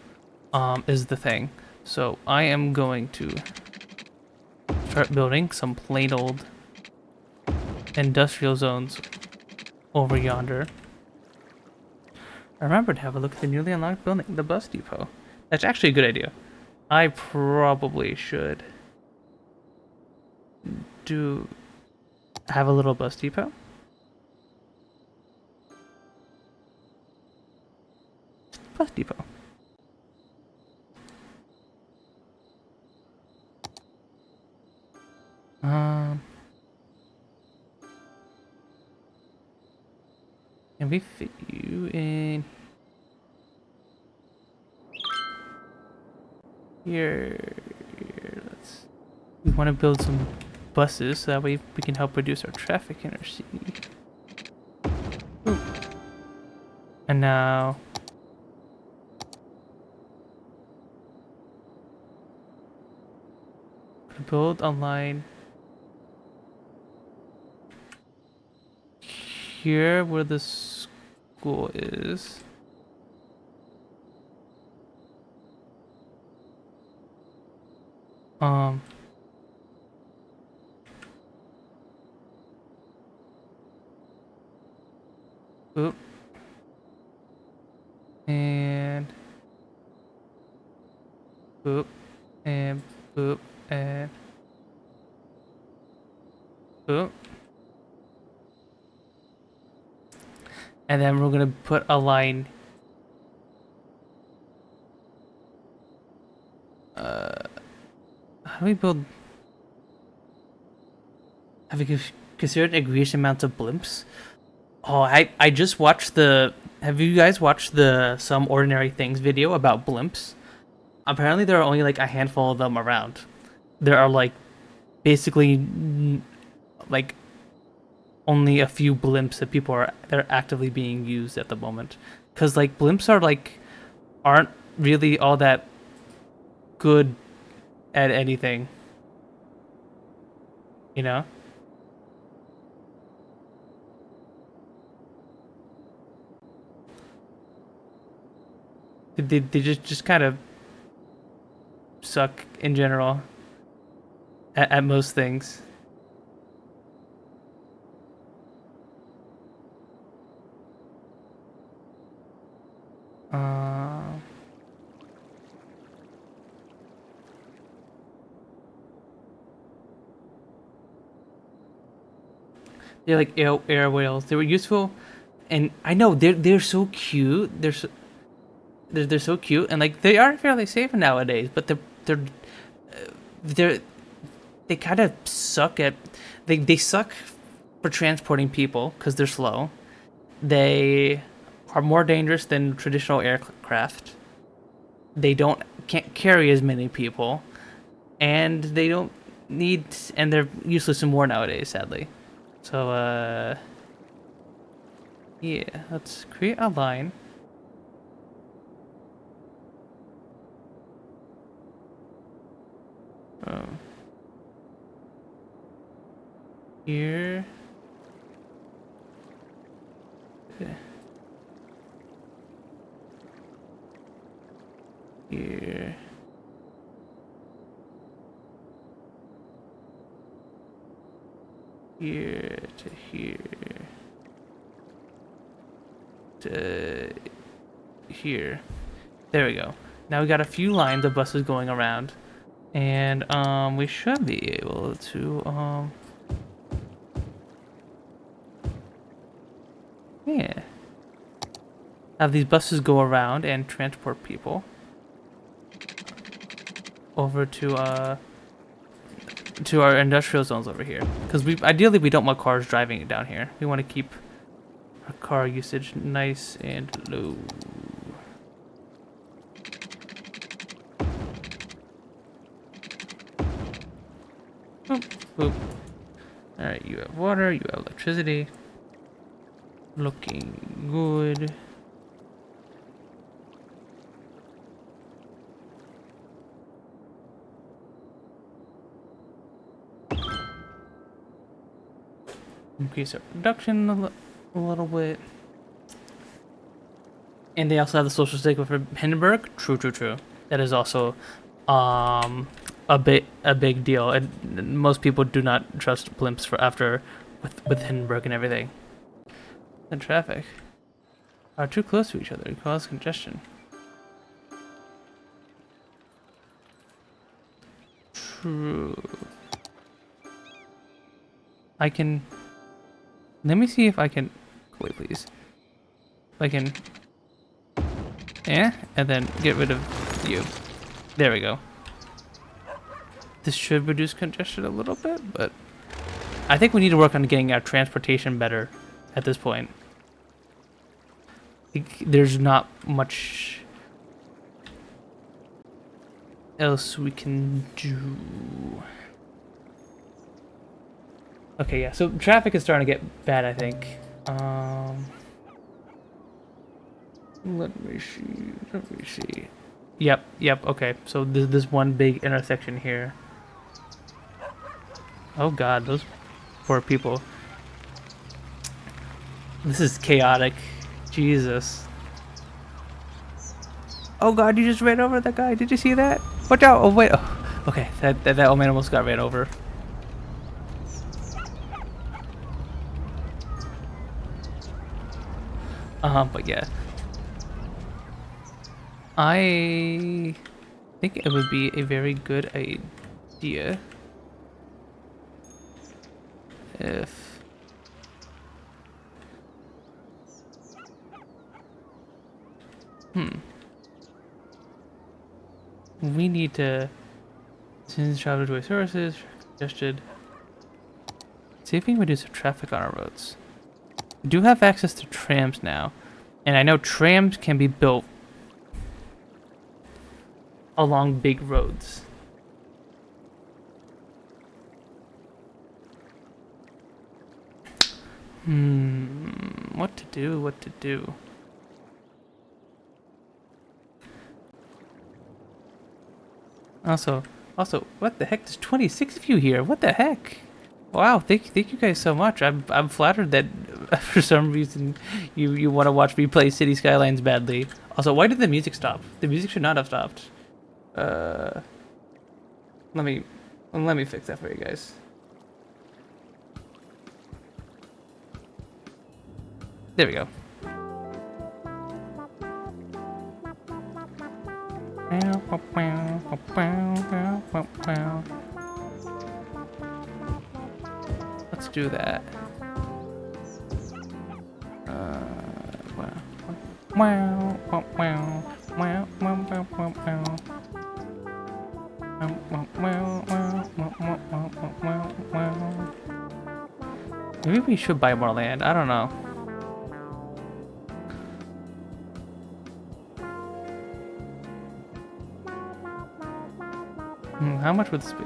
Is the thing. So I am going to start building some plain old industrial zones over yonder. Remember to have a look at the newly unlocked building, the bus depot. That's actually a good idea. I probably should have a little bus depot. Bus depot. Can we fit you in here? We want to build some buses so that way we can help reduce our traffic in our city. Ooh. And now build a line here where the school is. Boop. And boop. And boop. And boop. And then we're gonna put a line how do we build? Have we considered increased amounts of blimps? Oh, I just watched have you guys watched the Some Ordinary Things video about blimps? Apparently there are only like a handful of them around. There are like basically like only a few blimps that they're actively being used at the moment. Cause like blimps aren't really all that good at anything. You know? They just kind of suck in general at most things. They're like air whales. They were useful, and I know they're so cute. They're so cute, and like they are fairly safe nowadays. But they kind of suck at they suck for transporting people because they're slow. They are more dangerous than traditional aircraft. They can't carry as many people, and they don't need, and they're useless in war nowadays, sadly. So yeah, let's create a line. Here. Okay. Here. Here to here. To here. There we go. Now we got a few lines of buses going around. And we should be able to yeah, have these buses go around and transport people over to to our industrial zones over here, because ideally we don't want cars driving down here. We want to keep our car usage nice and low. Boop, boop. All right, you have water, you have electricity. Looking good. Increase our production a little bit. And they also have the social statement for Hindenburg. True, true, true. That is also a big deal. And most people do not trust blimps for after with Hindenburg and everything. And traffic are too close to each other and cause congestion. True. I can. Let me see if I can. Wait, please. If I can. Yeah, and then get rid of you. There we go. This should reduce congestion a little bit, but I think we need to work on getting our transportation better at this point. There's not much else we can do. Okay, yeah, so traffic is starting to get bad, I think. Let me see. Yep, okay. So this one big intersection here. Oh god, those poor people. This is chaotic. Jesus. Oh god, you just ran over that guy. Did you see that? Watch out! Oh wait. Oh, okay, that old man almost got ran over. But yeah. I think it would be a very good idea if we need to send travel to services congested. See if we can reduce the traffic on our roads. We do have access to trams now, and I know trams can be built along big roads. What to do? Also, what the heck? There's 26 of you here. What the heck? Wow, thank you guys so much. I'm flattered that for some reason you want to watch me play City Skylines badly. Also, why did the music stop? The music should not have stopped. Let me fix that for you guys. There we go. Let's do that. Maybe we should buy more land. I don't know. How much would this be?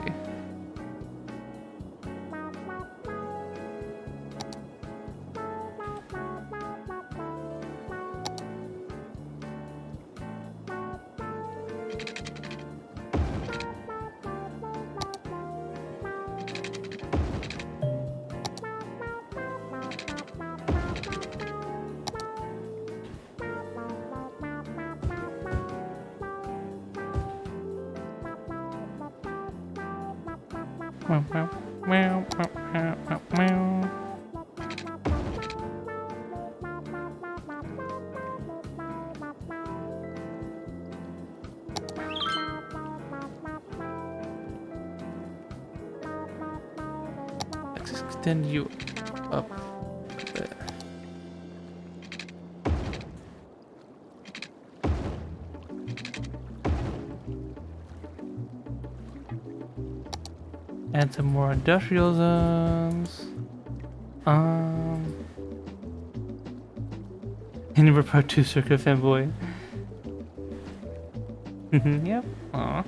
Let's extend you up a bit. Add some more industrial zones. Hindenburg Part 2 Circuit Fanboy. Yep. Aw.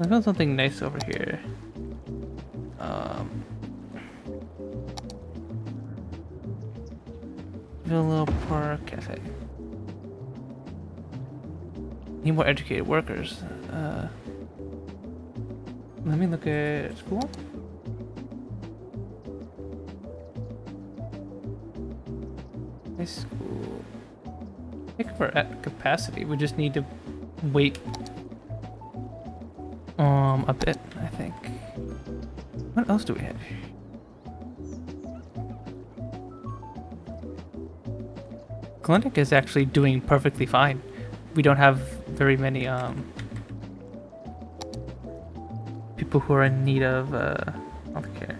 I found something nice over here. Villa Park Cafe. Need more educated workers. Let me look at school. High school. I think we're at capacity. We just need to wait a bit, I think. What else do we have? Clinic is actually doing perfectly fine. We don't have very many people who are in need of healthcare.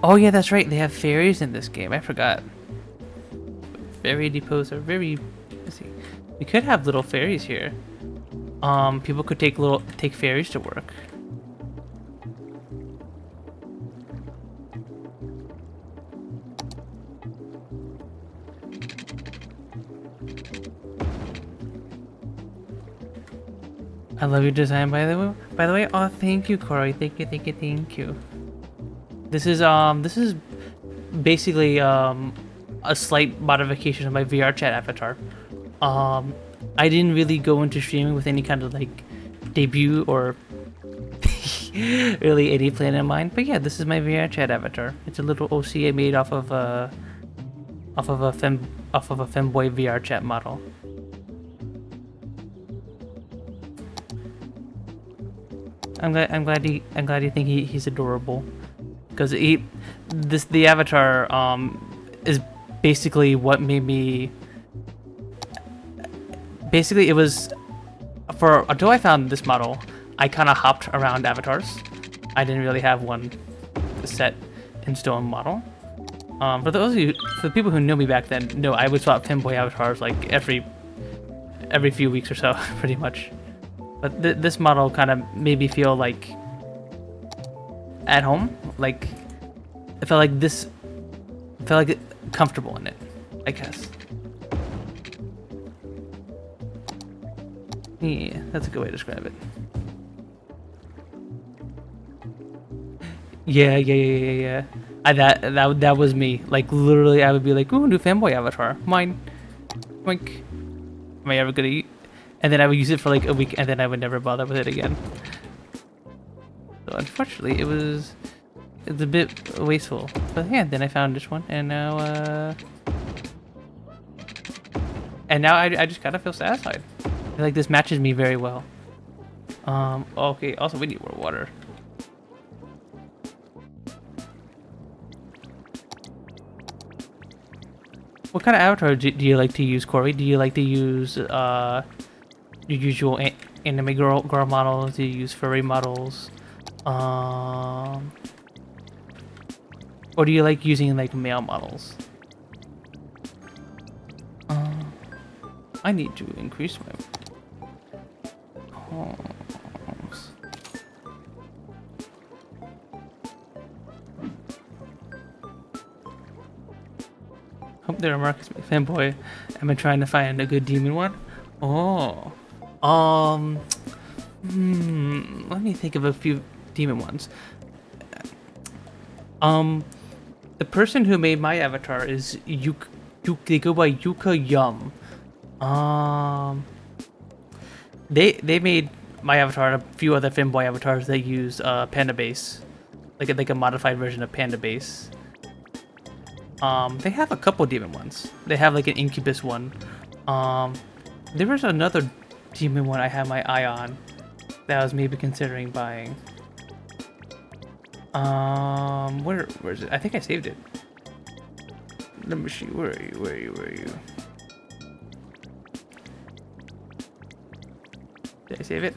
Oh yeah, that's right. They have ferries in this game. I forgot. Ferry depots are very busy. We could have little ferries here. People could take ferries to work. I love your design, by the way. Oh, thank you, Corey. Thank you. This is basically a slight modification of my VR chat avatar. I didn't really go into streaming with any kind of like debut or really any plan in mind. But yeah, this is my VR chat avatar. It's a little OC I made off of a femboy VR chat model. I'm glad you think he's adorable, because the avatar is basically what made me. Basically, it was until I found this model, I kind of hopped around avatars. I didn't really have one set in stone model. For the people who knew me back then, no, I would swap femboy avatars like every few weeks or so, pretty much. But this model kind of made me feel like at home. Like I felt like comfortable in it, I guess. Yeah, that's a good way to describe it. Yeah. That was me. Like literally, I would be like, "Ooh, new fanboy avatar, mine." Wink. Am I ever gonna eat? And then I would use it for like a week, and then I would never bother with it again. So unfortunately, it's a bit wasteful. But yeah, then I found this one, and now I just kind of feel satisfied. I feel like this matches me very well. Okay. Also, we need more water. What kind of avatar do you like to use, Corey? Do you like to use your usual anime girl models? Do you use furry models? Or do you like using like male models? I need to increase my calls. Hope there are Marcus fanboy. I've been trying to find a good demon one. Oh. Let me think of a few demon ones. The person who made my avatar is they go by Yuka Yum. They made my avatar and a few other femboy avatars that use Panda Base, like a modified version of Panda Base. They have a couple demon ones. They have like an Incubus one. There was another demon one I had my eye on that I was maybe considering buying. Where is it? I think I saved it. Let me see. Where are you? Did I save it?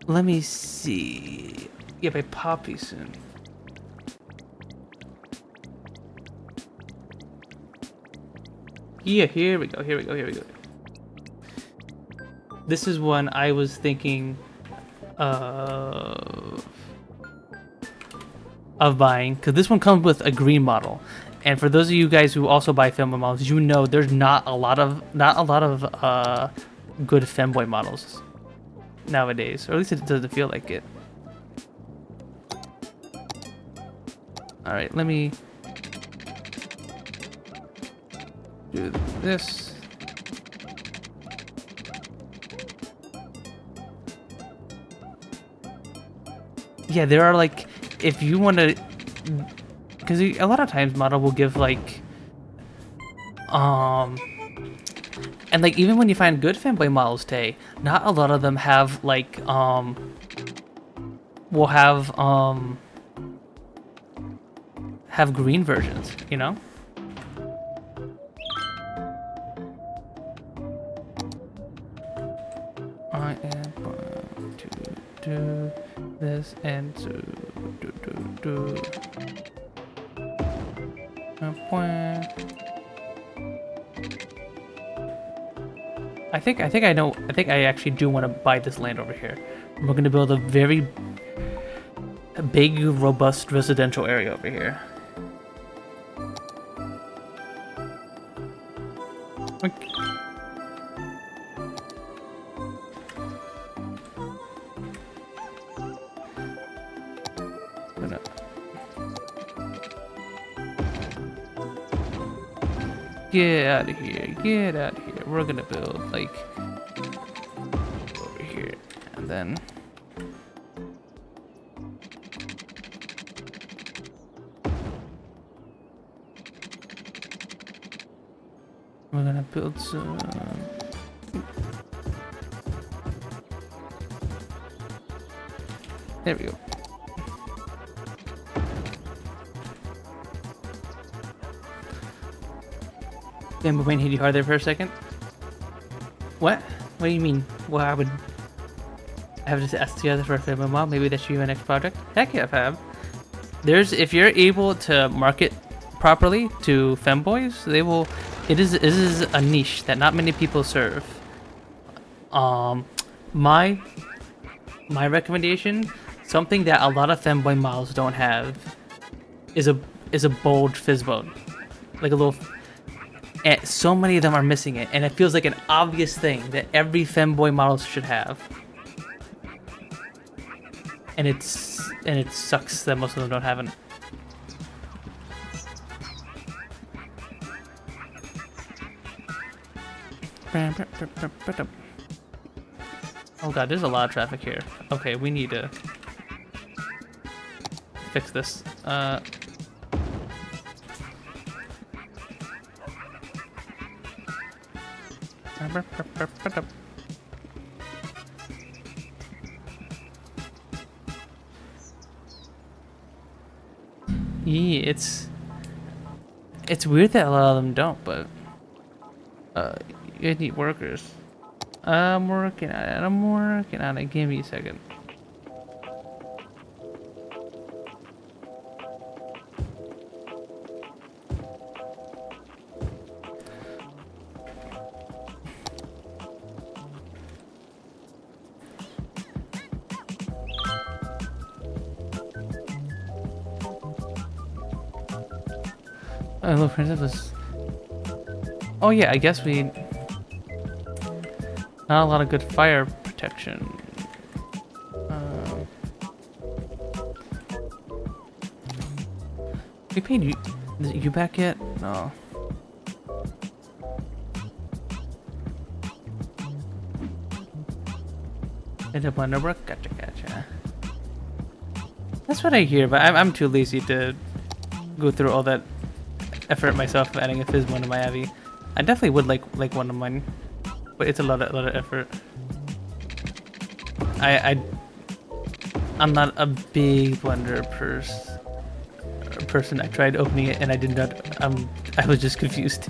Let me see. Yeah, by Poppy soon. Yeah, here we go. Here we go. Here we go. This is one I was thinking of buying, because this one comes with a green model. And for those of you guys who also buy femboy models, you know there's not a lot of good femboy models nowadays, or at least it doesn't feel like it. All right, let me do this. Yeah, there are like, if you want to, because a lot of times model will give like, and like even when you find good femboy models today, not a lot of them have like, will have green versions, you know? I am going to do this and to do. I think I know. I think I actually do want to buy this land over here. We're going to build a very big, robust residential area over here. Okay. Get out of here, get out of here. We're gonna build like over here and then we're gonna build some. There we go. Damn, my brain hit you hard there for a second. What? What do you mean? What happened? I have to ask together for a family mom. Maybe that should be my next project. Heck yeah, Fab. If you're able to market properly to femboys, they will. It is a niche that not many people serve. My recommendation, something that a lot of femboy models don't have, is a bold fizzbone, like a little. And so many of them are missing it, and it feels like an obvious thing that every femboy model should have. And it sucks that most of them don't have it. Oh god, there's a lot of traffic here. Okay, we need to fix this. Yeah, it's weird that a lot of them don't, but you need workers. I'm working on it. Give me a second. Hello, Princess was. Oh yeah, I guess we. Not a lot of good fire protection. We paid you. Is it you back yet? No. Did it want to work? Gotcha. That's what I hear, but I'm too lazy to go through all that effort myself of adding a fizzbone to my Abby. I definitely would like one of mine, but it's a lot of effort. I'm not a big Blender person. I tried opening it and I did not. I was just confused.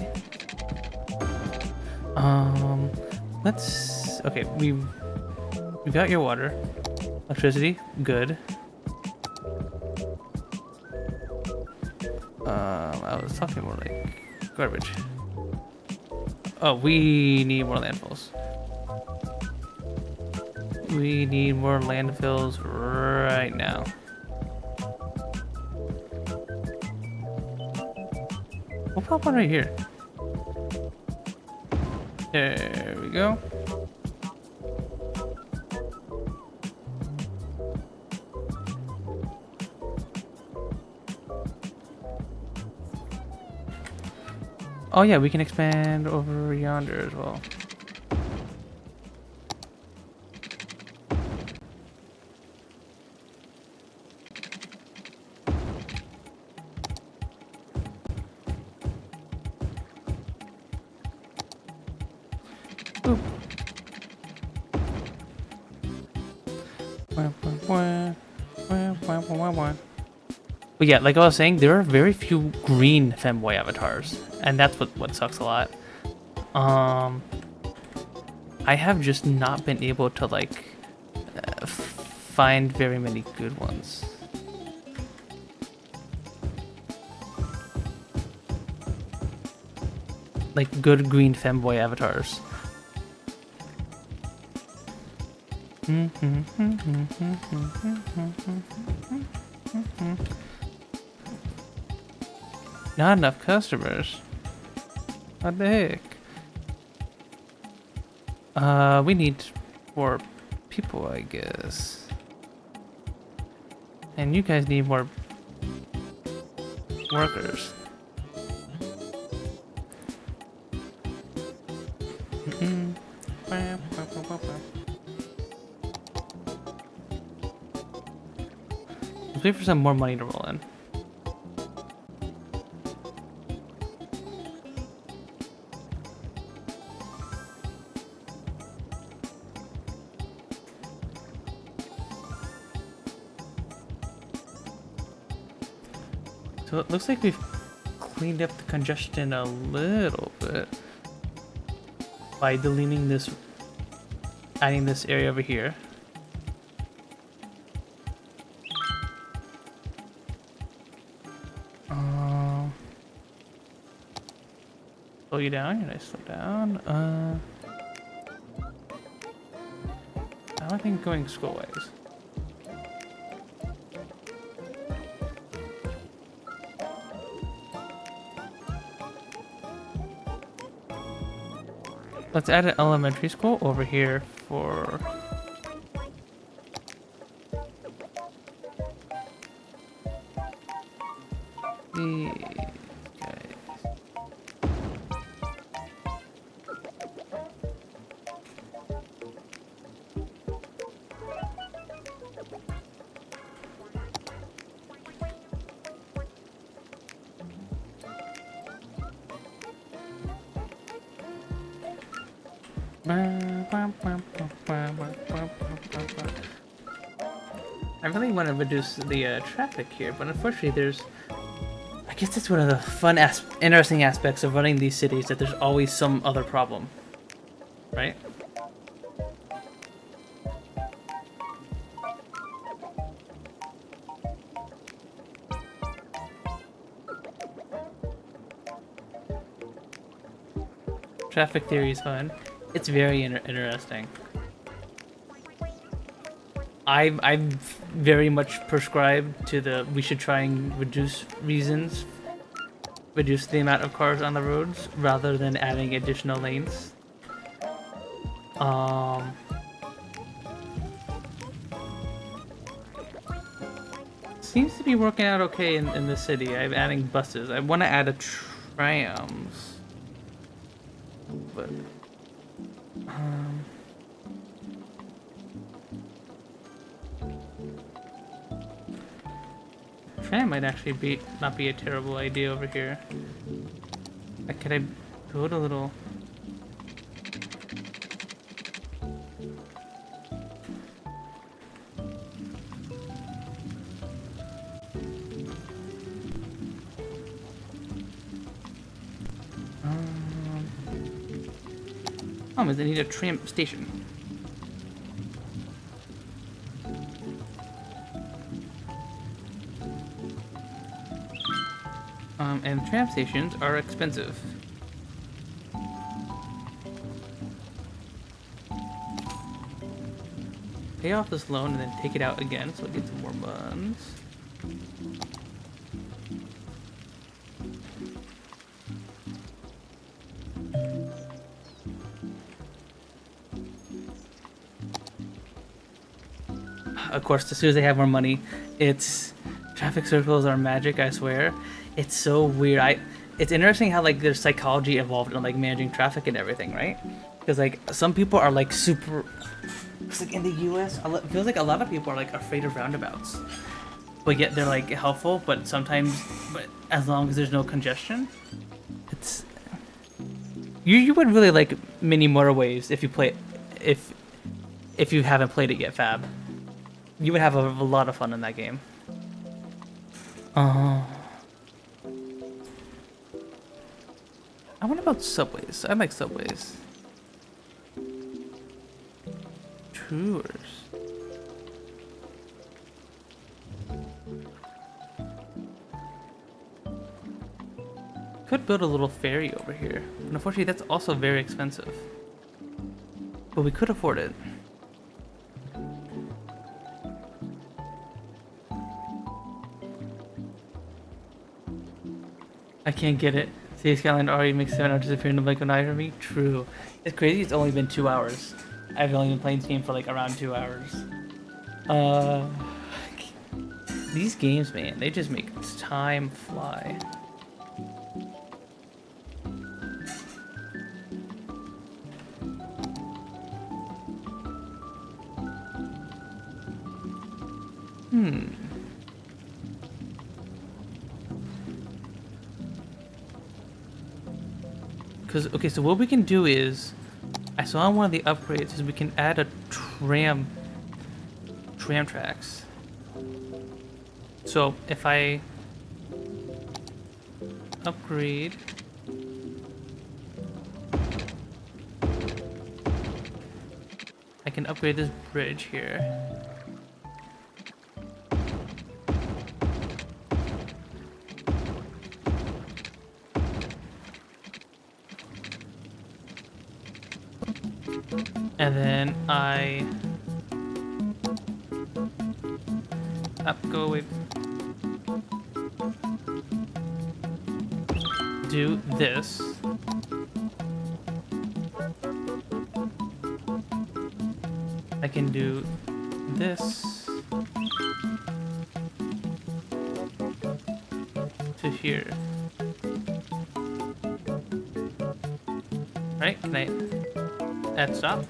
Let's. Okay, we got your water, electricity, good. I was talking more like garbage. Oh, we need more landfills. We need more landfills right now. We'll pop one right here. There we go. Oh yeah, we can expand over yonder as well. Boop. But yeah, like I was saying, there are very few green femboy avatars, and that's what sucks a lot. I have just not been able to like find very many good ones. Like good green femboy avatars. Not enough customers. What the heck? We need more people, I guess. And you guys need more workers. Let's wait for some more money to roll in. So it looks like we've cleaned up the congestion a little bit by deleting this, adding this area over here. Slow you down, you're nice, slow down. I don't think going schoolways. Let's add an elementary school over here for these guys. I really want to reduce the traffic here, but unfortunately there's... I guess that's one of the fun, interesting aspects of running these cities, that there's always some other problem, right? Traffic theory is fun. It's very interesting. I'm very much prescribed to the we should try and reduce the amount of cars on the roads rather than adding additional lanes. Seems to be working out okay in the city. I'm adding buses. I want to add a trams, but tram might actually not be a terrible idea over here. Could I build a little? Is I need a tram station. And tram stations are expensive. pay off this loan and then take it out again so it gets more buns. Of course, as soon as they have more money, it's traffic circles are magic, I swear. It's so weird. It's interesting how like their psychology evolved in like managing traffic and everything, right? Because like some people are like super, it's like in the US, it feels like a lot of people are like afraid of roundabouts, but yet they're like helpful. But sometimes, but as long as there's no congestion, it's you would really like mini motorways if you play, if you haven't played it yet, Fab. You would have a lot of fun in that game. I wonder about subways. I like subways. Tours. Could build a little ferry over here, but unfortunately that's also very expensive. But we could afford it. I can't get it. City Skyline already makes 7 hours disappear in the blink of an eye for me. True. It's crazy. It's only been 2 hours. I've only been playing this game for like around 2 hours. These games, man, they just make time fly. Okay, so what we can do is, I saw on one of the upgrades is we can add a tram tracks. So if I upgrade I can upgrade this bridge here. And then I go with do this. I can do this to here. Right? Can I add stop?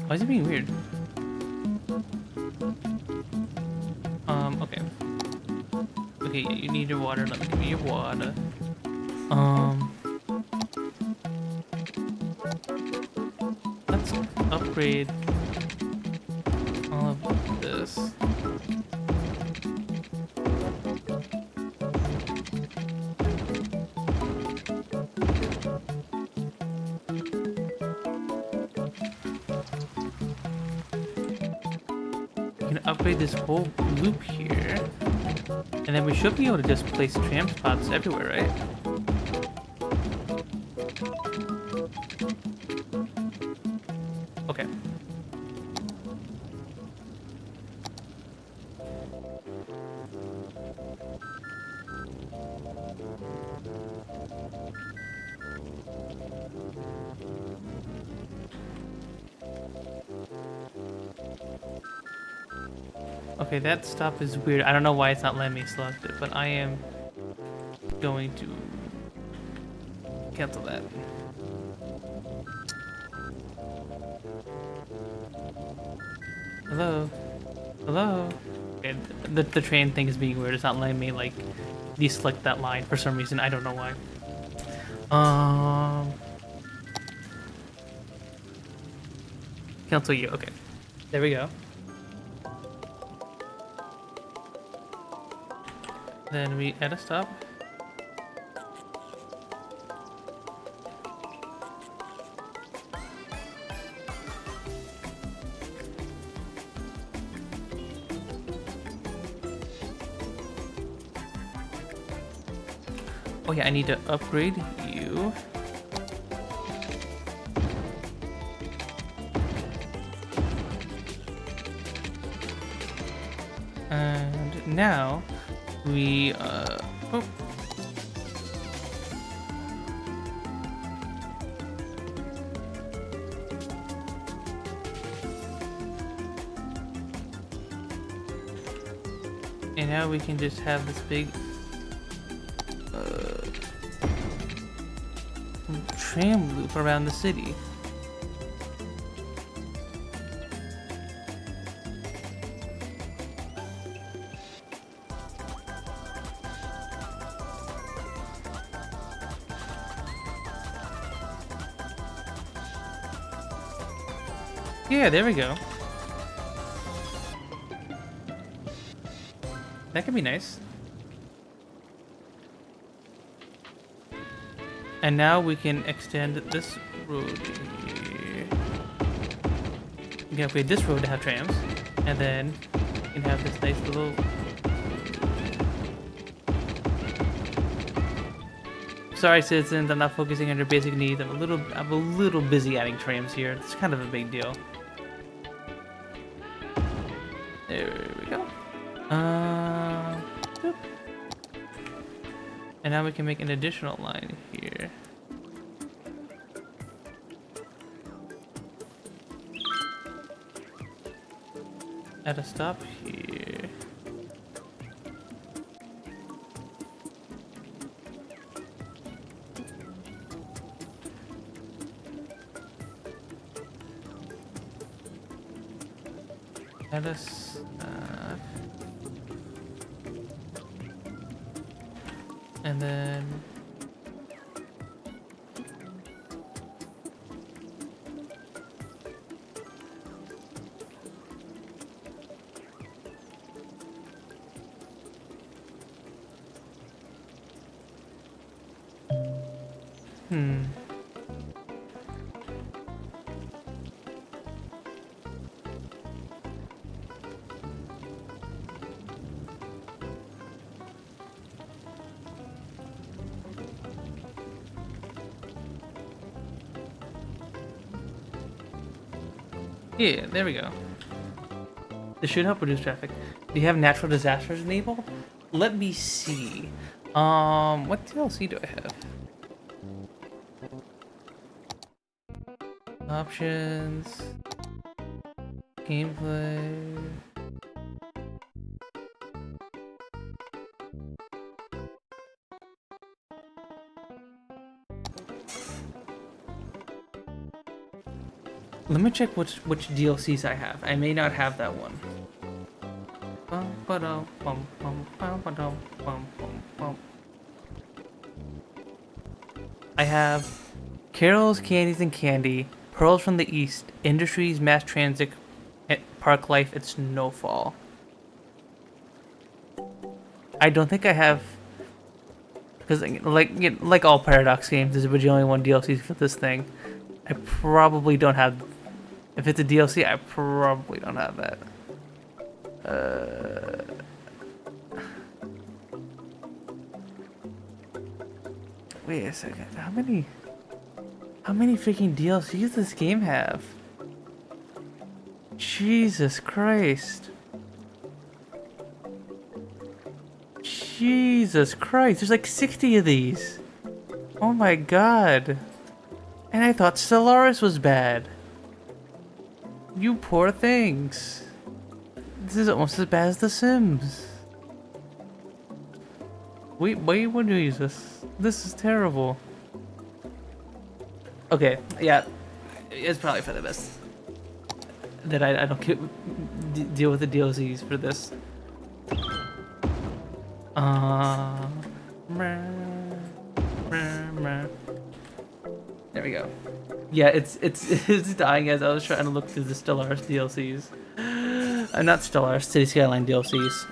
Why is it being weird? Okay. Okay, yeah, you need your water. Let me give me your water. Let's upgrade all of this. Upgrade this whole loop here, and then we should be able to just place tram spots everywhere, right? Okay. Okay, that stop is weird. I don't know why it's not letting me select it, but I am going to cancel that. Hello? Hello? Okay, the train thing is being weird. It's not letting me, like, deselect that line for some reason. I don't know why. Cancel you. Okay. There we go. Then we add a stop. Oh yeah, I need to upgrade you. And now we oh. And now we can just have this big tram loop around the city. Yeah, there we go. That could be nice. And now we can extend this road here. We can upgrade this road to have trams. And then we can have this nice little... Sorry citizens, I'm not focusing on your basic needs. I'm a little busy adding trams here. It's kind of a big deal. There we go. Boop. And now we can make an additional line here. At a stop here. At a stop. And then yeah, there we go. This should help reduce traffic. Do you have natural disasters enabled? Let me see. What DLC do I have? Options. Gameplay. Let me check which DLCs I have. I may not have that one. I have Carols, Candies, and Candy, Pearls from the East, Industries, Mass Transit, Park Life, and Snowfall. I don't think I have, because like all Paradox games, there's originally only one DLC for this thing. I probably don't have. If it's a DLC, I probably don't have that. Wait a second. How many freaking DLCs does this game have? Jesus Christ. Jesus Christ. There's like 60 of these. Oh my god. And I thought Stellaris was bad. You poor things. This is almost as bad as The Sims. Wait, why would you use this? This is terrible. Okay, yeah. It's probably for the best that I don't deal with the DLCs for this. There we go. Yeah, it's dying as I was trying to look through the Stellaris DLCs. Not Stellaris, City Skyline DLCs.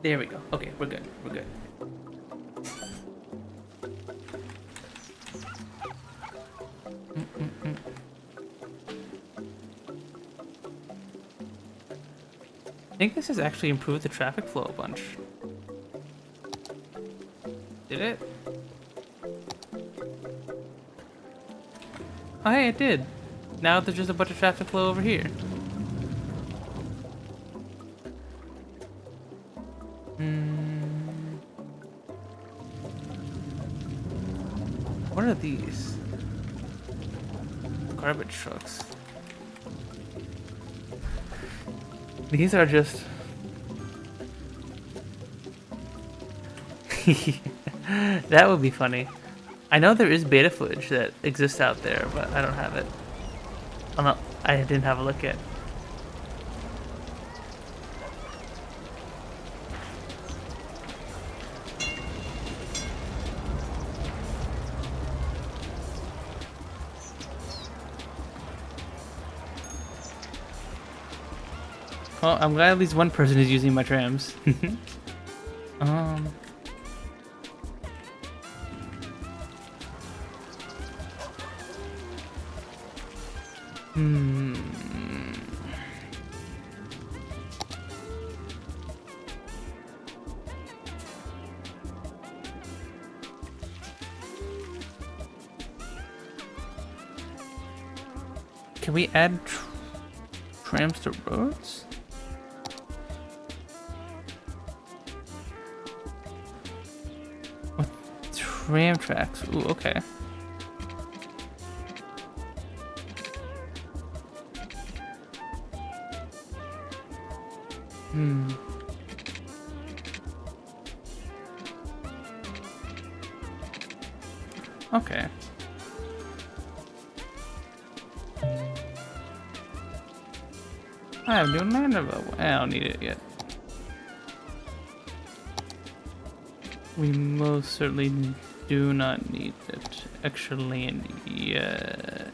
There we go. Okay, we're good. We're good. think this has actually improved the traffic flow a bunch. Did it? Oh, hey, it did. Now there's just a bunch of traffic flow over here. What are these? Garbage trucks. These are just... That would be funny. I know there is beta footage that exists out there, but I don't have it. Oh no, I didn't have a look yet. Oh, I'm glad at least one person is using my trams. Can we add trams to roads? With tram tracks. Ooh, okay. Okay. I have new land available. I don't need it yet. We most certainly do not need that extra land yet.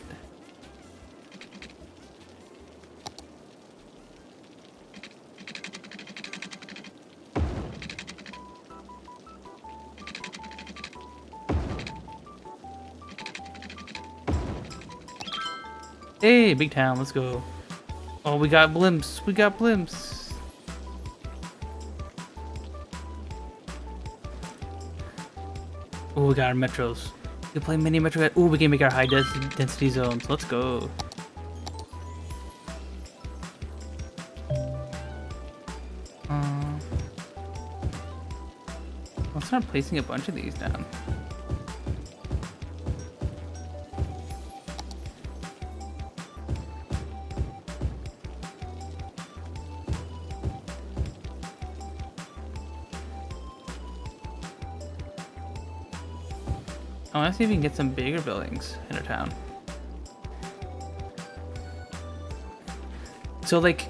Hey, big town, let's go. Oh, we got blimps. We got blimps. Oh, we got our metros. We can play mini metro. Oh, we can make our high density zones. Let's go. Let's start placing a bunch of these down. I want to see if we can get some bigger buildings in our town. So like,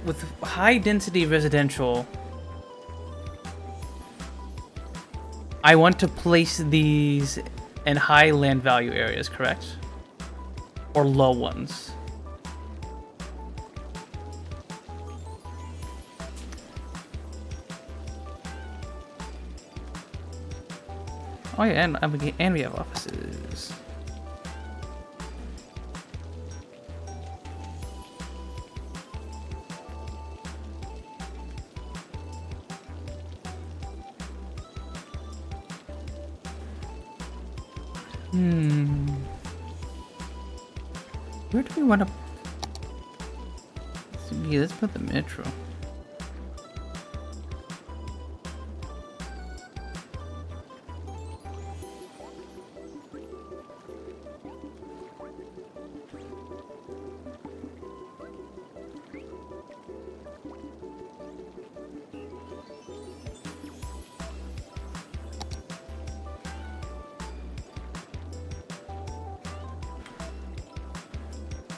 with high density residential, I want to place these in high land value areas, correct? Or low ones? Oh yeah, and we have offices. Where do we want to... Yeah, let's put the metro.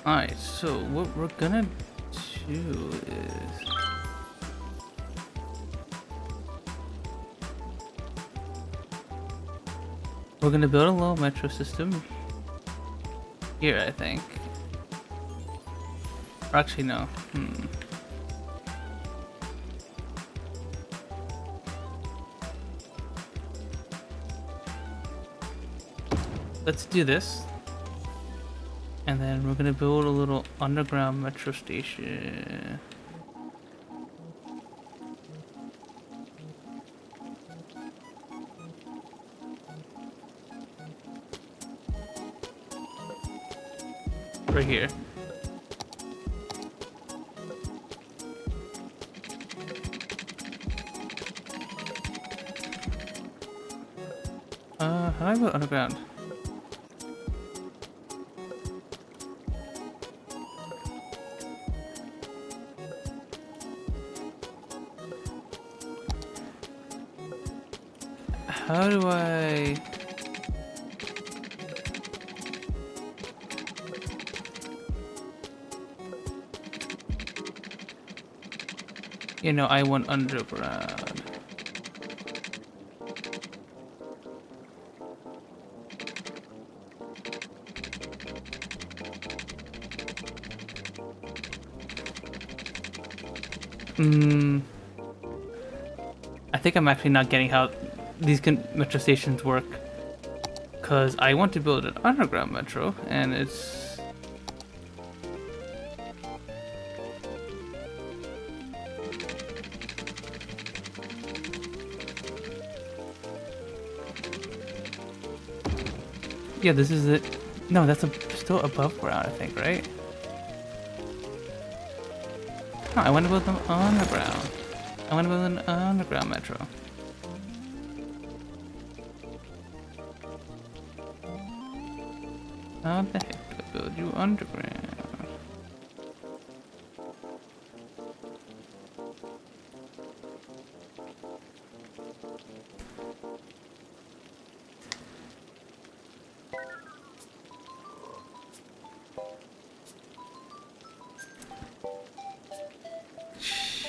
Alright, so what we're gonna do is... we're gonna build a little metro system here, I think. Or actually, no. Let's do this. And then we're gonna build a little underground metro station. right here. How do I go underground? How do I... You know, I want underground. I think I'm actually not getting how these metro stations work, because I want to build an underground metro, and it's... Yeah, this is it. No, that's still above ground, I think, right? Oh, I want to build them underground. I want to build an underground metro. How the heck do I build you underground?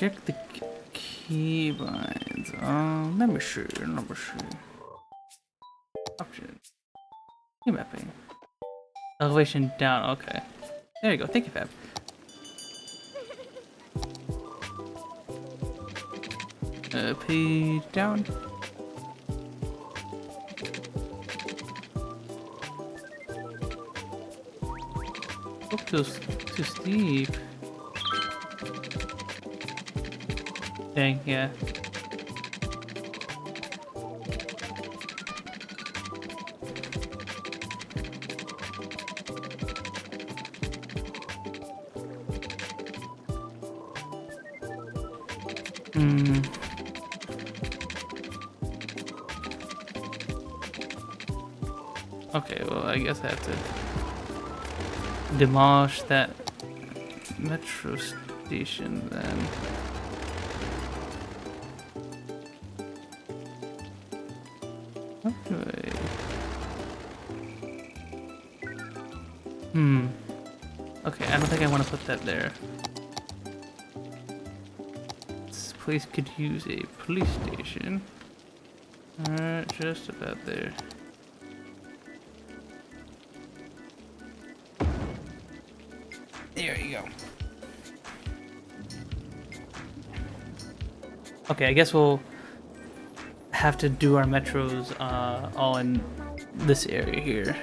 Check the keybinds. Let me see. Option. Key mapping. Elevation down. Okay. There you go. Thank you, Fab. Page down. Look too steep. Dang, yeah. Okay, well, I guess I have to demolish that metro station then. Okay. Okay, I don't think I want to put that there. This place could use a police station. Alright, just about there. There you go. Okay, I guess we'll have to do our metros all in this area here.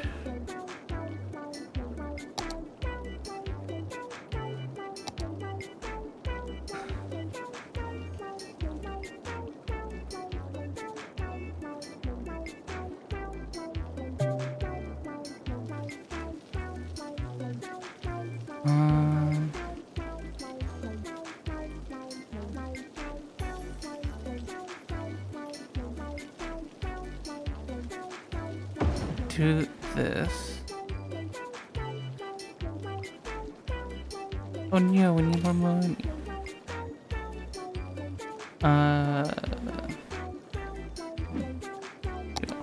Do this. Oh no, we need more money.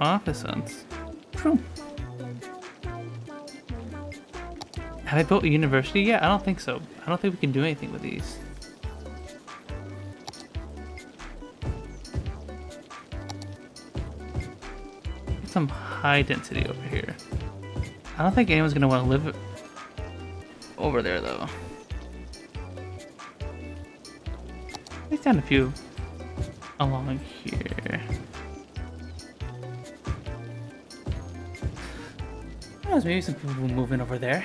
Office hunts. True. Have I built a university yet? I don't think so. I don't think we can do anything with these. Some high density over here. I don't think anyone's gonna want to live over there though. Let's down a few along here. Who knows, maybe some people will move in over there.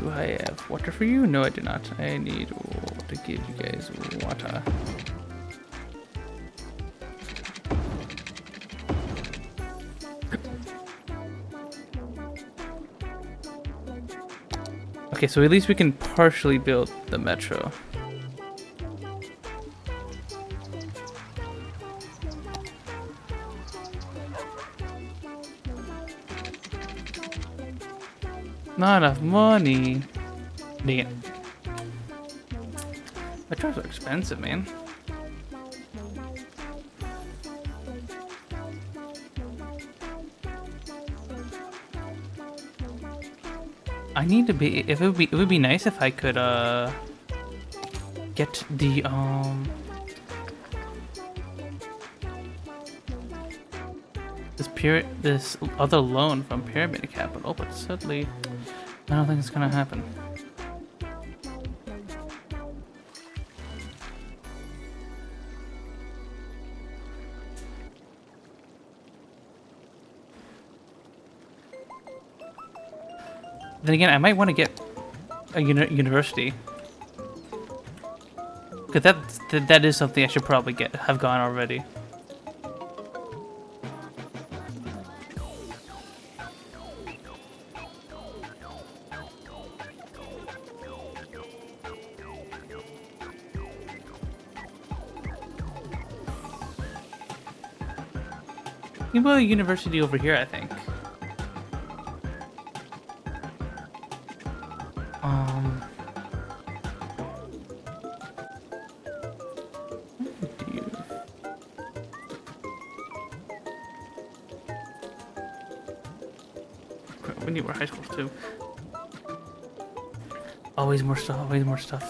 Do I have water for you? No, I do not. I need to give you guys water. Okay, so at least we can partially build the metro. Not enough money. Dang it. Metros are expensive, man. I need to be. If it would be nice if I could get the this other loan from Pyramid Capital, but sadly, I don't think it's gonna happen. Then again, I might want to get a university, because that is something I should probably have gone already. You can build a university over here, I think. We need more high schools too. Always more stuff, always more stuff.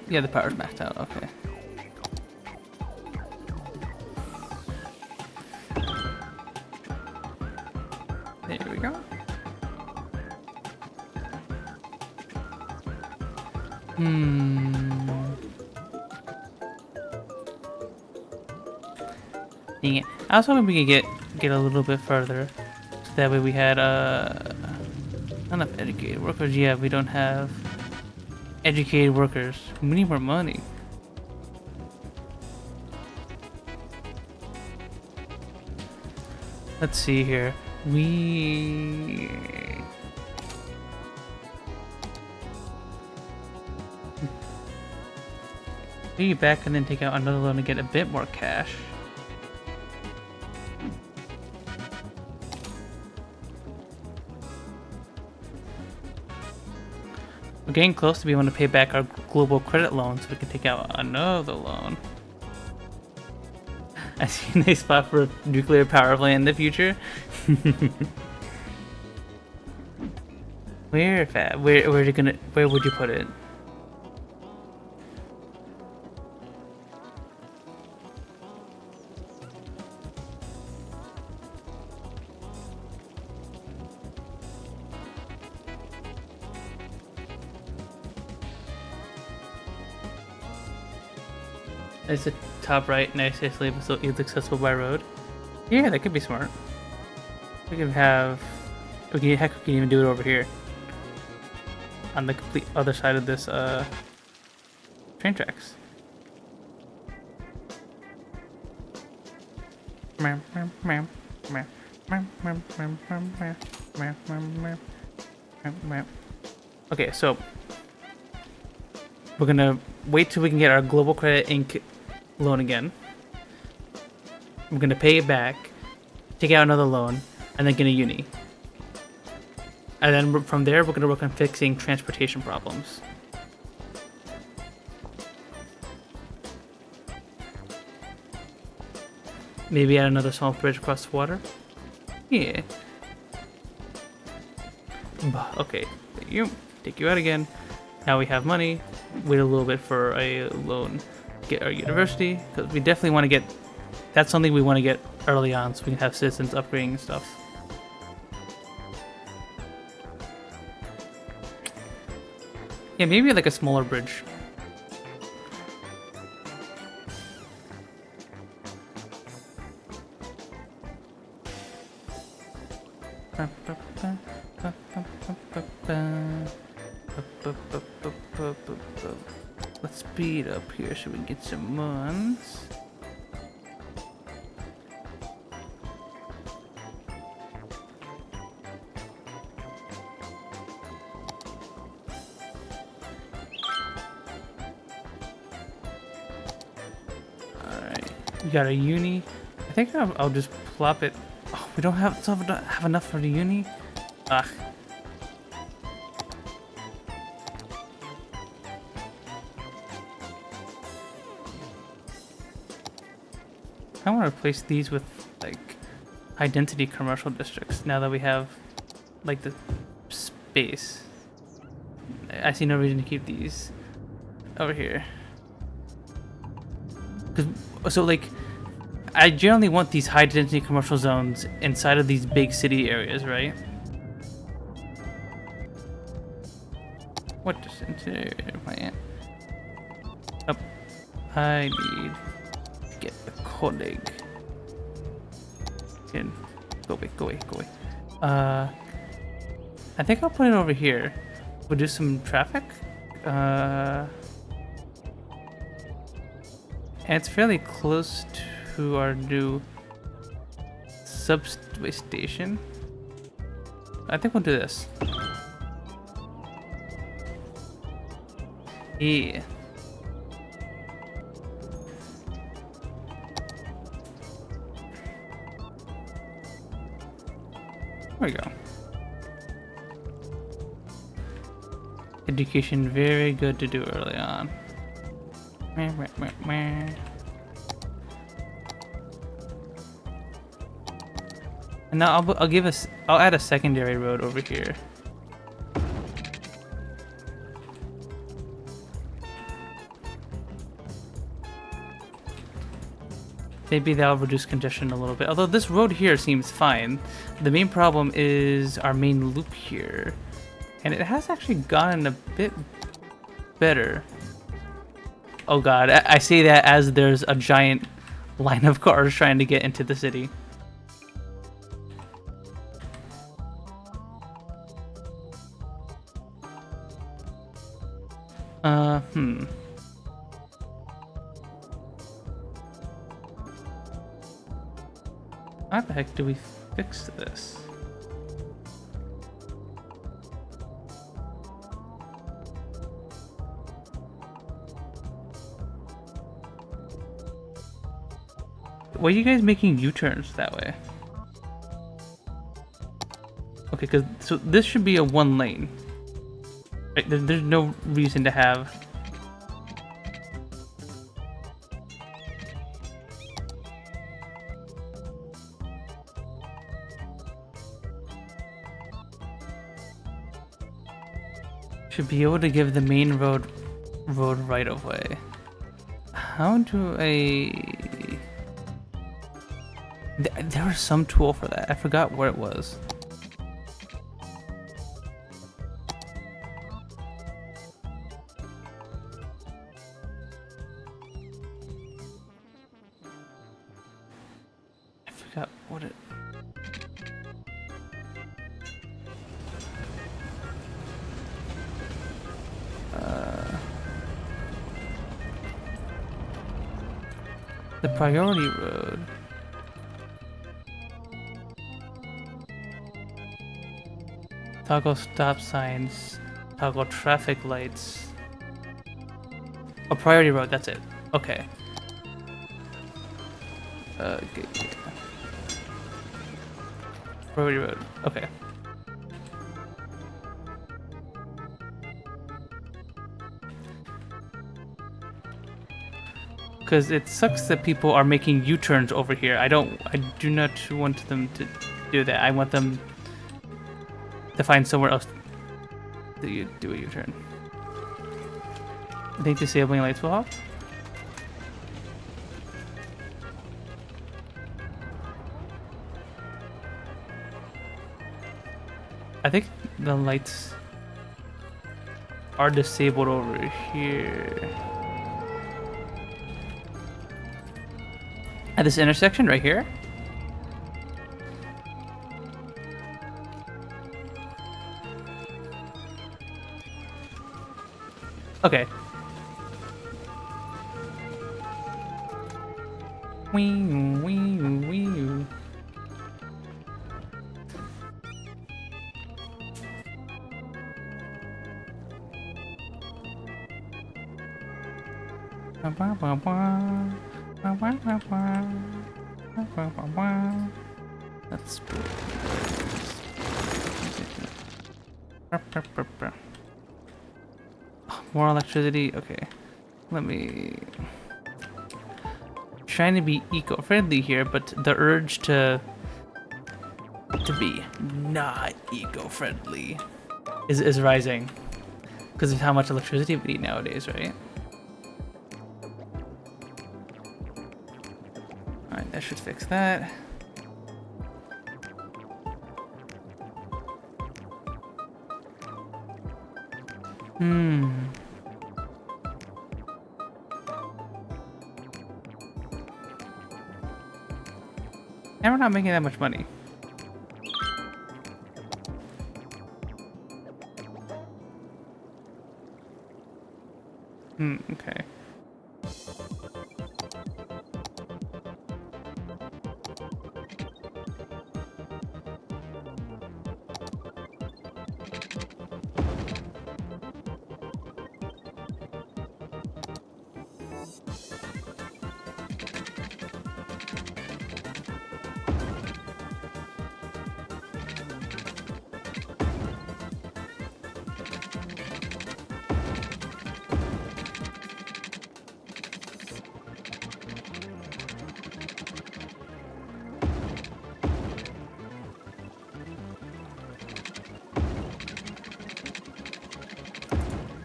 Yeah, the power's maxed out, okay. There we go. Dang it. I was hoping we could get a little bit further. So that way we had not enough educated workers. Yeah, we don't have educated workers. We need more money. Let's see here. We get back and then take out another loan to get a bit more cash. We're getting close to being able to pay back our global credit loan so we can take out another loan. I see a nice spot for a nuclear power plant in the future. Where would you put it? It's the top right, nice, isolated, so it's accessible by road. Yeah, that could be smart. We can have, we can even do it over here, on the complete other side of this train tracks. Okay, so we're gonna wait till we can get our Global Credit Inc. loan again. We're gonna pay it back, take out another loan, and then get a uni. And then from there, we're gonna work on fixing transportation problems. Maybe add another small bridge across the water. Yeah. Okay, take you out again. Now we have money. Wait a little bit for a loan. Get our university, because we definitely want to get. That's something we want to get early on, so we can have citizens upgrading and stuff. Yeah, maybe like a smaller bridge. Let's speed up here so we can get some ones. Alright, we got a uni. I think I'll just plop it. Oh, we don't have enough for the uni? Ugh. I want to replace these with like high density commercial districts now that we have like the space. I see no reason to keep these over here. So like I generally want these high density commercial zones inside of these big city areas, right? What does interior plant? Oh, I need to get a colleague. Go away. I think I'll put it over here. We'll do some traffic. And it's fairly close to our new subway station. I think we'll do this. Yeah. There we go. Education, very good to do early on. And now I'll add a secondary road over here. Maybe that'll reduce congestion a little bit. Although this road here seems fine. The main problem is our main loop here. And it has actually gotten a bit better. Oh god, I say that as there's a giant line of cars trying to get into the city. How the heck do we fix this? Why are you guys making U-turns that way? Okay, so this should be a one lane. Right, there's no reason to have. Should be able to give the main road right of way. How do I? There was some tool for that. I forgot where it was. I forgot what it. The priority road. Toggle stop signs, toggle traffic lights. Oh, priority road, that's it. Okay. Okay. Priority road, okay. Because it sucks that people are making U-turns over here. I do not want them to do that. I want them to find somewhere else to do a U-turn. I think disabling lights will help. I think the lights are disabled over here. At this intersection right here? Okay. Wee wee wee. That's more electricity. Okay, let me. Trying to be eco-friendly here, but the urge to be not eco-friendly is rising because of how much electricity we need nowadays, right? Alright, that should fix that. And we're not making that much money. Okay.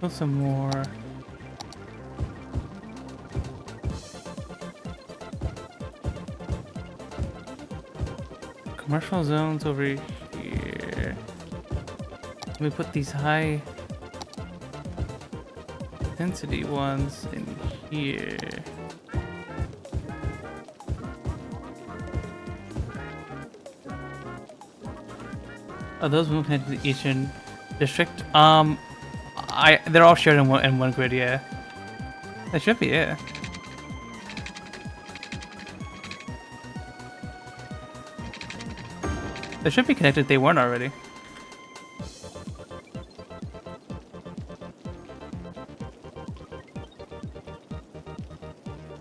Put some more. Commercial zones over here. Let me put these high density ones in here. Oh, those move connected to the Eastern District. They're all shared in one grid, yeah. That should be, yeah. They should be connected if they weren't already.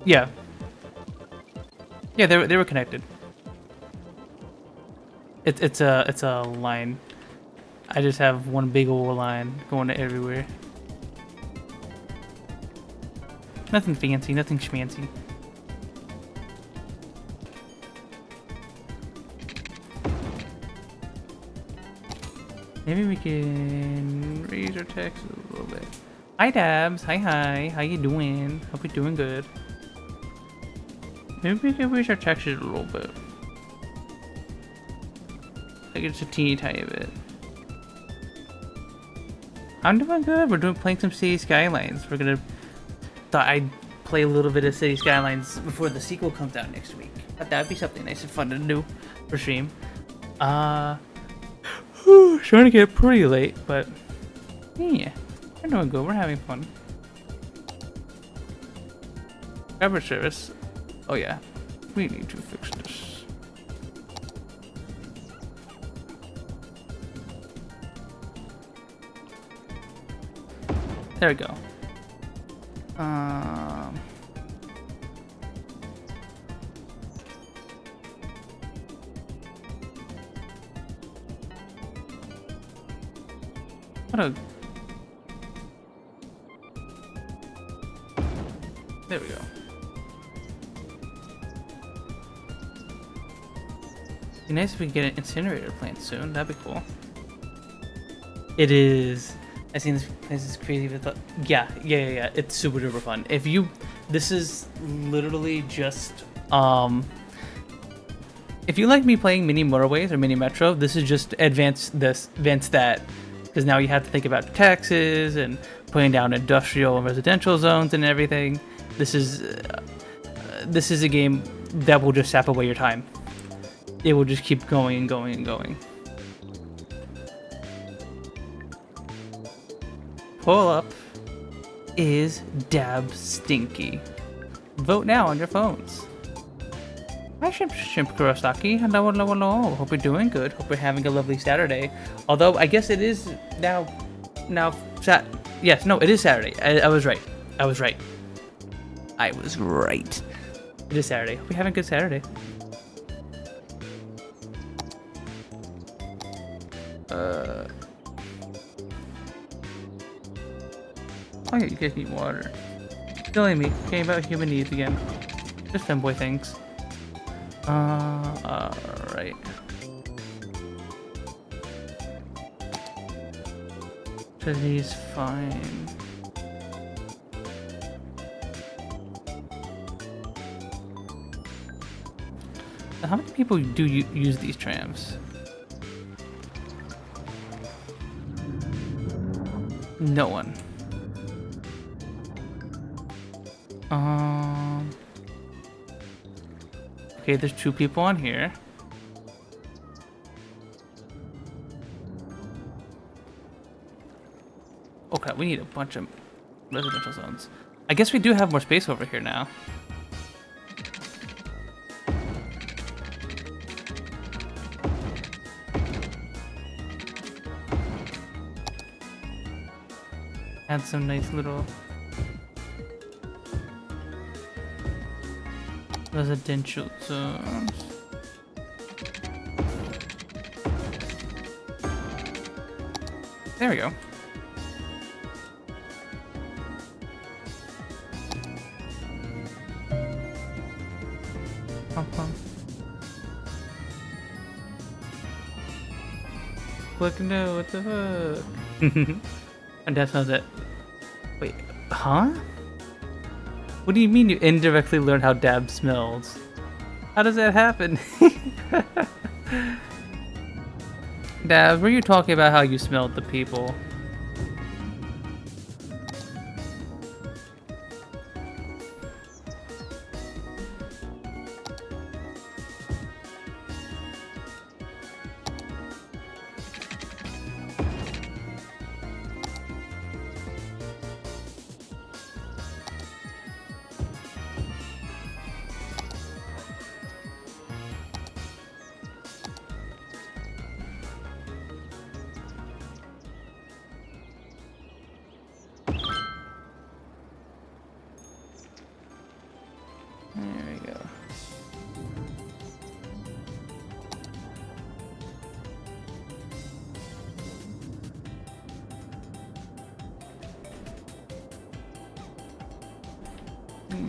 Yeah. Yeah, they were connected. It's a line. I just have one big old line going to everywhere. Nothing fancy, nothing schmancy. Maybe we can raise our taxes a little bit. Hi Dabs, hi, how you doing? Hope you're doing good. Maybe we can raise our taxes a little bit. Like it's a teeny tiny bit. I'm doing good. We're playing some City Skylines. Thought I'd play a little bit of City Skylines before the sequel comes out next week. Thought that'd be something nice and fun to do for stream. Starting to get pretty late, but yeah, we're doing good. We're having fun. Coverage service. Oh yeah, we need to fix this. There we go. What a... There we go. Be nice if we could get an incinerator plant soon. That'd be cool. It is. I seen this place is crazy with the, yeah. It's super duper fun. This is literally just if you like me playing mini motorways or mini metro, this is just advanced that, because now you have to think about taxes and putting down industrial and residential zones and everything. This is a game that will just sap away your time. It will just keep going and going and going. Pull up is Dab Stinky. Vote now on your phones. Hi, Shimp Kurosaki. Hello, hello, hello. Hope you're doing good. Hope you're having a lovely Saturday. Although, I guess it is now, yes, no, it is Saturday. I was right. I was right. It is Saturday. Hope you're having a good Saturday. Oh yeah, you guys need water. Silly me. Came about human needs again. Just femboy things. Alright. Today's fine. How many people do use these trams? No one. Okay, there's 2 people on here. Okay, we need a bunch of residential zones. I guess we do have more space over here now. Add some nice little residential zones. There we go. Click no, what the fuck? And that's not it. Wait, huh? What do you mean you indirectly learned how Dab smells? How does that happen? Dab, were you talking about how you smelled the people?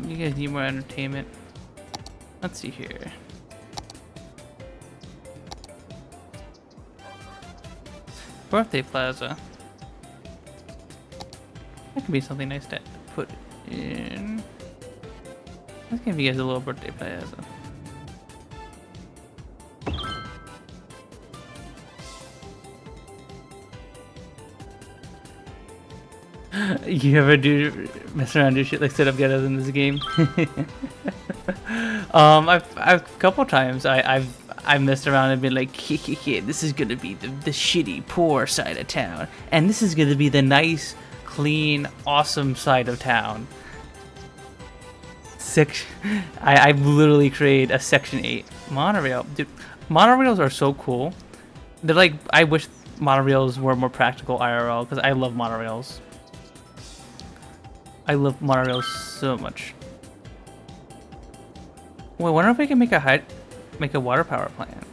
You guys need more entertainment. Let's see here. Birthday Plaza. That could be something nice to put in. Let's give you guys a little birthday plaza. You ever mess around, do shit like set up ghettos in this game? I've a couple times I've messed around and been like, this is gonna be the shitty, poor side of town, and this is gonna be the nice, clean, awesome side of town. I've literally created a Section 8 monorail. Dude, monorails are so cool. They're like, I wish monorails were more practical IRL, because I love monorails. I love monorails so much. Well, I wonder if we can make a water power plant.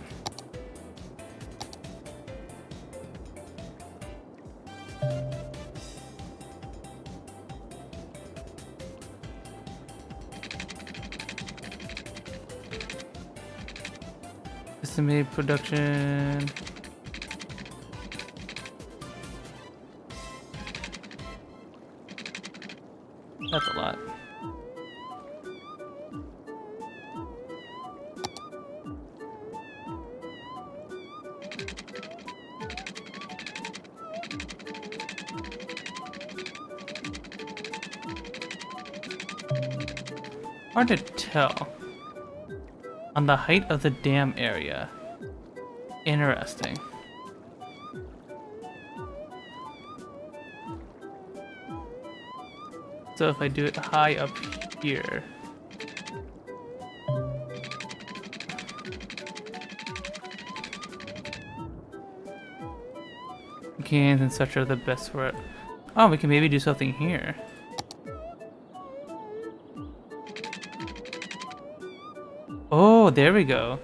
Estimated production. That's a lot. Hard to tell. On the height of the dam area. Interesting. So if I do it high up here. Cans and such are the best for it. Oh, we can maybe do something here. Oh, there we go.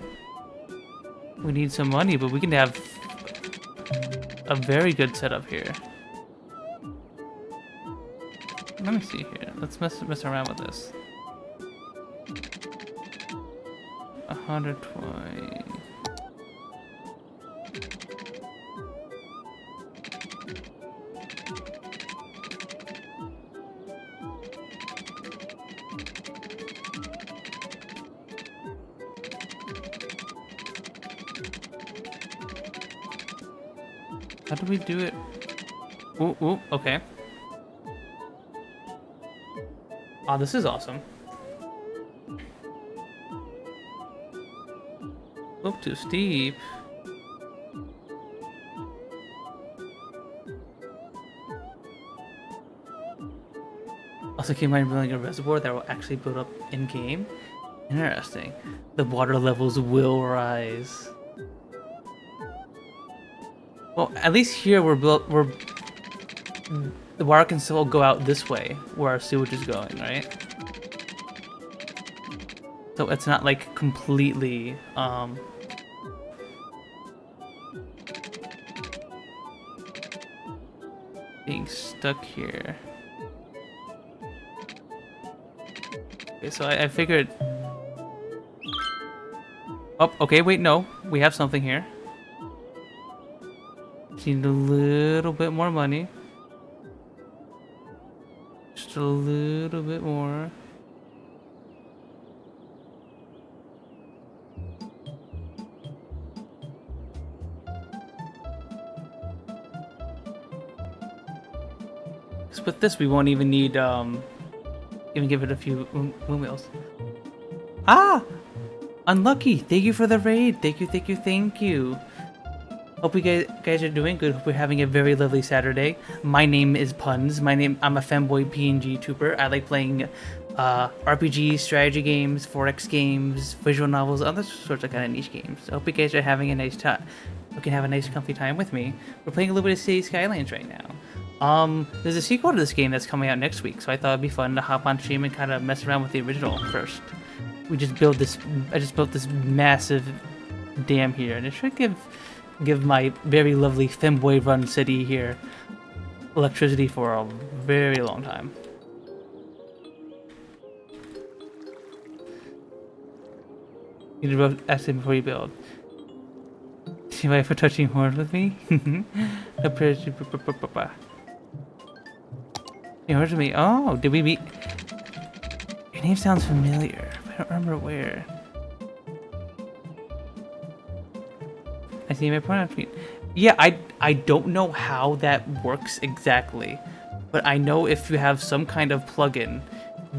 We need some money, but we can have a very good setup here. Let me see here. Let's mess around with this. 120. How do we do it? Ooh, ooh, okay. Oh, this is awesome. Oop, too steep. Also, keep in mind building a reservoir that will actually build up in-game. Interesting. The water levels will rise. Well, at least here the water can still go out this way where our sewage is going, right? So it's not like completely being stuck here. Okay, so I figured. Oh, okay, wait, no, we have something here. Need a little bit more money. Just a little bit more. Because with this, we won't even need even give it a few windmills. Ah, Unlucky. Thank you for the raid. Thank you. Hope you guys are doing good. Hope you're having a very lovely Saturday. My name is Puns. I'm a femboy PNG tuber. I like playing RPGs, strategy games, 4X games, visual novels, other sorts of kind of niche games. I hope you guys are having a nice time. You can have a nice comfy time with me. We're playing a little bit of City Skylines right now. There's a sequel to this game that's coming out next week, so I thought it'd be fun to hop on stream and kind of mess around with the original first. I just built this massive dam here, and it should give my very lovely femboy run city here electricity for a very long time. You need to ask him before you build. See why for touching horns with me? You heard of me? Oh, did we meet? Your name sounds familiar. I don't remember where. I see my pronoun tweet. Yeah, I don't know how that works exactly, but I know if you have some kind of plugin,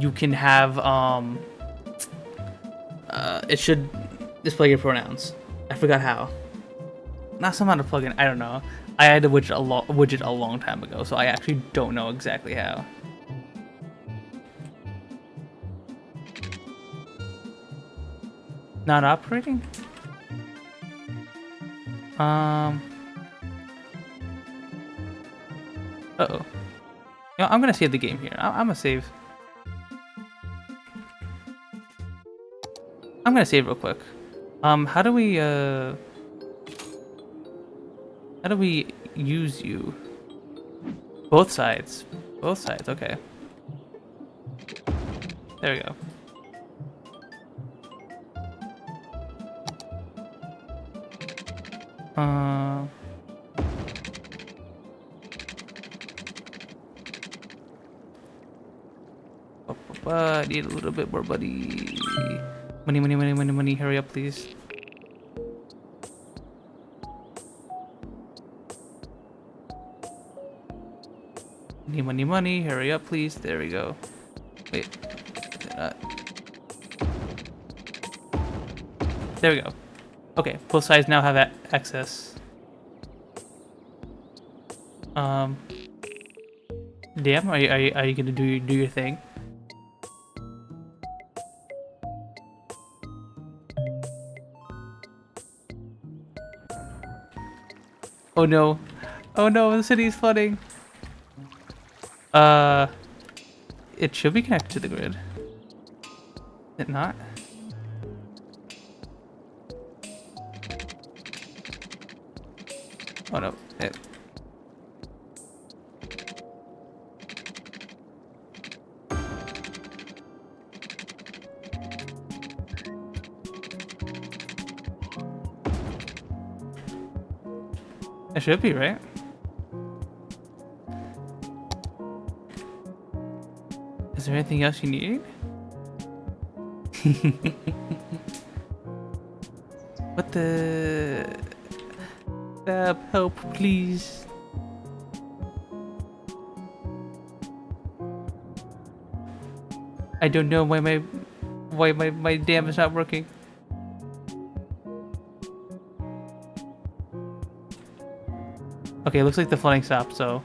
you can have it should display your pronouns. I forgot how. Not some kind of plugin. I don't know. I had a widget a long time ago, so I actually don't know exactly how. Not operating? Uh-oh. You know, I'm gonna save the game here. I'm gonna save. I'm gonna save real quick. How do we use you? Both sides. Both sides, okay. There we go. I need a little bit more money. Money, hurry up, please. Money, hurry up, please. There we go. Wait. There we go. Okay, both sides now have access. Damn, are you gonna do your thing? Oh no. Oh no, the city is flooding. It should be connected to the grid. Is it not? Oh no. It should be, right? Is there anything else you need? What the... help, please. I don't know why my dam is not working. Okay, looks like the flooding stopped, so...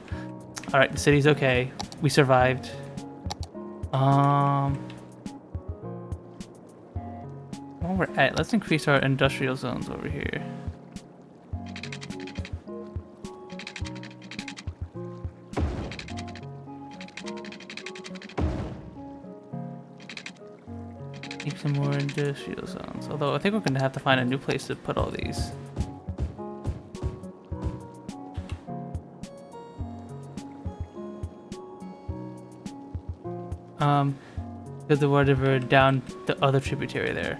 Alright, the city's okay. We survived. While we're at, let's increase our industrial zones over here. Keep some more industrial zones. Although I think we're gonna have to find a new place to put all these. Because the whatever down the other tributary there.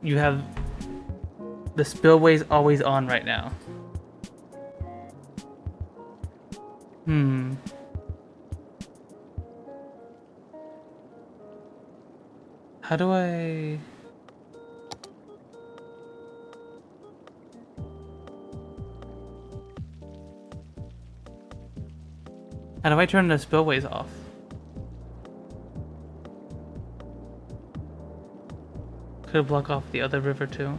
You have the spillways always on right now. How do I... How do I turn the spillways off? Could block off the other river too.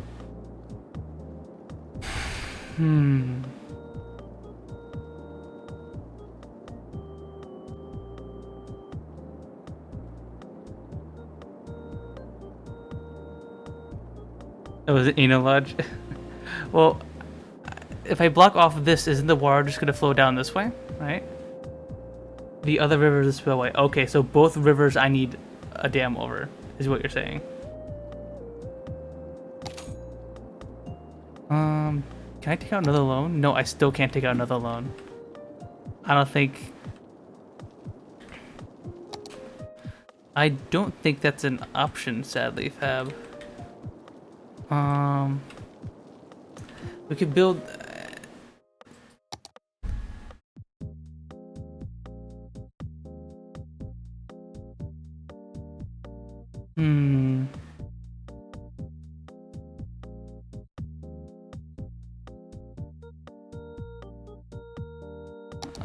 That was an anal lodge. Well, if I block off this, isn't the water just gonna flow down this way, right? The other river is a spillway. Okay, so both rivers I need a dam over, is what you're saying. Can I take out another loan? No, I still can't take out another loan. I don't think that's an option, sadly, Fab. We could build...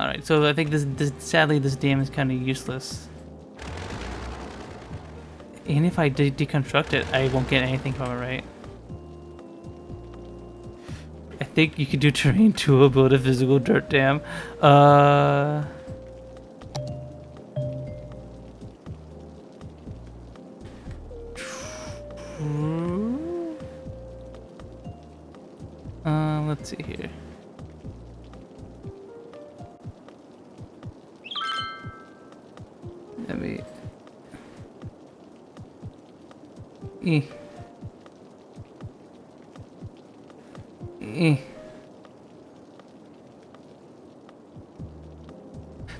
Alright, so I think sadly this dam is kind of useless. And if I deconstruct it, I won't get anything from it, right? I think you could do terrain tool, build a physical dirt dam. Let's see here. Let me...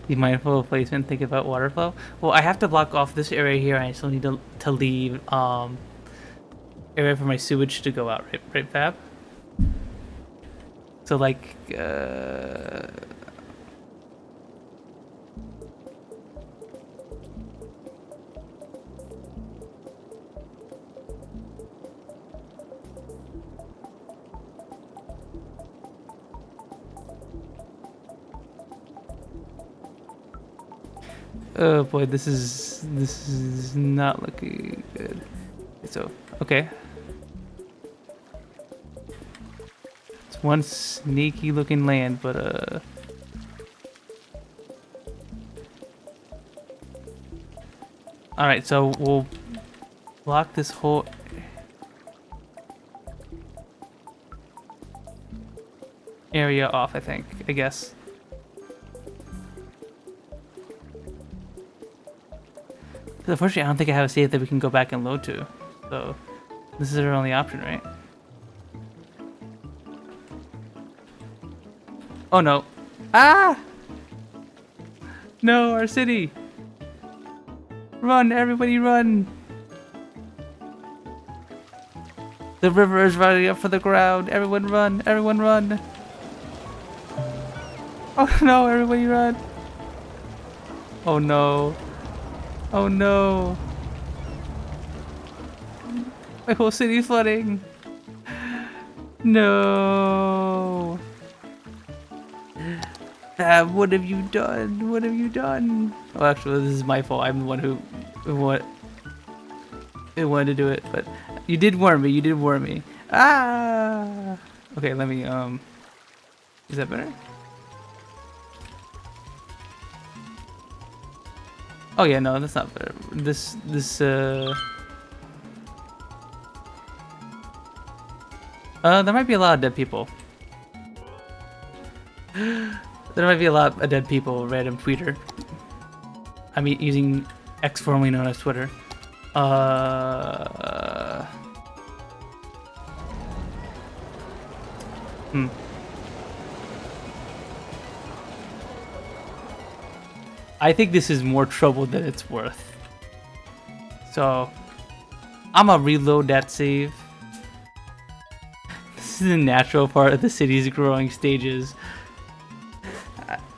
Be mindful of placement, think about water flow. Well, I have to block off this area here, and I still need to leave area for my sewage to go out, right Fab? So like oh boy, this is not looking good. So, okay. one sneaky looking land, but Alright, so we'll block this whole area off, I guess. Unfortunately, I don't think I have a save that we can go back and load to. So, this is our only option, right? Oh no. Ah! No, our city! Run, everybody run! The river is running up for the ground. Everyone run, everyone run! Oh no, everybody run! Oh no. Oh no. My whole city's flooding. No. What have you done? What have you done? Oh, actually, this is my fault. I'm the one who wanted to do it, but you did warn me. You did warn me. Ah. Okay, let me. Is that better? Oh yeah, no, that's not better. This. There might be a lot of dead people. There might be a lot of dead people, random tweeter. I mean, using X, formerly known as Twitter. I think this is more trouble than it's worth. So, I'm gonna reload that save. This is a natural part of the city's growing stages.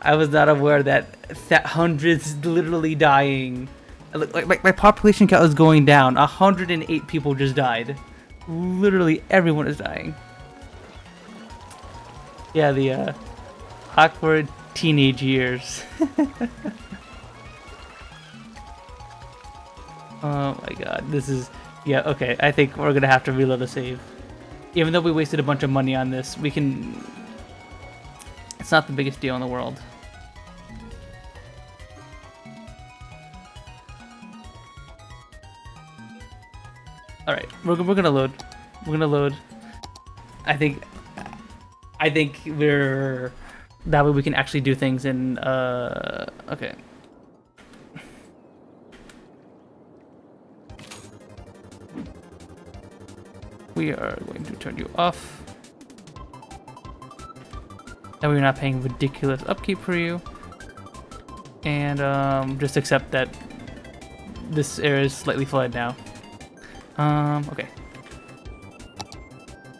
I was not aware that hundreds literally dying. Like my population count is going down. 108 people just died. Literally everyone is dying. Yeah, the awkward teenage years. Oh my god, this is... Yeah, okay, I think we're gonna have to reload the save. Even though we wasted a bunch of money on this, we can... It's not the biggest deal in the world. Alright, we're gonna load. We're gonna load. I think we're... That way we can actually do things in, okay. We are going to turn you off. That way we're not paying ridiculous upkeep for you. And just accept that this area is slightly flooded now. Okay.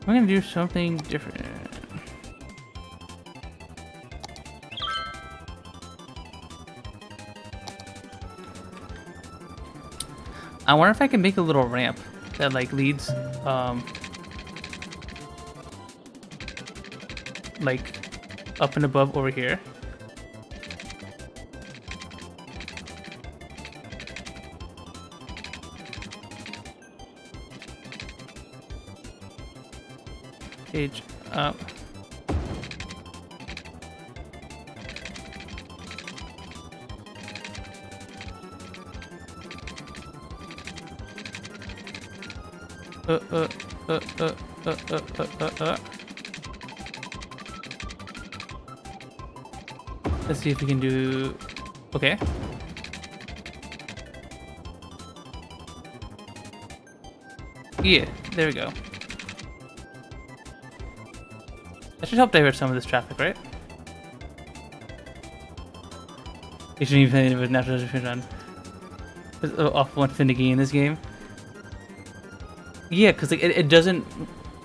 We're gonna do something different. I wonder if I can make a little ramp that like leads like up and above over here. Page up. Let's see if we can do... Okay. Yeah, there we go. That should help divert some of this traffic, right? You shouldn't even play with natural distribution. It's awful and finicky in this game. Yeah, because like, it doesn't...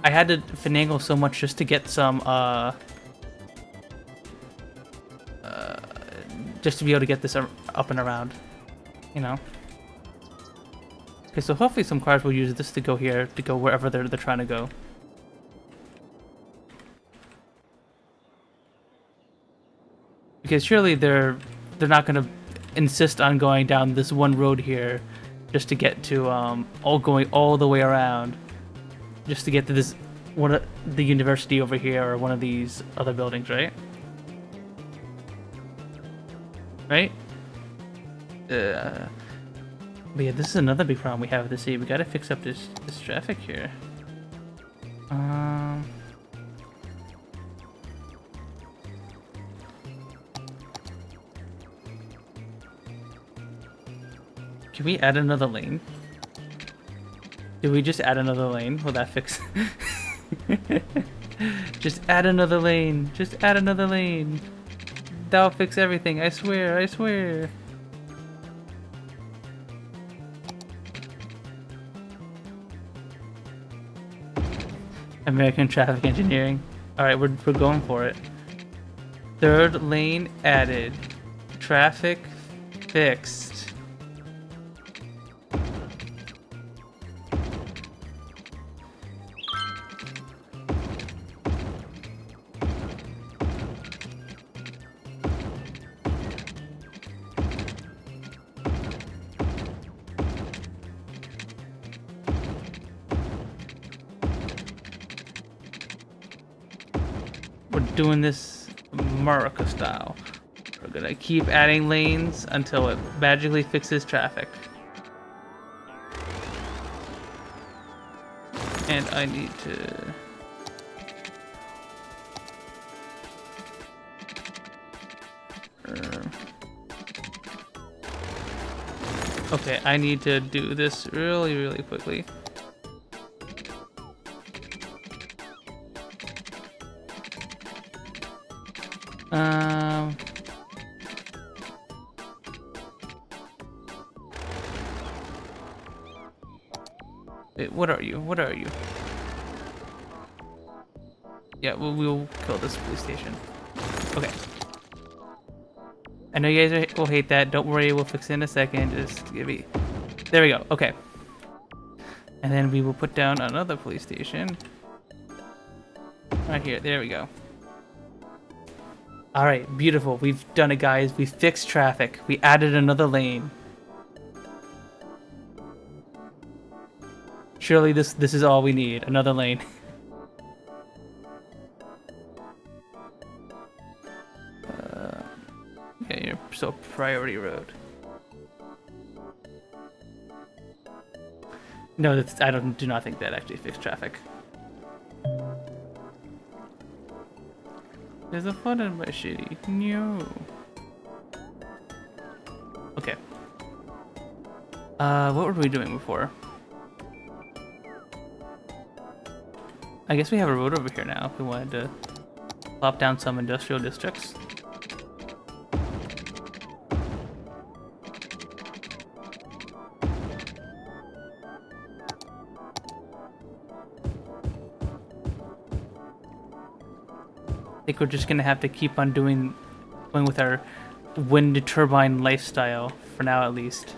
I had to finagle so much just to get some, just to be able to get this up and around, you know? Okay, so hopefully some cars will use this to go here, to go wherever they're trying to go. Because surely they're not going to insist on going down this one road here just to get to, all going all the way around, just to get to this one of the university over here or one of these other buildings, right? Right? But yeah, this is another big problem we have with the city. We gotta fix up this traffic here. Can we add another lane? Did we just add another lane? Will that fix? Just add another lane. Just add another lane. That'll fix everything. I swear. I swear. American traffic engineering. All right, we're going for it. Third lane added. Traffic fixed. We're doing this America style. We're gonna keep adding lanes until it magically fixes traffic. And I need to... Okay, I need to do this really, really quickly. Wait, what are you? What are you? Yeah, we'll kill this police station. Okay. I know you guys will hate that. Don't worry, we'll fix it in a second. Just give me... There we go. Okay. And then we will put down another police station. Right here. There we go. Alright, beautiful. We've done it, guys. We fixed traffic. We added another lane. Surely this is all we need. Another lane. Yeah, you're so priority road. No, I do not think that actually fixed traffic. There's a flood in my city. No. Okay. What were we doing before? I guess we have a road over here now if we wanted to plop down some industrial districts. I think we're just gonna have to keep on going with our wind turbine lifestyle for now, at least.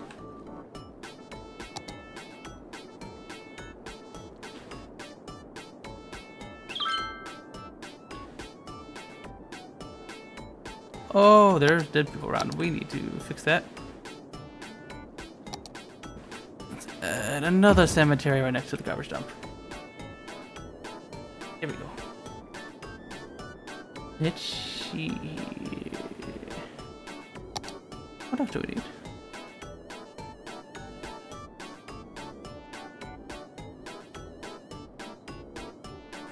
Oh, there's dead people around. We need to fix that. Let's add another cemetery right next to the garbage dump. Here we go. Let's see. What else do we need?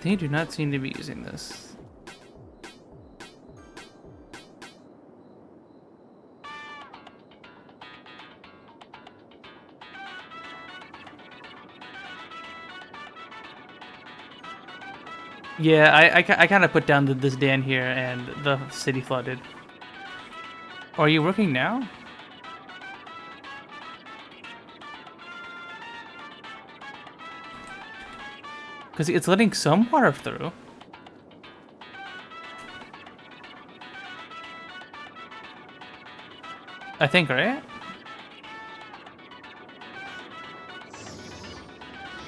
They do not seem to be using this. Yeah, I kind of put down this Dan here and the city flooded. Are you working now? Because it's letting some water through. I think, right?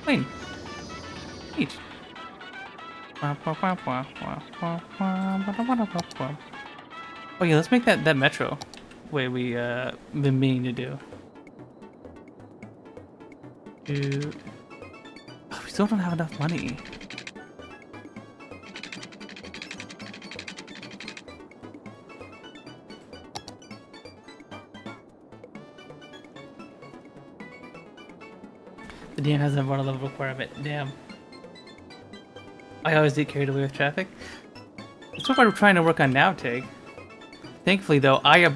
Clean. Neat. Oh yeah, let's make that metro way we been meaning to do. Oh, we still don't have enough money. game has a water level requirement. Damn. I always get carried away with traffic. That's what I'm trying to work on now, Tig. Thankfully, though, I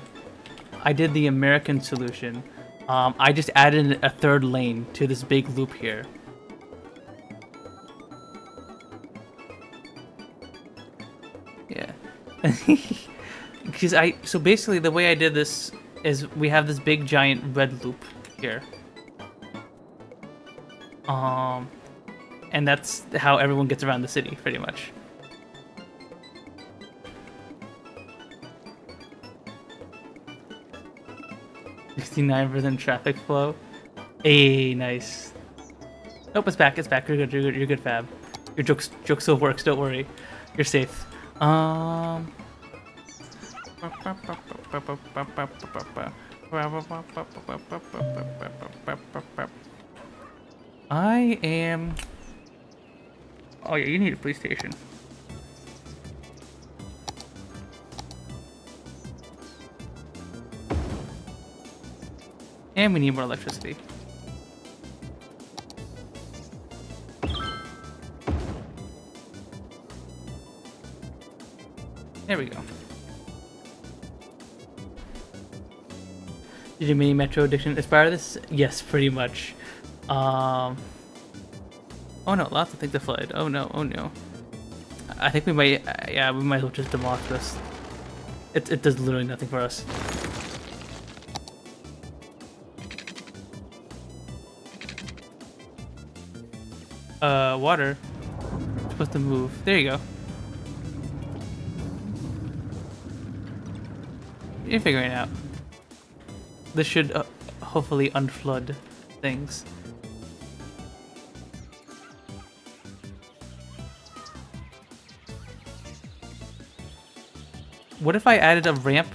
did the American solution. I just added a third lane to this big loop here. Yeah. So basically the way I did this is we have this big giant red loop here. And that's how everyone gets around the city, pretty much. $69% traffic flow. Hey, nice. Nope, it's back. It's back. You're good. You're good, Fab. Your joke still works. Don't worry. You're safe. I am. Oh yeah, you need a police station. And we need more electricity. There we go. Did your mini Metro addiction inspire this? Yes, pretty much. Oh no, lots of things to flood. Oh no, oh no. I think we might, yeah, we might as well just demolish this. It does literally nothing for us. Water. It's supposed to move. There you go. You're figuring it out. This should hopefully unflood things. What if I added a ramp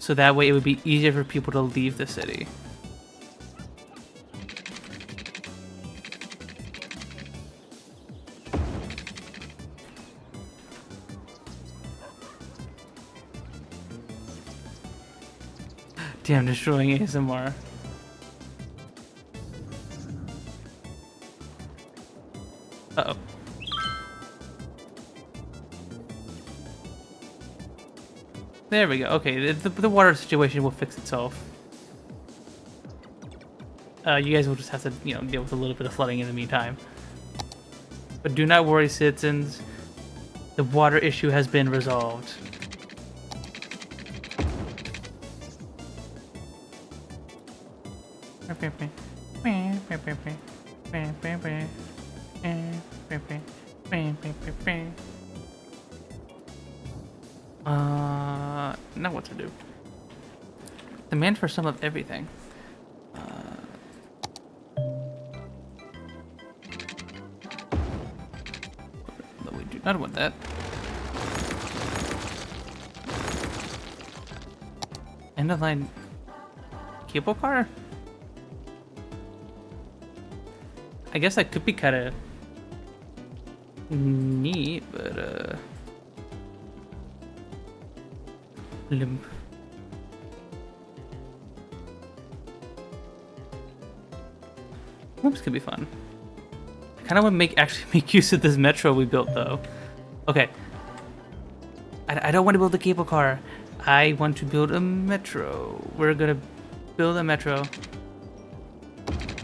so that way it would be easier for people to leave the city? Damn, destroying ASMR. Uh-oh. There we go. Okay, the water situation will fix itself. You guys will just have to, you know, deal with a little bit of flooding in the meantime. But do not worry, citizens. The water issue has been resolved. Now what to do? Demand for some of everything. But we do not want that. End of line cable car? I guess that could be kind of neat, but limp. Limps could be fun. I kind of want to actually make use of this metro we built, though. Okay. I don't want to build a cable car. I want to build a metro. We're gonna build a metro.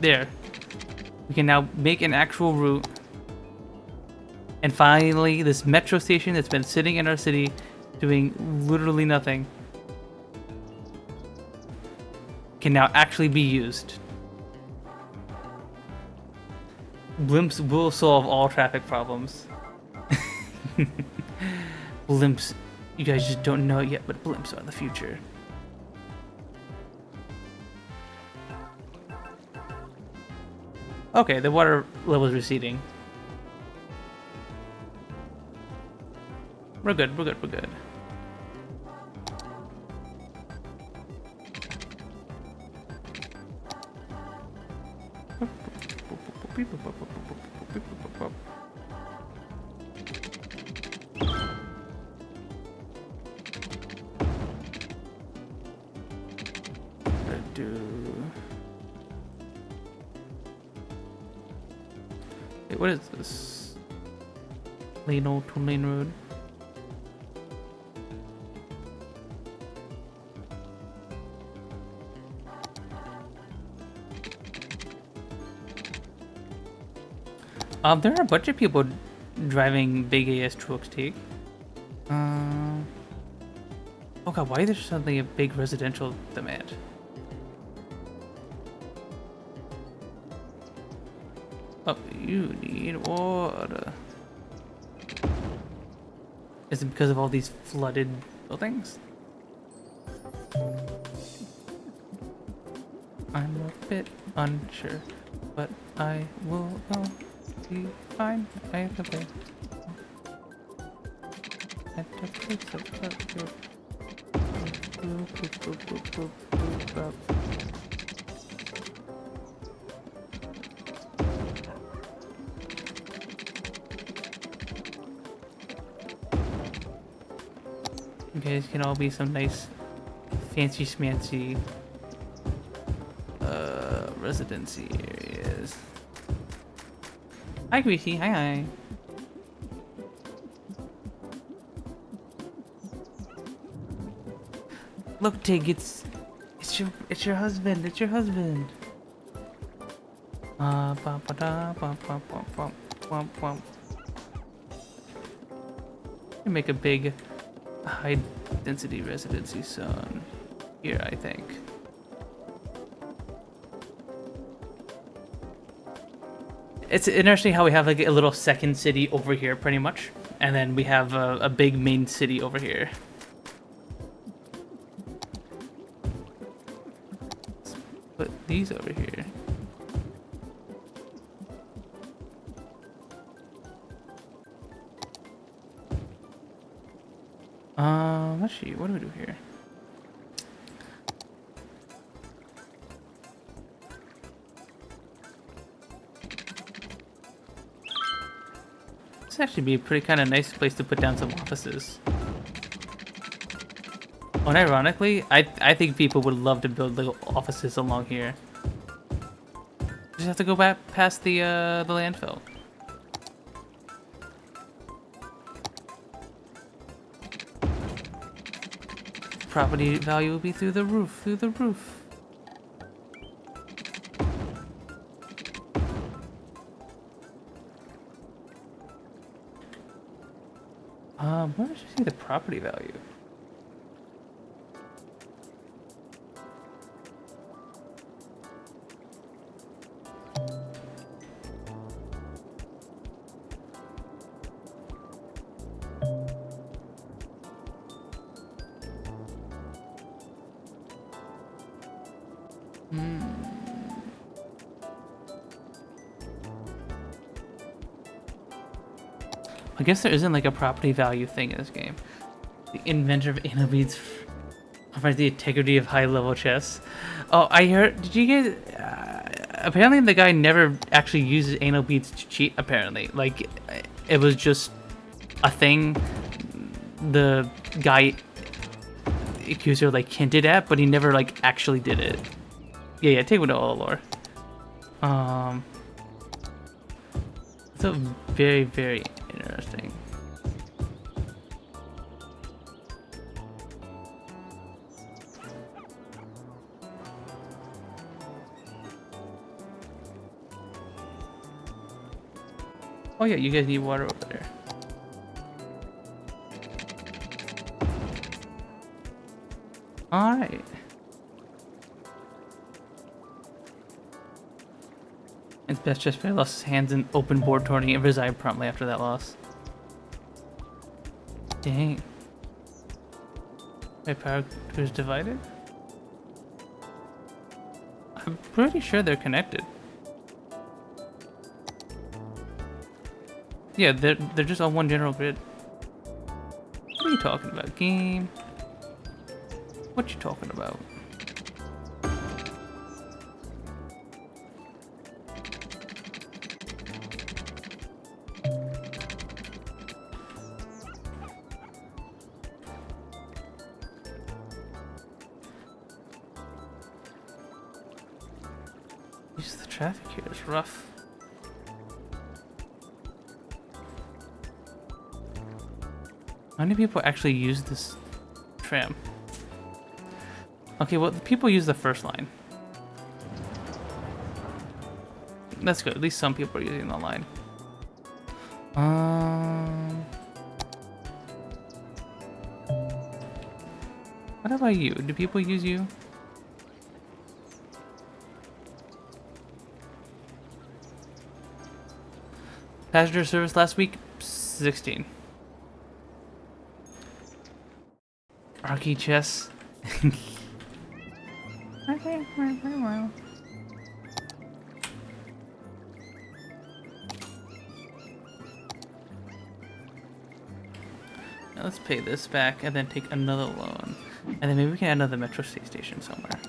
There. We can now make an actual route. And finally, this metro station that's been sitting in our city doing literally nothing can now actually be used. Blimps will solve all traffic problems. Blimps, you guys just don't know it yet, but blimps are the future. Okay, the water level is receding. We're good, we're good, we're good. Wait, what is this? Lane old to Lane Road. There are a bunch of people driving big AS trucks, take. Oh god, why is there suddenly a big residential demand? Oh, you need water. Is it because of all these flooded buildings? I'm a bit unsure, but I will be fine either way. At the place of your boop, boop, boop, boop, boop, boop, boop. You guys can all be some nice fancy schmancy residency areas. Hi Greasy, hi. Look, Tig, it's your husband, it's your husband. Ba ba da ba ba ba ba ba ba. You make a big high density residency zone here, I think. It's interesting how we have like a little second city over here pretty much, and then we have a big main city over here. Let's put these over here. Let's see, what do we do here? This actually be a pretty kind of nice place to put down some offices. And ironically, I think people would love to build little offices along here. Just have to go back past the landfill. Property value will be through the roof, through the roof. Where did you see the property value? I guess there isn't like a property value thing in this game. The inventor of anal beads offers the integrity of high-level chess. Oh, I heard. Did you guys? Apparently, the guy never actually uses anal beads to cheat. Apparently, like it was just a thing. The guy accuser like hinted at, but he never like actually did it. Yeah, take with all the lore. So very, very interesting. Oh yeah, you guys need water over there. Alright. It's best just for lost his hands in open board tourney and resigned promptly after that loss. Dang. My power is divided? I'm pretty sure they're connected. Yeah, they're just on one general grid. What are you talking about, game? What you talking about? The traffic here is rough. How many people actually use this tram? Okay, well, the people use the first line. That's good. At least some people are using the line. What about you? Do people use you? Passenger service last week, 16. Archie chess. Okay, well. Now let's pay this back and then take another loan. And then maybe we can add another metro station somewhere.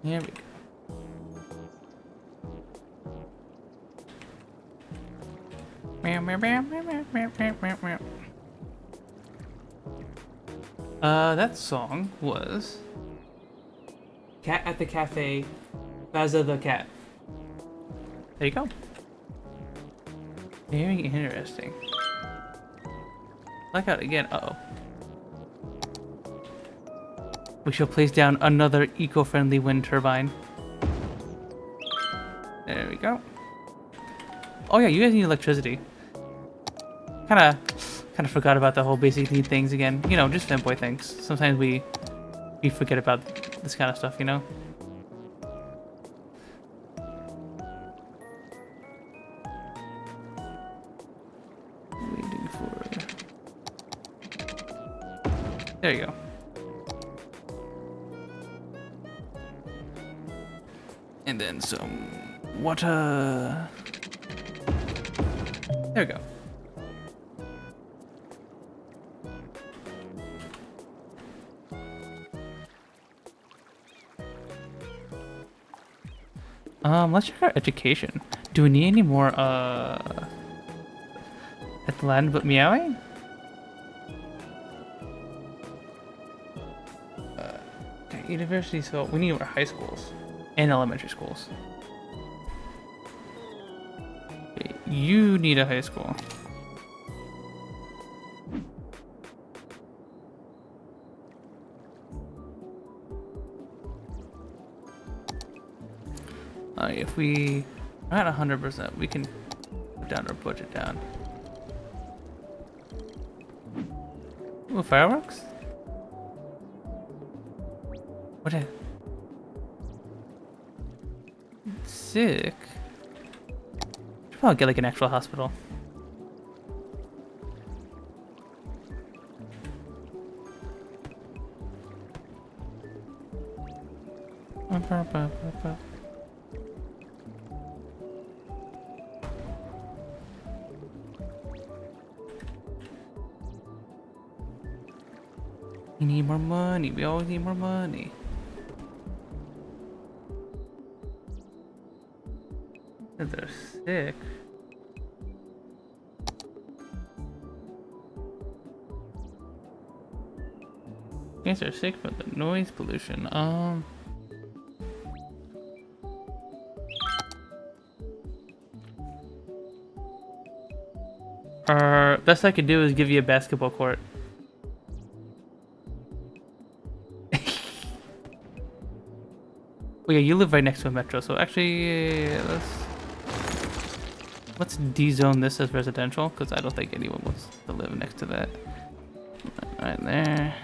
Here we go. That song was Cat at the Cafe, Baza the Cat. There you go. Very interesting. Like that again. Uh-oh. We shall place down another eco-friendly wind turbine. There we go. Oh yeah, you guys need electricity. Kinda forgot about the whole basic need things again. You know, just fanboy things. Sometimes we forget about this kind of stuff, you know? Waiting for... There you go. And then some water. There we go. Let's check our education. Do we need any more, at the land but meowing? Okay, university, so we need more high schools and elementary schools. Okay, you need a high school. If we are at 100%, we can put down our budget down. Ooh, fireworks? What a... Sick. Should probably get like an actual hospital. We need more money. We always need more money. They're sick. Guys are sick from the noise pollution. Best I could do is give you a basketball court. Oh yeah, you live right next to a metro, so actually, let's de-zone this as residential, because I don't think anyone wants to live next to that. Right there.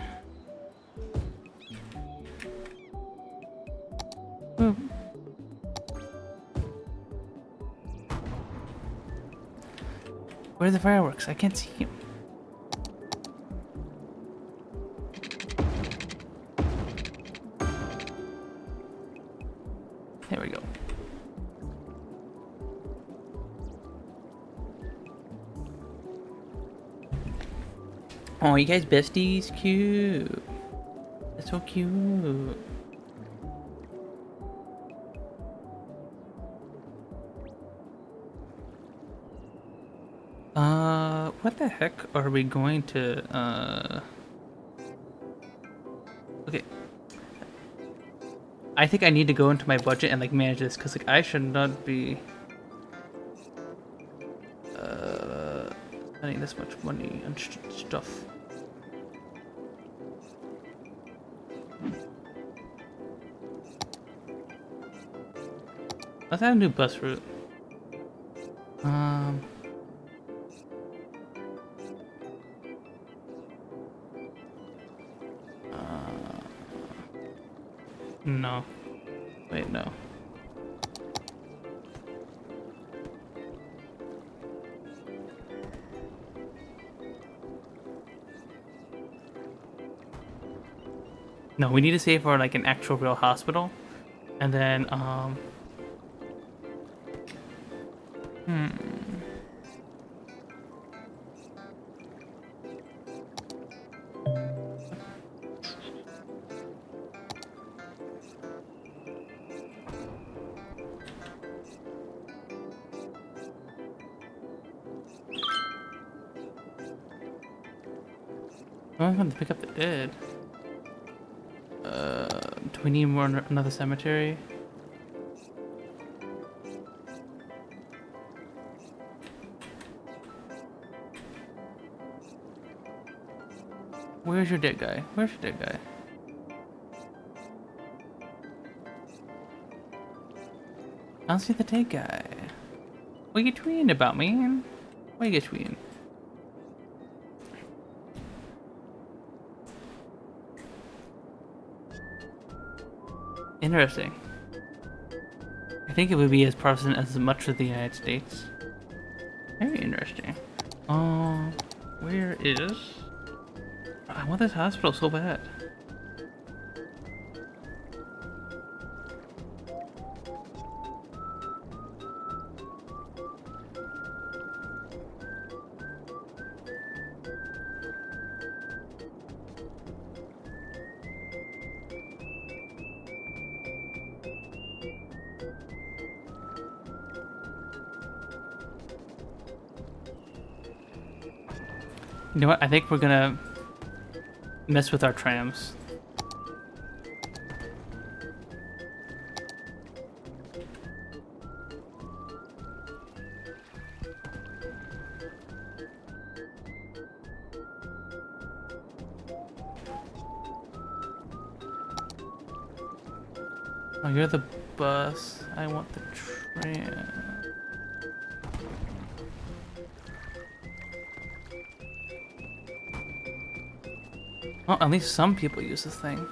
Boop. Where are the fireworks? I can't see them. we go. Oh, you guys besties? Cute. That's so cute. What the heck are we going to, Okay. I think I need to go into my budget and, like, manage this, because, like, I should not be, spending this much money on stuff. Let's add a new bus route. No. Wait, no. No, we need to save for like an actual real hospital. And then, I'm going to pick up the dead. Do we need another cemetery? Where's your dead guy? Where's your dead guy? I don't see the dead guy. What are you tweeting about, man? What are you tweeting? Interesting. I think it would be as partisan as much of the United States. Very interesting. Where is... I want this hospital so bad. You know what? I think we're gonna mess with our trams. Oh, you're the bus. I want the tram. Well, at least some people use this thing.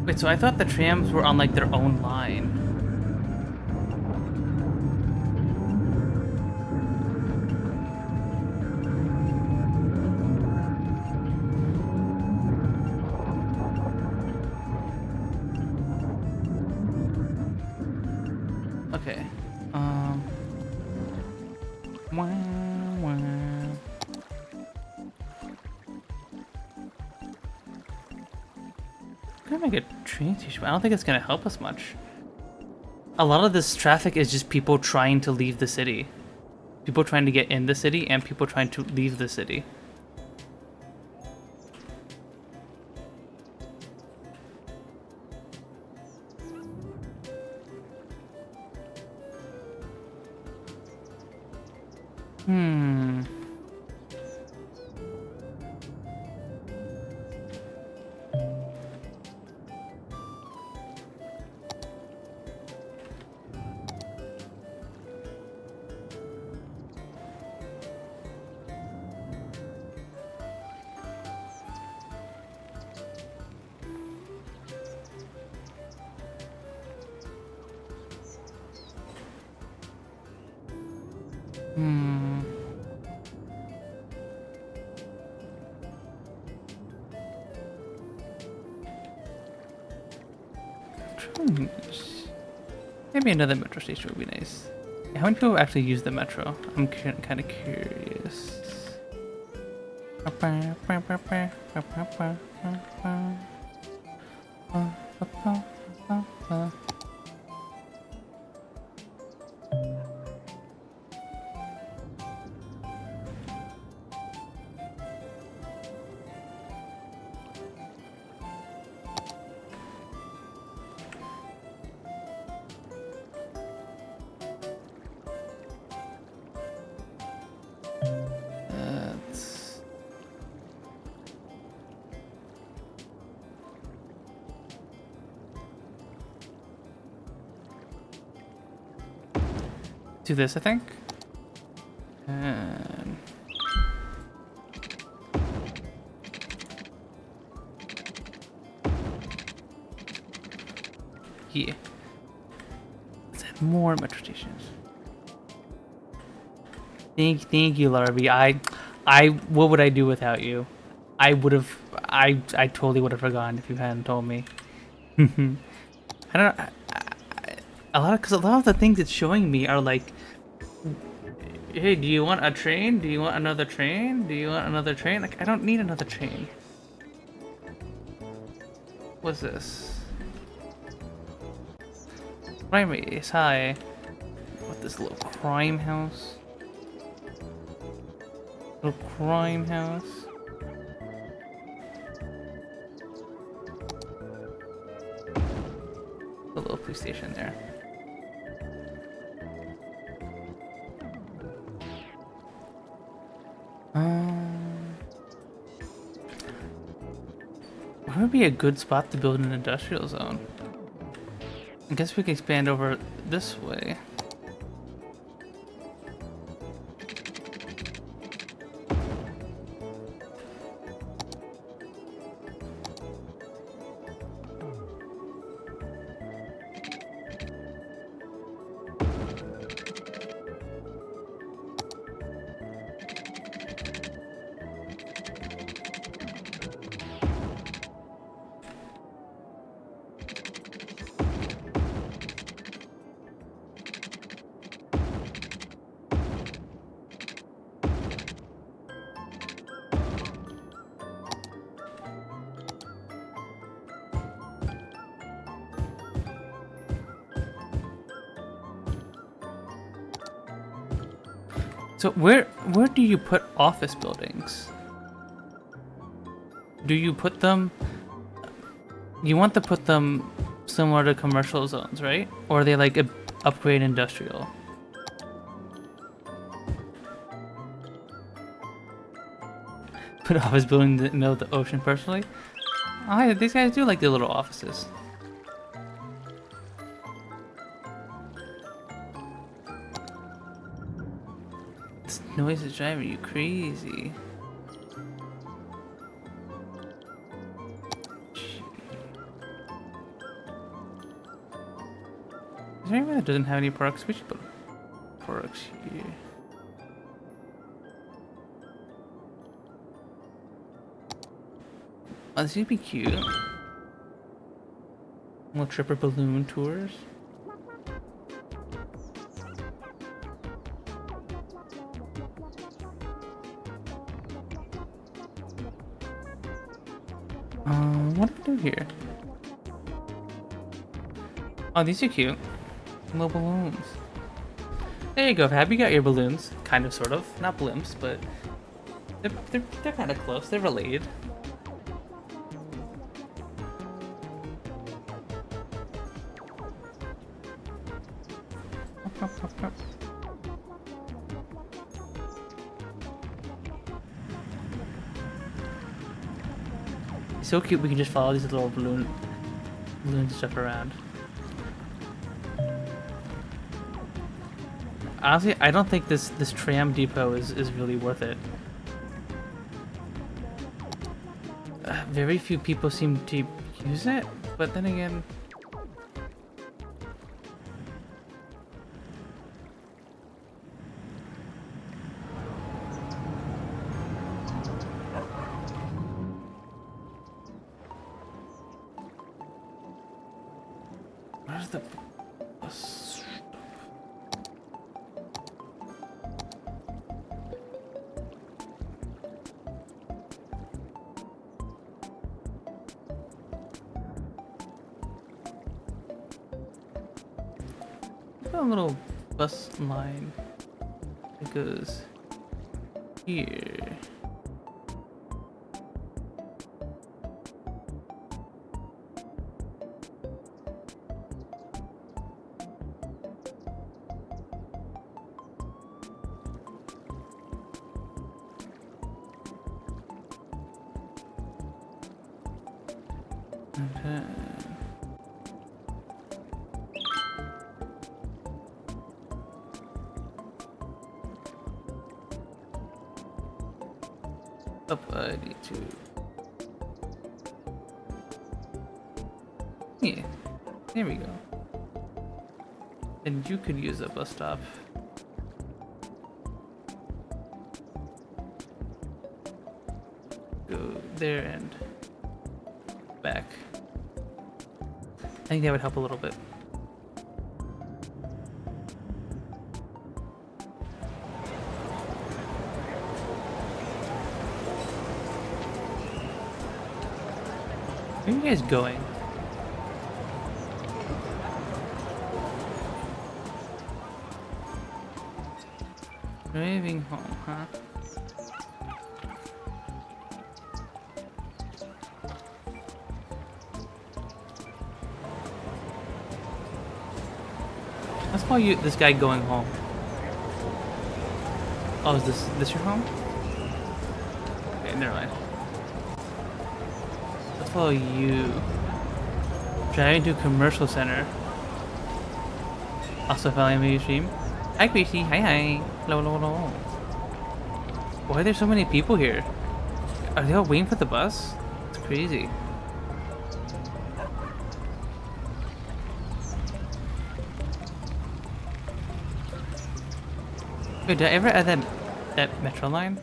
Wait, so I thought the trams were on like their own line. Okay. I'm gonna make a train station, but I don't think it's gonna help us much. A lot of this traffic is just people trying to leave the city. People trying to get in the city and people trying to leave the city. Hmm. Maybe another metro station would be nice. How many people actually use the metro? I'm kind of curious. That's... do this, I think. And yeah. Let's add more metro stations. Thank you, Larby. What would I do without you? I totally would have forgotten if you hadn't told me. I don't know. Because a lot of the things it's showing me are like, hey, do you want a train? Do you want another train? Do you want another train? Like, I don't need another train. What's this? Crime is high. What, this little crime house? Little crime house. A little police station there. Where would be a good spot to build an industrial zone? I guess we can expand over this way. So where do you put office buildings? Do you put them... You want to put them similar to commercial zones, right? Or are they like a upgrade industrial? Put office building in the middle of the ocean personally? Oh, these guys do like their little offices. This noise is driving you crazy. Is there anyone that doesn't have any perks? We should put perks here. Oh, this would be cute. Little tripper balloon tours. What do we do here? Oh, these are cute. Little balloons. There you go, Fab. You got your balloons. Kind of, sort of. Not blimps, but they're kind of close. They're related. So cute, we can just follow these little balloons and stuff around. Honestly, I don't think this tram depot is really worth it. Very few people seem to use it, but then again... Where's the bus? A little bus line that goes here. Okay. Up, I need to. Yeah, there we go. And you could use a bus stop. Go there and back. I think that would help a little bit. Where are you guys going? Driving home, huh? Let's call you this guy going home. Oh, is this your home? Okay, never mind. Let's follow you. Driving to a commercial center. Also following me stream. Hi Gracie, hi. Hello, hello, hello. Why are there so many people here? Are they all waiting for the bus? It's crazy. Wait, did I ever add that metro line?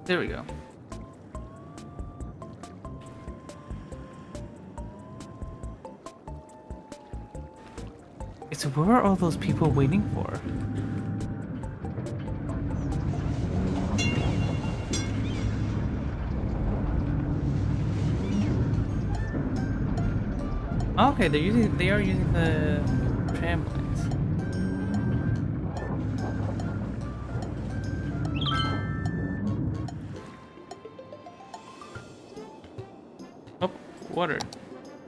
There we go. It's where are all those people waiting for? Okay, they are using the trampolines. Oh, water.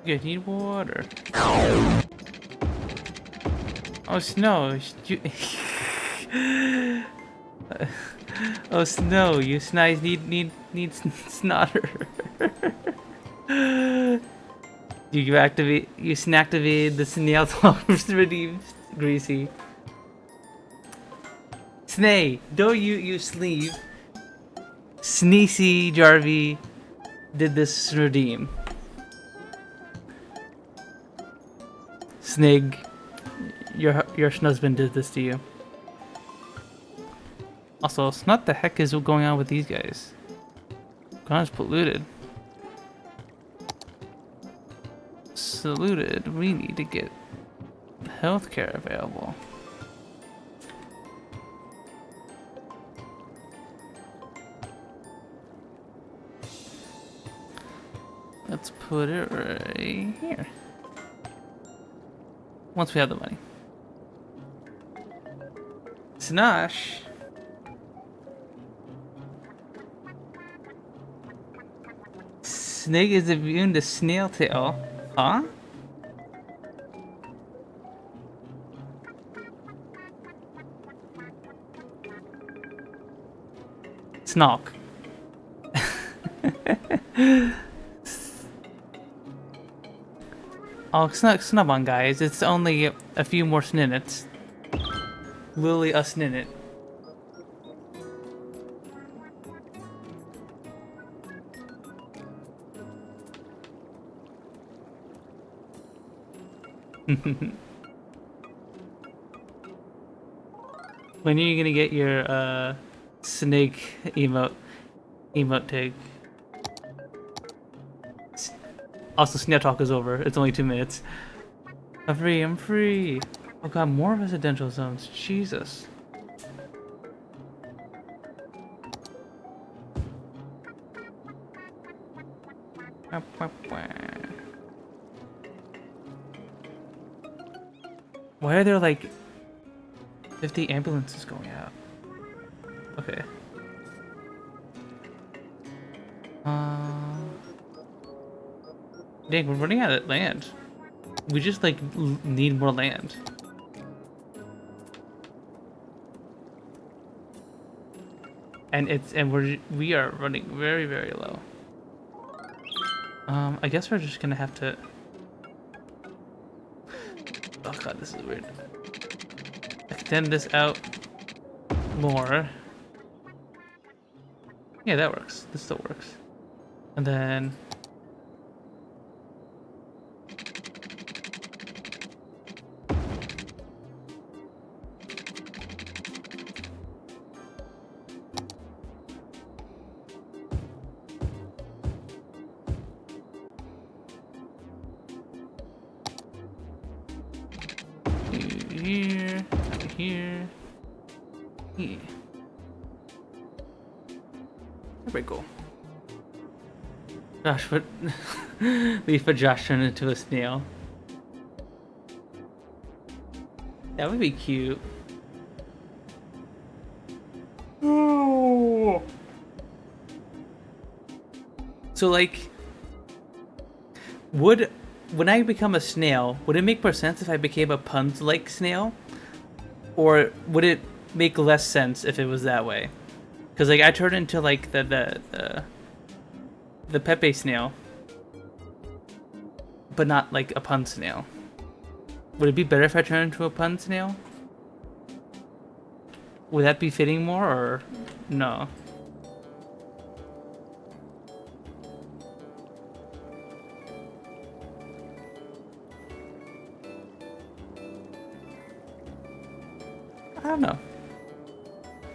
You guys need water. Oh, Snow. Oh, Snow. You snize need snotter. You activated the snail talkers redeemed, Greasy. Snay, don't you sleeve. Sneezy Jarvie did this redeem. Snig, your husband did this to you. Also, what the heck is going on with these guys? Gun's polluted. Saluted. We need to get healthcare available. Let's put it right here. Once we have the money. Snosh. Snake is immune to snail tail. Huh? Snog. Oh, snub on, guys. It's only a few more sninnets. Literally a sninnet. When are you gonna get your snake emote tag? Also, Snail Talk is over. It's only 2 minutes. I'm free. I'm free. Oh god, more residential zones. Jesus. Why are there like 50 ambulances going out? Okay. Dang, we're running out of land. We just like need more land. And we are running very, very low. I guess we're just gonna have to. Oh god, this is weird. Extend this out more. Yeah, that works. This still works. And then. Here, here, here. Very cool. Josh, what? Leave for Josh turned into a snail. That would be cute. Oh. So like, when I become a snail, would it make more sense if I became a Puns-like snail? Or would it make less sense if it was that way? Because like I turned into like the Pepe snail, but not like a Pun snail. Would it be better if I turned into a Pun snail? Would that be fitting more or no? I don't know.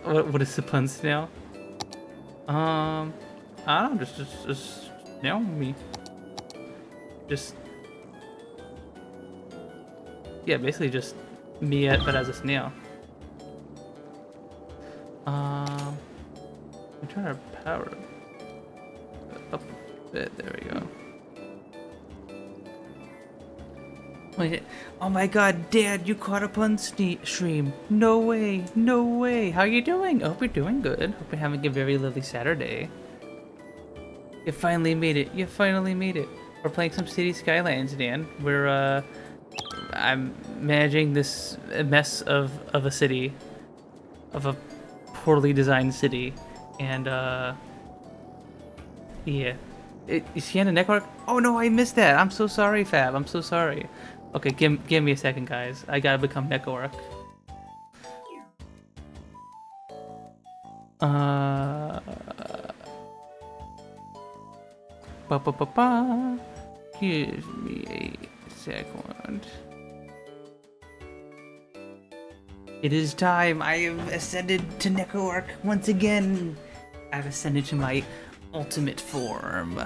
What is the Pun snail? I don't know. Just snail me. Just yeah, basically just me but as a snail. We turn our power up a bit. There we go. Wait, oh my god, Dad, you caught a Pun stream. No way, no way. How are you doing? I hope you're doing good. Hope you're having a very lovely Saturday. You finally made it. You finally made it. We're playing some City Skylines, Dan. I'm managing this mess of a city. Of a poorly designed city. And, yeah. Is he on the network? Oh no, I missed that. I'm so sorry, Fab. I'm so sorry. Okay, give me a second, guys. I gotta become Network. Give me a second. It is time. I have ascended to Network once again. I've ascended to my ultimate form.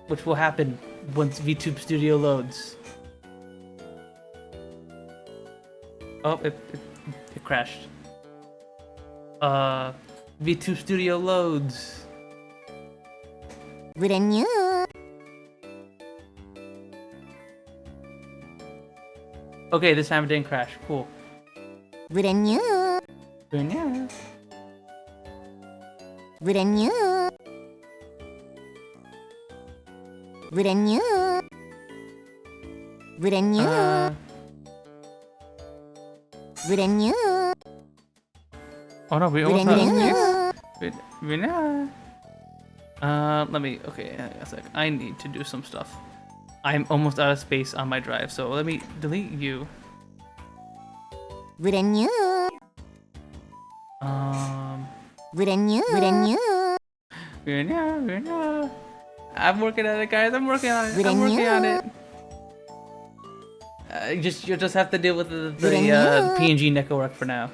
Which will happen once VTube Studio loads. Oh, it crashed. VTube Studio loads. Renew. Okay, this time it didn't crash. Cool. Renew. Renew. Renew. Renew. Renew. Renew. Oh no, we almost out of space. Renew. Let me. Okay, a sec. I need to do some stuff. I'm almost out of space on my drive, so let me delete you. Renew. Renew. Renew. Renew. I'm working on it, guys. I'm working on it. I'm working on it. You'll just have to deal with the PNG network for now.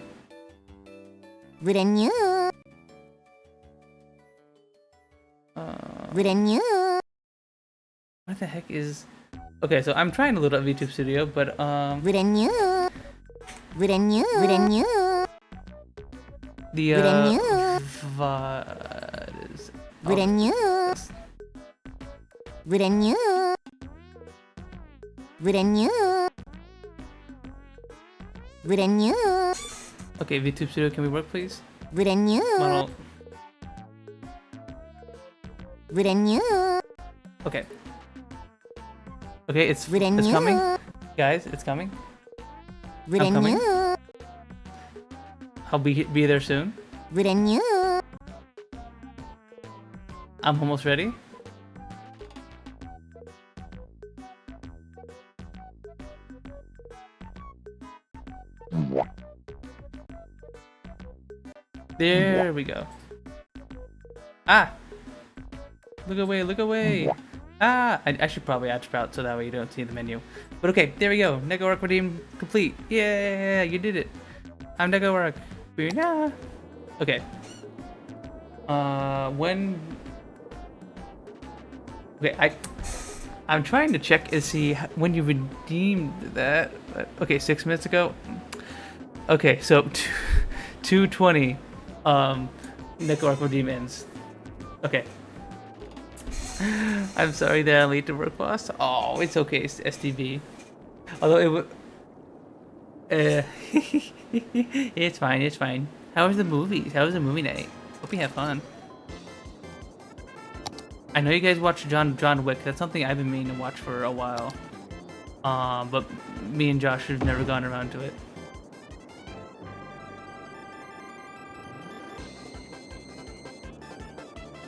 Renew. Renew. What the heck is? Okay, so I'm trying to load up VTube Studio, but Renew. Renew. Renew. The Renew. Renew. Renew. Renew. Renew. Okay, VTube Studio, can we work, please? Renew. Model. Renew. Okay. Okay, it's Renew. coming, guys. It's coming. I'm coming. Renew. I'll be there soon. Renew. I'm almost ready. There we go. Ah! Look away, look away! Ah! I should probably add Sprout so that way you don't see the menu. But okay, there we go. Network redeem complete. Yeah, you did it. I'm Network. Yeah. Okay. When... Okay, I'm trying to check and see when you redeemed that. Okay, 6 minutes ago. Okay, so 2:20. Network redeem ends. Okay. I'm sorry that I'm late to work, boss. Oh, it's okay, it's STV. Although it would. It's fine, it's fine. How was the movies? How was the movie night? Hope you had fun. I know you guys watched John Wick. That's something I've been meaning to watch for a while. But me and Josh have never gone around to it.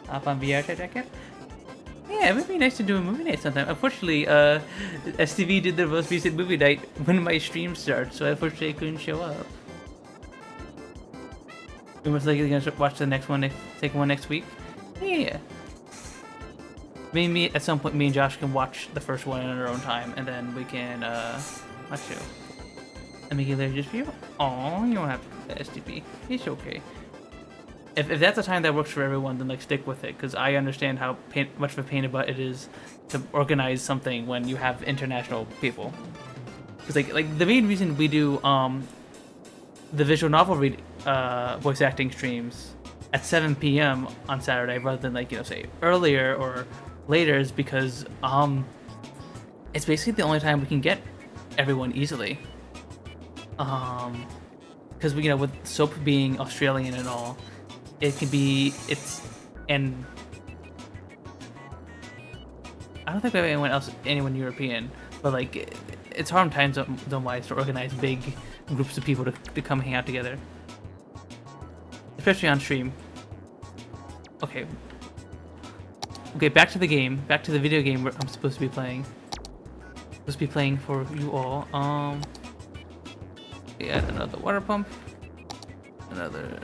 Hop on VR to check it? Yeah, it would be nice to do a movie night sometime. Unfortunately, STV did their most recent movie night when my stream starts, so unfortunately I couldn't show up. We're most likely gonna watch the next one, second one next week. Yeah. Maybe at some point me and Josh can watch the first one in our own time, and then we can watch it. And make it later just for you. Oh, you don't have to do the STP. It's okay. If that's a time that works for everyone, then like stick with it, because I understand how much of a pain in the butt it is to organize something when you have international people. Because like the main reason we do the visual novel voice acting streams at 7 p.m. on Saturday rather than like say earlier or later is because it's basically the only time we can get everyone easily. Because with Soap being Australian and all. And I don't think we have anyone European, but like it's hard time zone wise to organize big groups of people to come hang out together, especially on stream. Okay, back to the game, back to the video game where I'm supposed to be playing. For you all. Yeah, another water pump, another.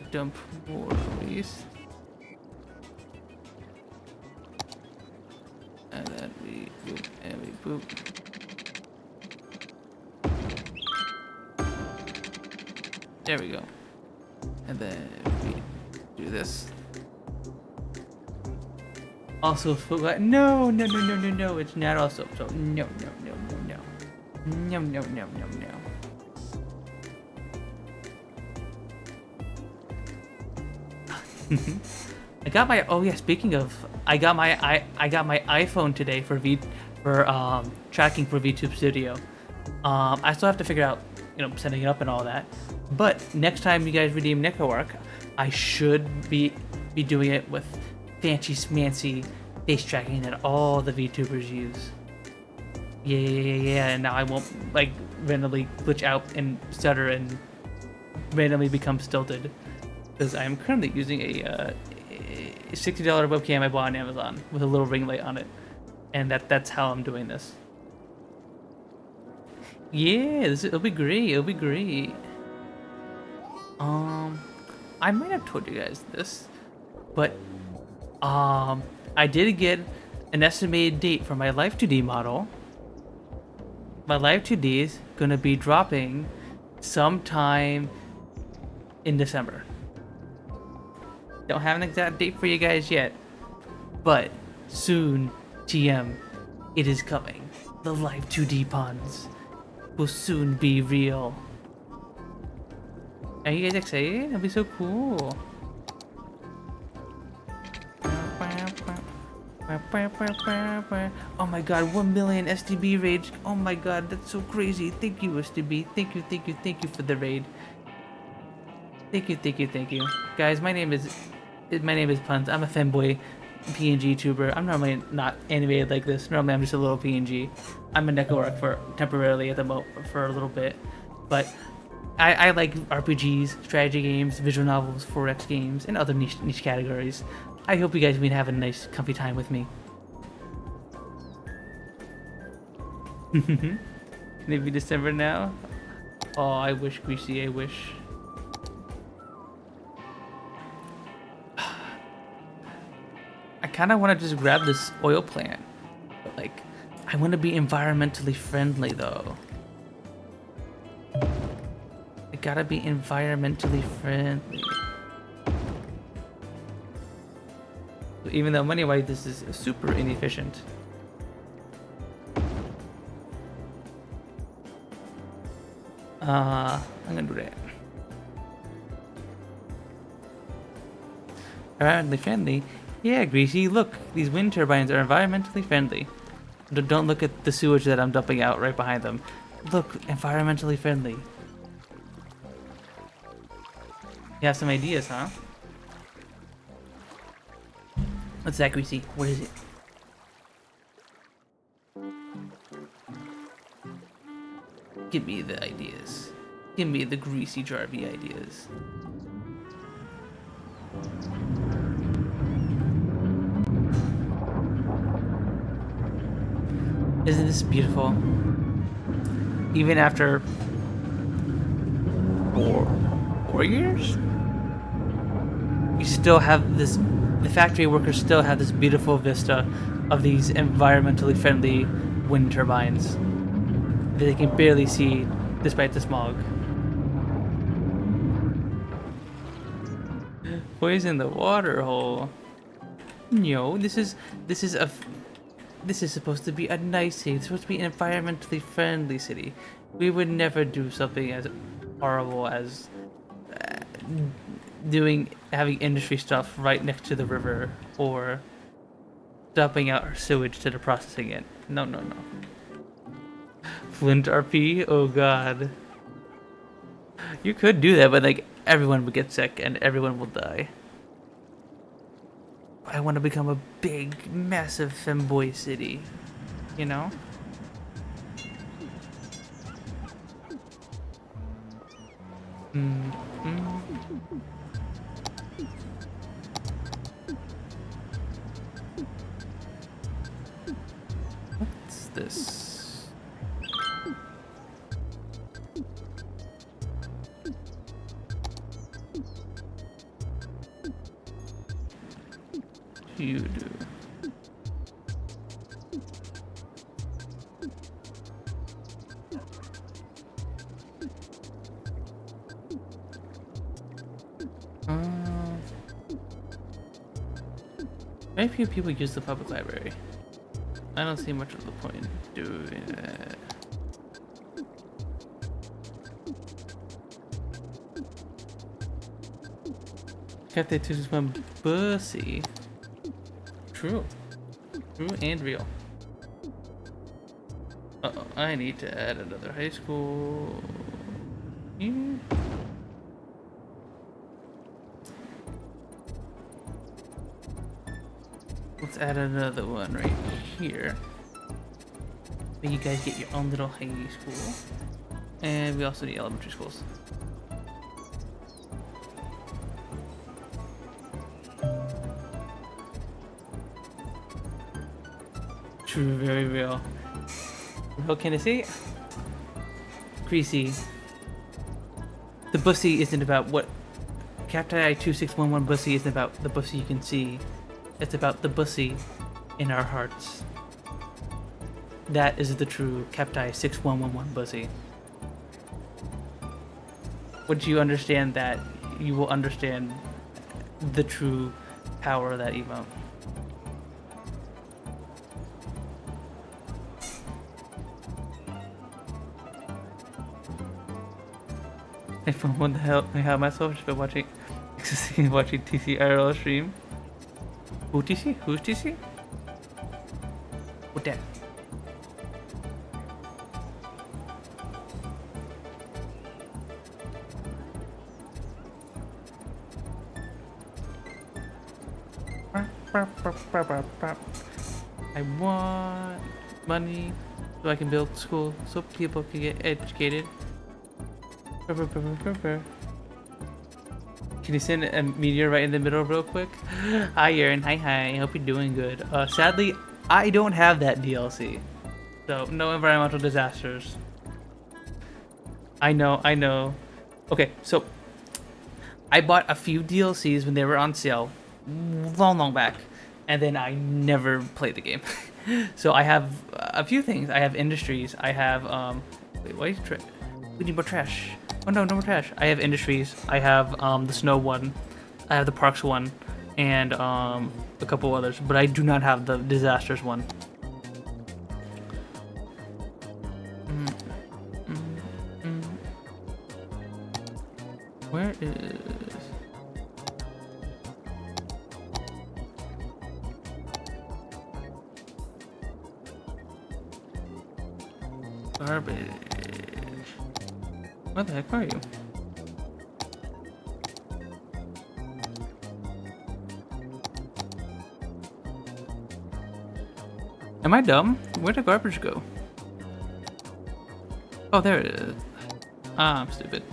Dump more waste, and then we boop and we boop. There we go. And then we do this. Also forgot. No, it's not also. So no. I got my speaking of, I got my iPhone today for tracking for VTube Studio. I still have to figure out setting it up and all that. But next time you guys redeem Network, I should be doing it with fancy smancy face tracking that all the VTubers use. Yeah, and now I won't like randomly glitch out and stutter and randomly become stilted. Because I'm currently using a $60 webcam I bought on Amazon with a little ring light on it, and that's how I'm doing this. Yeah, it'll be great. It'll be great. I might have told you guys this, but I did get an estimated date for my Life 2D model. My Life 2D is gonna be dropping sometime in December. Don't have an exact date for you guys yet, but soon, TM, it is coming. The Life 2D puns will soon be real. Are you guys excited? That'd be so cool. Oh my god, 1 million STB raids. Oh my god, that's so crazy. Thank you, STB. Thank you for the raid. Thank you. Guys, my name is Puns. I'm a femboy PNG tuber. I'm normally not animated like this. Normally I'm just a little PNG. I'm a Neko for temporarily for a little bit. But I like RPGs, strategy games, visual novels, 4X games, and other niche categories. I hope you guys have been having a nice, comfy time with me. Maybe December now? Oh, I wish, Greasy, I wish. I kind of want to just grab this oil plant. But, like, I want to be environmentally friendly, though. I gotta be environmentally friendly. Even though money-wise this is super inefficient. I'm gonna do that. Environmentally friendly? Yeah, Greasy, look, these wind turbines are environmentally friendly. Don't look at the sewage that I'm dumping out right behind them. Look, environmentally friendly. You have some ideas, huh? What's that, Greasy? What is it? Give me the ideas. Give me the Greasy Jarvie ideas. Isn't this beautiful? Even after 4 years? We still have this. The factory workers still have this beautiful vista of these environmentally friendly wind turbines that they can barely see despite the smog. Poison the water hole. No, this is supposed to be a nice city. It's supposed to be an environmentally friendly city. We would never do something as horrible as having industry stuff right next to the river or dumping out our sewage instead of processing it. No. Flint RP? Oh god. You could do that, but like everyone would get sick and everyone will die. I want to become a big, massive femboy city. You know? What's this? You do. Very few people use the public library. I don't see much of the point in doing that. Cafe 261 Bussy. True and real. Uh-oh, I need to add another high school. Here. Let's add another one right here. But you guys get your own little high school. And we also need elementary schools. True, very real. What can I say? Greasy. The bussy isn't about what... Captai 2611 bussy isn't about the bussy you can see. It's about the bussy in our hearts. That is the true Keptai 6111 bussy. Once you understand that, you will understand the true power of that emote. What the hell? I have myself just been watching TC IRL stream. Who TC? Who's TC? What that? I want money so I can build school so people can get educated. Can you send a meteor right in the middle real quick? Hi Aaron, hi, hope you're doing good. Sadly, I don't have that DLC. So, no environmental disasters. I know. Okay, so I bought a few DLCs when they were on sale long back, and then I never played the game. So I have a few things. I have Industries. I have wait, why is we need more trash. Oh no, no more trash. I have Industries. I have the Snow one. I have the Parks one, and a couple others. But I do not have the Disasters one. Where is? Garbage. What the heck are you? Am I dumb? Where'd the garbage go? Oh, there it is. Ah, I'm stupid.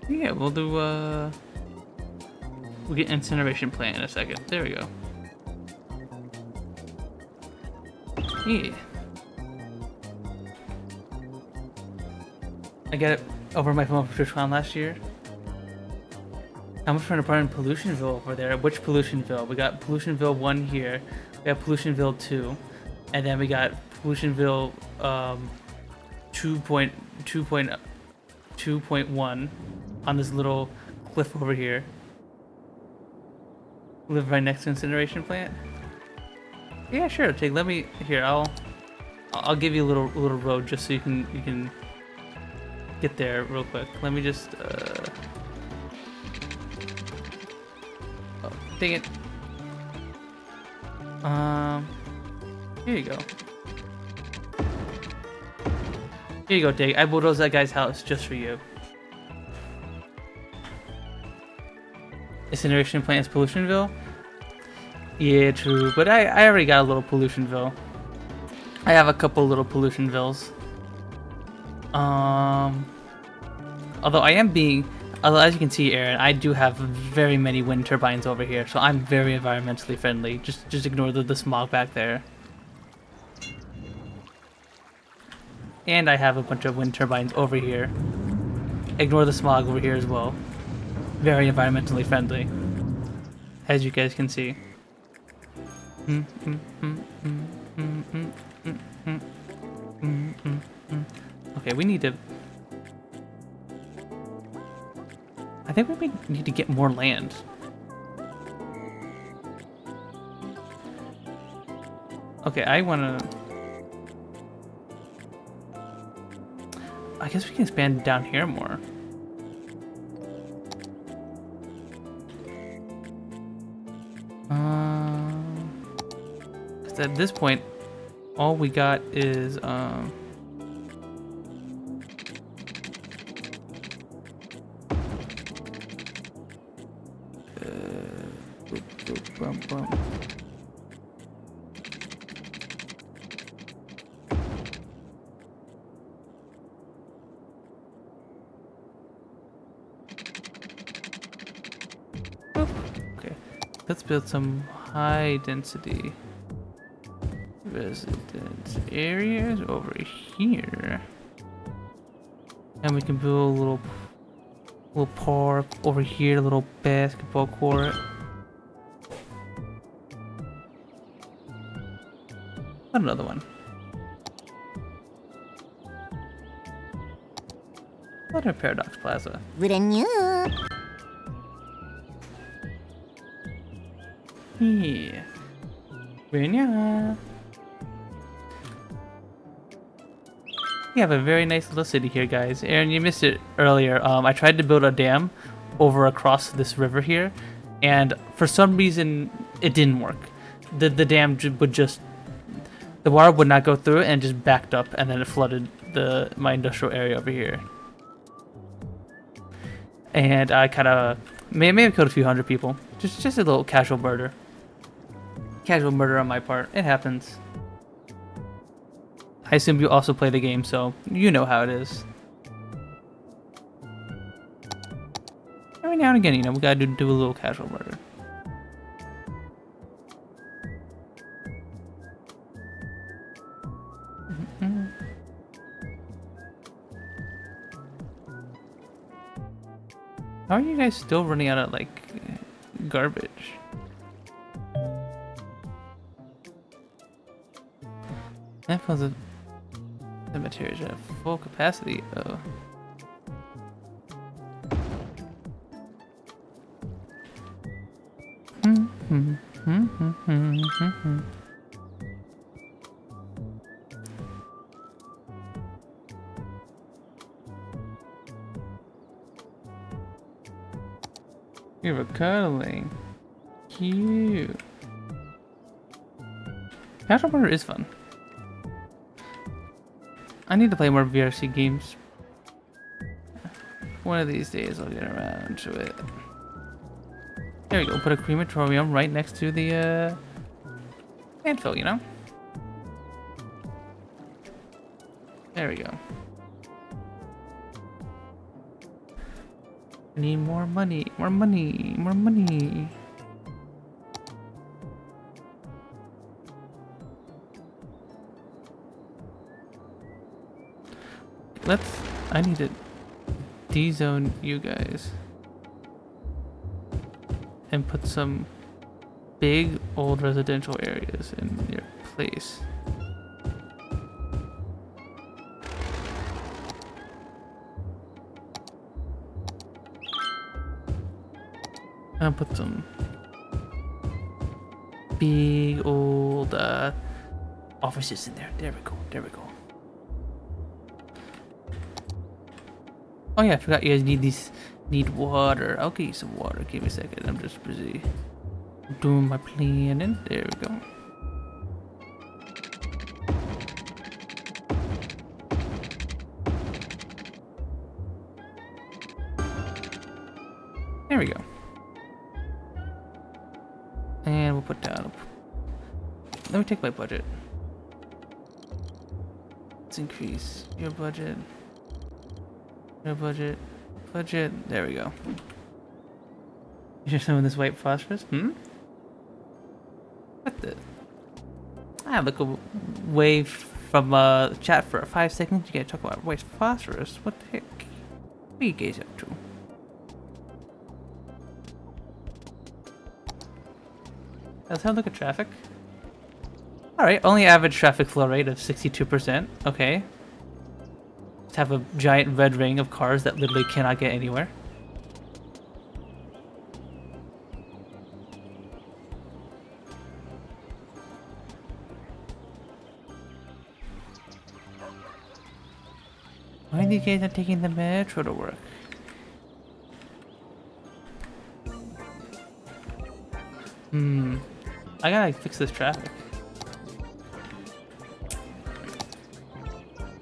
Yeah, we'll do, we'll get incineration plant in a second. There we go. Yeah. I got it over my phone for TwitchCon last year. How much for an apartment in Pollutionville over there? Which Pollutionville? We got Pollutionville 1 here. We got Pollutionville 2. And then we got Pollutionville 2.1 on this little cliff over here. Live right next to incineration plant. Yeah, sure. Let me here. I'll give you a little road just so you can get there real quick. Let me just oh, dang it. Here you go. Here you go, Dig. I bulldozed that guy's house just for you. Incineration plant is Pollutionville? Yeah, true. But I already got a little Pollutionville. I have a couple little Pollutionvilles. Although as you can see, Aaron, I do have very many wind turbines over here, so I'm very environmentally friendly. Just ignore the smog back there. And I have a bunch of wind turbines over here. Ignore the smog over here as well. Very environmentally friendly, as you guys can see. Okay, we need to... I think we need to get more land. Okay, I guess we can expand down here more. At this point, all we got is okay, let's build some high density residence areas over here, and we can build a little Little park over here, little basketball court. Another one. What a Paradox Plaza. Brand new. Yeah. We have a very nice little city here, guys. Aaron, you missed it earlier. I tried to build a dam over across this river here, and for some reason it didn't work. The dam would just, the water would not go through it and just backed up, and then it flooded my industrial area over here. And I kind of may have killed a few hundred people. Just a little casual murder. Casual murder on my part. It happens. I assume you also play the game, so you know how it is. Every now and again, you know, we gotta do a little casual murder. How are you guys still running out of, like, garbage? That was the materials at full capacity. Oh. You were cuddling. Cute. Casual murder is fun. I need to play more VRC games. One of these days I'll get around to it. There we go, put a crematorium right next to the landfill, you know? There we go. I need more money, more money, more money. I need to D-zone you guys. And put some big old residential areas in your place. I'll put some big old offices in there. There we go. There we go. Oh yeah, I forgot you guys need water. I'll get you some water. Give me a second. I'm just busy doing my planning. There we go. There we go. And we'll put down. Let me take my budget. Let's increase your budget. Your budget. There we go. You're showing this white phosphorus? What the? I look away from chat for 5 seconds. You gotta talk about white phosphorus. What the heck? What are you guys up to? Let's have a look at traffic. Alright, only average traffic flow rate of 62%. Okay. Let's have a giant red ring of cars that literally cannot get anywhere. Why are you guys not taking the metro to work? I gotta fix this traffic.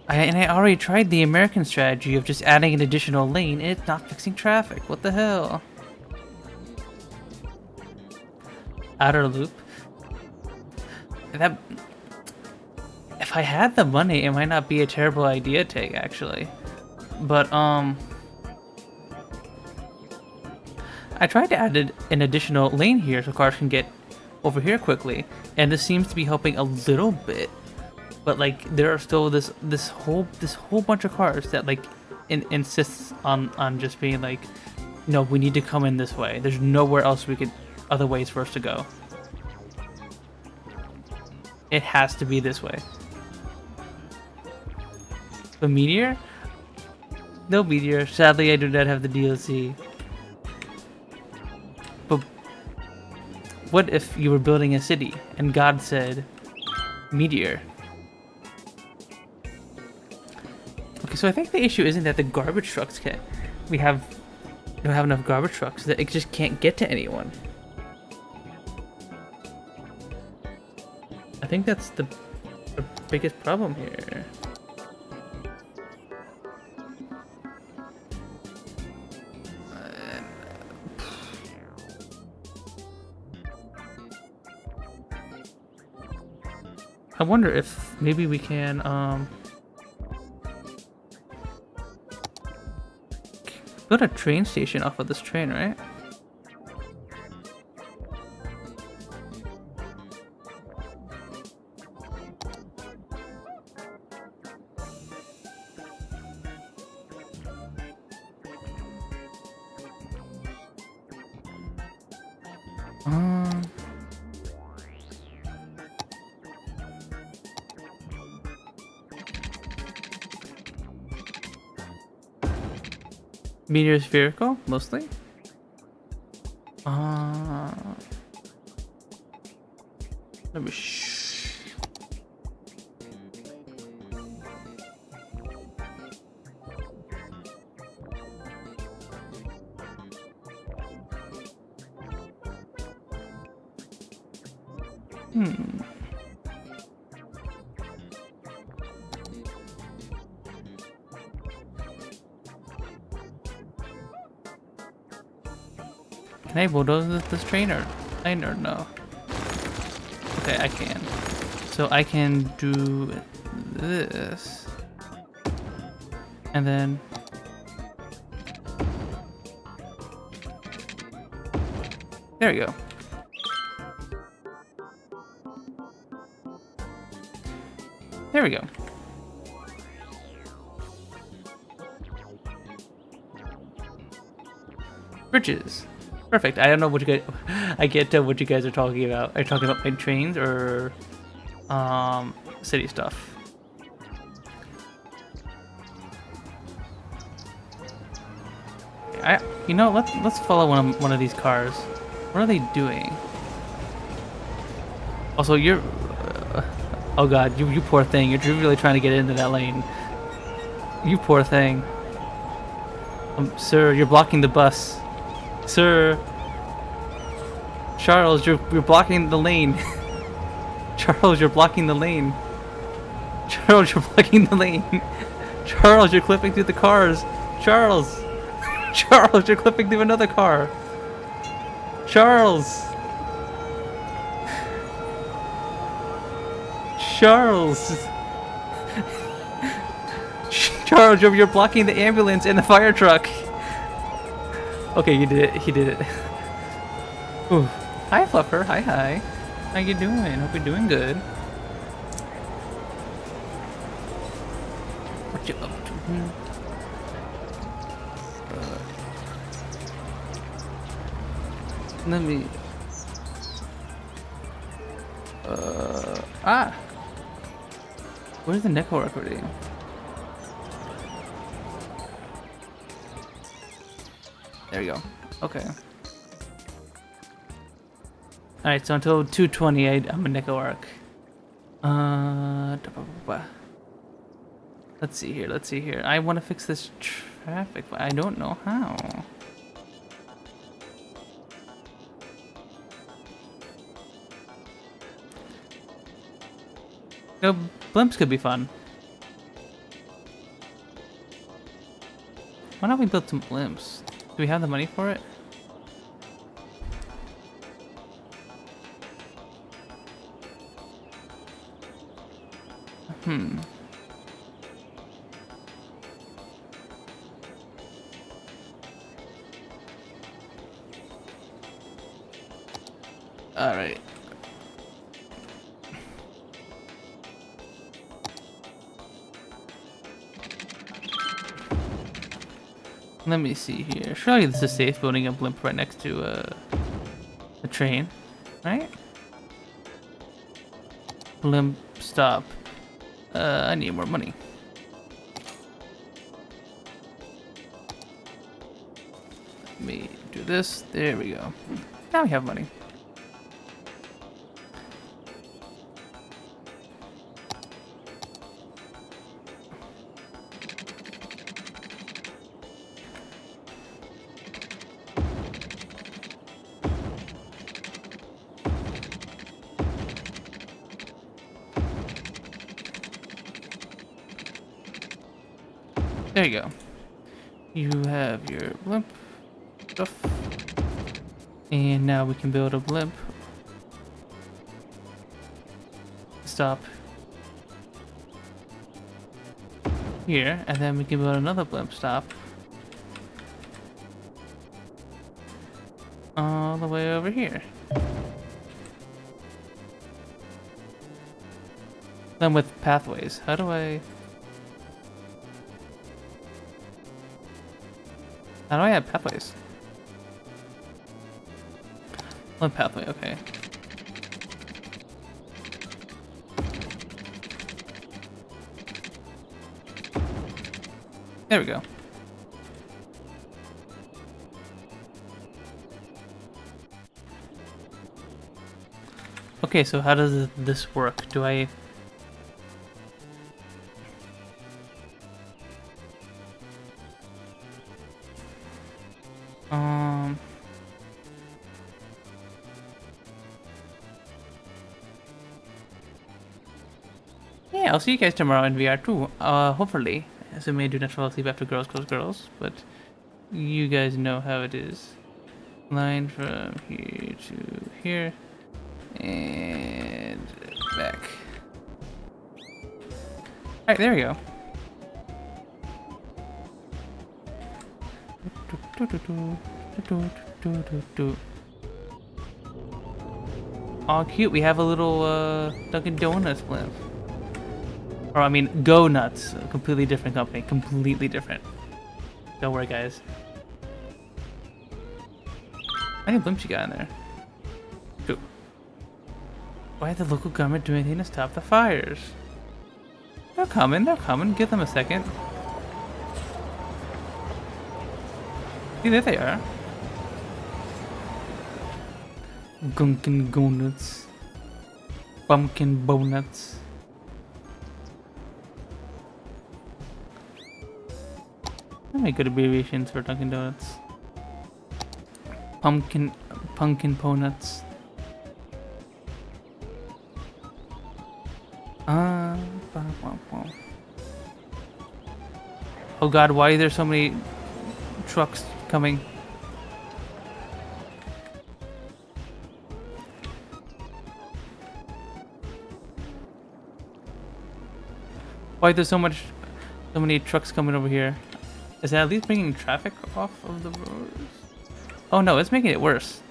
I already tried the American strategy of just adding an additional lane and it's not fixing traffic. What the hell? Outer loop. That, if I had the money, it might not be a terrible idea to take actually. But I tried to add an additional lane here so cars can get over here quickly, and this seems to be helping a little bit. But like there are still this whole bunch of cars that like insists on just being like, no, we need to come in this way. There's nowhere else other ways for us to go. It has to be this way. The meteor? No meteor. Sadly, I do not have the DLC. But what if you were building a city and God said, meteor? Okay, so I think the issue isn't that the garbage trucks don't have enough garbage trucks, that it just can't get to anyone. I think that's the biggest problem here. I wonder if maybe we can build a train station off of this train, right? Meteor spherical, mostly. Let me Can I bulldoze this train or no? Okay, I can. So I can do this. And then there we go. There we go. Bridges. Perfect. I don't know what you guys. I can't tell what you guys are talking about. Are you talking about my trains or city stuff? You know, let's follow one of these cars. What are they doing? Also, you're. Oh God, you poor thing. You're really trying to get into that lane. You poor thing. Sir, you're blocking the bus. Sir, Charles, you're blocking the lane. Charles, you're blocking the lane. Charles, you're blocking the lane. Charles, you're clipping through the cars. Charles, Charles, you're clipping through another car. Charles, Charles, Charles, you're blocking the ambulance and the fire truck. Okay, you did it. He did it. Ooh. Hi, Fluffer. Hi. How you doing? Hope you're doing good. What you up to? Let me. Where's the nickel recording? There you go. Okay. Alright, so until 2:20, I'm a nickel arc. Let's see here. I want to fix this traffic, but I don't know how. No, blimps could be fun. Why don't we build some blimps? Do we have the money for it? All right. Let me see here. Surely this is safe building a blimp right next to a train, right? Blimp stop. I need more money. Let me do this. There we go. Now we have money. There you go. You have your blimp stuff. And now we can build a blimp. Stop. Here, and then we can build another blimp stop. All the way over here. Then with pathways, how do I add pathways? One pathway, okay. There we go. Okay, so how does this work? Do I... Yeah, I'll see you guys tomorrow in VR too. Hopefully. So I may do not fall asleep after girls, but you guys know how it is. Line from here to here. And back. Alright, there we go. Aw, cute, we have a little Dunkin' Donuts blimp. Or I mean, Go Nuts, a completely different company, completely different. Don't worry, guys. How many blimps you got in there? 2. Why did the local government do anything to stop the fires? They're coming, give them a second. See, there they are. Gunkin' Donuts. Pumpkin Bonuts. How many good abbreviations for Dunkin' Donuts? Pumpkin Ponuts. Oh god, why are there so many trucks coming? Why are there so many trucks coming over here? Is that at least bringing traffic off of the roads? Oh no, it's making it worse.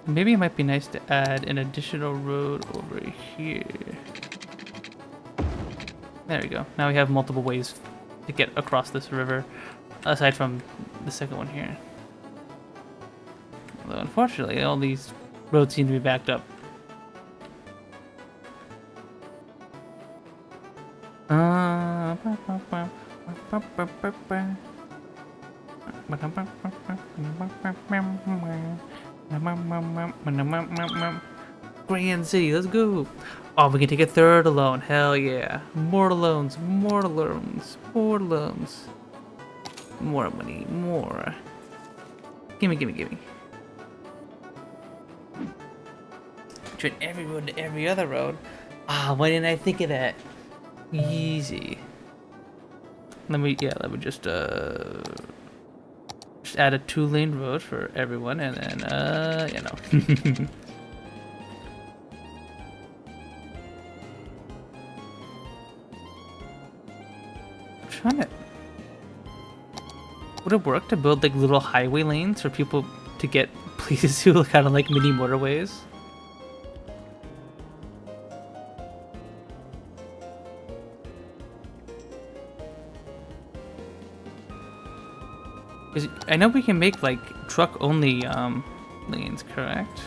Maybe it might be nice to add an additional road over here. There we go. Now we have multiple ways to get across this river, aside from the second one here. Although unfortunately, all these roads seem to be backed up. Grand City, let's go! Oh, we can take a third alone. Hell yeah! More loans, more loans, more loans, more money, more. Gimme, gimme, gimme. Turn every road to every other road. Ah, why didn't I think of that? Easy. Let me just add a 2-lane road for everyone, and then you know. I'm trying to. Would it work to build like little highway lanes for people to get places to, kind of like mini motorways? I know we can make like truck only lanes, correct?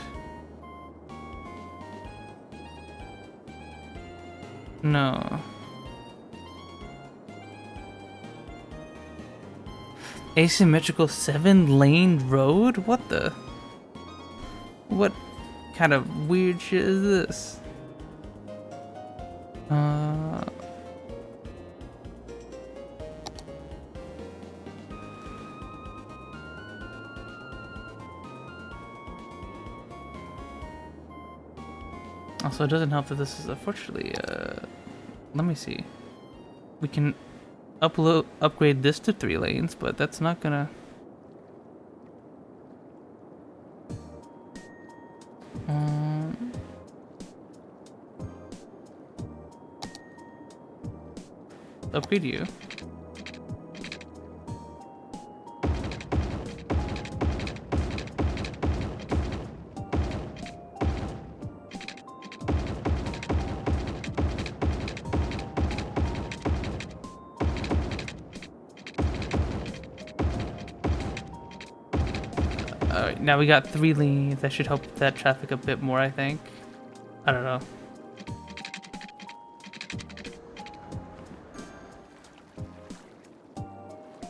No. Asymmetrical 7-lane road? What the? What kind of weird shit is this? Also, it doesn't help that this is unfortunately, let me see. We can upgrade this to 3 lanes, but that's not gonna... upgrade you. Alright, now we got 3 lanes. That should help that traffic a bit more, I think. I don't know.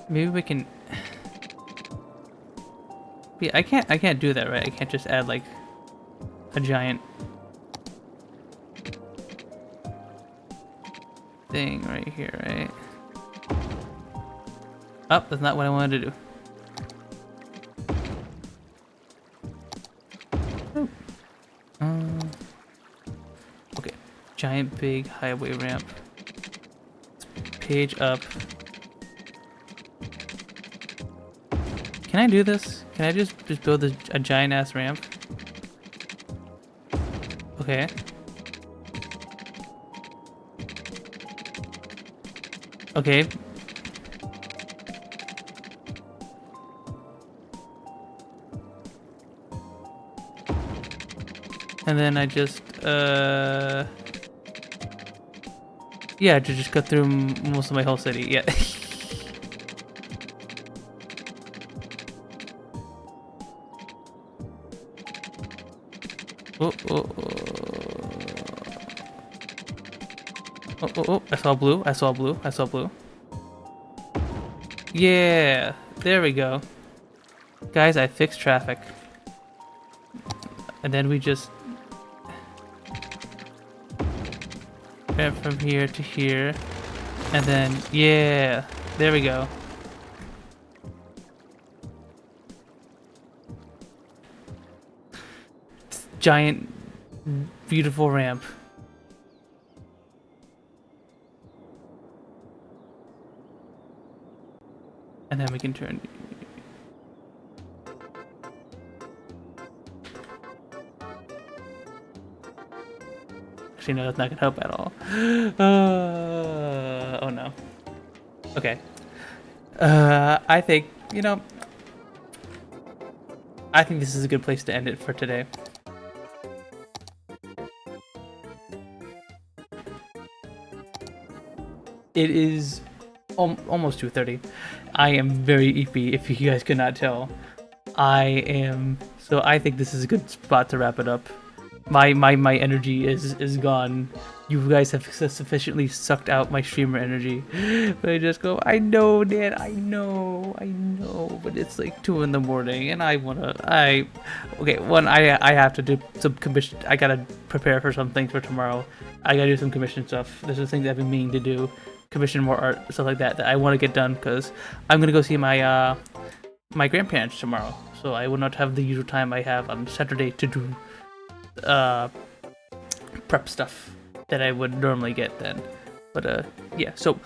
Maybe we can... Yeah, I can't do that, right? I can't just add like a giant thing right here, right? Oh, that's not what I wanted to do. Okay, giant big highway ramp. Page up. Can I do this? Can I just build a giant ass ramp? Okay. Okay. And then I just, yeah, to just cut through most of my whole city, yeah. Oh, oh, oh. Oh, oh, oh, I saw blue, I saw blue, I saw blue. Yeah, there we go. Guys, I fixed traffic. And then we just went from here to here. And then, yeah, there we go. Giant, beautiful ramp. And then we can turn. Actually, no, that's not gonna help at all. Oh no. Okay. I think, you know, I think this is a good place to end it for today. It is almost 2:30. I am very eepy, if you guys could not tell. I am, so I think this is a good spot to wrap it up. My energy is gone. You guys have sufficiently sucked out my streamer energy. But I just go, I know, Dan, I know, but it's like 2 in the morning and okay, one, I have to do some commission. I gotta prepare for some things for tomorrow. I gotta do some commission stuff. There's some things I've been meaning to do. Commission more art, stuff like that I want to get done, because I'm gonna go see my my grandparents tomorrow, so I will not have the usual time I have on Saturday to do prep stuff that I would normally get then. But yeah, so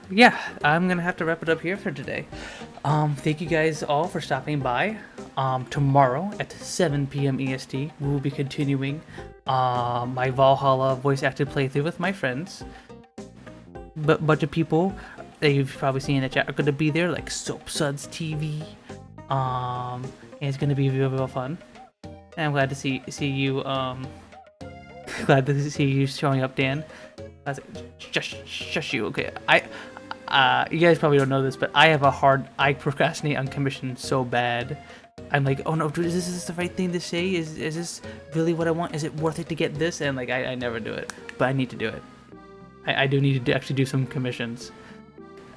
yeah, I'm gonna have to wrap it up here for today. Thank you guys all for stopping by. Tomorrow at 7 p.m. EST we will be continuing my Valhalla voice acted playthrough with my friends. But bunch of people that you've probably seen in the chat are going to be there, like Soapsuds TV. And it's going to be real, real fun. And I'm glad to see you. Glad to see you showing up, Dan. Just shush you. Okay, You guys probably don't know this, but I procrastinate on commissions so bad. I'm like, oh no, dude, is this the right thing to say? Is this really what I want? Is it worth it to get this? And like, I never do it, but I need to do it. I do need to actually do some commissions.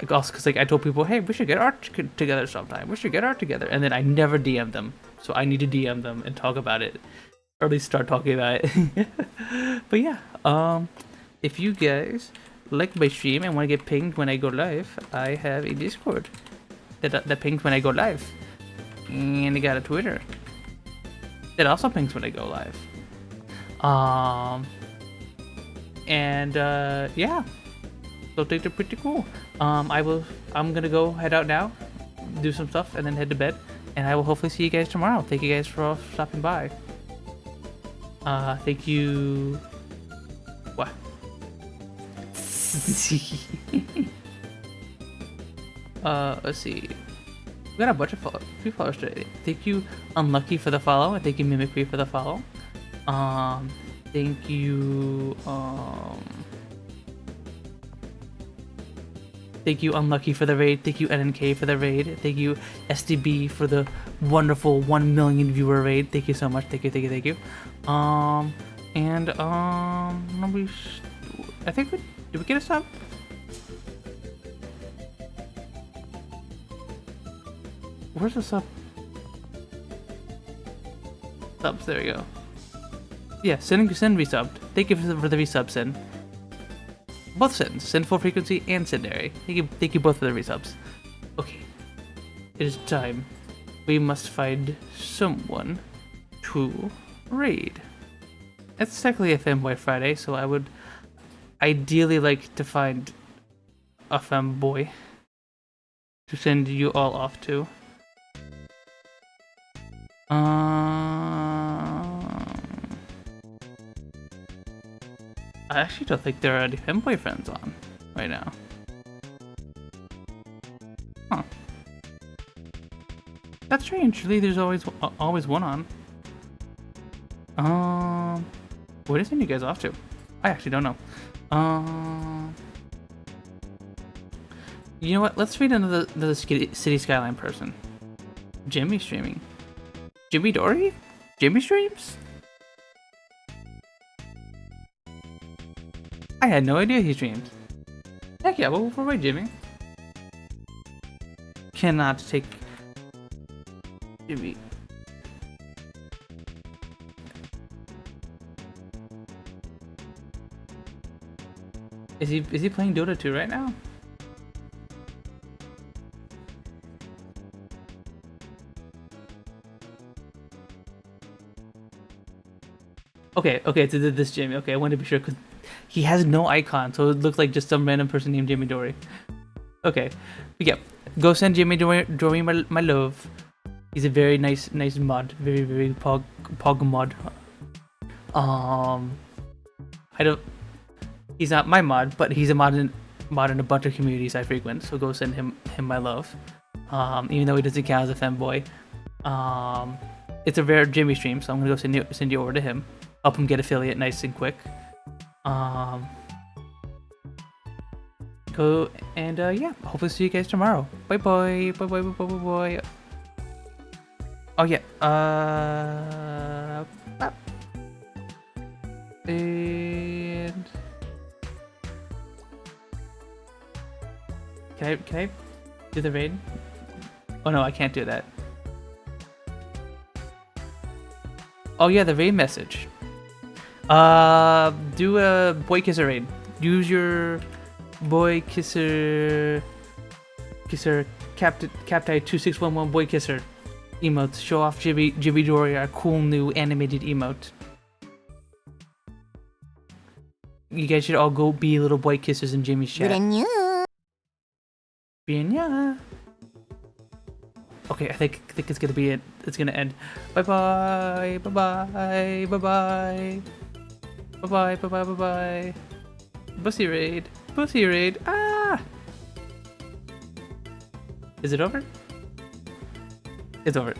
Like also, cause like I told people, hey, we should get art together sometime. We should get art together, and then I never DM them. So I need to DM them and talk about it, or at least start talking about it. But yeah, if you guys like my stream and want to get pinged when I go live, I have a Discord that pings when I go live. And I got a Twitter that also pings when I go live. Yeah, so things are pretty cool. I'm gonna go head out now, do some stuff, and then head to bed. And I will hopefully see you guys tomorrow. Thank you guys for stopping by. Thank you. What? Let's see. We got a bunch of few followers today. Thank you, Unlucky, for the follow, and thank you, Mimicry, for the follow. Thank you, Thank you, Unlucky, for the raid. Thank you, NNK, for the raid. Thank you, SDB, for the wonderful 1 million viewer raid. Thank you so much. Thank you, thank you, thank you. I think did we get a sub? Where's the sub? Subs, there we go. Yeah, send resubbed. Thank you for the resub, Sin. Both Sins, Sinful Frequency and Sindari. Thank you both for the resubs. Okay. It is time. We must find someone to raid. It's technically a Femboy Friday, so I would ideally like to find a femboy to send you all off to. I actually don't think there are any femboy friends on right now. Huh. That's strange. Really, there's always one on. What do you send you guys off to? I actually don't know. You know what? Let's read another City Skyline person. Jimmy streaming. Jimmy Dory? Jimmy streams? I had no idea he streams. Heck yeah, well, for right, Jimmy. Cannot take Jimmy. Is he playing Dota 2 right now? Okay, it's this Jimmy. Okay, I wanted to be sure because he has no icon, so it looks like just some random person named Jimmy Dory. Okay, but yeah, go send Jimmy Dory my love. He's a very nice mod, very pog mod. He's not my mod, but he's a mod in a bunch of communities I frequent. So go send him my love. Even though he doesn't count as a femboy. It's a rare Jimmy stream, so I'm gonna go send you over to him. Help him get affiliate nice and quick. Go and yeah, hopefully see you guys tomorrow. Bye bye. Oh yeah. And can I do the raid? Oh no, I can't do that. Oh yeah, the raid message. Do a boy kisser raid. Use your boy kisser Captai 2611 boy kisser emotes. Show off Jimmy Dory, our cool new animated emote. You guys should all go be little boy kissers in Jimmy's chat. Bienya. Okay, I think it's gonna be it. It's gonna end. Bye bye. Pussy raid. Ah! Is it over? It's over.